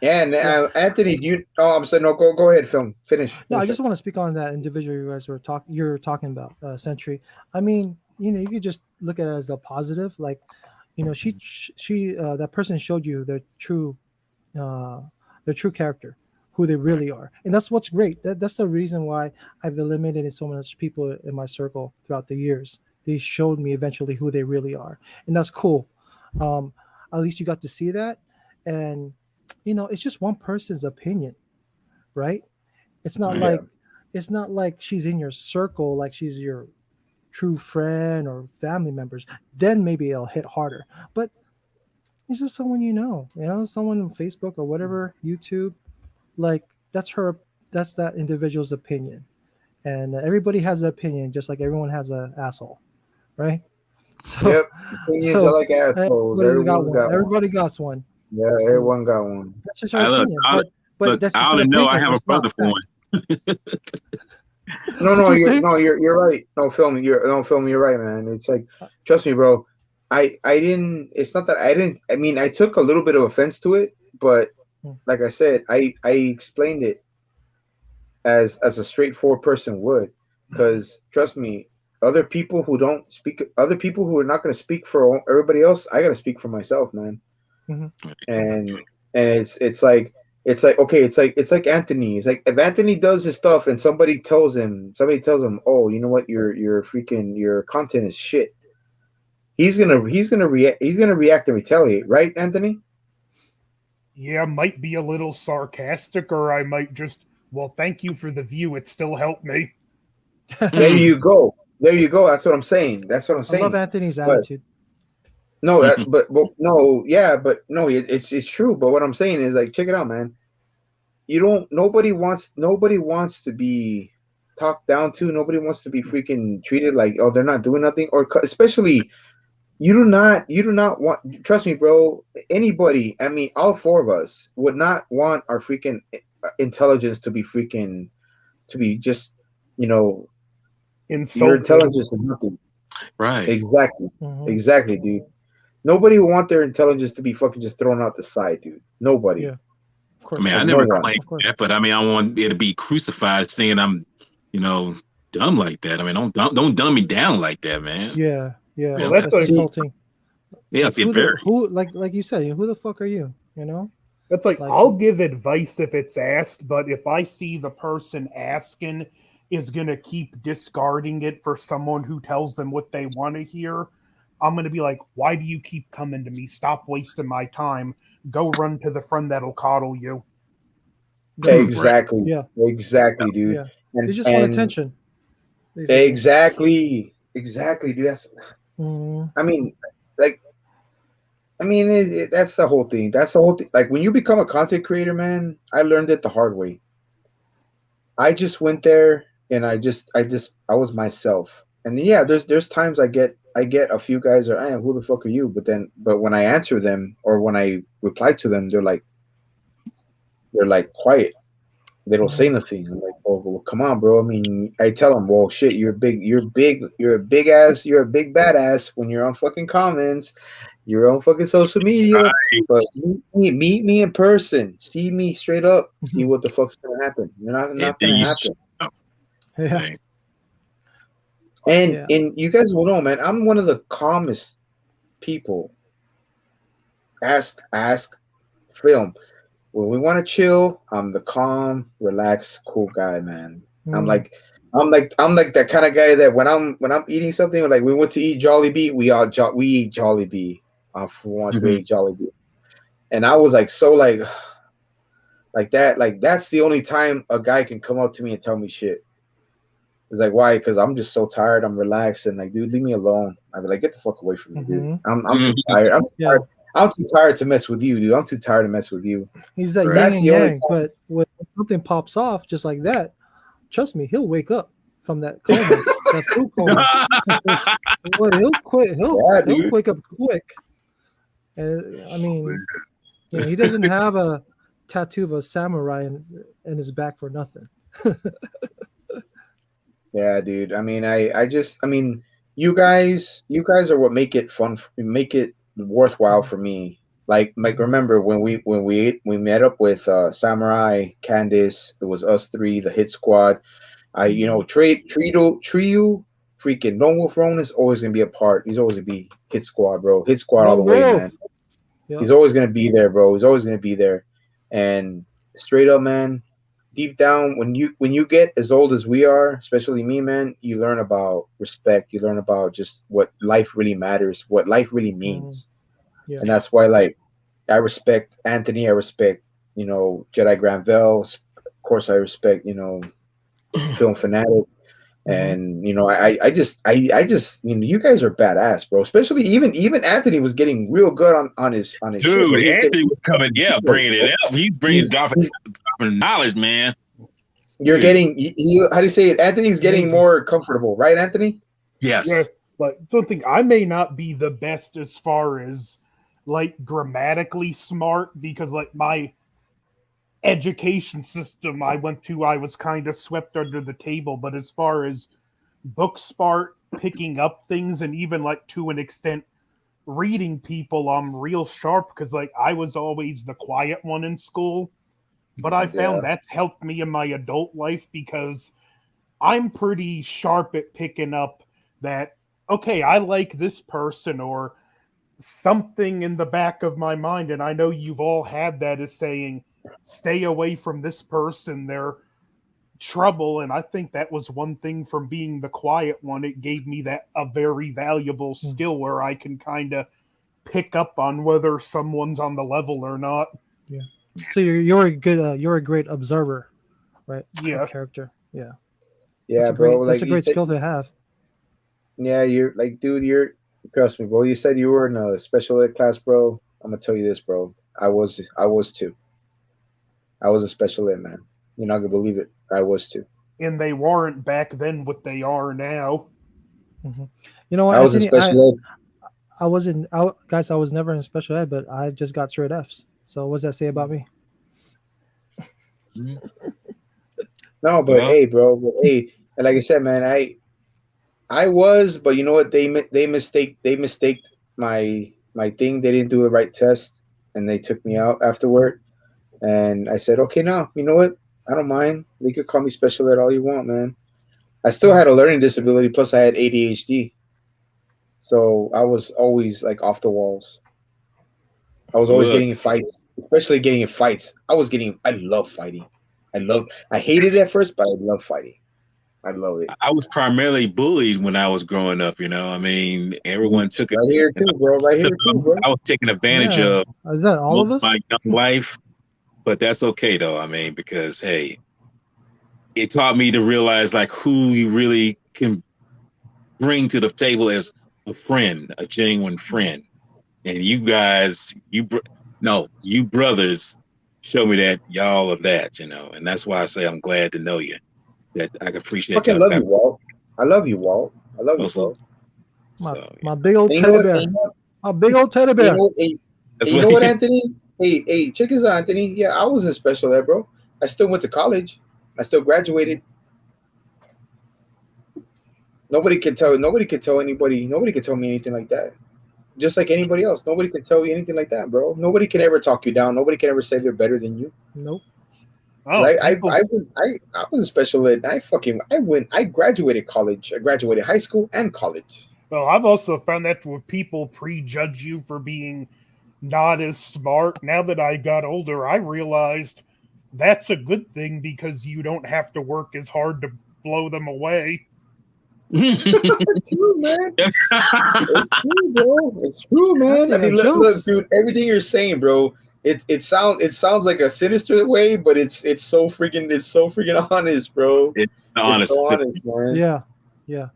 Yeah, and Anthony, I'm saying no. Go ahead, finish. No, I just want to speak on that individual you guys were talking about, Sentry. I mean, you could just look at it as a positive. Like, she that person showed you their true character. who they really are, and that's what's great. That's the reason why I've eliminated so much people in my circle throughout the years. They showed me eventually who they really are, and that's cool. Um, at least you got to see that, and it's just one person's opinion, right? It's not Right. Yeah. like it's not like she's in your circle, like she's your true friend or family members. Then maybe it'll hit harder. But it's just someone someone on Facebook or whatever, YouTube. Like that's that individual's opinion, and everybody has an opinion, just like everyone has an asshole, right? So, Yep. Opinions are so like assholes. everybody's got Everyone's one. got one. Everybody got one. Yeah, So everyone got one. that's just our I look, opinion. I, But that's I just our already know I opinion. have a It's not brother for fact. one. No, What no, you say? you're right. No, film, you're right, man. It's like, trust me, bro. I didn't. It's not that I didn't. I mean, I took a little bit of offense to it, but like I said, I explained it as a straightforward person would, because trust me, other people who don't speak, other people who are not going to speak for everybody else, I got to speak for myself, man. Mhm. and it's like okay, it's like Anthony. It's like if Anthony does his stuff and somebody tells him, oh, you know what, your content is shit. He's gonna react and retaliate, right, Anthony? Yeah, might be a little sarcastic, or I might just, well, thank you for the view. It still helped me. There you go. There you go. That's what I'm saying. I love Anthony's But attitude. no, but no, yeah, but no, it's true. But what I'm saying is, like, check it out, man. Nobody wants to be talked down to. Nobody wants to be freaking treated like, oh, they're not doing nothing, or especially you do not want, trust me, bro. Anybody, I mean, all four of us would not want our freaking intelligence to be just, you know, your Insulted. intelligence is nothing. Right. Exactly. Mhm. Exactly, dude. Nobody would want their intelligence to be fucking just thrown out the side, dude. Nobody. Yeah. Of course. I mean, I No never one. claimed Of course. that, but I mean, I want it to be crucified saying I'm, dumb like that. I mean, don't dumb me down like that, man. Yeah. Yeah. Well, That's that's insulting. Yeah, Like, it's very. who like you said, who the fuck are you? You know? That's like, Like- I'll give advice if it's asked, but if I see the person asking is going to keep discarding it for someone who tells them what they want to hear, I'm going to be like, why do you keep coming to me? Stop wasting my time. Go run to the friend that'll coddle you. Exactly. Yeah. Exactly, dude. Yeah. And, They just want and attention. basically. Exactly, dude. Mhm. I mean, like, that's the whole thing. That's the whole thing. Like, when you become a content creator, man, I learned it the hard way. I just went there and I was myself. And yeah, there's times I get a few guys are, hey, who the fuck are you? But when I answer them or when I reply to them, they're like quiet. They don't say nothing. I'm like, oh, well, come on, bro. I mean, I tell them, well, shit, you're a big ass, you're a big badass when you're on fucking comments, you're on fucking social media. But meet me in person, see me straight up, see what the fuck's gonna happen. You're not gonna happen. Yeah. Say, And you guys will know, man. I'm one of the calmest people. Ask film. When we want to chill, I'm the calm, relaxed, cool guy, man. I'm Mm. like that kind of guy that when I'm eating something, like we went to eat Jollibee, we eat Jollibee. For once we ate Jollibee, and I was like so like that. Like, that's the only time a guy can come up to me and tell me shit. It's like, why? Because I'm just so tired. I'm relaxed and like, dude, leave me alone. I'd be like, get the fuck away from me, dude. I'm too tired. I'm too tired to mess with you, dude. I'm too tired to mess with you. He's that That's yin the and only yang, but when something pops off just like that, trust me, he'll wake up from that coma, that food coma. He'll quit. He'll wake up quick. And I mean, he doesn't have a tattoo of a samurai in his back for nothing. Yeah, dude. I mean, you guys are what make it fun, make it worthwhile for me. Like remember when we met up with Samurai, Candice, it was us three, the hit squad. Trio, freaking Lone Wolf Ronan is always gonna be a part. He's always gonna be hit squad, bro. Hit squad all the way, man. Yep. He's always gonna be there, bro. He's always gonna be there. And straight up, man. Deep down, when you get as old as we are, especially me, man, you learn about respect. You learn about just what life really matters, what life really means, Yeah. and that's why, like, I respect Anthony. I respect, Jedi Granville. Of course, I respect, Film Fanatic. And I just you guys are badass, bro. Especially even Anthony was getting real good on his shit, bro. Dude, He was Anthony getting was coming, yeah, bringing it up. He's bringing he's, dropping knowledge, man. you're Dude. getting how do you say it? Anthony's getting Amazing. more comfortable, right, Anthony? Yes. Yeah, like don't think I may not be the best as far as like grammatically smart because like my education system I went to, I was kind of swept under the table. But as far as book smart, picking up things, and even like to an extent reading people, I'm real sharp because like I was always the quiet one in school. But I found that's helped me in my adult life because I'm pretty sharp at picking up that, okay, I like this person or something in the back of my mind. And I know you've all had that as saying, stay away from this person. They're trouble. And I think that was one thing from being the quiet one. It gave me that a very valuable skill where I can kind of pick up on whether someone's on the level or not. Yeah. So you're a good you're a great observer, right? Yeah. Of character. Yeah. Yeah, That's bro. that's a Like great skill to have. yeah, you're like, dude, trust me, bro. You said you were in a special ed class, bro. I'm gonna tell you this, bro. I was too. I was a special ed man. You're not gonna believe it. I was too. And they weren't back then what they are now. Hmm. You know what, I was a Anthony? special ed. I wasn't, guys. I was never in special ed, but I just got straight Fs. So what does that say about me? No, but Well, hey, bro. But hey, and like I said, man, I was, but you know what? They mistaked my thing. They didn't do the right test, and they took me out afterward. And I said, okay, now you know what? I don't mind. You could call me special ed all you want, man. I still had a learning disability, plus I had ADHD, so I was always like off the walls. I was always look, getting in fights, especially getting in fights. I love fighting. I hated it at first, but I love fighting. I love it. I was primarily bullied when I was growing up. I mean, everyone took it. Right here too, bro. Right here too, bro. I was taken advantage Yeah. of Is that all of most us? my young life, but that's okay though. I mean, because hey, it taught me to realize like who you really can bring to the table as a friend, a genuine friend. And you guys, you brothers show me that y'all are that, and that's why I say I'm glad to know you. That I can appreciate Fucking y'all. love you, Walt. I love you, Walt. I love you, Also, bro. so My big old And you know teddy what? bear. And you know, My big old teddy and bear. that's you know what what, Anthony? Hey, check this out, Anthony. Yeah, I was in special ed, bro. I still went to college. I still graduated. Nobody can tell. Nobody can tell anybody. Nobody can tell me anything like that. Just like anybody else, nobody can tell you anything like that, bro. Nobody can ever talk you down. Nobody can ever say they're better than you. Nope. Oh, people, I was a special ed. I graduated college. I graduated high school and college. well, I've also found that when people prejudge you for being not as smart, now that I got older, I realized that's a good thing because you don't have to work as hard to blow them away. It's true, man. It's true, bro. It's true, man. I Anthony mean, got look, jokes. dude. Everything you're saying, bro. It sounds like a sinister way, but it's so freaking honest, bro. it's It's honest. so honest, man. Yeah. Yeah.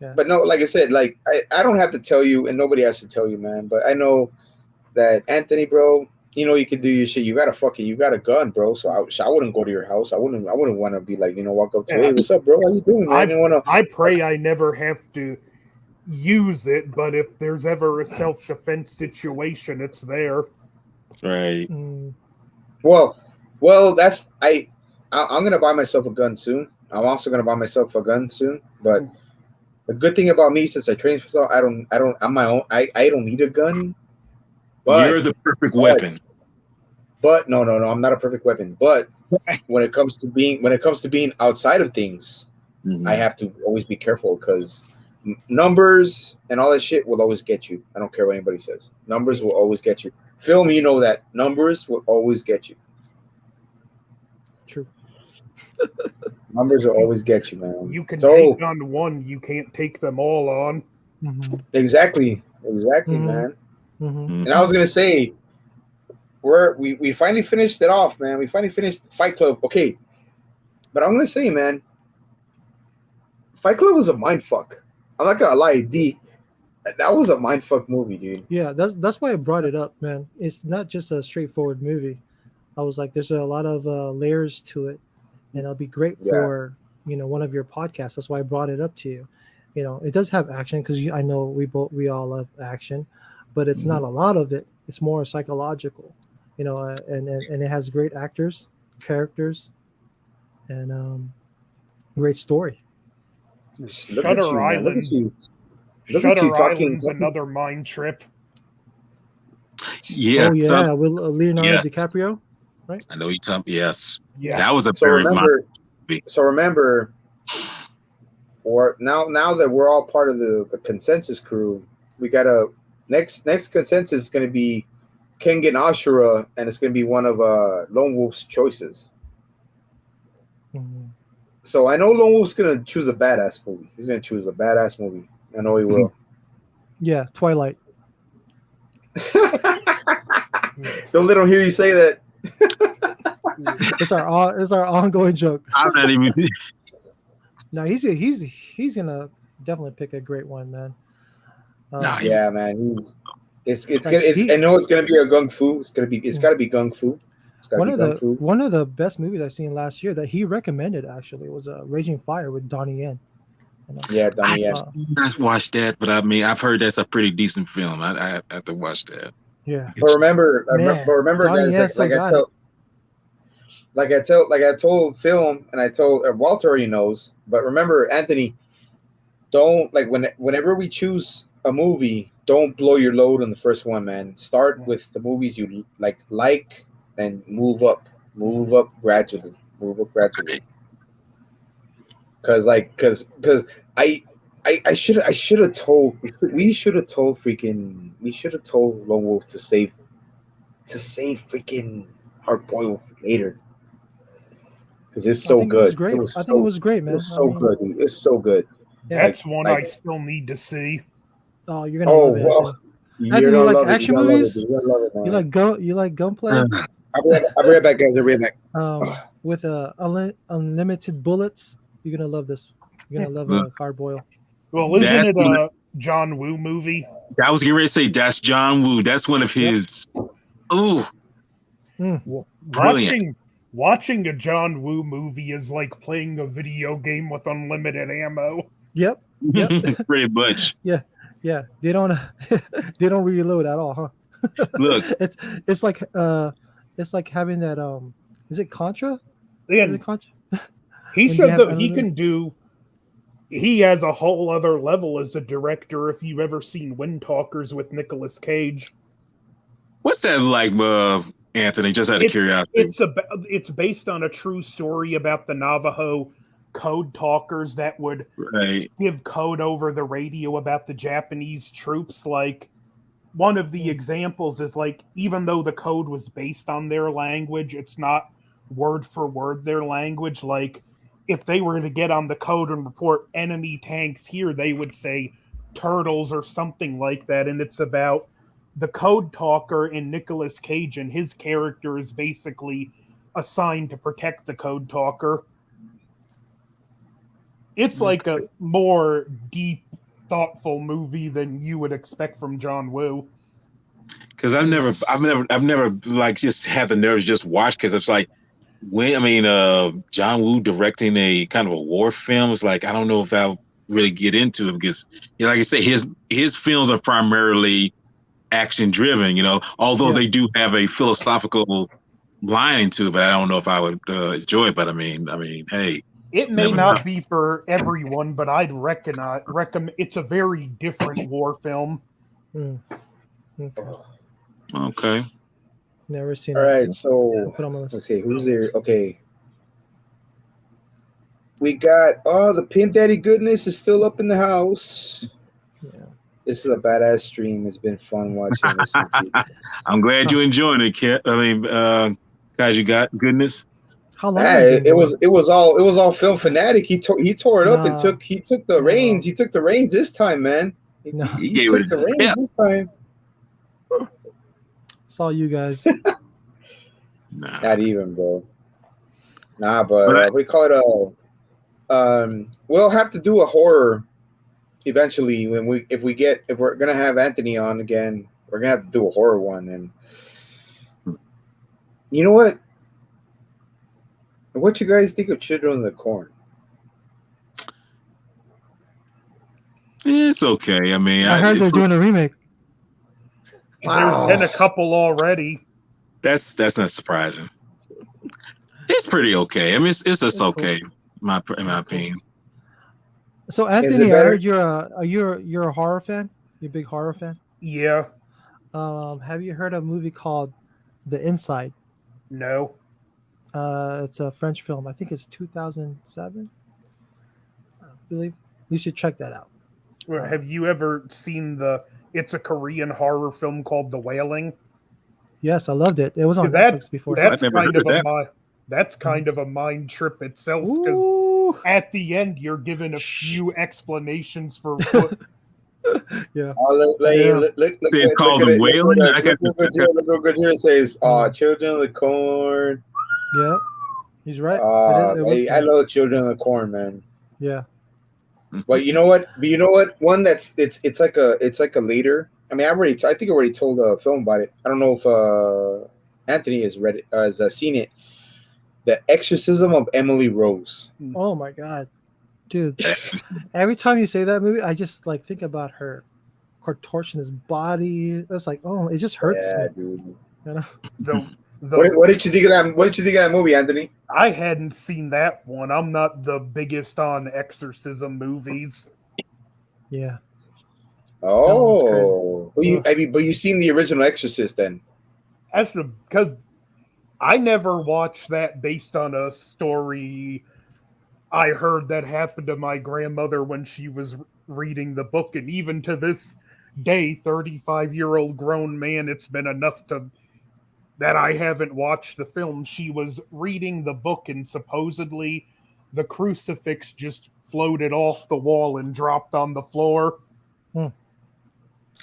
Yeah. But no, like I said, like I don't have to tell you, and nobody has to tell you, man. But I know that Anthony, bro, you can do your shit. You got a gun, bro. So I wouldn't go to your house. I wouldn't want to be like, walk up to, Yeah. hey, what's up, bro? How you doing, man? I didn't want to. I pray I never have to use it, but if there's ever a self-defense situation, it's there. Right. Mm, Well, I'm gonna buy myself a gun soon. I'm also gonna buy myself a gun soon. But the good thing about me, since I train myself, I'm my own. I don't need a gun. You're But the perfect weapon. but no, I'm not a perfect weapon. But when it comes to being outside of things, Mhm. I have to always be careful because numbers and all that shit will always get you. I don't care what anybody says. Numbers will always get you. Film, you know that numbers will always get you. True. Numbers will always get you, man. You can So take on one, you can't take them all on. Mm-hmm. exactly, Mhm. man. Mm-hmm. And I was gonna say, we finally finished it off, man. We finally finished Fight Club. Okay, but I'm gonna say, man, Fight Club was a mind fuck. I'm not gonna lie, D. That was a mind fuck movie, dude. Yeah, that's why I brought it up, man. It's not just a straightforward movie. I was like, there's a lot of layers to it, and it'll be great Yeah. for one of your podcasts. That's why I brought it up to you. It does have action because I know we all love action, but it's not a lot of it. It's more psychological, and it has great actors, characters, and great story. Look at Shutter you, man. Look at Island. you. Look at you Shutter talking. Island's another mind trip. Yeah. Oh yeah, with Leonardo yes. DiCaprio, right? I know you talking. Yes. Yeah. That was a So very remember, or now that we're all part of the consensus crew, we got a next consensus is going to be Kengan Ashura, and it's going to be one of Lone Wolf's choices. Mhm. So I know Lone Wolf's going to choose a badass movie. He's going to choose a badass movie. I know he will. Yeah, Twilight. Don't let him hear you say that. It's our ongoing joke. I'm not even. No, he's gonna definitely pick a great one, man. Nah, Yeah, man. It's Like, gonna. I know it's gonna be a gung fu. It's got to be gung fu. It's gotta one be of gung fu. one of the best movies I've seen last year that he recommended actually was Raging Fire with Donnie Yen. Yeah, Donnie Yen. I've watched that, but I mean, I've heard that's a pretty decent film. I have to watch that. Yeah. But remember, Donnie Yen guys, still got it. like I told Film, and I told Walter already knows. But remember, Anthony, don't whenever we choose a movie, don't blow your load on the first one, man. Start with the movies you like, and move up gradually. Because I should have told we should have told Lone Wolf to save freaking Hard Boiled later. Because it's so good. It was great. I think it was great, man. It was so good, dude. It's so good. That's one I still need to see. Oh, you're gonna love it. Well, Anthony, you like action movies? You like gunplay? I'll be right back, guys. I'll be right back. With unlimited bullets, you're gonna love this. You're gonna love Hard Boil. Well, isn't it a John Woo movie? I was getting ready to say that's John Woo. That's one of his. Ooh, brilliant. Watching a John Woo movie is like playing a video game with unlimited ammo. Yep. Pretty much. Yeah. They don't reload at all, huh? Look, it's like having that is it Contra? And is it Contra? He said that he has a whole other level as a director. If you've ever seen Wind Talkers with Nicolas Cage, what's that like, Anthony? Just out of curiosity, it's based on a true story about the Navajo code talkers that would give code over the radio about the Japanese troops. Like, one of the examples is like, even though the code was based on their language, it's not word for word their language. Like, if they were to get on the code and report enemy tanks here, they would say turtles or something like that. And it's about the code talker in Nicolas Cage, and his character is basically assigned to protect the code talker. It's like a more deep, thoughtful movie than you would expect from John Woo. Because I've never like just had the nerve to just watch, because it's like, John Woo directing a kind of a war film is like, I don't know if I'll really get into it, because like I say, his films are primarily action driven, although they do have a philosophical line to it, but I don't know if I would enjoy it. But I mean, hey, it may not be for everyone, but I'd recommend. It's a very different war film. Okay. Never seen it. All right, so let's see who's there. Okay, we got the Pimp Daddy goodness is still up in the house. Yeah. This is a badass stream. It's been fun watching this. I'm glad you're enjoying it, Kit. Guys, you got goodness. How long? Hey, it was all Film Fanatic. He tore it up and Nah. took the reins. He took the reins this time, man. No. He gave took it the a reins yeah. this time. It's all you guys. Nah. Not even, bro. Nah, but But we call it we'll have to do a horror eventually if we're gonna have Anthony on again. We're gonna have to do a horror one, and you know what? What you guys think of Children of the Corn? it's okay. I mean, I heard they're doing a remake. There's been a couple already. that's not surprising. It's pretty okay. I mean, it's just Cool. okay. In my opinion. So Is Anthony, it I better? heard you're a horror fan. You're a big horror fan. Yeah. Have you heard of a movie called The Inside? No. It's a French film. I think it's 2007. I believe you should check that out. Have you ever seen it's a Korean horror film called The Wailing? Yes, I loved it. It was on That- Netflix before. That's I've never kind heard of of a mind. That's kind of a mind trip itself because Ooh. at the end you're given a few explanations for what. Yeah. Look They call them wailing. I got Look what Gojira says. Children of the Corn. Yeah. He's right. It was I love Children of the Corn, man. yeah. But you know what? One that's it's like a later. I mean, I think I already told a film about it. I don't know if Anthony has read it, has seen it. The Exorcism of Emily Rose. Oh my god, dude! Every time you say that movie, I just like think about her contortionist body. That's like, oh, it just hurts me. Dude. You know? What did you think of that? What did you think of that movie, Anthony? I hadn't seen that one. I'm not the biggest on exorcism movies. Yeah. Oh, but you've seen the original Exorcist then? Because I never watched that based on a story I heard that happened to my grandmother when she was reading the book, and even to this day, 35-year-old grown man, it's been enough that I haven't watched the film. She was reading the book, and supposedly the crucifix just floated off the wall and dropped on the floor.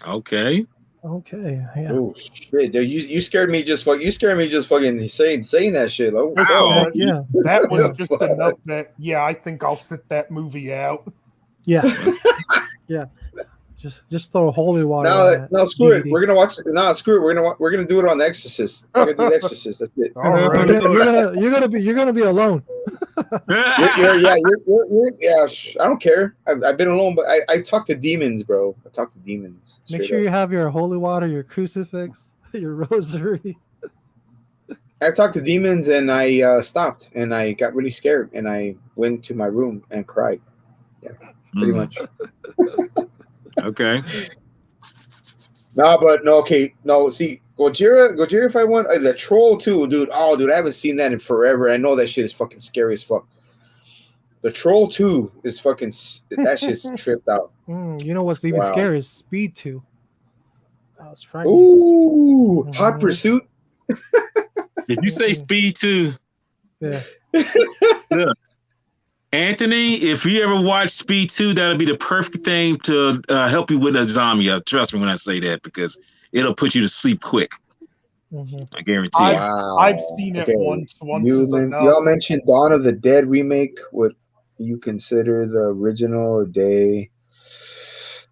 Okay. Okay. Yeah. Oh shit! Dude, you scared me just fucking saying that shit. Oh, Wow. Yeah. That was just enough that, I think I'll sit that movie out. Yeah. Yeah. Just throw holy water. on No, that screw it. DVD. We're gonna watch. No, screw it. We're gonna do it on The Exorcist. We're gonna do The Exorcist. That's it. All right. You're gonna be alone. I don't care. I've been alone, but I talk to demons, bro. I talk to demons. Make sure you have your holy water, your crucifix, your rosary. I talked to demons, and I stopped, and I got really scared, and I went to my room and cried. Yeah, pretty much. Okay. No. See, Gojira. If I want the Troll 2, dude. Oh, dude, I haven't seen that in forever. I know that shit is fucking scary as fuck. The Troll 2 is fucking. That shit's tripped out. You know what's even scary is Speed 2. That was frightening. Ooh, Hot Pursuit. Did you say Speed 2? Yeah. Look, Anthony, if you ever watch Speed 2, that'll be the perfect thing to help you with insomnia. Trust me when I say that, because it'll put you to sleep quick. I guarantee it. Wow. I've seen it once. Once is enough. Y'all mentioned Dawn of the Dead remake. What you consider the original or day?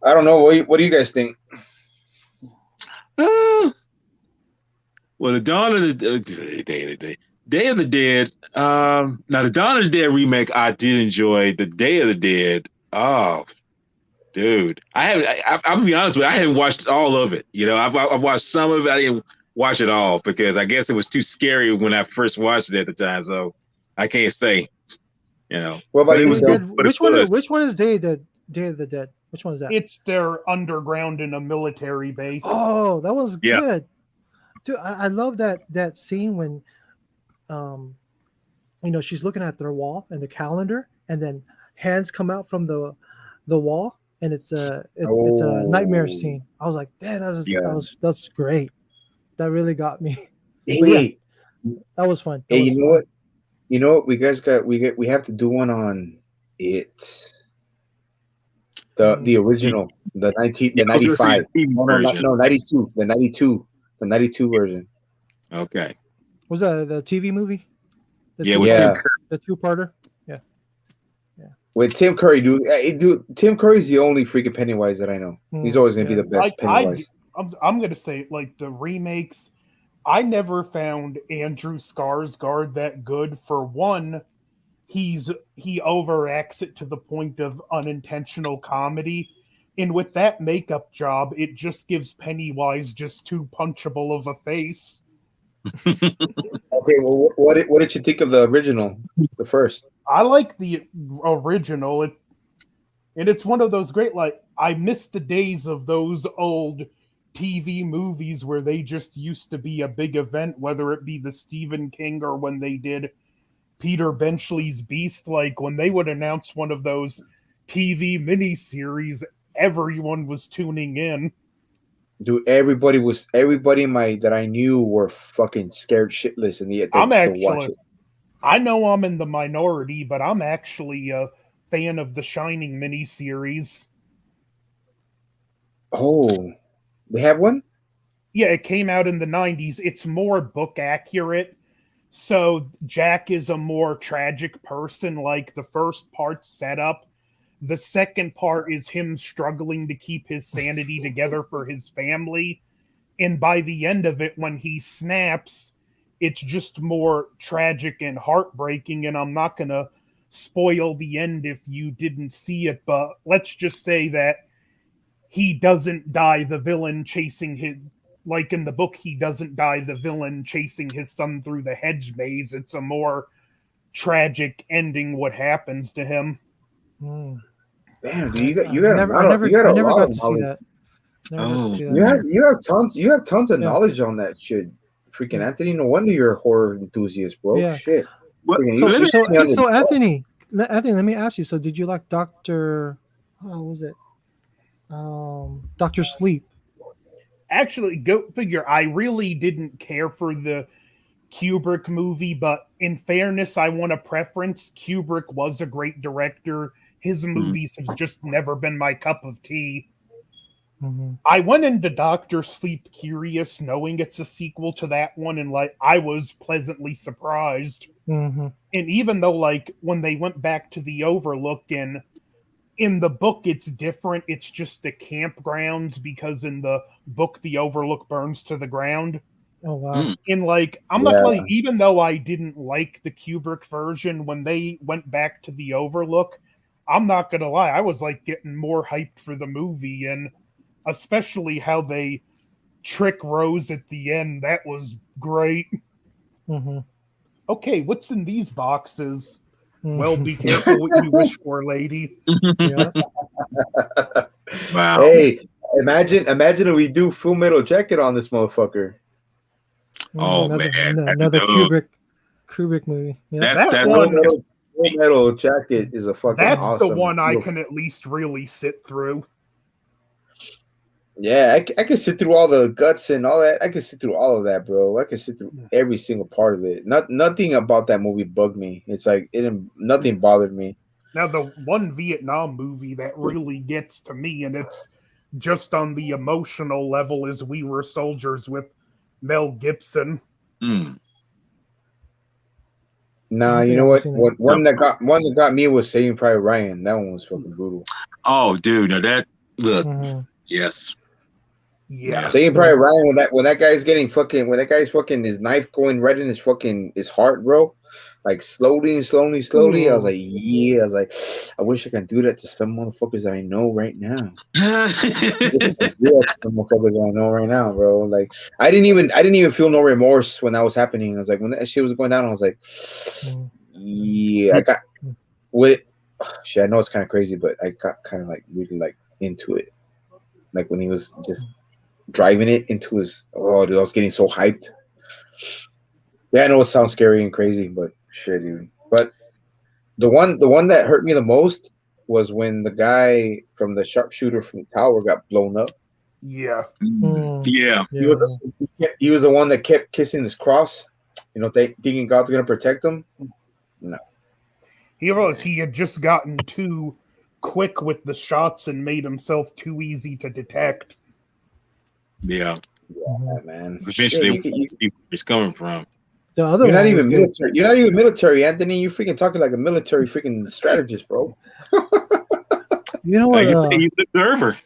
I don't know. What do you guys think? Well, the Dawn of the Day of the Dead. Now the Dawn of the Dead remake, I did enjoy. The Day of the Dead. Oh, dude, I'll be honest with you. I hadn't watched all of it. You know, I watched some of it. I didn't watch it all because I guess it was too scary when I first watched it at the time. So I can't say. You know. What about Which one is Day of the Dead? Which one is that? It's their underground in a military base. Oh, that was good. Dude, I love that scene when she's looking at their wall and the calendar, and then hands come out from the wall, and it's a nightmare scene. I was like, damn, that's great. That really got me. Hey, that was fun. You know what? You know what? We have to do one on it. The original, the Yeah, I was gonna say 95. the TV version. No, 92. The 92 version. Okay. Was that the TV movie? Yeah, with Tim Yeah. Curry. The two-parter. Yeah. With Tim Curry, dude, Tim Curry's the only freaking Pennywise that I know. He's always gonna be the best Pennywise. I'm gonna say like the remakes. I never found Andrew Skarsgård that good. For one, he overacts it to the point of unintentional comedy, and with that makeup job, it just gives Pennywise just too punchable of a face. Okay, well, what did you think of the original, the first? I like the original. And it's one of those great, like, I miss the days of those old TV movies where they just used to be a big event, whether it be the Stephen King or when they did Peter Benchley's Beast. Like, when they would announce one of those TV miniseries, everyone was tuning in. Dude, everybody that I knew were fucking scared shitless, and yet they still watch it. I know I'm in the minority, but I'm actually a fan of the Shining miniseries. Oh, we have one? Yeah, it came out in the 90s. It's more book accurate. So Jack is a more tragic person. Like, the first part's set up. The second part is him struggling to keep his sanity together for his family. And by the end of it, when he snaps, it's just more tragic and heartbreaking. And I'm not going to spoil the end if you didn't see it, but let's just say that he doesn't die the villain chasing his, like in the book, he doesn't die the villain chasing his son through the hedge maze. It's a more tragic ending what happens to him. Damn, dude, you got I never got to see that. You have tons of knowledge on that shit. Freaking Anthony, no wonder you're a horror enthusiast, bro. Yeah. Shit. So Anthony, let me ask you. So did you like Dr. What was it? Dr. Sleep. Actually, go figure. I really didn't care for the Kubrick movie, but in fairness, I want a preference. Kubrick was a great director. His movies have just never been my cup of tea. Mm-hmm. I went into Dr. Sleep curious, knowing it's a sequel to that one, and like I was pleasantly surprised. Mm-hmm. And even though, like, when they went back to the Overlook, and in the book it's different, it's just the campgrounds, because in the book the Overlook burns to the ground. Oh wow. And like, I'm not really, even though I didn't like the Kubrick version, when they went back to the Overlook, I'm not gonna lie, I was like getting more hyped for the movie, and especially how they trick Rose at the end. That was great. Mm-hmm. Okay, what's in these boxes? Well, be careful what you wish for, lady. Yeah. Wow. Hey, imagine if we do Full Metal Jacket on this motherfucker. Oh, another Kubrick movie. Yeah. That's Full Metal Jacket is a fucking That's awesome. the one I can at least really sit through. Yeah, I can sit through all the guts and all that. I can sit through all of that, bro. I can sit through every single part of it. Nothing about that movie bugged me. It's like nothing bothered me. Now, the one Vietnam movie that really gets to me, and it's just on the emotional level, is We Were Soldiers with Mel Gibson. Nah, you know what? One that got me was Saving Private Ryan. That one was fucking brutal. Oh, dude, no, that look, yes. Yeah, Saving Private Ryan, when that guy's his knife going right in his heart, bro. Like slowly. Ooh. I was like, I wish I could do that to some motherfuckers that I know right now. Some motherfuckers that I know right now, bro. Like I didn't even feel no remorse when that was happening. I was like, when that shit was going down, I was like, yeah, I got with shit. I know it's kind of crazy, but I got kind of like really like into it. Like when he was just driving it into his, oh dude, I was getting so hyped. Yeah, I know it sounds scary and crazy, but shit, dude. But the one that hurt me the most was when the guy from the sharpshooter from the tower got blown up. Yeah. Yeah. He was the one that kept kissing his cross, thinking God's gonna protect him. No. He had just gotten too quick with the shots and made himself too easy to detect. Yeah. Yeah, man. Eventually, Shit, see where it's coming from. The other you're not one was even good. military. You're not even military, Anthony. You're freaking talking like a military freaking strategist, bro. You know what? He's an observer.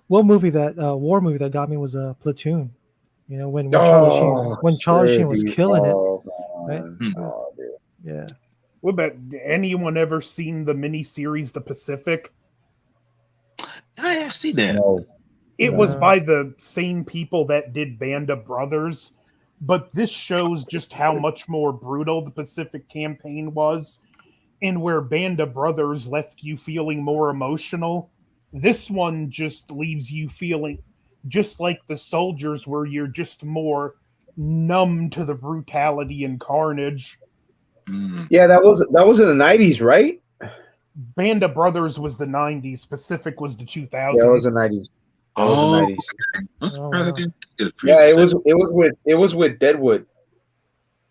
What movie that war movie that got me was Platoon. You know when Oh, Charlie Sheen was dude. killing it, Oh, right? man. Oh, dude. Yeah. What about anyone ever seen the miniseries The Pacific? I see that. No. It was by the same people that did Band of Brothers, but this shows just how much more brutal the Pacific Campaign was, and where Band of Brothers left you feeling more emotional. This one just leaves you feeling just like the soldiers, where you're just more numb to the brutality and carnage. Yeah, that was in the 90s, right? Band of Brothers was the 90s, Pacific was the 2000s. Yeah, it was the 90s. That was the 90s. I'm surprised I didn't think of Yeah, it was with Deadwood.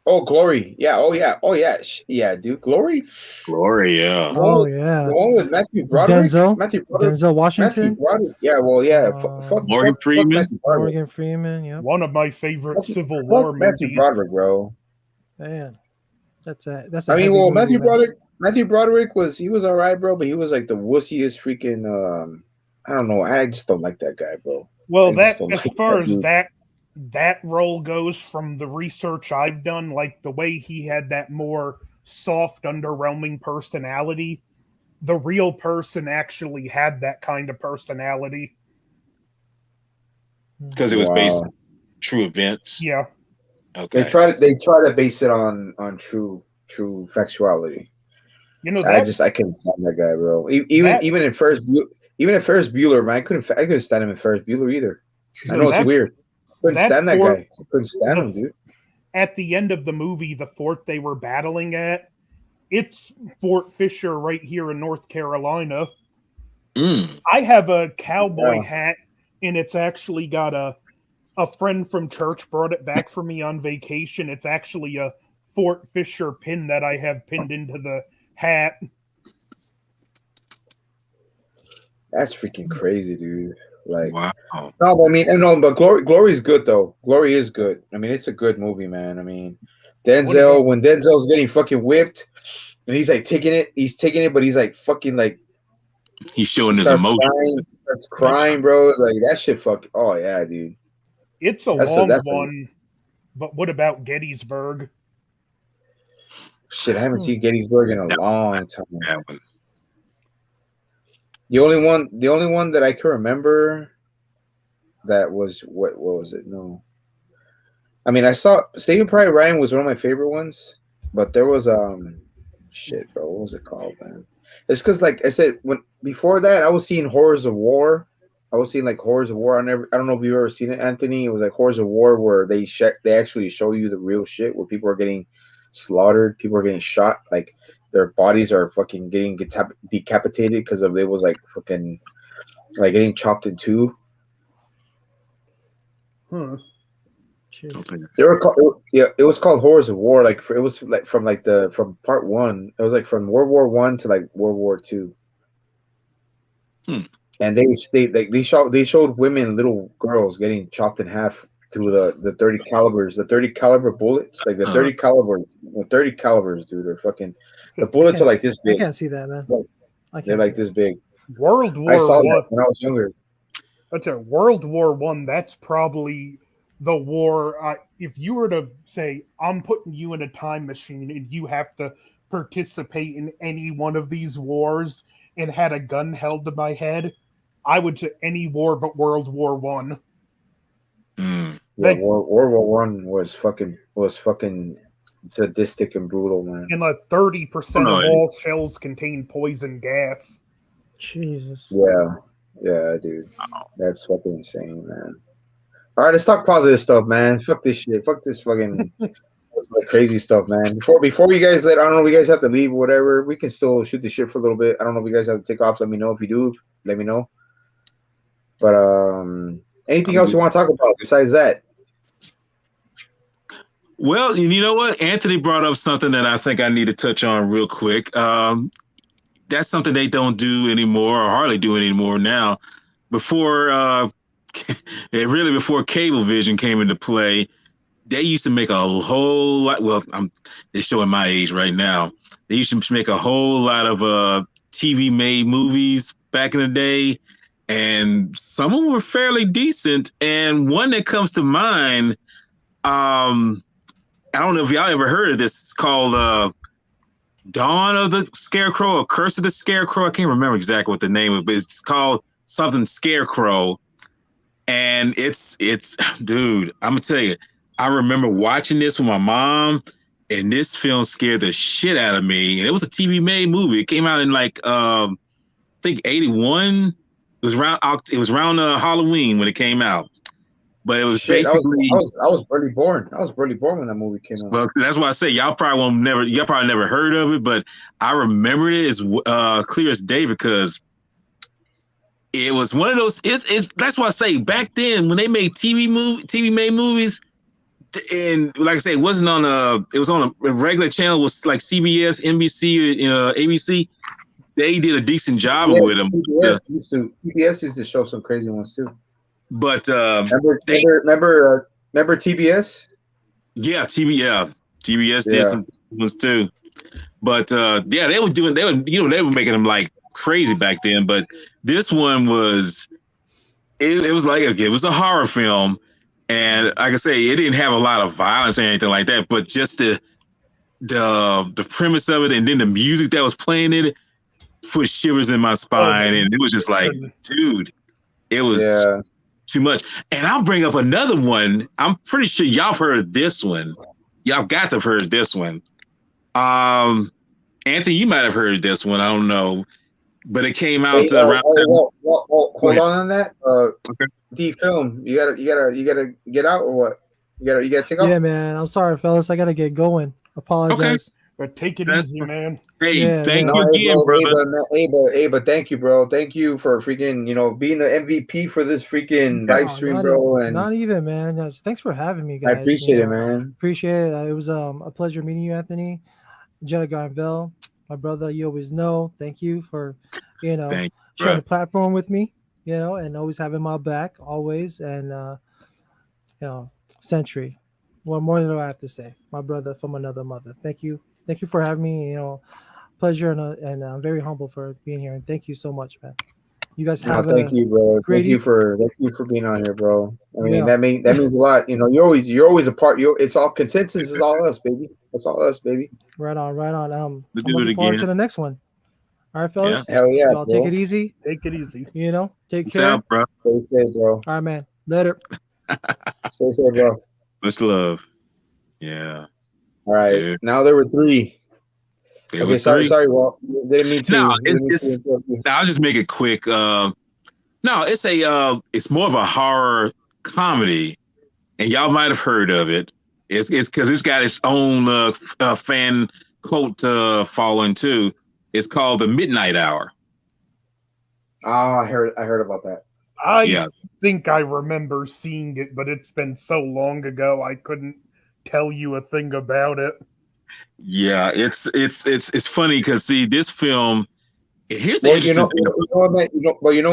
Oh, Glory. Yeah. Oh, yeah. Oh, yeah. Yeah, dude. Glory. Glory, yeah. Oh yeah. The one with Matthew Broderick. Denzel Washington. Matthew Broderick. Yeah. Well, yeah. Morgan Freeman. Morgan Freeman. Yep. One of my favorite Civil War movies. Matthew Broderick, bro. Man, that's a. I mean, well, movie, Matthew Broderick was all right, bro, but he was like the wussiest freaking. I don't know. I just don't like that guy, bro. Well, as far as that role goes, from the research I've done, like the way he had that more soft, underwhelming personality, the real person actually had that kind of personality. Because it was based on true events. Yeah. Okay. They try to base it on true factuality. You know, I couldn't stand that guy, bro. Even in Ferris Bueller, man, I couldn't stand him in Ferris Bueller either. I know it's weird. Couldn't stand that guy. Couldn't stand him, dude. At the end of the movie, the fort they were battling at, it's Fort Fisher right here in North Carolina. I have a cowboy hat, and it's actually got a friend from church brought it back for me on vacation. It's actually a Fort Fisher pin that I have pinned into the hat. That's freaking crazy, dude. Like, wow. No, I mean, but Glory's good though. Glory is good. I mean, it's a good movie, man. I mean, when Denzel's getting fucking whipped, and he's like taking it, but he's like fucking like he's showing his emotion. Starts crying, bro. Like that shit. Oh yeah, dude. It's a long one. But what about Gettysburg? Shit, I haven't seen Gettysburg in a long time. The only one that I can remember that was what was it? No. I mean, I saw Saving Private Ryan was one of my favorite ones, but there was shit, bro. What was it called, man? It's because, like I said, before that, I was seeing Horrors of War. I was seeing like Horrors of War. I don't know if you've ever seen it, Anthony. It was like Horrors of War where they actually show you the real shit, where people are getting slaughtered, people are getting shot, like their bodies are fucking getting decapitated because of it was like fucking like getting chopped in two. They were called, it was called Horrors of War. Like it was like from part one. It was like from World War I to like World War II. And they showed women, little girls getting chopped in half through the 30 caliber bullets, like the 30 calibers, dude. They're fucking, the bullets are like this big. I can't see that, man. They're like this big. World War I saw that when I was younger. That's a World War I. That's probably the war. If you were to say, I'm putting you in a time machine and you have to participate in any one of these wars and had a gun held to my head, I would say any war but World War I. Yeah, World War I was fucking sadistic and brutal, man. And like 30% of all shells contain poison gas. Jesus. Yeah, dude. That's fucking insane, man. All right, let's talk positive stuff, man. Fuck this shit. Fuck this fucking crazy stuff, man. Before you guys I don't know if you guys have to leave or whatever. We can still shoot the shit for a little bit. I don't know if you guys have to take off. Let me know if you do. Let me know. But anything else you want to talk about besides that? Well, you know what? Anthony brought up something that I think I need to touch on real quick. That's something they don't do anymore, or hardly do anymore now. Before, before Cablevision came into play, they used to make a whole lot. Well, they're showing my age right now. They used to make a whole lot of TV made movies back in the day, and some of them were fairly decent. And one that comes to mind, I don't know if y'all ever heard of this. It's called Dawn of the Scarecrow or Curse of the Scarecrow. I can't remember exactly what the name of it, but it's called something Scarecrow. And it's dude, I'm gonna tell you, I remember watching this with my mom, and this film scared the shit out of me. And it was a TV made movie. It came out in like I think 81. It was around Halloween when it came out. But it was basically I was barely born. I was barely born when that movie came out. Well, that's why I say y'all probably never heard of it, but I remember it as clear as day because it was one of those. That's why I say back then when they made TV made movies, and like I say, it wasn't on it was on a regular channel, was like CBS, NBC, ABC. They did a decent job with them. PBS used to show some crazy ones too. But remember TBS? Yeah, TBS did some ones too. But they were making them like crazy back then. But this one was it was like it was a horror film, and like I say, it didn't have a lot of violence or anything like that. But just the premise of it, and then the music that was playing in it, put shivers in my spine, and it was just like, dude, it was. Yeah. Too much. And I'll bring up another one. I'm pretty sure y'all heard of this one. Y'all got to have heard of this one. Anthony, you might have heard of this one. I don't know. But it came out around. Hold on that. Okay. D film. You gotta get out or what? You gotta take off? Yeah, man. I'm sorry, fellas. I gotta get going. Apologize. Okay. But take it easy, man. Hey, thank you again, brother. But thank you, bro. Thank you for freaking, being the MVP for this freaking live stream, bro. And not even, man. Thanks for having me, guys. I appreciate it, man. Appreciate it. It was a pleasure meeting you, Anthony. Jedi Garnville, my brother. You always know. Thank you for, sharing the platform with me, and always having my back, always. And, Century. What more do I have to say? My brother from another mother. Thank you. Thank you for having me. Pleasure, and I'm very humble for being here. And thank you so much, man. You guys have thank you, bro. Thank you for being on here, bro. I mean, that means a lot. You're always a part. It's all consensus. Is all us, baby. That's all us, baby. Right on. I'm looking forward to the next one. All right, fellas. Yeah. Hell yeah, y'all, take it easy. Take it easy. Take care. Out, bro. Stay safe, bro. All right, man. Later. Stay safe, bro. Much love. Yeah. All right. Dude. Now there were three. Sorry, Walt. Didn't mean to. No, I'll just make it quick. No, it's more of a horror comedy, and y'all might have heard of it. It's because it's got its own fan cult following too. It's called The Midnight Hour. I heard about that. I think I remember seeing it, but it's been so long ago I couldn't tell you a thing about it. Yeah, it's funny because see this film. Here's the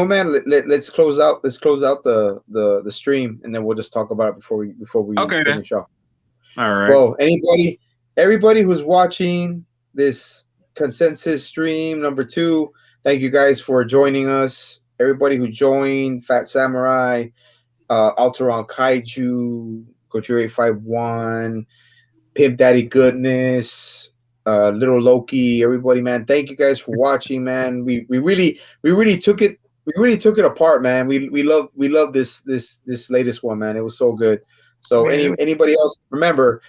man. Let's close out the stream, and then we'll just talk about it before we finish off. All right. Well, everybody who's watching this consensus stream number 2, thank you guys for joining us. Everybody who joined, Fat Samurai, Alteron Kaiju, Gojira 851. Pimp Daddy Goodness, Little Loki, everybody, man. Thank you guys for watching, man. We really took it apart, man. We love this latest one, man. It was so good. So anybody else, remember,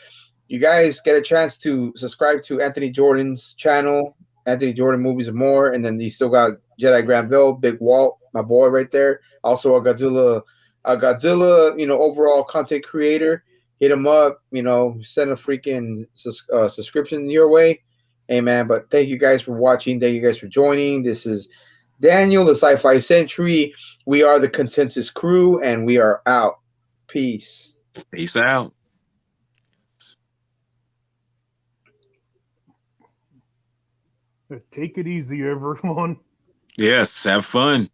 you guys get a chance to subscribe to Anthony Jordan's channel, Anthony Jordan Movies and More, and then you still got Jedi Granville, Big Walt, my boy right there. Also a Godzilla, overall content creator. Hit him up, send a freaking subscription your way. Hey, man, but thank you guys for watching. Thank you guys for joining. This is Daniel, the Sci-Fi Century. We are the Consensus Crew, and we are out. Peace. Peace out. Take it easy, everyone. Yes, have fun.